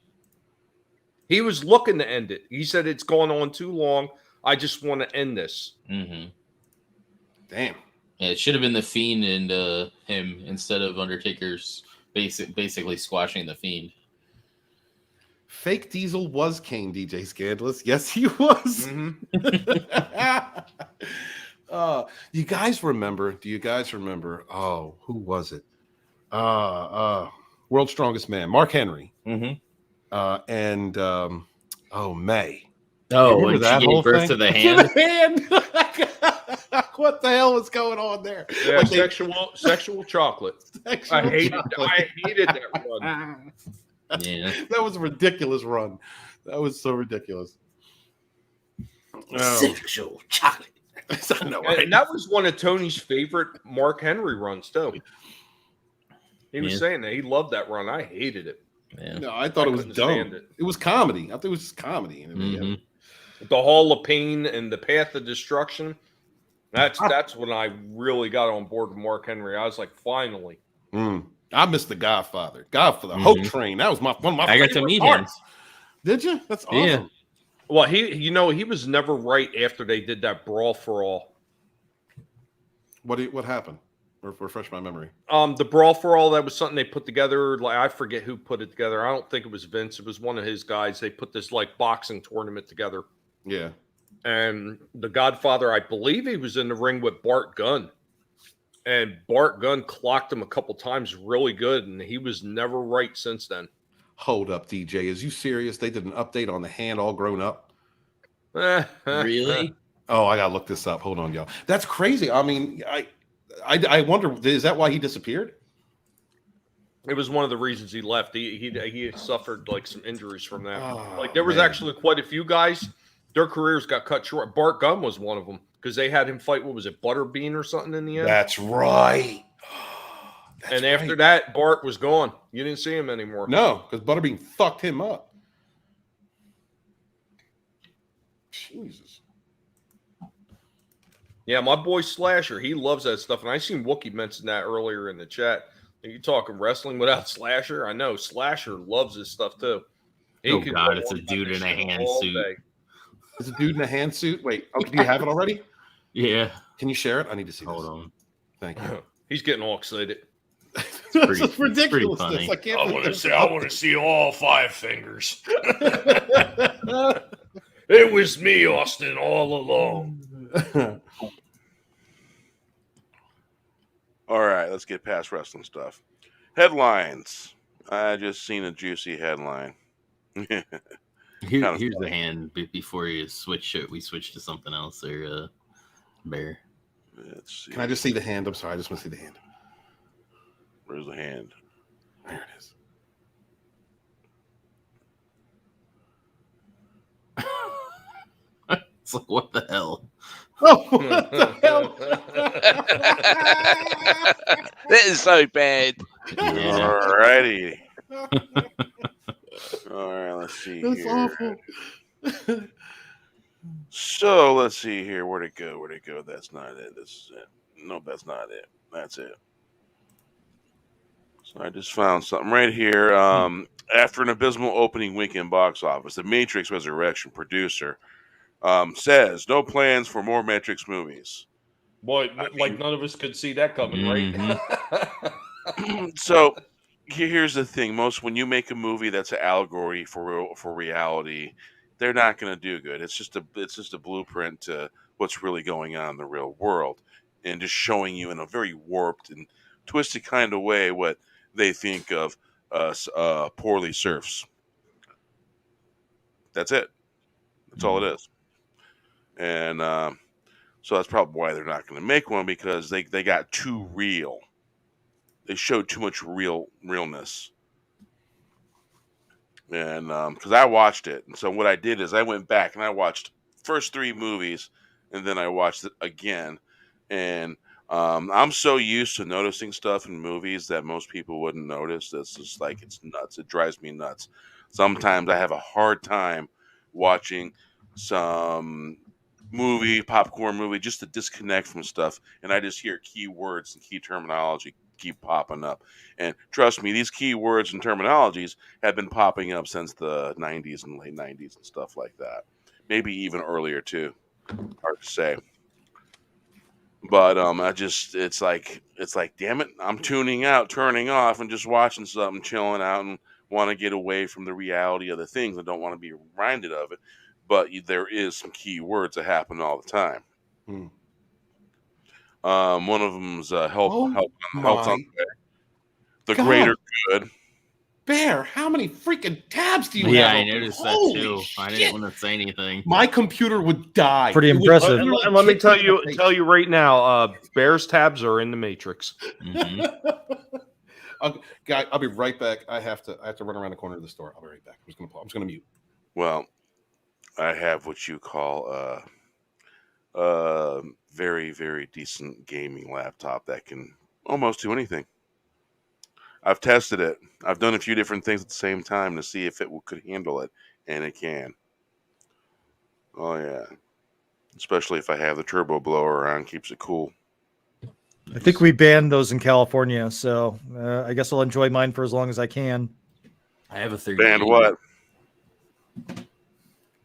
He was looking to end it. He said it's gone on too long. I just want to end this. Mm-hmm. Damn. Yeah, it should have been the Fiend and him instead of Undertaker's basically squashing the Fiend. Fake Diesel was Kane, DJ Scandalous. Yes, he was. You guys remember? Do you guys remember? Oh, who was it? World's Strongest Man, Mark Henry. Mm-hmm. May. Oh, Remember when that she whole gave birth thing? to the hand. What the hell was going on there? Yeah, Like they- sexual chocolate. Sexual I hated chocolate. that run. Yeah. That was a ridiculous run. That was so ridiculous. Sexual chocolate. I know, right? And that was one of Tony's favorite Mark Henry runs too. He was Yeah. saying that he loved that run. I hated it. Yeah. No, I thought I it was couldn't dumb. stand It. it. was comedy. I thought it was just comedy. Mhm. The Hall of Pain and the Path of Destruction. That's when I really got on board with Mark Henry. I was like, finally. I missed the Godfather. Hope Mhm. Train. That was one of my I got to favorite meet him. parts. Did you? That's awesome. Yeah. Well, he was never right after they did that Brawl for All. What happened? Refresh my memory. The Brawl for All, that was something they put together. Like, I forget who put it together. I don't think it was Vince. It was one of his guys. They put this like boxing tournament together. Yeah. And the Godfather, I believe he was in the ring with Bart Gunn. And Bart Gunn clocked him a couple times really good, and he was never right since then. Hold up, DJ. Is you serious? They did an update on the hand all grown up. Really? Oh, I gotta look this up. Hold on, y'all. That's crazy. I mean, I wonder, is that why he disappeared? It was one of the reasons he left. He had suffered like some injuries from that. Oh, Like there was man. actually quite a few guys. Their careers got cut short. Bart Gunn was one of them because they had him fight. What was it, Butterbean or something in the end? That's right. And after that, Bart was gone. You didn't see him anymore. No, because Butterbean fucked him up. Jesus. Yeah, my boy Slasher, he loves that stuff. And I seen Wookie mention that earlier in the chat. Are you talking wrestling without Slasher? I know Slasher loves this stuff too. He Oh, could God, go it's a on about dude this in a shit hand all suit. day. Is a dude in a hand suit? Wait, do you have it already? Yeah. Can you share it? I need to see Hold this. on. Thank you. He's getting all excited. This pretty- is ridiculousness. funny. I can't. I believe want to this see. I want to see all 5 fingers. It was me, Austin, all along. All right, let's get past wrestling stuff. Headlines. I just seen a juicy headline. Here's funny. the hand before you switch it. We switch to something else there, Bear. Let's see. Can I just see the hand? I'm sorry, I just want to see the hand. Where's the hand? There it is. It's like, what the hell? Oh, what the hell? That is so bad. Yeah. All righty. All right, let's see That's here. awful. So let's see here. Where'd it go? Where'd it go? That's not it. This is it. Nope, that's not it. That's it. So I just found something right here. After an abysmal opening weekend box office, the Matrix Resurrection producer says no plans for more Matrix movies. Boy, like none of us could see that coming, right? So here's the thing: when you make a movie that's an allegory for reality, they're not going to do good. It's just a blueprint to what's really going on in the real world, and just showing you in a very warped and twisted kind of way what they think of us poorly serfs. That's it. That's all it is. And so that's probably why they're not going to make one, because they got too real. They showed too much realness. And because I watched it, and so what I did is I went back and I watched first 3 movies, and then I watched it again. And I'm so used to noticing stuff in movies that most people wouldn't notice. It's just like, it's nuts. It drives me nuts. Sometimes I have a hard time watching some popcorn movie, just to disconnect from stuff, and I just hear key words and key terminology keep popping up. And trust me, these key words and terminologies have been popping up since the 90s and late 90s and stuff like that. Maybe even earlier too. Hard to say. But it's like, damn it, I'm tuning out, turning off, and just watching something, chilling out, and want to get away from the reality of the things. I don't want to be reminded of it. But there is some key words that happen all the time. One of them is help on the way. The God. greater good. Bear, how many freaking tabs do you Yeah, have? I open? noticed that Holy too. I shit. didn't want to say anything. My computer would die. Pretty It would impressive. literally And let me kick tell in you the face. right now, Bears tabs are in the Matrix. Mhm. Guy, I'll be right back. I have to run around the corner of the store. I'll be right back. I'm just gonna mute. Well, I have what you call very, very decent gaming laptop that can almost do anything. I've tested it. I've done a few different things at the same time to see if it could handle it, and it can. Oh yeah, especially if I have the turbo blower on, keeps it cool. I think we banned those in California, so I guess I'll enjoy mine for as long as I can. I have a 30. Banned what?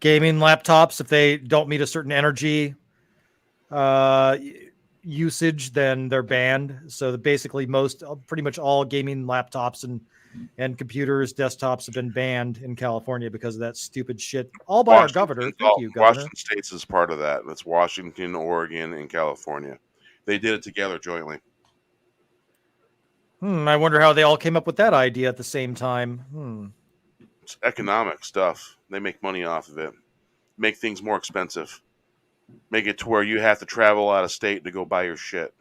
Gaming laptops, if they don't meet a certain energy usage, then they're banned. So basically, pretty much all gaming laptops and computers, desktops have been banned in California because of that stupid shit. All by our governor. Thank you, Governor. Washington State's is part of that. That's Washington, Oregon, and California. They did it together jointly. I wonder how they all came up with that idea at the same time. It's economic stuff. They make money off of it. Make things more expensive. Make it to where you have to travel out of state to go buy your shit.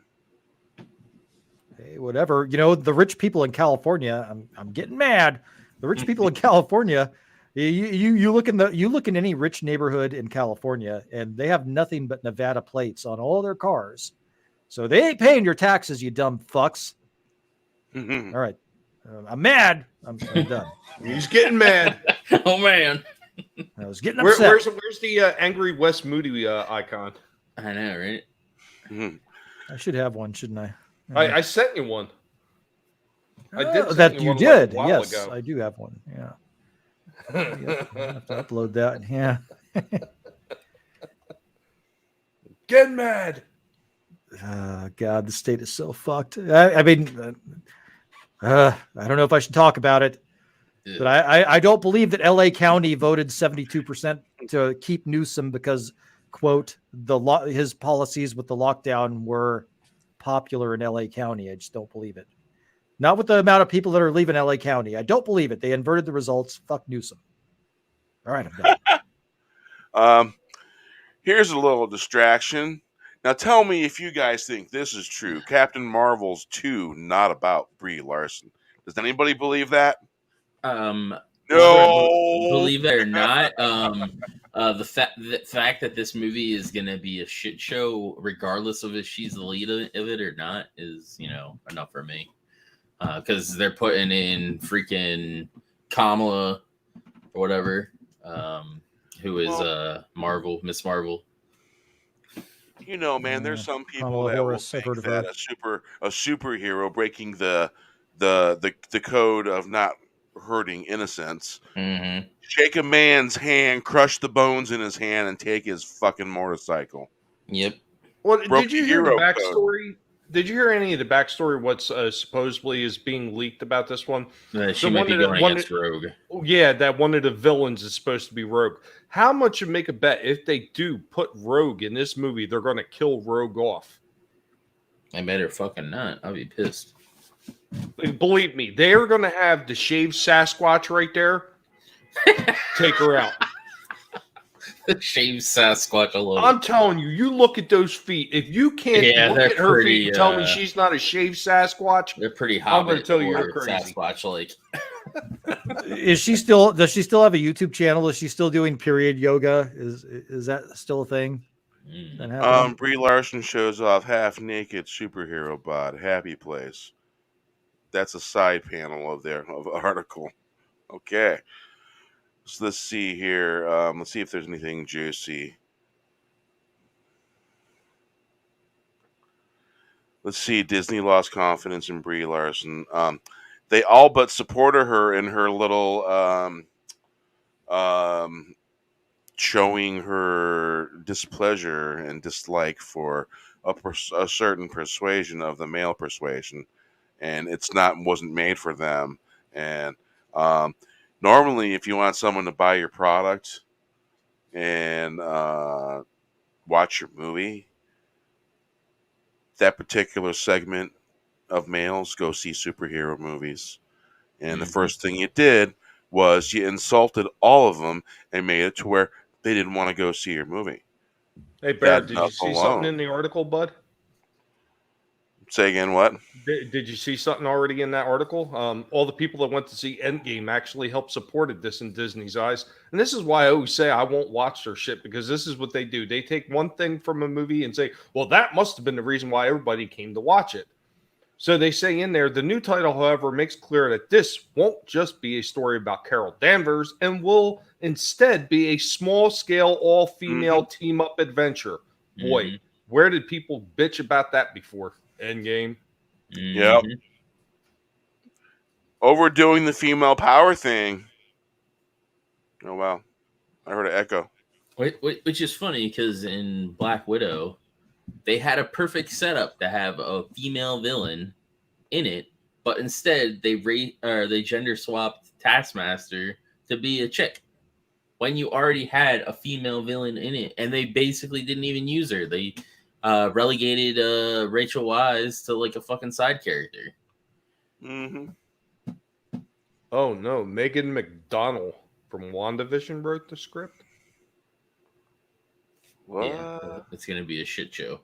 Hey, whatever. The rich people in California, I'm getting mad. The rich people in California, you look in any rich neighborhood in California, and they have nothing but Nevada plates on all their cars. So they ain't paying your taxes, you dumb fucks. All right. I'm mad. I'm done. He's getting mad. Oh man, I was getting upset. Where's the angry Wes Moody icon? I know, right? I should have one, shouldn't I? I sent you one. I did send that you you one did. a while Yes, ago. I do have one. Yeah. Yep, I have to upload that. Yeah. Get mad. God, the state is so fucked. I mean, I don't know if I should talk about it, but I don't believe that LA County voted 72% to keep Newsom because, quote, his policies with the lockdown were popular in LA County. I just don't believe it. Not with the amount of people that are leaving LA County. I don't believe it. They inverted the results. Fuck Newsom. All right, I'm done. Here's a little distraction. Now tell me if you guys think this is true. Captain Marvel's 2 not about Brie Larson. Does anybody believe that? No. No. Believe it or not, the fact that this movie is gonna be a shit show, regardless of if she's the lead of it or not, is enough for me. Because they're putting in freaking Kamala or whatever, who is Miss Marvel. Man, there's some people Kamala that Harris, will I've heard think of that a superhero breaking the code of not hurting innocents, Mm-hmm. shake a man's hand, crush the bones in his hand, and take his fucking motorcycle. Yep. Well, Broke did you the hear the hero backstory? Did you hear any of the backstory? What's supposedly is being leaked about this one? She might be going against Rogue. Yeah, that one of the villains is supposed to be Rogue. How much you make a bet if they do put Rogue in this movie, they're going to kill Rogue off? I better fucking not. I'll be pissed. Believe me, they're going to have the shaved Sasquatch right there. Take her out. The shaved Sasquatch alone. I'm telling you, you look at those feet. If you can't look at her pretty, feet and tell me she's not a shaved Sasquatch, they're pretty I'm Hobbit going to tell you or you're crazy. Sasquatch like. Does she still have a YouTube channel? Is she still doing period yoga? Is that still a thing? Brie Larson shows off half naked superhero bod. Happy place. That's a side panel of the article. Okay. So let's see here. Let's see if there's anything juicy. Let's see. Disney lost confidence in Brie Larson. They all but supported her in her little showing her displeasure and dislike for a certain persuasion of the male persuasion, and wasn't made for them. And normally, if you want someone to buy your product and watch your movie, that particular segment of males go see superhero movies. And the first thing you did was you insulted all of them and made it to where they didn't want to go see your movie. Hey, Bear, did you see something in the article, bud? Say again, what? Did you see something already in that article? All the people that went to see Endgame actually helped supported this in Disney's eyes. And this is why I always say I won't watch their shit, because this is what they do. They take one thing from a movie and say, well, that must have been the reason why everybody came to watch it. So they say in there, the new title, however, makes clear that this won't just be a story about Carol Danvers and will instead be a small-scale, all-female team-up adventure. Boy, where did people bitch about that before? Endgame. Yep. Overdoing the female power thing. Oh, wow. I heard an echo. Which is funny because in Black Widow, they had a perfect setup to have a female villain in it, but instead they gender swapped Taskmaster to be a chick when you already had a female villain in it, and they basically didn't even use her. They relegated Rachel Weisz to like a fucking side character. Oh no, Megan McDonnell from WandaVision wrote the script. What? Yeah, it's gonna be a shit show.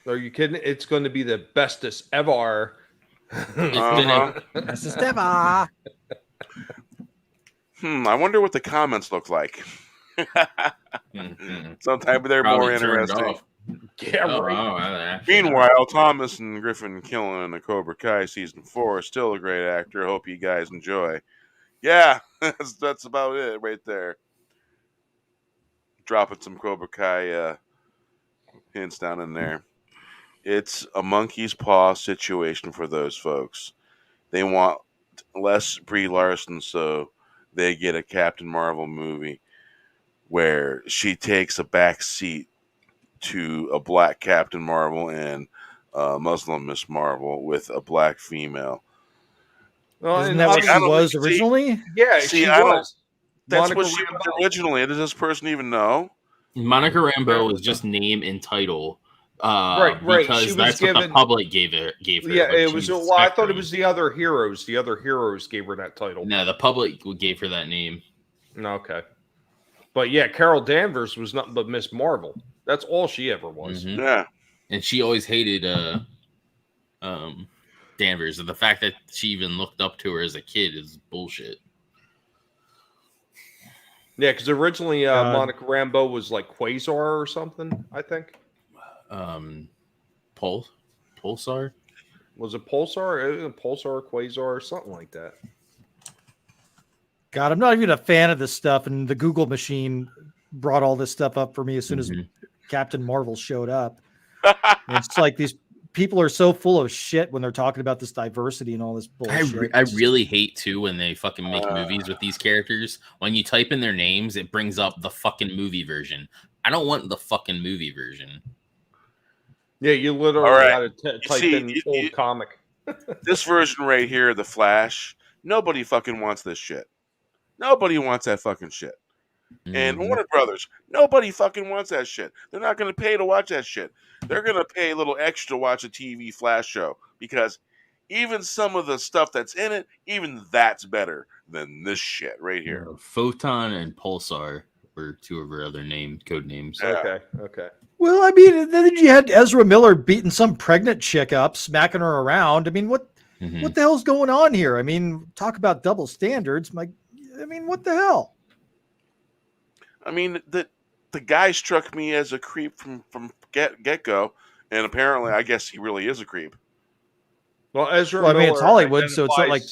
Are you kidding? It's going to be the bestest ever. Bestest ever. I wonder what the comments look like. Sometimes they're more interesting. Yeah, right. Meanwhile, Thomas and Griffin Killen in the Cobra Kai season 4 is still a great actor. Hope you guys enjoy. Yeah, that's about it right there. Dropping some Cobra Kai hints down in there. It's a monkey's paw situation for those folks. They want less Brie Larson, so they get a Captain Marvel movie where she takes a back seat to a black Captain Marvel and Muslim Miss Marvel with a black female. Well, Isn't and that what she I don't was see- originally? Yeah, See, she I don't- was. That's Monica what she was Rambeau. originally. Does this person even know? Monica Rambeau is just name and title. Right. Because She was that's what the given- public gave her. Yeah, like it was. she's Well, I thought it Spectrum. was the other heroes. The other heroes gave her that title. No, the public gave her that name. No, okay. But yeah, Carol Danvers was nothing but Miss Marvel. That's all she ever was. Mhm. Yeah. And she always hated Danvers. And the fact that she even looked up to her as a kid is bullshit. Yeah, because originally Monica Rambeau was like Quasar or something, I think. Pulsar? Was it Pulsar? Pulsar or Quasar or something like that. God, I'm not even a fan of this stuff, and the Google machine brought all this stuff up for me as soon as Captain Marvel showed up. And it's like these people are so full of shit when they're talking about this diversity and all this bullshit. I really hate too when they fucking make movies with these characters. When you type in their names, it brings up the fucking movie version. I don't want the fucking movie version. Yeah, you literally All right. got to type in old comic. This version right here, The Flash, nobody fucking wants this shit. Nobody wants that fucking shit. And Warner Brothers, nobody fucking wants that shit. They're not going to pay to watch that shit. They're going to pay a little extra to watch a TV Flash show because even some of the stuff that's in it, even that's better than this shit right here. Photon and Pulsar were two of her other code names. Okay. Well, I mean, then you had Ezra Miller beating some pregnant chick up, smacking her around. I mean, what the hell's going on here? I mean, talk about double standards. What the hell? I mean, the guy struck me as a creep from get go, and apparently, I guess he really is a creep. Well, Ezra Well, I mean, Miller it's Hollywood, so it's not like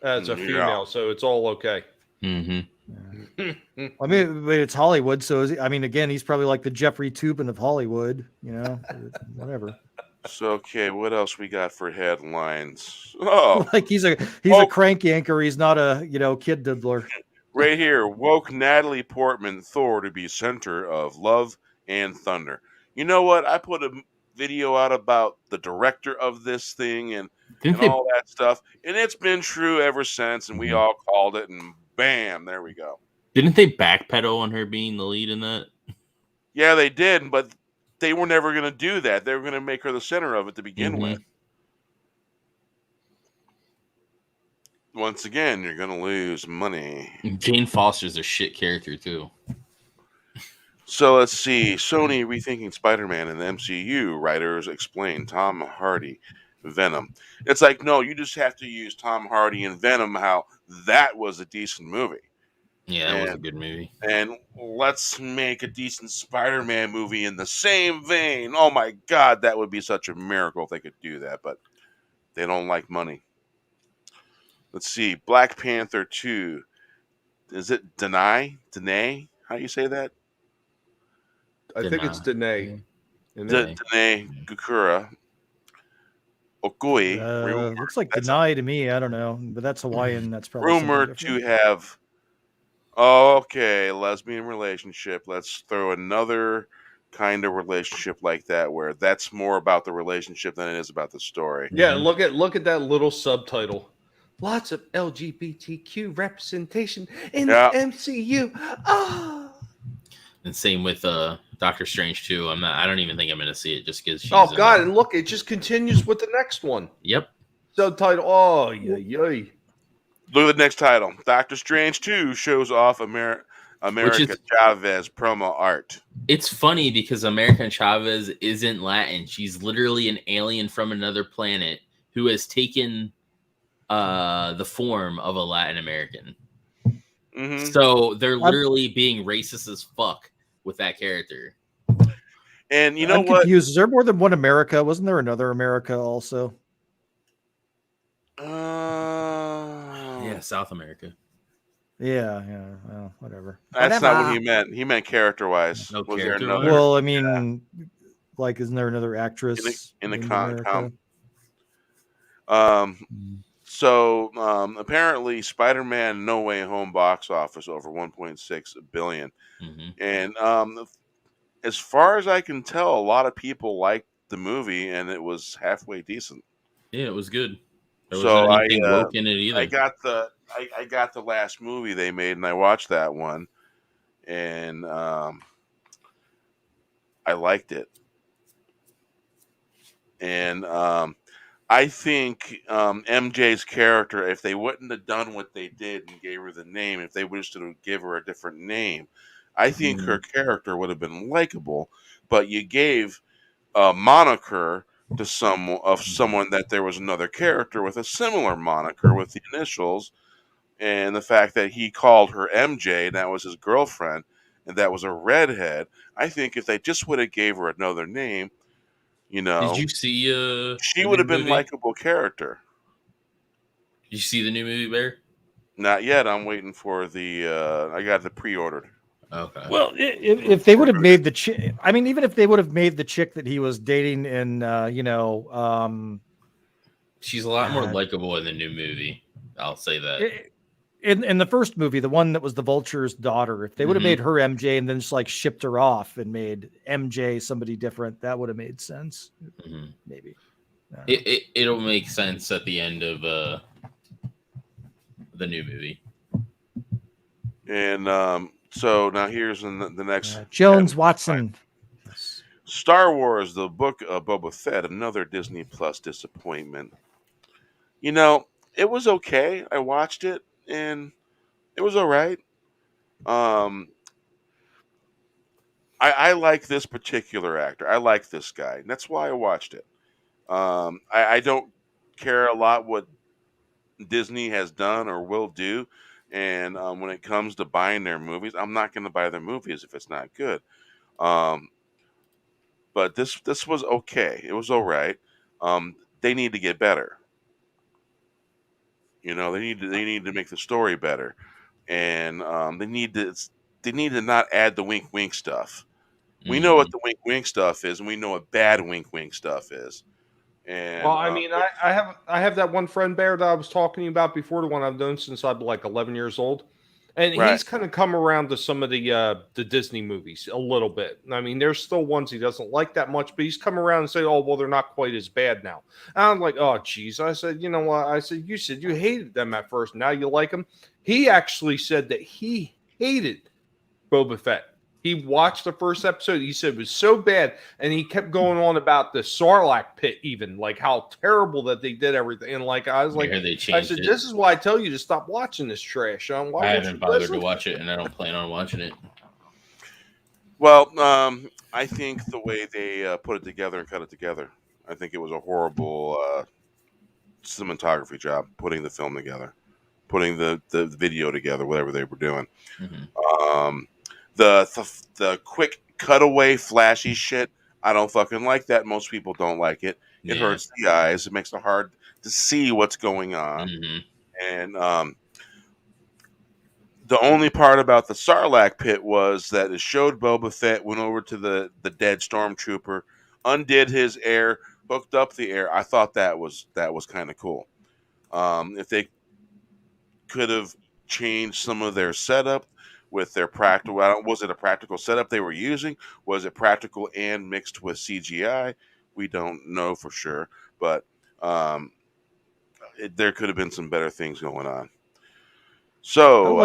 as a female, so it's all okay. I mean, but it's Hollywood, so again, he's probably like the Jeffrey Toobin of Hollywood, whatever. So, okay, what else we got for headlines? Oh, like he's a crank anchor. He's not a kid diddler. Right here, woke Natalie Portman Thor to be center of Love and Thunder. You know what? I put a video out about the director of this thing and all that stuff, and it's been true ever since, and we all called it, and bam, there we go. Didn't they backpedal on her being the lead in that? Yeah, they did, but they were never going to do that. They were going to make her the center of it to begin with. Once again, you're going to lose money. Jane Foster's a shit character, too. So let's see. Sony rethinking Spider-Man in the MCU. Writers explain. Tom Hardy, Venom. It's like, no, you just have to use Tom Hardy and Venom, how that was a decent movie. Yeah, that was a good movie. And let's make a decent Spider-Man movie in the same vein. Oh, my God, that would be such a miracle if they could do that. But they don't like money. Let's see. Black Panther 2. Is it Danae? How do you say that? I think it's Danae. Danae Gukura. Okui. Looks like Danae to me. I don't know, but that's Hawaiian. That's probably rumored to have. Okay, lesbian relationship. Let's throw another kind of relationship like that, where that's more about the relationship than it is about the story. Yeah, look at that little subtitle. Lots of LGBTQ representation in the MCU. Oh. And same with Doctor Strange too. I don't even think I'm going to see it just because. Oh God! And look, it just continues with the next one. Yep. Subtitle. Oh yay! Look at the next title. Doctor Strange 2 shows off America Chavez promo art. It's funny because America Chavez isn't Latin. She's literally an alien from another planet who has taken the form of a Latin American. Mm-hmm. So they're literally being racist as fuck with that character. And you know I'm confused. Is there more than one America? Wasn't there another America also? Yeah, South America. Yeah. Well, whatever. That's not what he meant. He meant character-wise. No, Was there another? Well, I mean, like, isn't there another actress in the America? So apparently, Spider-Man: No Way Home box office over 1.6 billion, and as far as I can tell, a lot of people like the movie, and it was halfway decent. Yeah, it was good. There So wasn't anything woke in it either. I got the last movie they made, and I watched that one, and I liked it. And I think MJ's character, if they wouldn't have done what they did and gave her the name, if they would have give her a different name, I think her character would have been likable. But you gave a moniker to someone that there was another character with a similar moniker with the initials, and the fact that he called her MJ, and that was his girlfriend, and that was a redhead. I think if they just would have gave her another name, Did you see she would have been likable character. Did you see the new movie, Bear? Not yet. I'm waiting for the. I got the pre-ordered. Okay. Well, if they would have made the chick, I mean, even if they would have made the chick that he was dating in, she's a lot more likable in the new movie. I'll say that. In the first movie, the one that was the Vulture's daughter, if they would have made her MJ and then just like shipped her off and made MJ somebody different, that would have made sense. Maybe. It'll make sense at the end of the new movie. And so now here's the next Jones Watson. Star Wars: The Book of Boba Fett, another Disney Plus disappointment. It was okay. I watched it and it was all right. I like this particular actor. I like this guy. And that's why I watched it. I don't care a lot what Disney has done or will do. And when it comes to buying their movies, I'm not going to buy their movies if it's not good. But this was okay. It was all right. They need to get better. They need to make the story better, and they need to not add the wink wink stuff. We know what the wink wink stuff is, and we know what bad wink wink stuff is. And well, I mean, I have that one friend, Bear, that I was talking about before, the one I've known since I'm like 11 years old. And he's kind of come around to some of the Disney movies a little bit. I mean, there's still ones he doesn't like that much, but he's come around and said, "Oh, well, they're not quite as bad now." And I'm like, "Oh, geez." I said, "You know what?" I said, "You said you hated them at first. Now you like them." He actually said that he hated Boba Fett. He watched the first episode. He said it was so bad, and he kept going on about the Sarlacc pit, even like how terrible that they did everything. And like I was like, I said, "This is why I tell you to stop watching this trash." I haven't bothered to watch it, and I don't plan on watching it. Well, I think the way they put it together and cut it together, I think it was a horrible cinematography job putting the film together, putting the video together, whatever they were doing. The quick cutaway flashy shit, I don't fucking like that. Most people don't like it. It hurts the eyes. It makes it hard to see what's going on. And the only part about the Sarlacc pit was that it showed Boba Fett went over to the dead stormtrooper, undid his air, hooked up the air. I thought that was kind of cool. If they could have changed some of their setup with their practical, was it a practical setup they were using? Was it practical and mixed with CGI? We don't know for sure, but there could have been some better things going on. So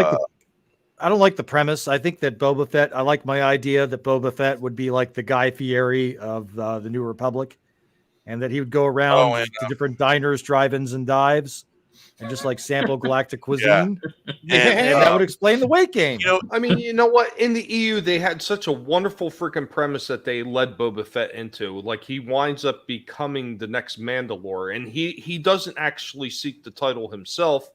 I don't like the premise. I think that Boba Fett, I like my idea that Boba Fett would be like the Guy Fieri of the New Republic, and that he would go around to different diners, drive-ins, and dives, and just like sample galactic cuisine. And that would explain the weight gain. I mean, you know what? In the EU, they had such a wonderful freaking premise that they led Boba Fett into. Like, he winds up becoming the next Mandalore, and he doesn't actually seek the title himself.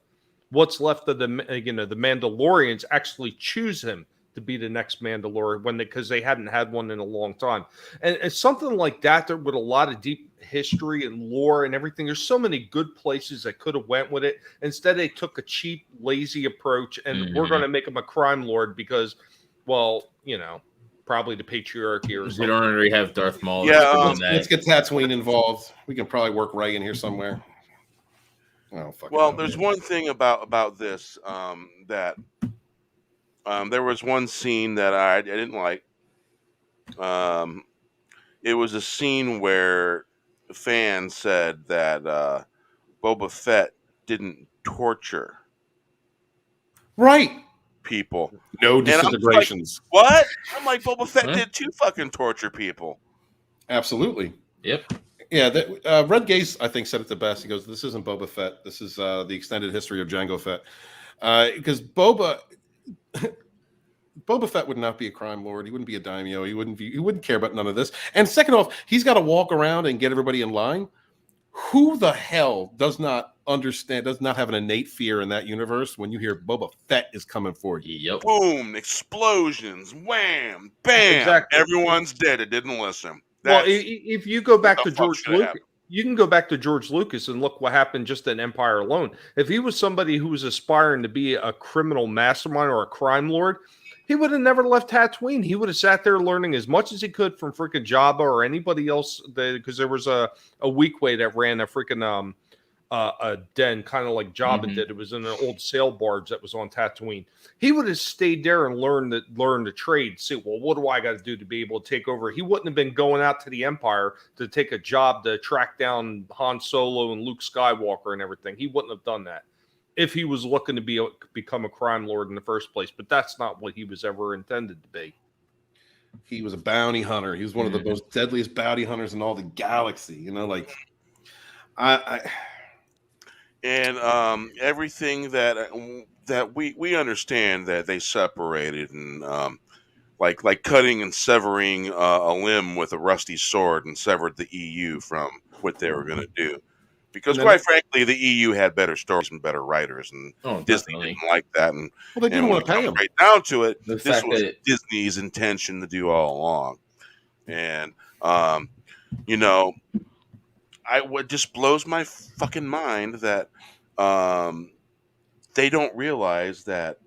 What's left of the Mandalorians actually choose him to be the next Mandalorian because they hadn't had one in a long time. And something like that, there with a lot of deep history and lore and everything. There's so many good places that could have went with it. Instead, they took a cheap, lazy approach, and we're going to make him a crime lord because, well, probably the patriarchy or something. We don't already have Darth Maul. Yeah, let's get Tatooine involved. We can probably work Ray in here somewhere. Well, there's one thing about this that there was one scene that I didn't like. it was a scene where fans said that Boba Fett didn't torture Right. people. No And I'm just like, disintegrations. what? I'm like, Boba Fett Huh? did too fucking torture people. Absolutely. Yep. Yeah, Red Gaze, I think, said it the best. He goes, "This isn't Boba Fett. This is the extended history of Jango Fett." Because Boba Fett would not be a crime lord. He wouldn't be a daimyo. He wouldn't care about none of this. And second off, he's got to walk around and get everybody in line. Who the hell does not have an innate fear in that universe when you hear Boba Fett is coming for you? Yep. Boom, explosions, wham, bam. Exactly. Everyone's dead. It didn't listen. Well, That's if you go back what to the fuck George should Lucas, happen. you can go back to George Lucas and look what happened just in Empire alone. If he was somebody who was aspiring to be a criminal mastermind or a crime lord, he would have never left Tatooine. He would have sat there learning as much as he could from freaking Jabba or anybody else. Because there was a weequay that ran a freaking a den, kind of like Jabba did. It was in an old sail barge that was on Tatooine. He would have stayed there and learned the trade. See, well, what do I got to do to be able to take over? He wouldn't have been going out to the Empire to take a job to track down Han Solo and Luke Skywalker and everything. He wouldn't have done that if he was looking to become a crime lord in the first place. But that's not what he was ever intended to be. He was a bounty hunter. He was one of the most deadliest bounty hunters in all the galaxy. You know, like and everything that we understand that they separated and like cutting and severing a limb with a rusty sword and severed the EU from what they were going to do, because quite frankly the EU had better stories and better writers, and Disney didn't like that, and they didn't want to pay him. Right down to it, The this fact was that Disney's intention to do all along. And you know, what just blows my fucking mind that they don't realize that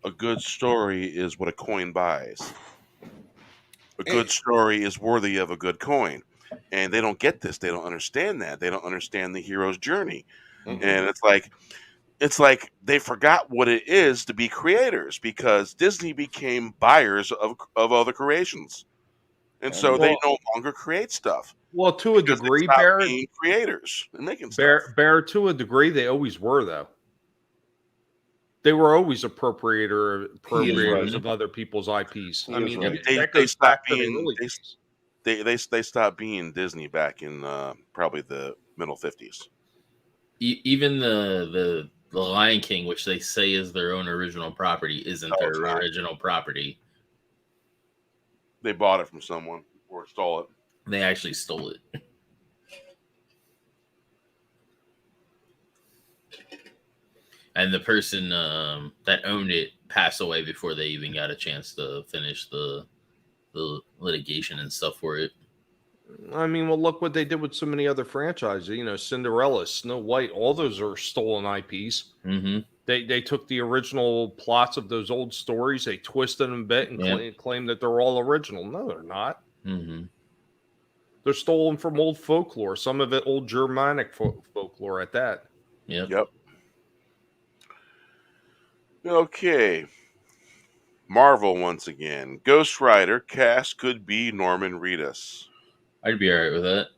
a good story is what a coin buys. A good story is worthy of a good coin. And they don't get this. They don't understand that. They don't understand the hero's journey. And it's like they forgot what it is to be creators, because Disney became buyers of other creations. And so they no longer create stuff. Well, to a degree, Bear, being creators and making stuff. Bear, to a degree, they always were, though. They were always appropriators of other people's IPs. I mean, they stopped being they stopped being Disney back in probably the middle 50s. Even the Lion King, which they say is their own original property, isn't their original property. They bought it from someone or stole it. They actually stole it. And the person that owned it passed away before they even got a chance to finish the litigation and stuff for it. I mean, well, look what they did with so many other franchises. You know, Cinderella, Snow White, all those are stolen IPs. Mm-hmm. They took the original plots of those old stories, they twisted them a bit and claim that they're all original. No, they're not. Mm-hmm. They're stolen from old folklore, some of it old Germanic folklore at that. Yep. Okay. Marvel once again. Ghost Rider cast could be Norman Reedus. I'd be all right with that.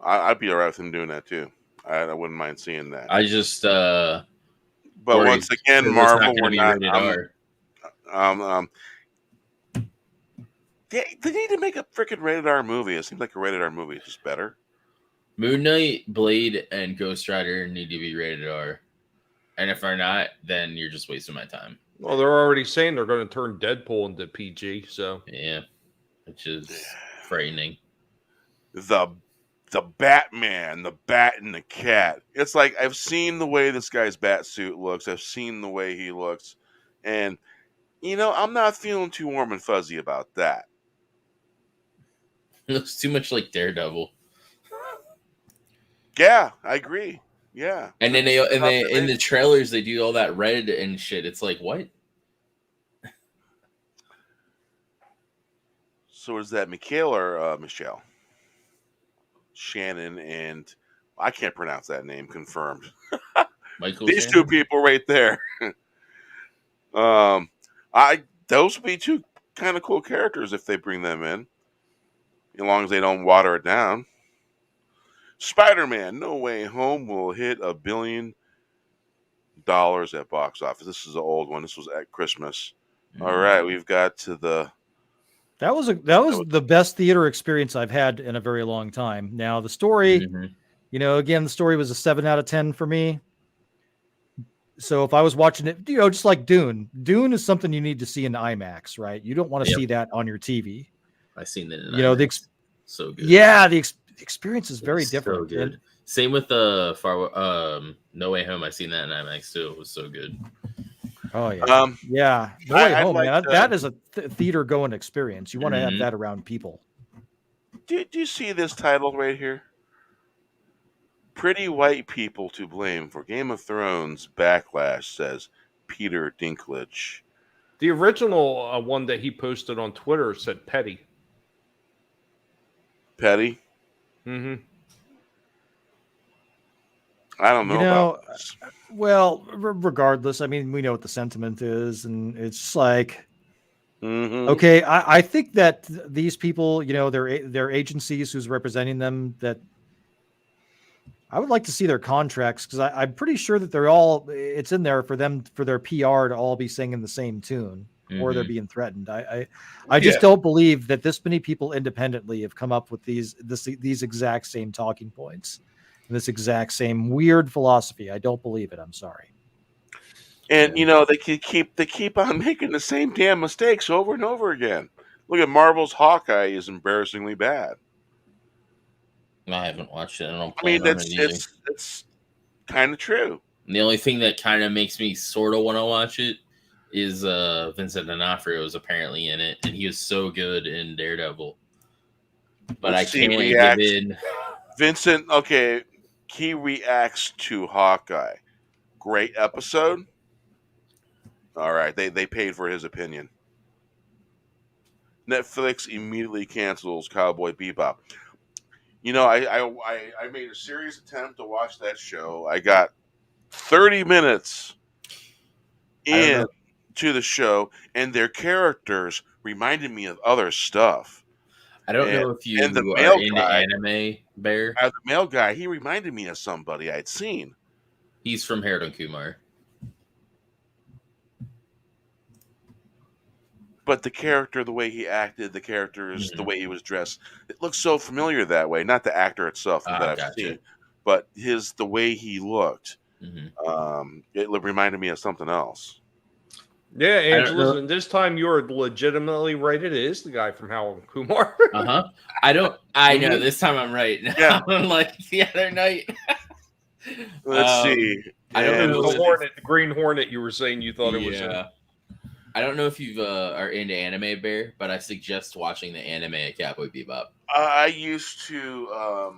I'd be all right with him doing that too. I wouldn't mind seeing that. I just but once again, Marvel, we're not. They need to make a freaking rated R movie. It seems like a rated R movie is just better. Moon Knight, Blade, and Ghost Rider need to be rated R. And if they're not, then you're just wasting my time. Well, they're already saying they're going to turn Deadpool into PG, so yeah, which is frightening. The Batman, the Bat and the Cat. It's like, I've seen the way this guy's bat suit looks. I've seen the way he looks, and you know, I'm not feeling too warm and fuzzy about that. It looks too much like Daredevil. Yeah, I agree. Yeah, and then they in the trailers they do all that red and shit. It's like, what? So is that Mikhail or Michelle? Shannon and I can't pronounce that name. Confirmed. Michael. These Shannon? two people right there. Those would be two kind of cool characters if they bring them in. as long as they don't water it down. Spider-Man: No Way Home will hit $1 billion at box office. This is an old one. This was at Christmas. All right, we've got to the. That was the best theater experience I've had in a very long time. Now the story, again, the story was a 7 out of 10 for me. So if I was watching it, just like Dune is something you need to see in IMAX, right? You don't want to see that on your TV. I've seen that in IMAX. So good. Yeah, the experience is very different. So good. Same with the No Way Home. I've seen that in IMAX too. It was so good. Oh yeah, yeah. No Way Home, man. That is a theater going experience. You want to have that around people. Do you see this title right here? Pretty white people to blame for Game of Thrones backlash, says Peter Dinklage. The original one that he posted on Twitter said petty. Petty? Mm-hmm. I don't know about this. Well, regardless, I mean, we know what the sentiment is, and it's just like, okay, I think that these people, their agencies who's representing them, that I would like to see their contracts, because I'm pretty sure that it's in there for them, for their PR to all be singing the same tune, or they're being threatened. I just don't believe that this many people independently have come up with these exact same talking points. This exact same weird philosophy. I don't believe it. I'm sorry. And they keep on making the same damn mistakes over and over again. Look at Marvel's Hawkeye is embarrassingly bad. I haven't watched it. It's kind of true. And the only thing that kind of makes me sort of want to watch it is Vincent D'Onofrio is apparently in it, and he was so good in Daredevil. But I can't give in. Vincent, okay. He reacts to Hawkeye. Great episode. All right, they paid for his opinion. Netflix immediately cancels Cowboy Bebop. I made a serious attempt to watch that show. I got 30 minutes into the show, and their characters reminded me of other stuff. I don't know if you are into anime, Bear. The male guy, he reminded me of somebody I'd seen. He's from Harold and Kumar. But the character, the way he acted, the characters, the way he was dressed, it looks so familiar that way. Not the actor itself that I've seen, but the way he looked. It reminded me of something else. Yeah, Angela, and this time you're legitimately right. It is the guy from Harold and Kumar. I know this time I'm right. Yeah. Like the other night. Let's see. I don't know the Green Hornet. You were saying you thought it was. I don't know if you are into anime, Bear, but I suggest watching the anime at Cowboy Bebop. I used to.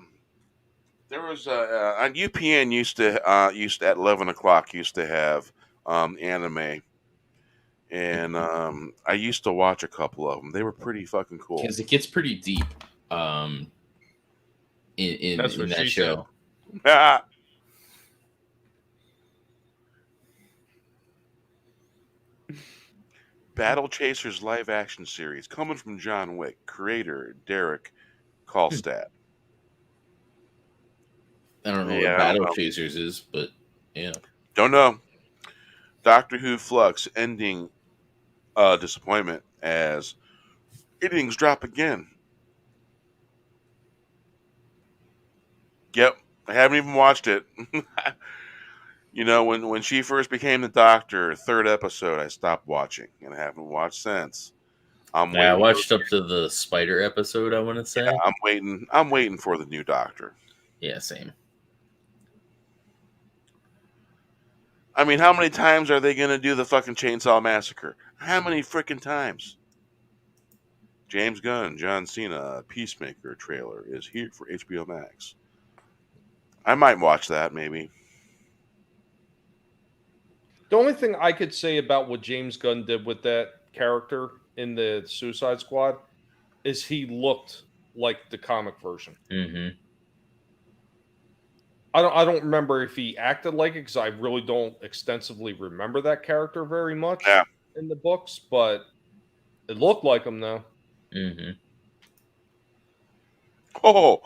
There was on UPN used to at 11 o'clock used to have anime. And I used to watch a couple of them. They were pretty fucking cool. Because it gets pretty deep in that show. Battle Chasers live action series coming from John Wick, creator Derek Kolstad. I don't know what Battle Chasers is, but yeah. Don't know. Doctor Who Flux ending disappointment as ratings drop again. Yep, I haven't even watched it. When she first became the Doctor, third episode, I stopped watching and I haven't watched since. I watched up to the Spider episode. I want to say I'm waiting for the new Doctor. Yeah, same. I mean, how many times are they going to do the fucking Chainsaw Massacre? How many freaking times? James Gunn, John Cena, Peacemaker trailer is here for HBO Max. I might watch that, maybe. The only thing I could say about what James Gunn did with that character in the Suicide Squad is he looked like the comic version. Mm-hmm. I don't remember if he acted like it because I really don't extensively remember that character very much in the books, but it looked like him though. Mm-hmm. Oh,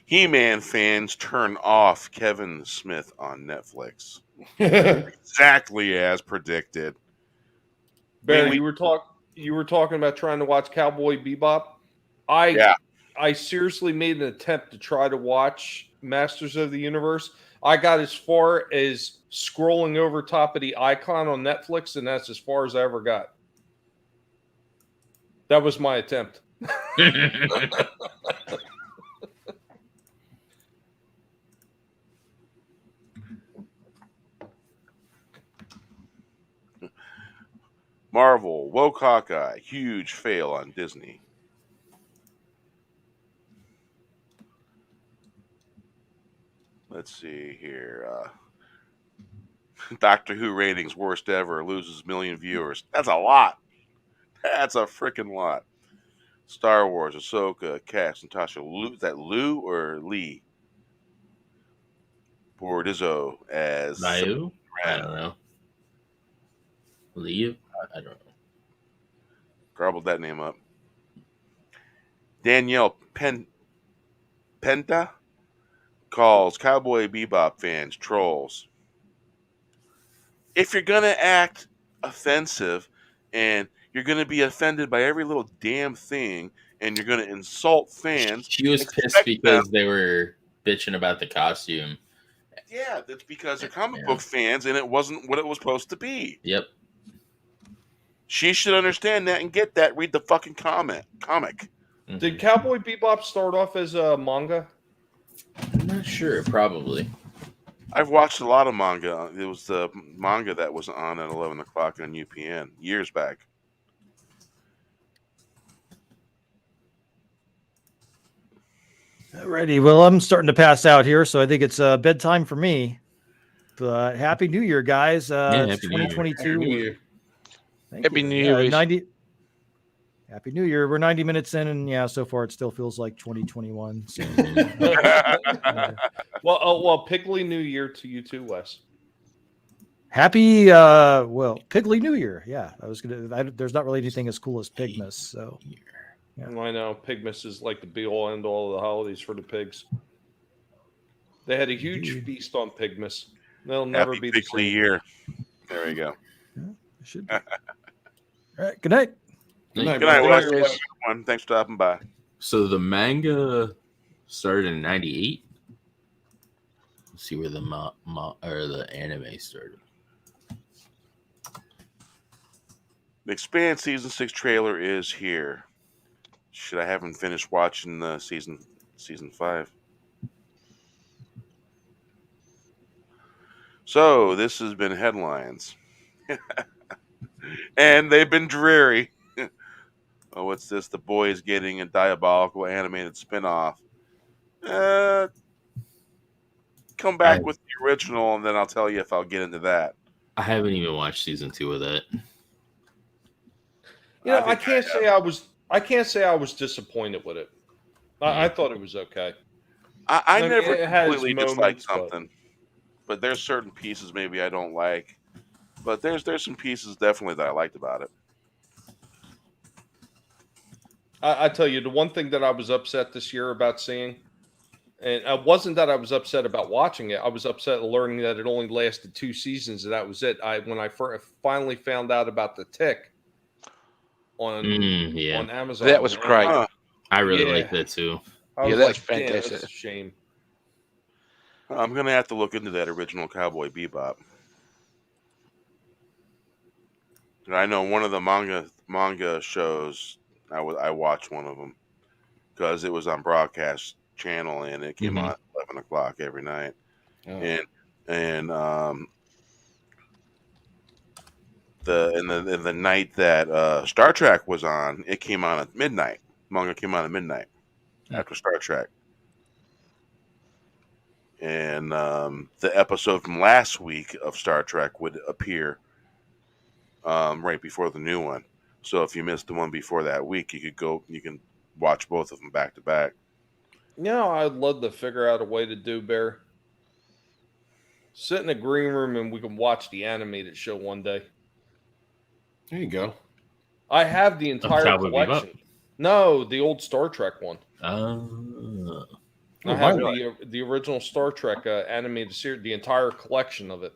He-Man fans turn off Kevin Smith on Netflix. Exactly as predicted. Barry, we- you were talking about trying to watch Cowboy Bebop. Yeah. I seriously made an attempt to try to watch Masters of the Universe. I got as far as scrolling over top of the icon on Netflix, and that's as far as I ever got. That was my attempt. Marvel, woke Hawkeye, huge fail on Disney. Let's see here. Doctor Who ratings worst ever, loses million viewers. That's a lot. That's a freaking lot. Star Wars, Ahsoka, cast Natasha Liu. Is that Liu or Lee? Bordizzo as Liu? I don't know. Liu? I don't know. Garbled that name up. Danielle Penta calls Cowboy Bebop fans trolls. If you're going to act offensive and you're going to be offended by every little damn thing and you're going to insult fans. She was pissed because they were bitching about the costume. Yeah, that's because they're comic book fans and it wasn't what it was supposed to be. Yep. She should understand that and get that. Read the fucking comic. Mm-hmm. Did Cowboy Bebop start off as a manga? I'm not sure. Probably. I've watched a lot of manga. It was the manga that was on at 11 o'clock on UPN years back. Alrighty, well, I'm starting to pass out here, so I think it's bedtime for me. But Happy New Year, guys! It's Happy New Year. 2022. Happy New Year. Thank Happy you. New Year. 90. Happy New Year. We're 90 minutes in, and yeah, so far it still feels like 2021. So, Well, Piggly New Year to you too, Wes. happy, Piggly New Year. Yeah, there's not really anything as cool as Pigmas. So, yeah. I know Pigmas is like the be-all, end-all of the holidays for the pigs. They had a huge feast on Pigmas. They'll never Happy be the Piggly same. year. There we go. Should be. All right. Good night. Good night, Good night, bro. Wes. Good night, Wes. Everyone. Thanks for stopping by. So the manga started in '98. Let's see where the or the anime started. The Expanse season 6 trailer is here. Should I haven't finished watching the season 5? So this has been headlines, and they've been dreary. Oh, what's this? The Boys getting a diabolical animated spinoff. Come back with the original, and then I'll tell you if I'll get into that. I haven't even watched season 2 of that. You know, I can't say I was disappointed with it. I thought it was okay. I mean, never it has completely dislike moments, something, but there's certain pieces maybe I don't like. But there's some pieces definitely that I liked about it. I tell you, the one thing that I was upset this year about seeing, and it wasn't that I was upset about watching it. I was upset learning that it only lasted 2 seasons, and that was it. When I finally found out about the Tick on Amazon, That was great. I really like that too. I was that's like, damn, fantastic. that's a shame. I'm gonna have to look into that original Cowboy Bebop. And I know one of the manga shows. I watched one of them because it was on broadcast channel and it came on at 11 o'clock every night. Oh. And the night that Star Trek was on, it came on at midnight. Manga came on at midnight after Star Trek. And the episode from last week of Star Trek would appear right before the new one. So if you missed the one before that week, you can watch both of them back to back. I'd love to figure out a way to do, Bear. Sit in a green room and we can watch the animated show one day. There you go. I have the entire Cowboy collection. Bebop? No, the old Star Trek one. I have the original Star Trek animated series, the entire collection of it.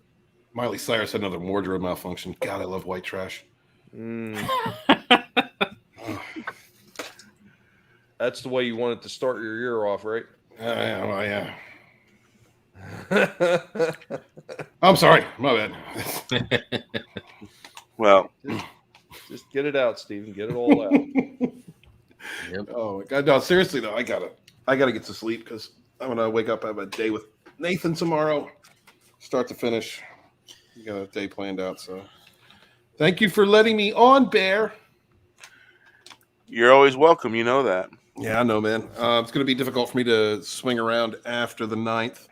Miley Cyrus had another wardrobe malfunction. God, I love white trash. That's the way you wanted to start your year off, right? Yeah. I'm sorry. My bad. Well, just get it out, Steven. Get it all out. Yep. Oh God, no! Seriously though, I gotta get to sleep because I'm gonna wake up. I have a day with Nathan tomorrow, start to finish. We got a day planned out. So, thank you for letting me on, Bear. you're always welcome. You know that. Yeah, I know, man. It's gonna be difficult for me to swing around after the 9th.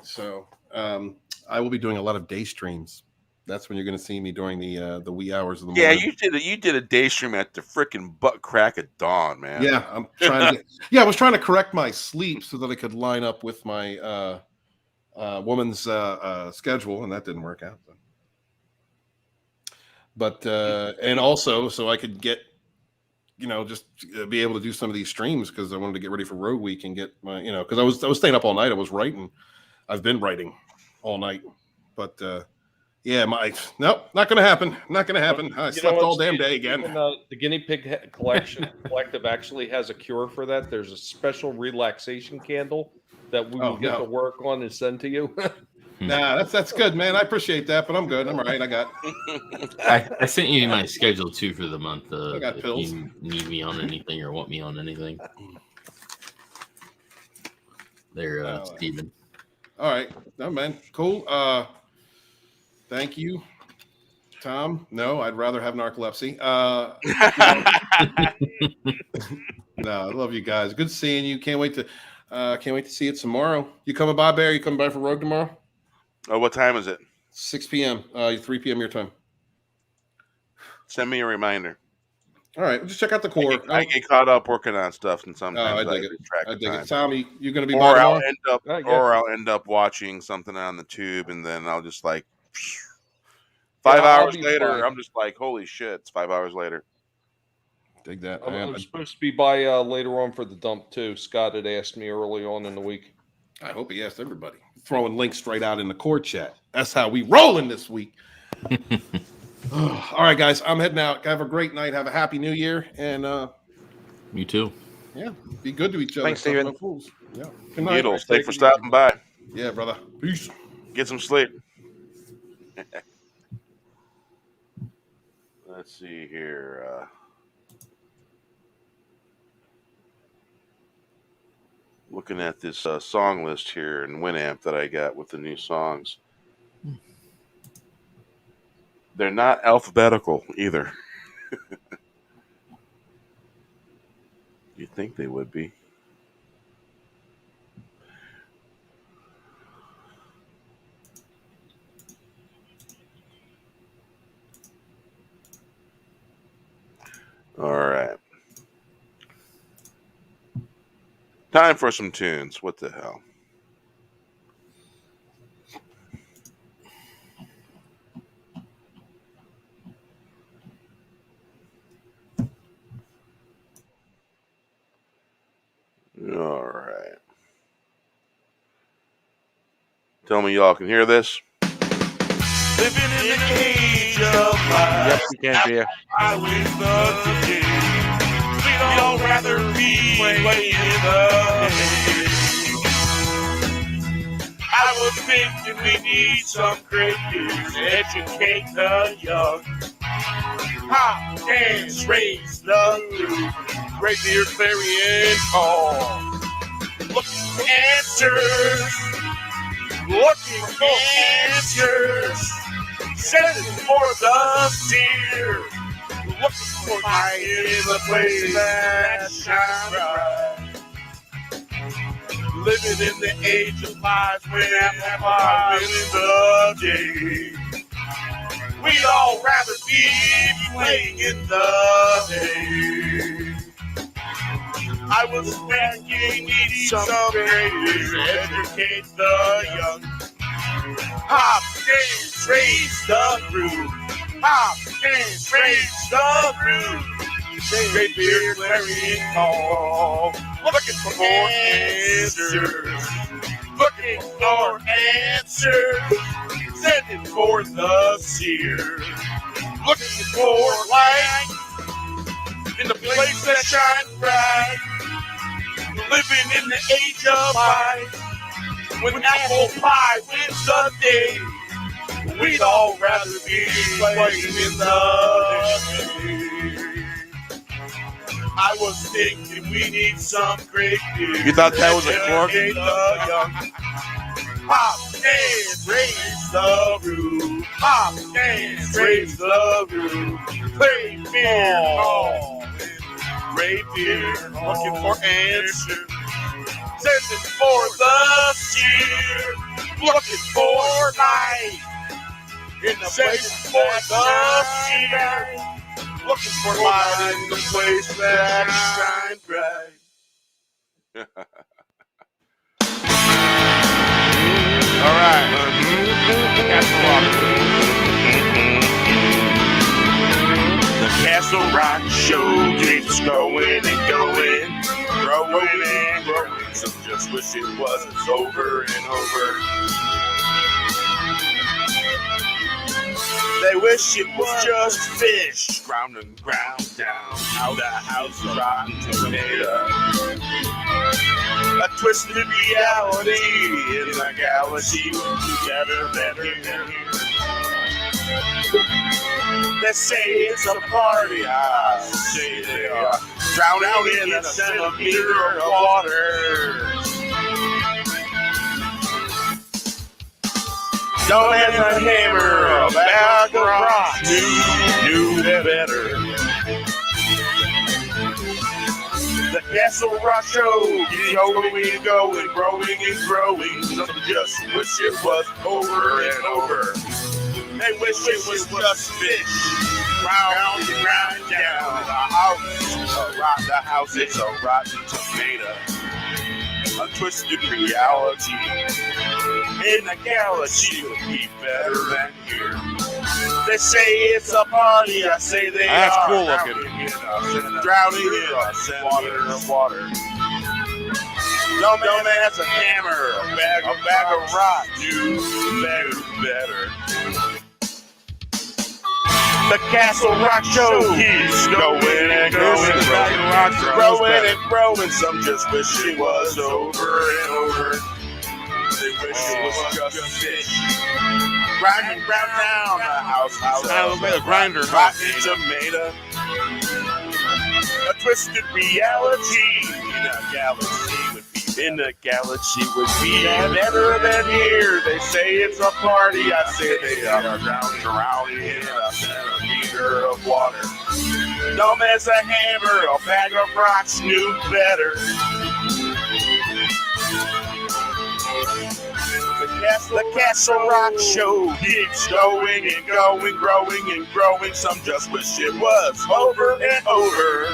So, I will be doing a lot of day streams. That's when you're going to see me during the wee hours of the morning. Yeah, you did a day stream at the freaking butt crack of dawn, man. Yeah, I'm trying to. I was trying to correct my sleep so that I could line up with my woman's schedule, and that didn't work out. But and also so I could get, just be able to do some of these streams because I wanted to get ready for Road Week and get my, because I was staying up all night. I was writing. I've been writing all night, but. Yeah, nope, not gonna happen. Not gonna happen. I slept all damn day again. The Guinea Pig Collective actually has a cure for that. There's a special relaxation candle that we will get to work on and send to you. Nah, that's good, man. I appreciate that, but I'm good. I'm all right. I got. I sent you my schedule too for the month. I got pills. If you need me on anything or want me on anything. There, Steven. All right, no man, cool. Thank you, Tom. No, I'd rather have narcolepsy. No, I love you guys. Good seeing you. Can't wait to see you tomorrow. You coming by, Bear? You coming by for Rogue tomorrow? Oh, what time is it? 6 p.m. 3 p.m. your time. Send me a reminder. All right, just check out the core. I get caught up working on stuff, and sometimes I dig it. track I the dig time. it. Tommy, you're going to be by Or I'll end up watching something on the tube, and then I'll just like 5 hours later. Fine. I'm just like, holy shit! It's 5 hours later. Dig that. I'm supposed to be by later on for the dump too. Scott had asked me early on in the week. I hope he asked everybody. Throwing links straight out in the core chat. That's how we rolling this week. All right, guys. I'm heading out. Have a great night. Have a happy new year. And you too. Yeah. Be good to each other. Thanks, Steven. No fools. Yeah. Good night. Needles, thanks for stopping by. Yeah, brother. Peace. Get some sleep. Let's see here. Looking at this song list here in Winamp that I got with the new songs. They're not alphabetical either. You'd think they would be. All right. Time for some tunes. What the hell? All right. Tell me y'all can hear this. Living in the age of life. Yep, you can be. I wish the day. We'd all rather be playing in the day. I was thinking we need some great news to educate the young. Hop, dance, raise the roof. Great beer, clarion call. Looking for answers. Looking for answers. Sending for the deer. Looking for light in the place that shines bright. Living in the age of lies when I'm winning the day. We'd all rather be playing in the day. I was thinking we need some greatness to educate the young. Hop, dance, raise the groove. Hop, dance, raise the groove. Great beard, clarion call. Looking for more answers. Looking for answers. Sending for the seer. Looking for light in the place that shines bright. Living in the age of light. When apple pie wins the day, we'd all rather be playing in the day. I was thinking we need some great news. You thought that was a cork? Pop and raise the roof. Pop and raise the roof. Great beer, great beer. Looking for answers. Sending for the cheer. Looking for light. In the place for the cheer. Looking for light in the place that shines bright. All right. The Castle Rock Show keeps going and going, growing and growing. Some just wish it wasn't over and over. They wish it was just fish, ground and ground down, how the house of rotten tomato. A twisted reality in the galaxy would be better than here. They say it's a party, I say they are drowning in a centimeter of water. Don't have a hammer, a bag of rocks, knew better. The Castle Rock Show is going and going, growing and growing. Some just wish it was over and over. They wish it was just fish, round and round down. The house is a rotten tomato. A twisted reality in the galaxy would be better than here. They say it's a party, I say they That's are cool looking. drowning in a centimeter of water. No man has a hammer, a bag of rocks, do better. The Castle Rock Show keeps going and going, growing and growing. Some just wish it was over and over. They wish it was just fish. Grinding ground down the house. A grinder. Rotten tomato. A twisted reality in a galaxy would be better than here. They say it's a party. I say they are drowning in a centimeter of water. No man's a hammer, a bag of rocks knew better. The Castle Rock Show keeps going and going, growing and growing. Some just wish it was over and over.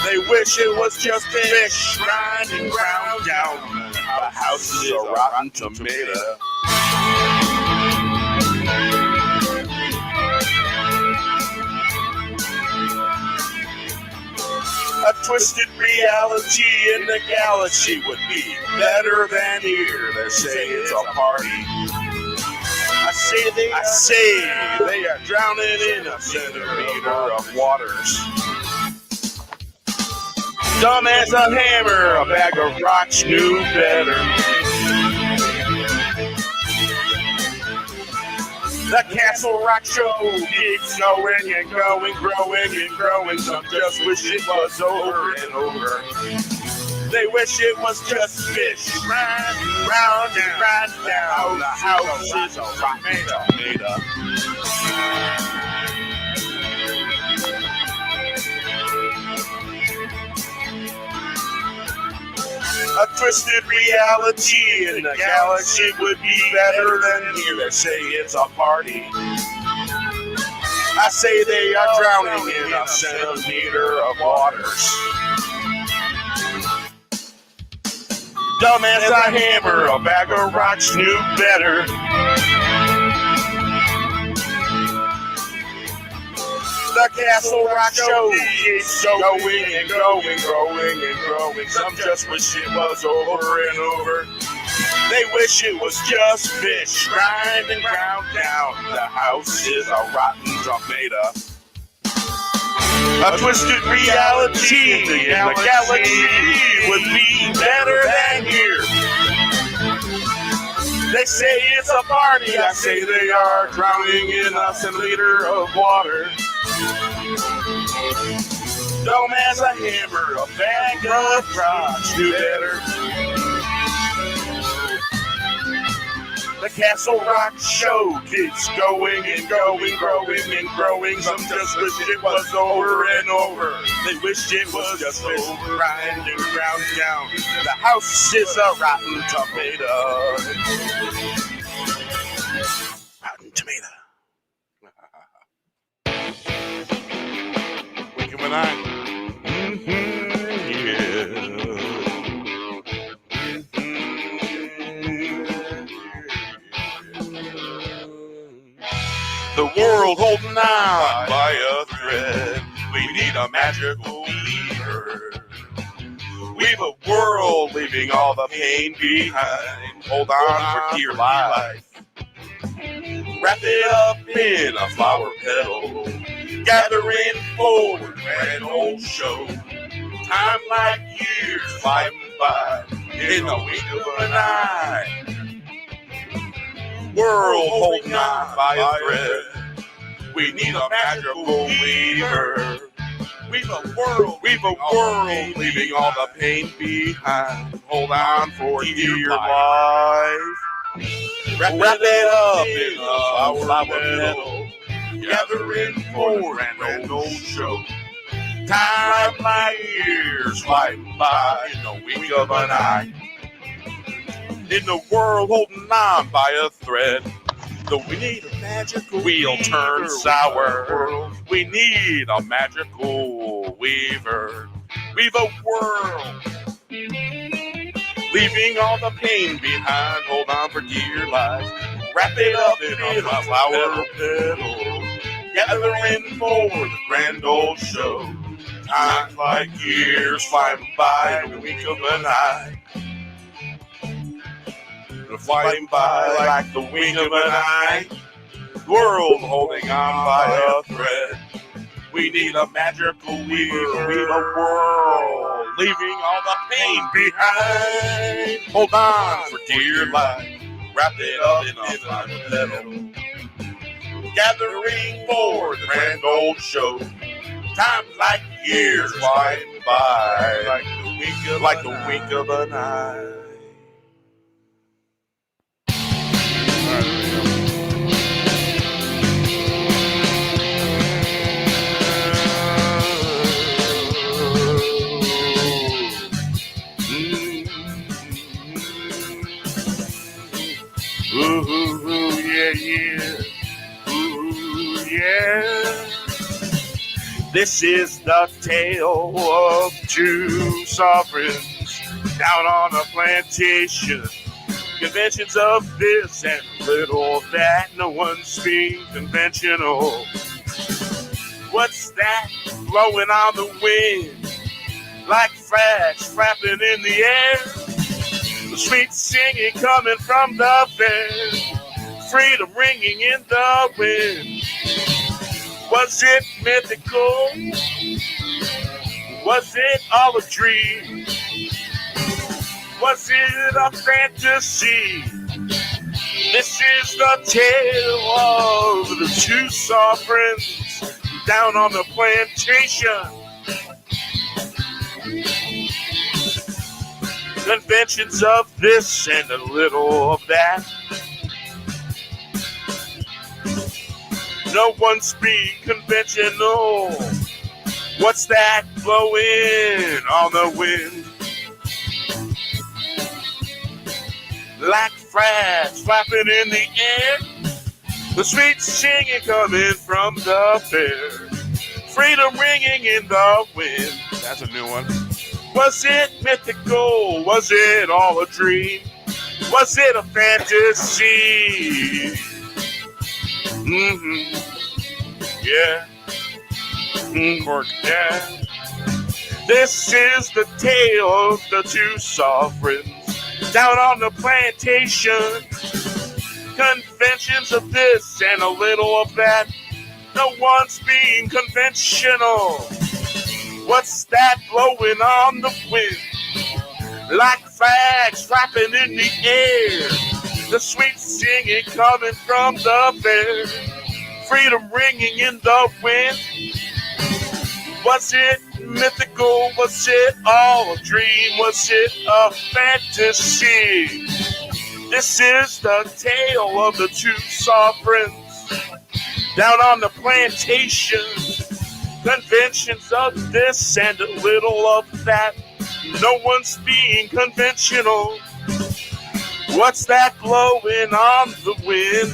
They wish it was just fish, grinding ground down. The house is a rotten tomato. A twisted reality in the galaxy would be better than here. They say it's a party. I say they are drowning in a centimeter of waters. Dumb as a hammer, a bag of rocks knew better. The Castle Rock Show keeps going and going, growing and growing. Some just wish it was over and over. They wish it was just fish, round and round down. The house is a rotten tomato. A twisted reality in the galaxy would be better than here. They say it's a party. I say they are drowning in a centimeter of waters. Dumb as a hammer, a bag of rocks knew better. The The Castle Rock Show keeps going and growing, growing and growing. Some just wish it was over and over. They wish it was just fish, grind and ground down. The house is a rotten tomato. A twisted reality in the galaxy would be better than here. They say it's a party, I say they are drowning in us in a liter of water. Dome has a hammer, a bag of rocks, do better. The Castle Rock Show keeps going and going, growing and growing. Some just wish it was over and over. They wish it was just over, grind and ground down. The house is a rotten tomato. Rotten tomato. Wink of an eye. The world holding on by a thread. We need a magical weaver. Weave a world leaving all the pain behind. Hold on for dear life. Wrap it up in a flower petal. Gathering for the grand old show. Time like years flying by in the wink of an eye. World holding on by a thread. We need a magical weaver. Weave a world, leaving all the pain behind. Hold on for dear life. Wrap it up in a flower petal. Gathering for the grand old show. Time like years flying by in the wink of an eye. In the world holding on by a thread. Though we need a magical wheel turn sour. We need a magical weaver. Weave a world, leaving all the pain behind. Hold on for dear life. Wrap it up in a flower petal. Gathering for the grand old show. Time like years flying by in the wink of an eye. Flying by like the wing of an eye. World holding on by a thread. We need a magical weaver. Weave a world, leaving all the pain behind. Hold on for dear life. Wrap it up in a flower petal. Gathering for the grand old show. Time like years flying by like the wink of an eye. Ooh, yeah, yeah. Ooh, yeah. This is the tale of two sovereigns down on a plantation. Conventions of this and little of that. No one's being conventional. What's that blowing on the wind? Like flags flapping in the air. The sweet singing coming from the bed. Freedom ringing in the wind. Was it mythical? Was it all a dream? Was it a fantasy? This is the tale of the two sovereigns down on the plantation. Conventions of this and a little of that. No one's being conventional. What's that blowing on the wind? Like flags flapping in the air. The sweet singing coming from the fair. Freedom ringing in the wind. That's a new one. Was it mythical? Was it all a dream? Was it a fantasy? Yeah. Cork. Yeah. This is the tale of the two sovereigns down on the plantation. Conventions of this and a little of that. No one's being conventional. What's that blowing on the wind? Like flags flapping in the air. The sweet singing coming from the fair. Freedom ringing in the wind. Was it mythical? Was it all a dream? Was it a fantasy? This is the tale of the two sovereigns down on the plantation. Conventions of this and a little of that. No one's being conventional. What's that blowing on the wind?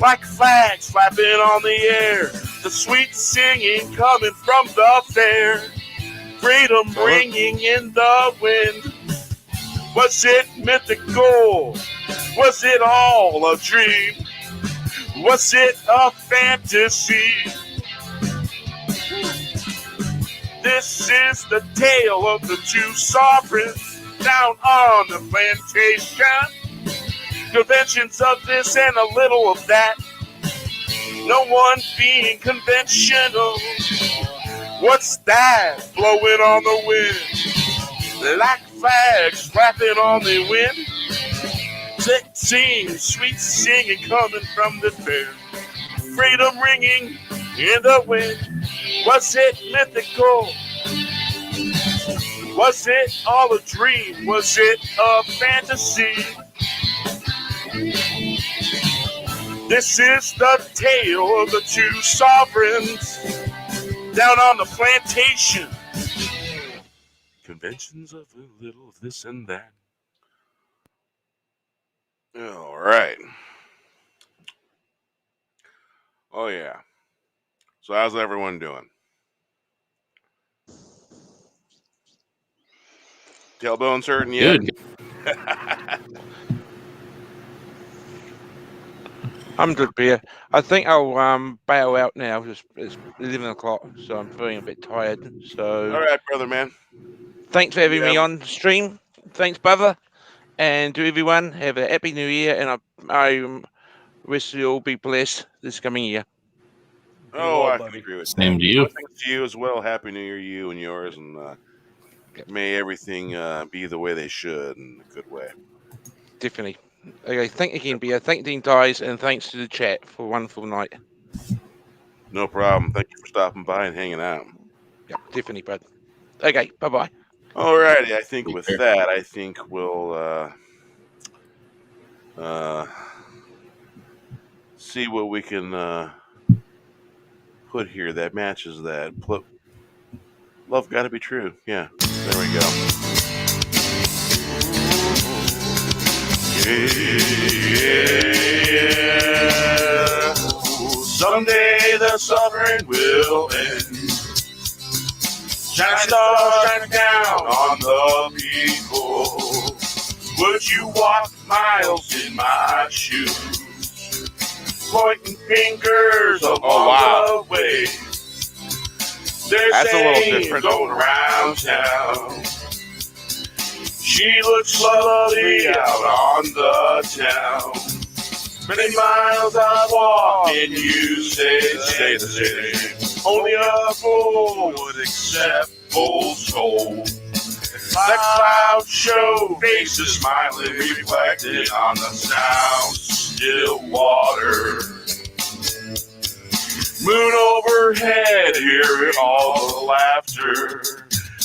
Like flags flapping on the air. The sweet singing coming from the fair. Freedom ringing in the wind. Was it mythical? Was it all a dream? Was it a fantasy? This is the tale of the two sovereigns down on the plantation. Conventions of this and a little of that. No one being conventional. What's that blowing on the wind? Like flags flapping on the wind. Sing, sweet singing coming from the fair. Freedom ringing in the wind. Was it mythical? Was it all a dream? Was it a fantasy? This is the tale of the two sovereigns down on the plantation. Conventions of a little of this and that. All right. Oh, yeah. So how's everyone doing? Tailbone's hurting yet? Good. I'm good, Beer. I think I'll bail out now. It's 11 o'clock, so I'm feeling a bit tired. So, All right, brother, man. thanks for having me on the stream. Thanks, brother. And to everyone, have a happy new year, and I wish you all be blessed this coming year. Oh, I can agree with that. Same to you. Thanks to you as well. Happy New Year, you and yours, and may everything be the way they should in a good way. Definitely. Okay, thank you again, Beer. Thank Dean Dies, and thanks to the chat for a wonderful night. No problem. Thank you for stopping by and hanging out. Yeah, definitely, bud. Okay, bye-bye. All righty. I think with that, I think we'll see what we can put here that matches that. Love Gotta Be True. Yeah, there we go. Yeah. Someday the suffering will end. Shine stars shining down on the people. Would you walk miles in my shoes? Pointing fingers along the way. There's That's a little different. Going around town. She looks lovely out on the town. Many miles I've walked and you say the same. Only a fool would accept fool's gold. The clouds show faces smiling, reflected on the sound still water. Moon overhead, hearing all the laughter.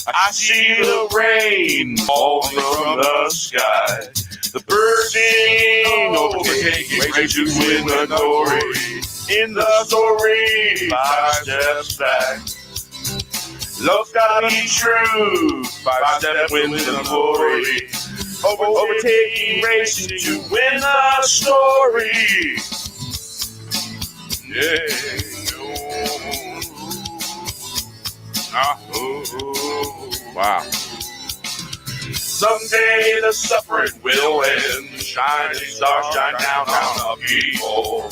I see the rain falling from the sky. The birds sing, overtaking, ready to win the glory. In the story, 5 steps back. Love's gotta be true, 5 steps wins the glory. Overtaking, racing to win the story. Yeah. Wow. Someday the suffering will end. Shining stars shine down on the people.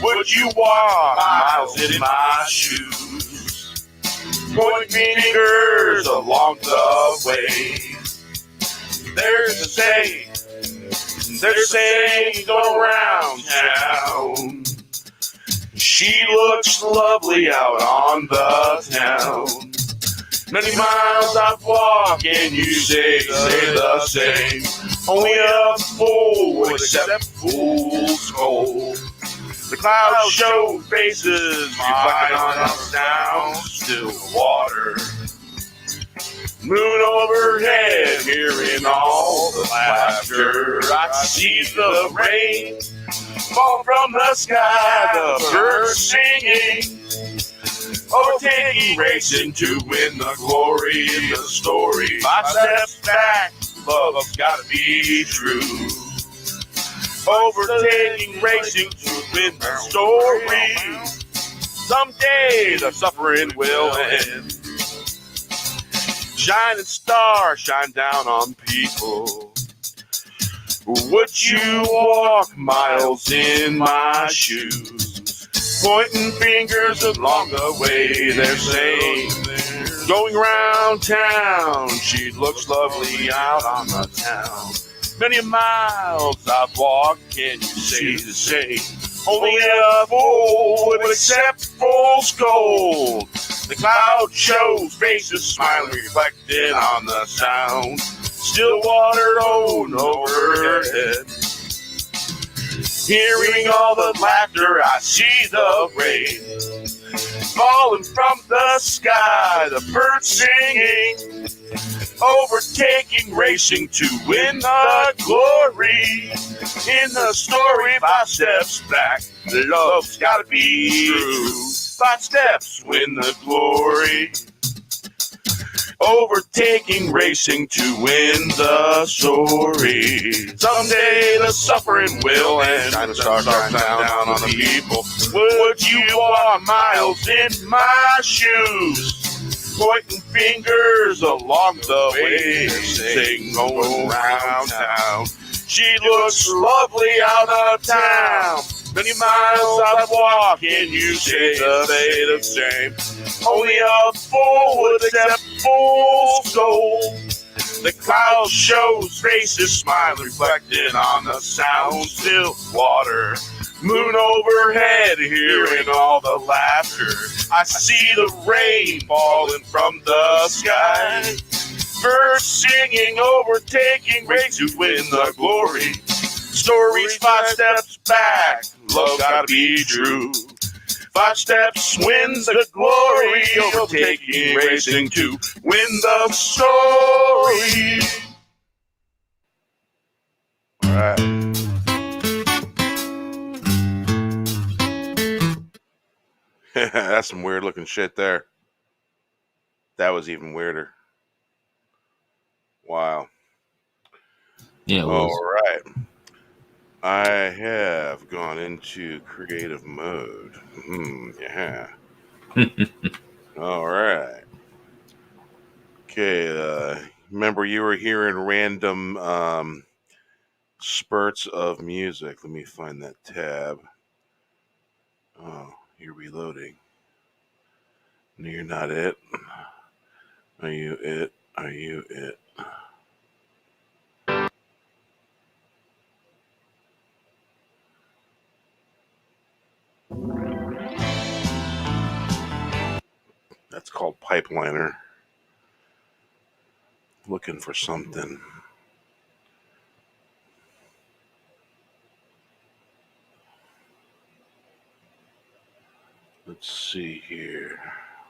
Would you walk miles in my shoes? Point fingers along the way. There's a saying going around town. She looks lovely out on the town. Many miles I've walked and you say the same. Only a fool would accept fool's gold. The clouds show faces reflecting on us down still water. Moon overhead, hearing all the laughter. I see the rain fall from the sky, the birds singing, overtaking, racing to win the glory in the story. 5 steps back, love's gotta be true. Overtaking, racing to win the story. Someday the suffering will end. Shining star, shine down on people. Would you walk miles in my shoes? Pointing fingers along the way, they're saying, going round town, she looks lovely out on the town. Many miles I've walked, can you say the same? Only a fool would accept fool's gold. The cloud shows faces smiling, reflected on the sound. Still water overhead. Hearing all the laughter, I see the rain falling from the sky, the birds singing, overtaking, racing to win the glory. In the story, 5 steps back, love's gotta be true. 5 steps win the glory. Overtaking, racing to win the story. Someday the suffering will end. Shine a star down on the people. Would you walk miles in my shoes? Pointing fingers along the way, saying going round town. She looks lovely out of town. Many miles I've walked, and you say the same. Only a fool would accept fool's gold. The cloud shows faces smile, reflected on the sound. Still water, moon overhead, hearing all the laughter. I see the rain falling from the sky. Birds singing, overtaking, race to win the glory. Stories 5 steps back, love gotta be true. 5 steps wins the glory, overtaking, racing to win the story. All right. That's some weird looking shit there. That was even weirder. Wow. Yeah. All right. I have gone into creative mode. Yeah. All right. Okay. Remember, you were hearing random spurts of music. Let me find that tab. Oh, you're reloading. No, you're not it. Are you it? Are you it? That's called Pipeliner. Looking for something. Let's see here.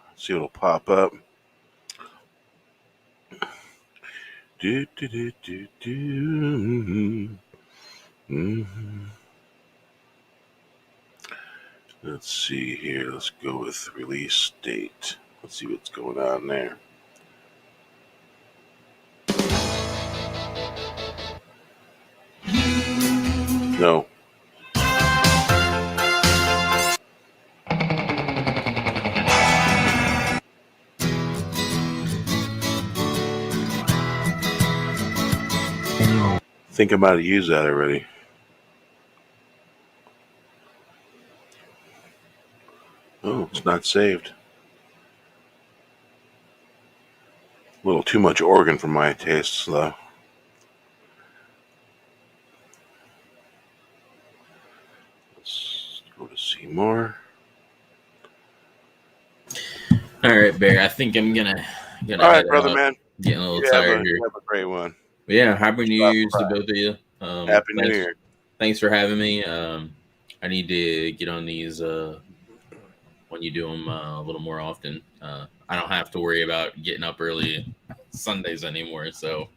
Let's see what'll pop up. Do do do do do. Let's see here. Let's go with release date. Let's see what's going on there. No. I think I might have used that already. Oh, it's not saved. A little too much organ for my tastes, though. Let's go to see more. All right, Bear. I think I'm gonna All right, head brother, out. man. Getting a little You tired here. have a great one. But yeah, happy New Year's to both of you. Happy New thanks- Year. Thanks for having me. I need to get on these when you do them a little more often. I don't have to worry about getting up early Sundays anymore. So,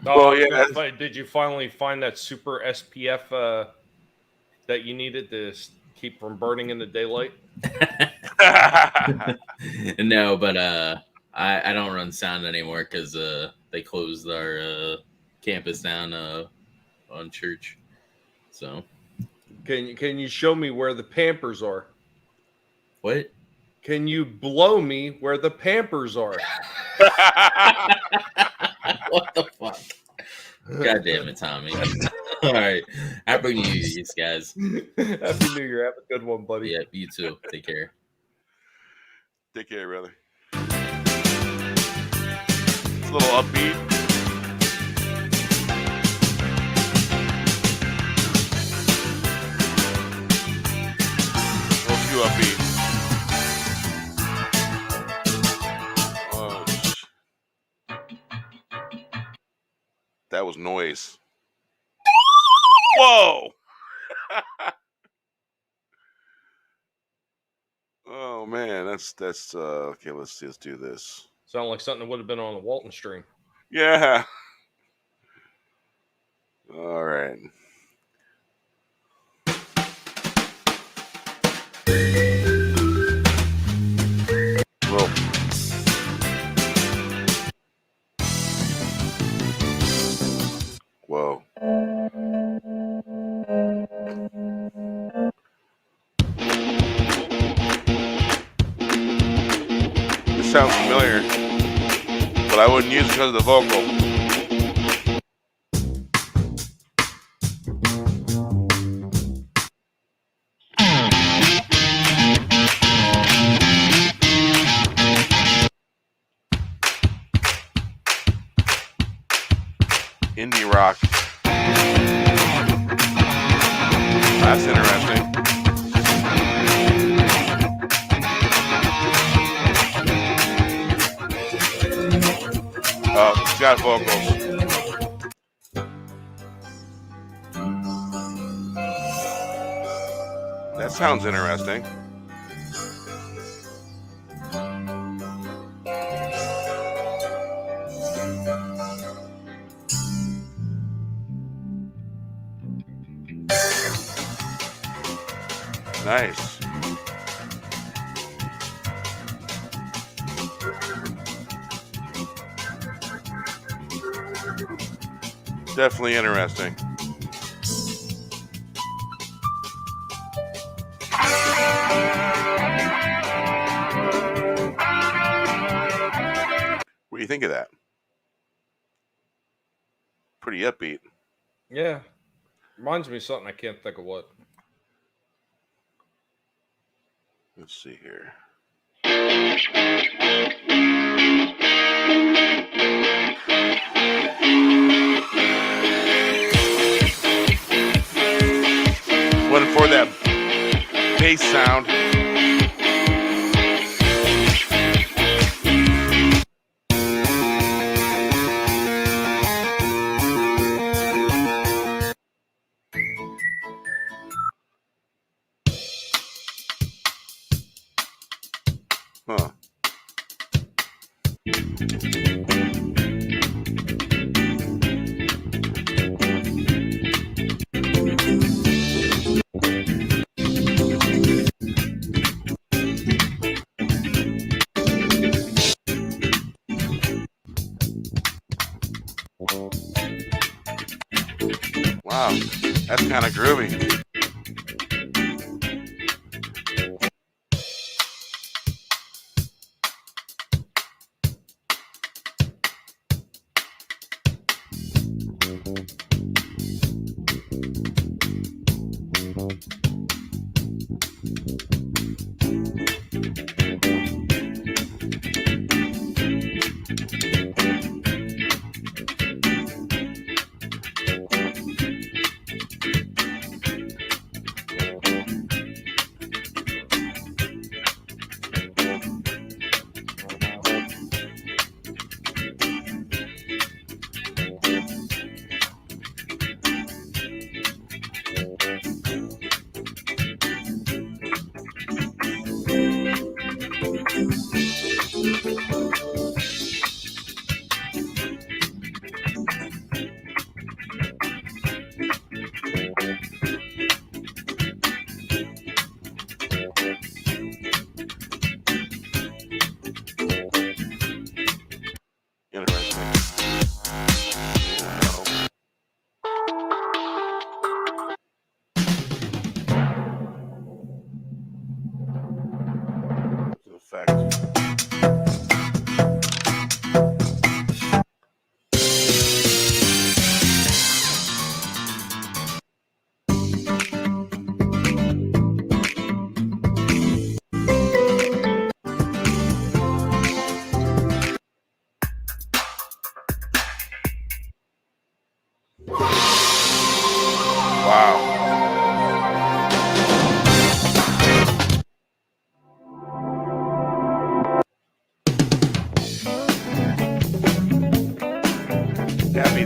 Well, yeah. Did you finally find that super SPF that you needed to keep from burning in the daylight? no, but I don't run sound anymore because they closed our campus down on Church. So, Can you show me where the Pampers are? what? Can you blow me where the Pampers are? What the fuck? God damn it, Tommy. All right. Happy New Year's, guys. Happy New Year. Have a good one, buddy. Yeah, you too. Take care. Take care, brother. It's a little upbeat. A little too upbeat. Oh, that was noise. Whoa! Oh man, that's okay. Let's just do this. Sound like something that would have been on the Walton string. Yeah. All right. Well, whoa. This sounds familiar, but I wouldn't use it because of the vocal. Indie rock. That's interesting. It's got vocals. That sounds interesting. Nice. Definitely interesting. What do you think of that? Pretty upbeat. Yeah. Reminds me of something I can't think of what. Let's see here. Went for that bass sound. Huh. Wow, that's kind of groovy.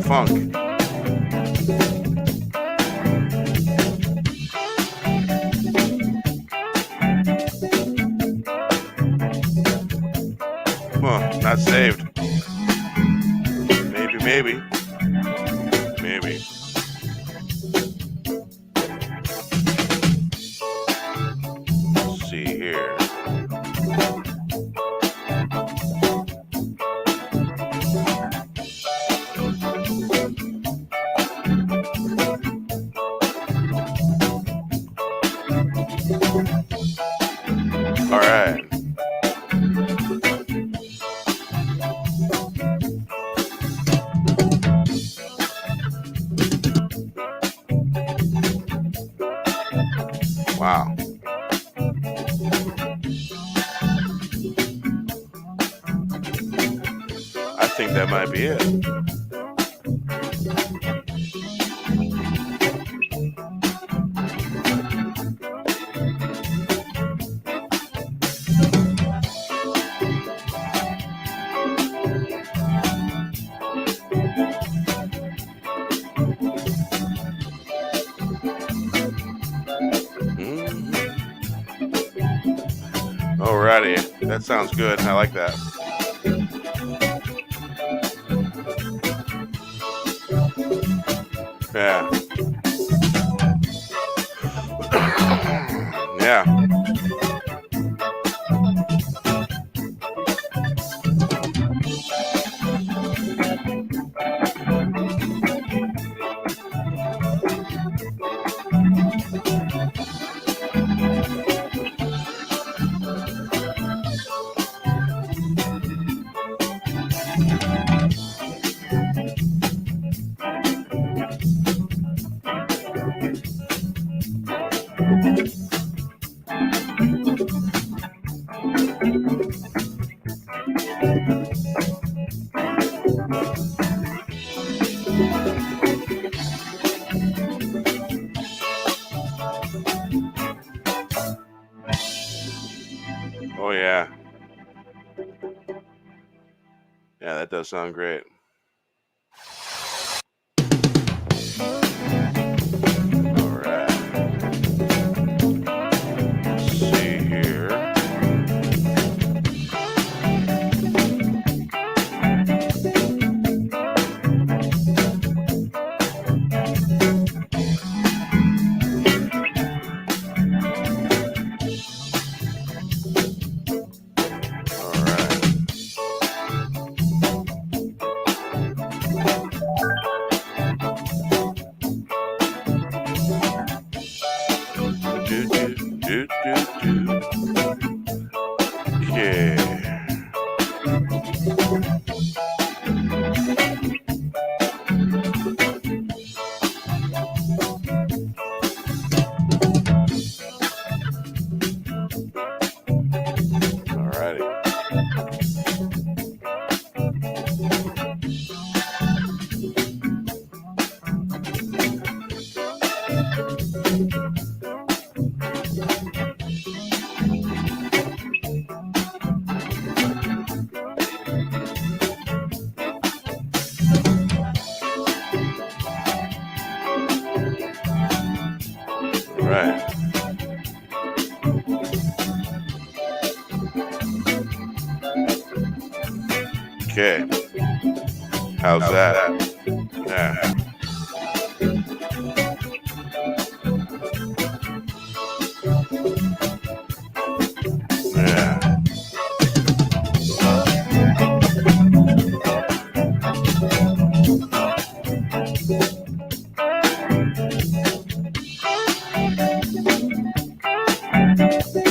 funk. Huh, not saved. Maybe. Let's see here. All right. Wow. I think that might be it. Alrighty, that sounds good. I like that. Yeah. Yeah. Oh yeah. Yeah, that does sound great. All right. Let's see here. Right. Okay. How's that? Yeah. Yeah.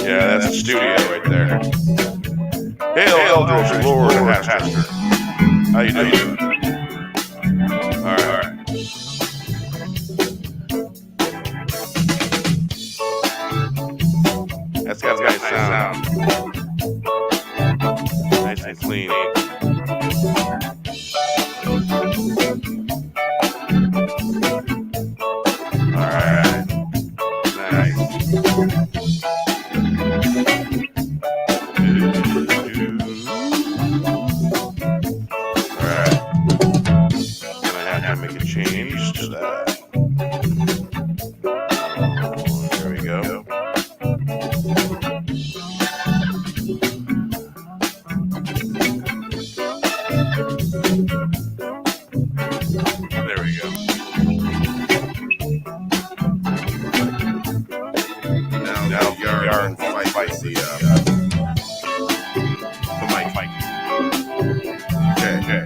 Yeah, that's the studio right there. Hail, Eldridge Lord Haster. How you doing? All right. That's got a nice sound. Nice and clean. All right. Nice. All right. and make a change to that. There we go. There we go. Now we are in fight the mic. Okay.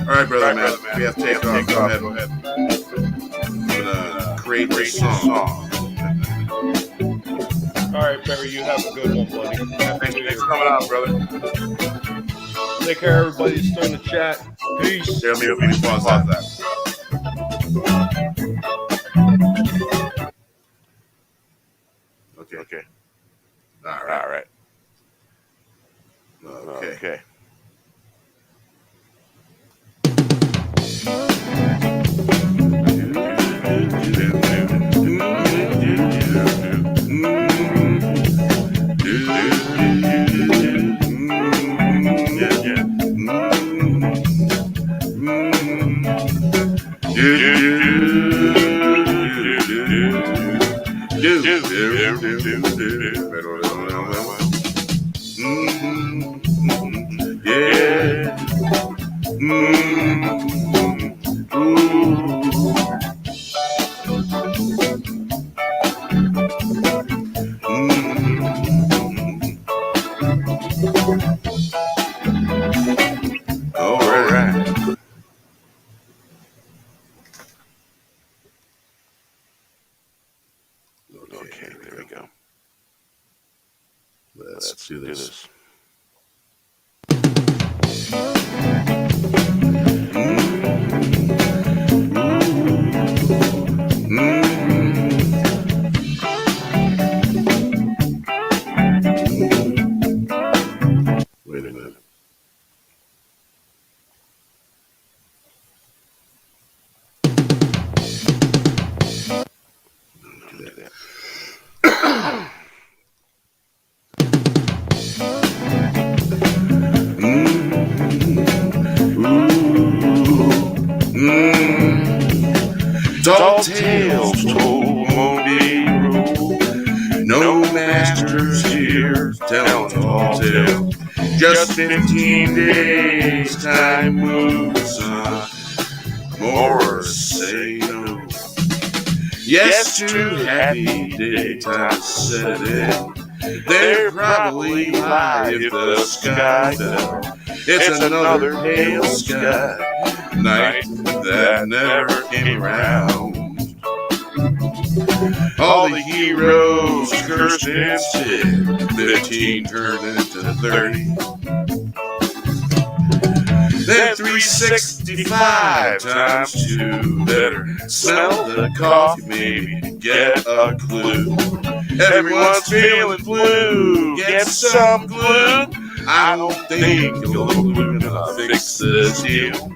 All right, brother, man. We have to take off. Go ahead. I'm gonna create a song. All right, Barry, you have a good one, buddy. Thanks for coming out, brother. Take care, everybody. Still in the chat. Peace. Let me pause that. Okay. All right. Okay. Okay, there we go. Let's do this. Wait a minute. Tall tales told Moby Road. No masters here telling tall tales. Just 15 days, time moves on. More say no. Yes to happy day, time to set it in. They're probably lie if the sky fell. It's another pale sky night that never came around. All the heroes cursed and said 15 turned into 30. Then 365 times 2 better. Smell the coffee, maybe get a clue. Everyone's feeling blue. Get some glue. I don't think you'll gonna fix this deal.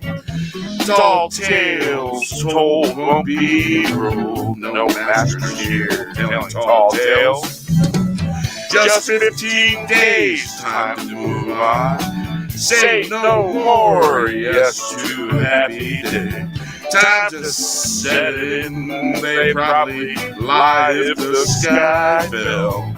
Tall tales told won't be rolled. No masters here telling tall tales. Just 15 days, time to move on. Say no more, yes to happy day. Time to set it in. They probably lie if the sky fell.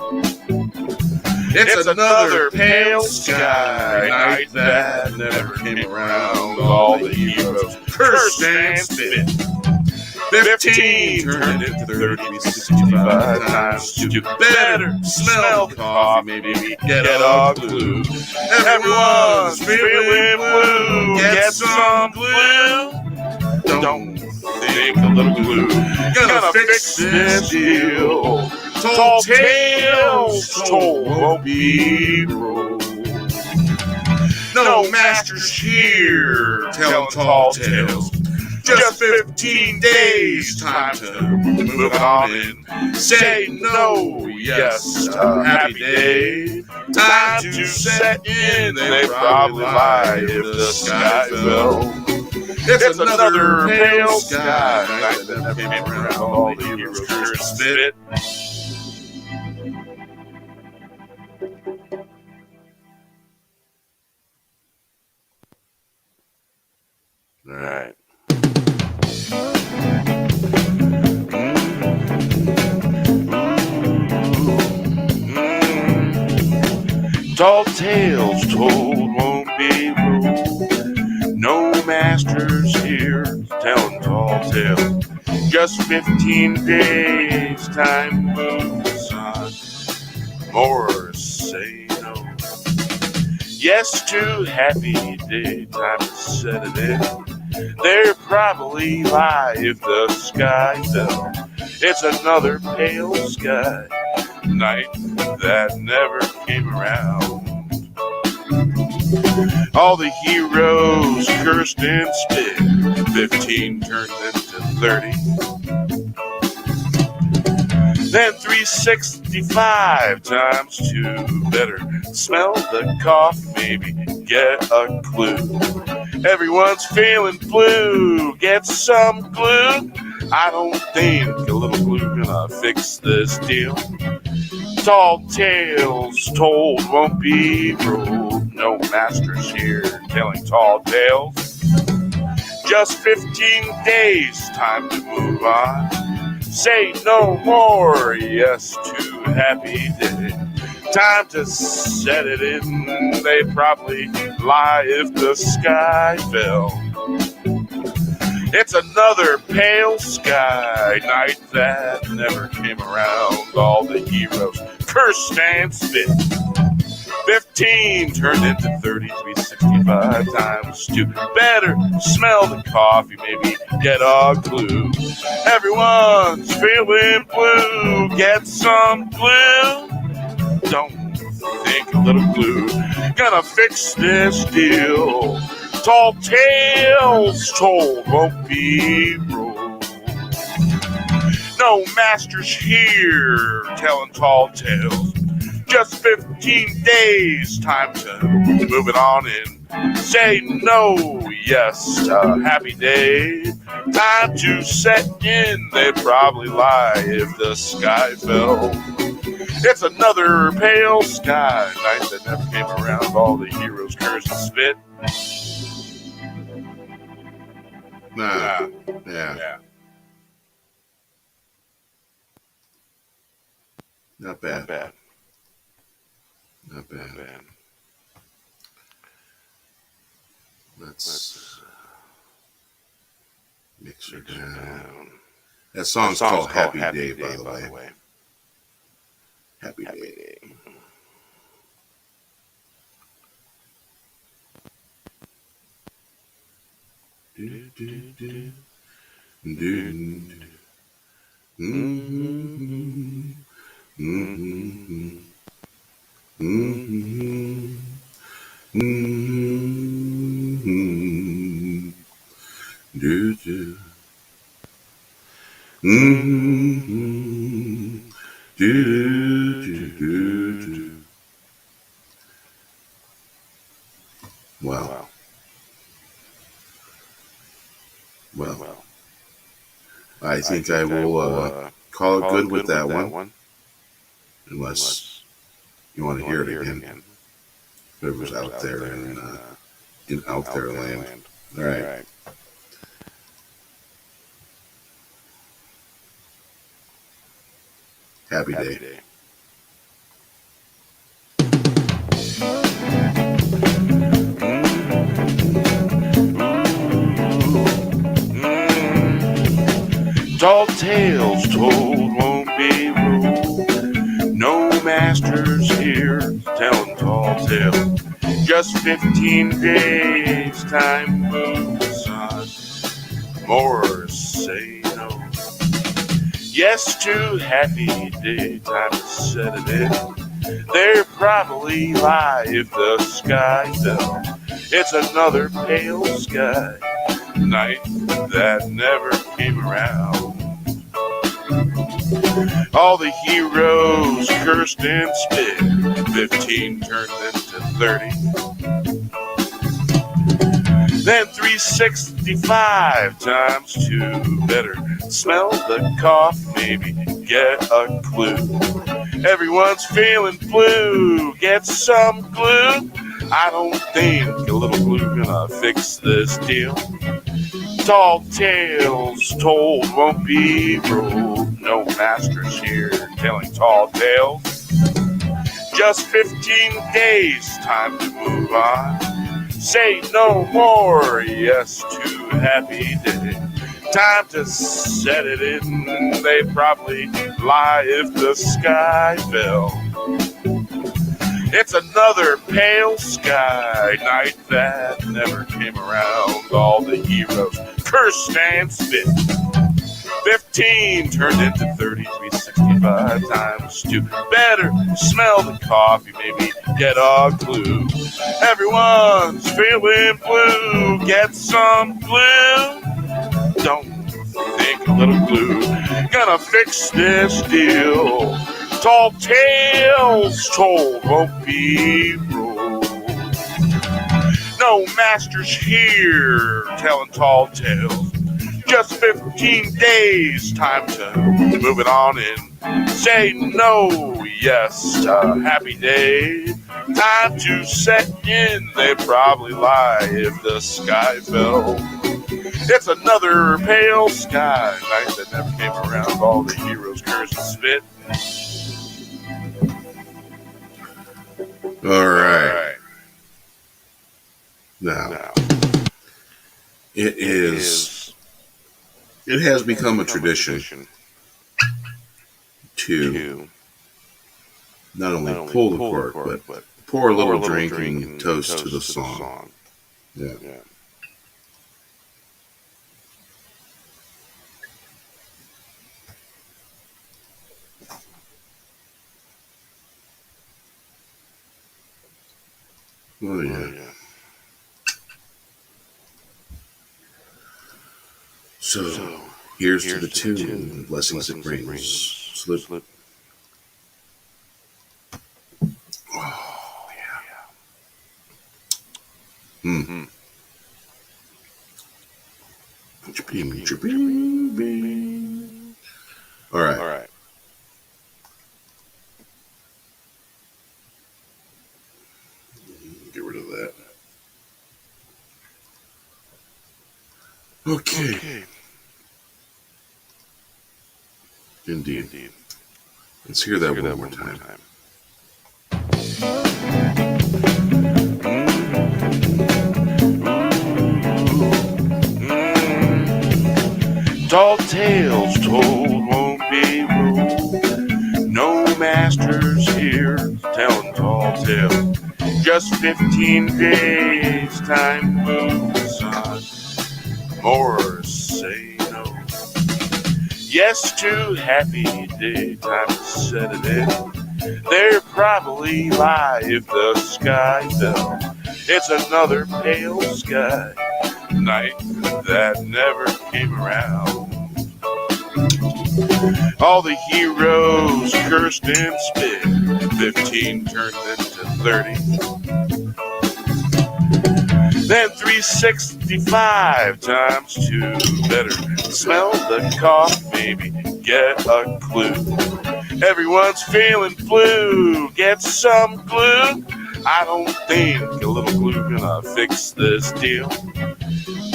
It's another pale sky night that never came around. All the heroes cursed and spit. 15 turned into 30, 65 times 2. Better smell the coffee, maybe get a glue. Everyone's feeling blue. Get some glue. Don't think a little glue gonna fix this deal. Tall tales told won't be rolled. No masters here telling tall tales. Just 15 days, time to move on and say no, yes, a happy day. Time to set in, they probably lie if the sky fell. It's another pale sky night that never came around. All the heroes curse spit. tales told won't be ruled. No masters here telling tall tales. Just 15 days, time moves on. More say no. Yes to happy day, time to set it in. They're probably lie if the sky fell. It's another pale sky night that never came around. All the heroes cursed and spit. 15 turned into 30. Then 365 times 2. Better smell the coffee, maybe get a clue. Everyone's feeling blue. Get some glue. I don't think a little glue gonna fix this deal. Tall tales told won't be ruled. No masters here telling tall tales. Just 15 days, time to move on. Say no more, yes to happy day. Time to set it in. They probably lie if the sky fell. It's another pale sky night that never came around. All the heroes cursed and spit. 15 turned into 30, 365 times 2. Better smell the coffee, maybe get a clue. Everyone's feeling blue. Get some glue. Don't think a little glue gonna fix this deal. Tall tales told won't be ruled. No masters here telling tall tales. Just 15 days, time to move it on in. Say no, yes, a happy day. Time to set in. They'd probably lie if the sky fell. It's another pale sky night that never came around. All the heroes cursed and spit. Nah. Yeah. Not bad. Not bad. Let's mix her down. That song's called Happy Day, by the way. Happy Day. Do, do, do. Do, do. Mm-hmm. Mm-hmm. Mm-hmm. Mm-hmm. Do, do. Mm-hmm. Do, do, do, do. Wow. Well, I think I will call it good with that one. Unless you want to hear it again. Whoever's out there in out there land. All right. Happy day. Tall tales told won't be ruled. No masters here telling tall tales. Just 15 days, time moves on. More say no. Yes to happy day, time to set it in. They're probably lie if the sky fell. It's another pale sky night that never came around. All the heroes cursed and spit. 15 turned into 30. Then 365 times 2. Better smell the coffee, maybe get a clue. Everyone's feeling blue. Get some glue. I don't think a little glue gonna fix this deal. Tall tales told won't be ruled. No masters here telling tall tales. Just 15 days, time to move on. Say no more, yes to happy day. Time to set it in, they probably lie if the sky fell. It's another pale sky night that never came around. All the heroes cursed and spit. 15 turned into 3365 times 2. Better smell the coffee, maybe get a clue. Everyone's feeling blue, get some glue. Don't think a little glue gonna fix this deal. Tall tales told won't be rolled. No masters here telling tall tales. Just 15 days, time to move it on in. Say no, yes, a happy day. Time to set in, they probably lie if the sky fell. It's another pale sky night that never came around. All the heroes curse and spit. All right. Now, it has become a tradition to not only pull the cork, but pour a little drink and toast to the song. Yeah. Oh, yeah. So, here's to the tune and blessings it brings. Slip. Oh, yeah. Mm-hmm. All right. Get rid of that. Okay. Indeed. Let's hear that one more time. Tall tales told won't be ruled. No masters here telling tall tales. Just 15 days, time moves on. More say no. Yes to happy day, time to set it in. They'd probably lie if the sky fell. It's another pale sky night that never came around. All the heroes cursed and spit. 15 turned into 30. Then 365 times 2. Better smell the cough, maybe get a clue. Everyone's feeling blue, get some glue. I don't think a little glue gonna fix this deal.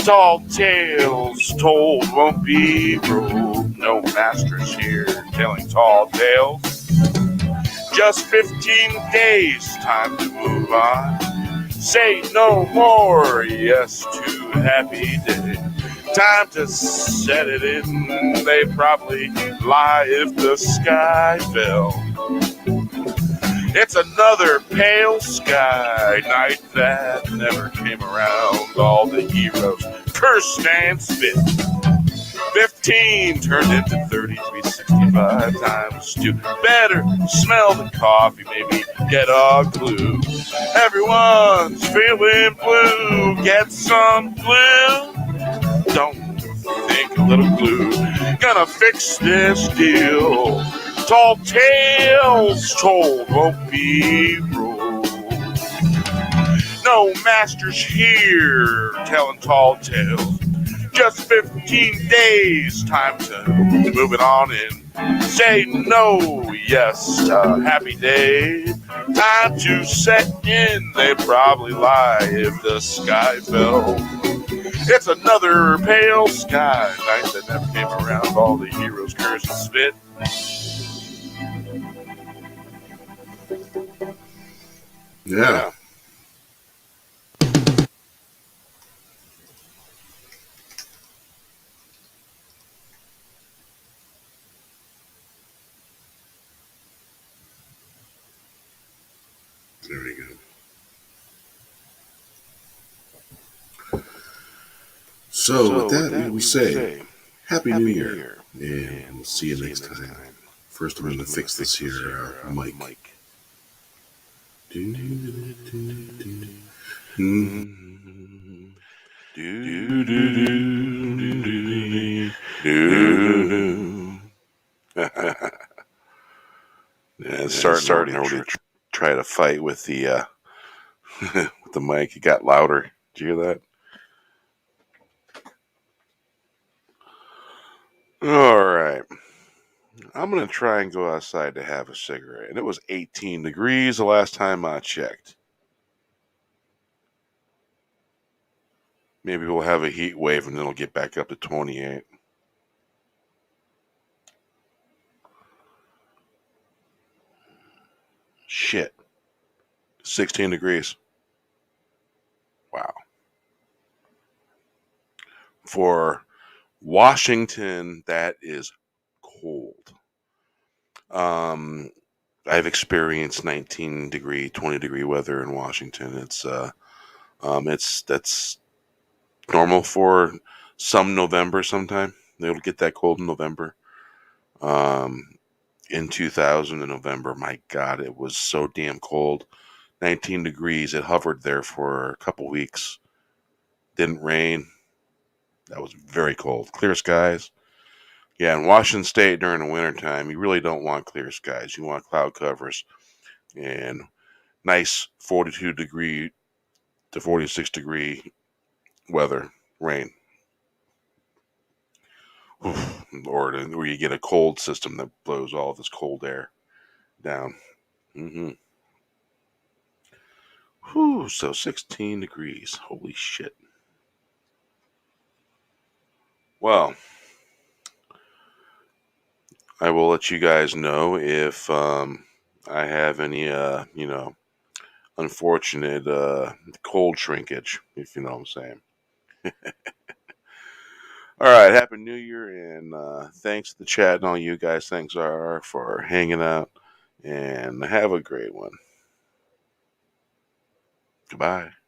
Tall tales told won't be rolled. No masters here telling tall tales. Just 15 days, time to move on. Say no more, yes to happy day. Time to set it in, they probably lie if the sky fell. It's another pale sky night that never came around. All the heroes cursed and spit. 15 turned into 3365 times 2. Better smell the coffee, maybe get a clue. Everyone's feeling blue, get some glue. Don't think a little glue gonna fix this deal. Tall tales told won't be rolled. No masters here telling tall tales. Just 15 days, time to move it on in. Say no, yes, a happy day. Time to set in, they probably lie if the sky fell. It's another pale sky night that never came around. All the heroes curse and spit. Yeah. There we go. So with that, we say Happy New Year, and we'll see you next time. First, I'm going to fix this here mic. Yeah, it's starting to really try to fight with the with the mic. It got louder. Did you hear that? All right. I'm going to try and go outside to have a cigarette. And it was 18 degrees the last time I checked. Maybe we'll have a heat wave and then it'll get back up to 28. Shit. 16 degrees. Wow. For Washington, that is cold. I've experienced 19 degree, 20 degree weather in Washington. That's normal for some November sometime. They'll get that cold in November. In 2000 in November, my God, it was so damn cold. 19 degrees. It hovered there for a couple weeks. Didn't rain. That was very cold. Clear skies. Yeah, in Washington State during the wintertime, you really don't want clear skies. You want cloud covers and nice 42 degree to 46 degree weather, rain. Or you get a cold system that blows all this cold air down. Whew, so 16 degrees. Holy shit. Well, I will let you guys know if I have any, unfortunate cold shrinkage, if you know what I'm saying. All right, Happy New Year, and thanks to the chat and all you guys. Thanks, RR, for hanging out, and have a great one. Goodbye.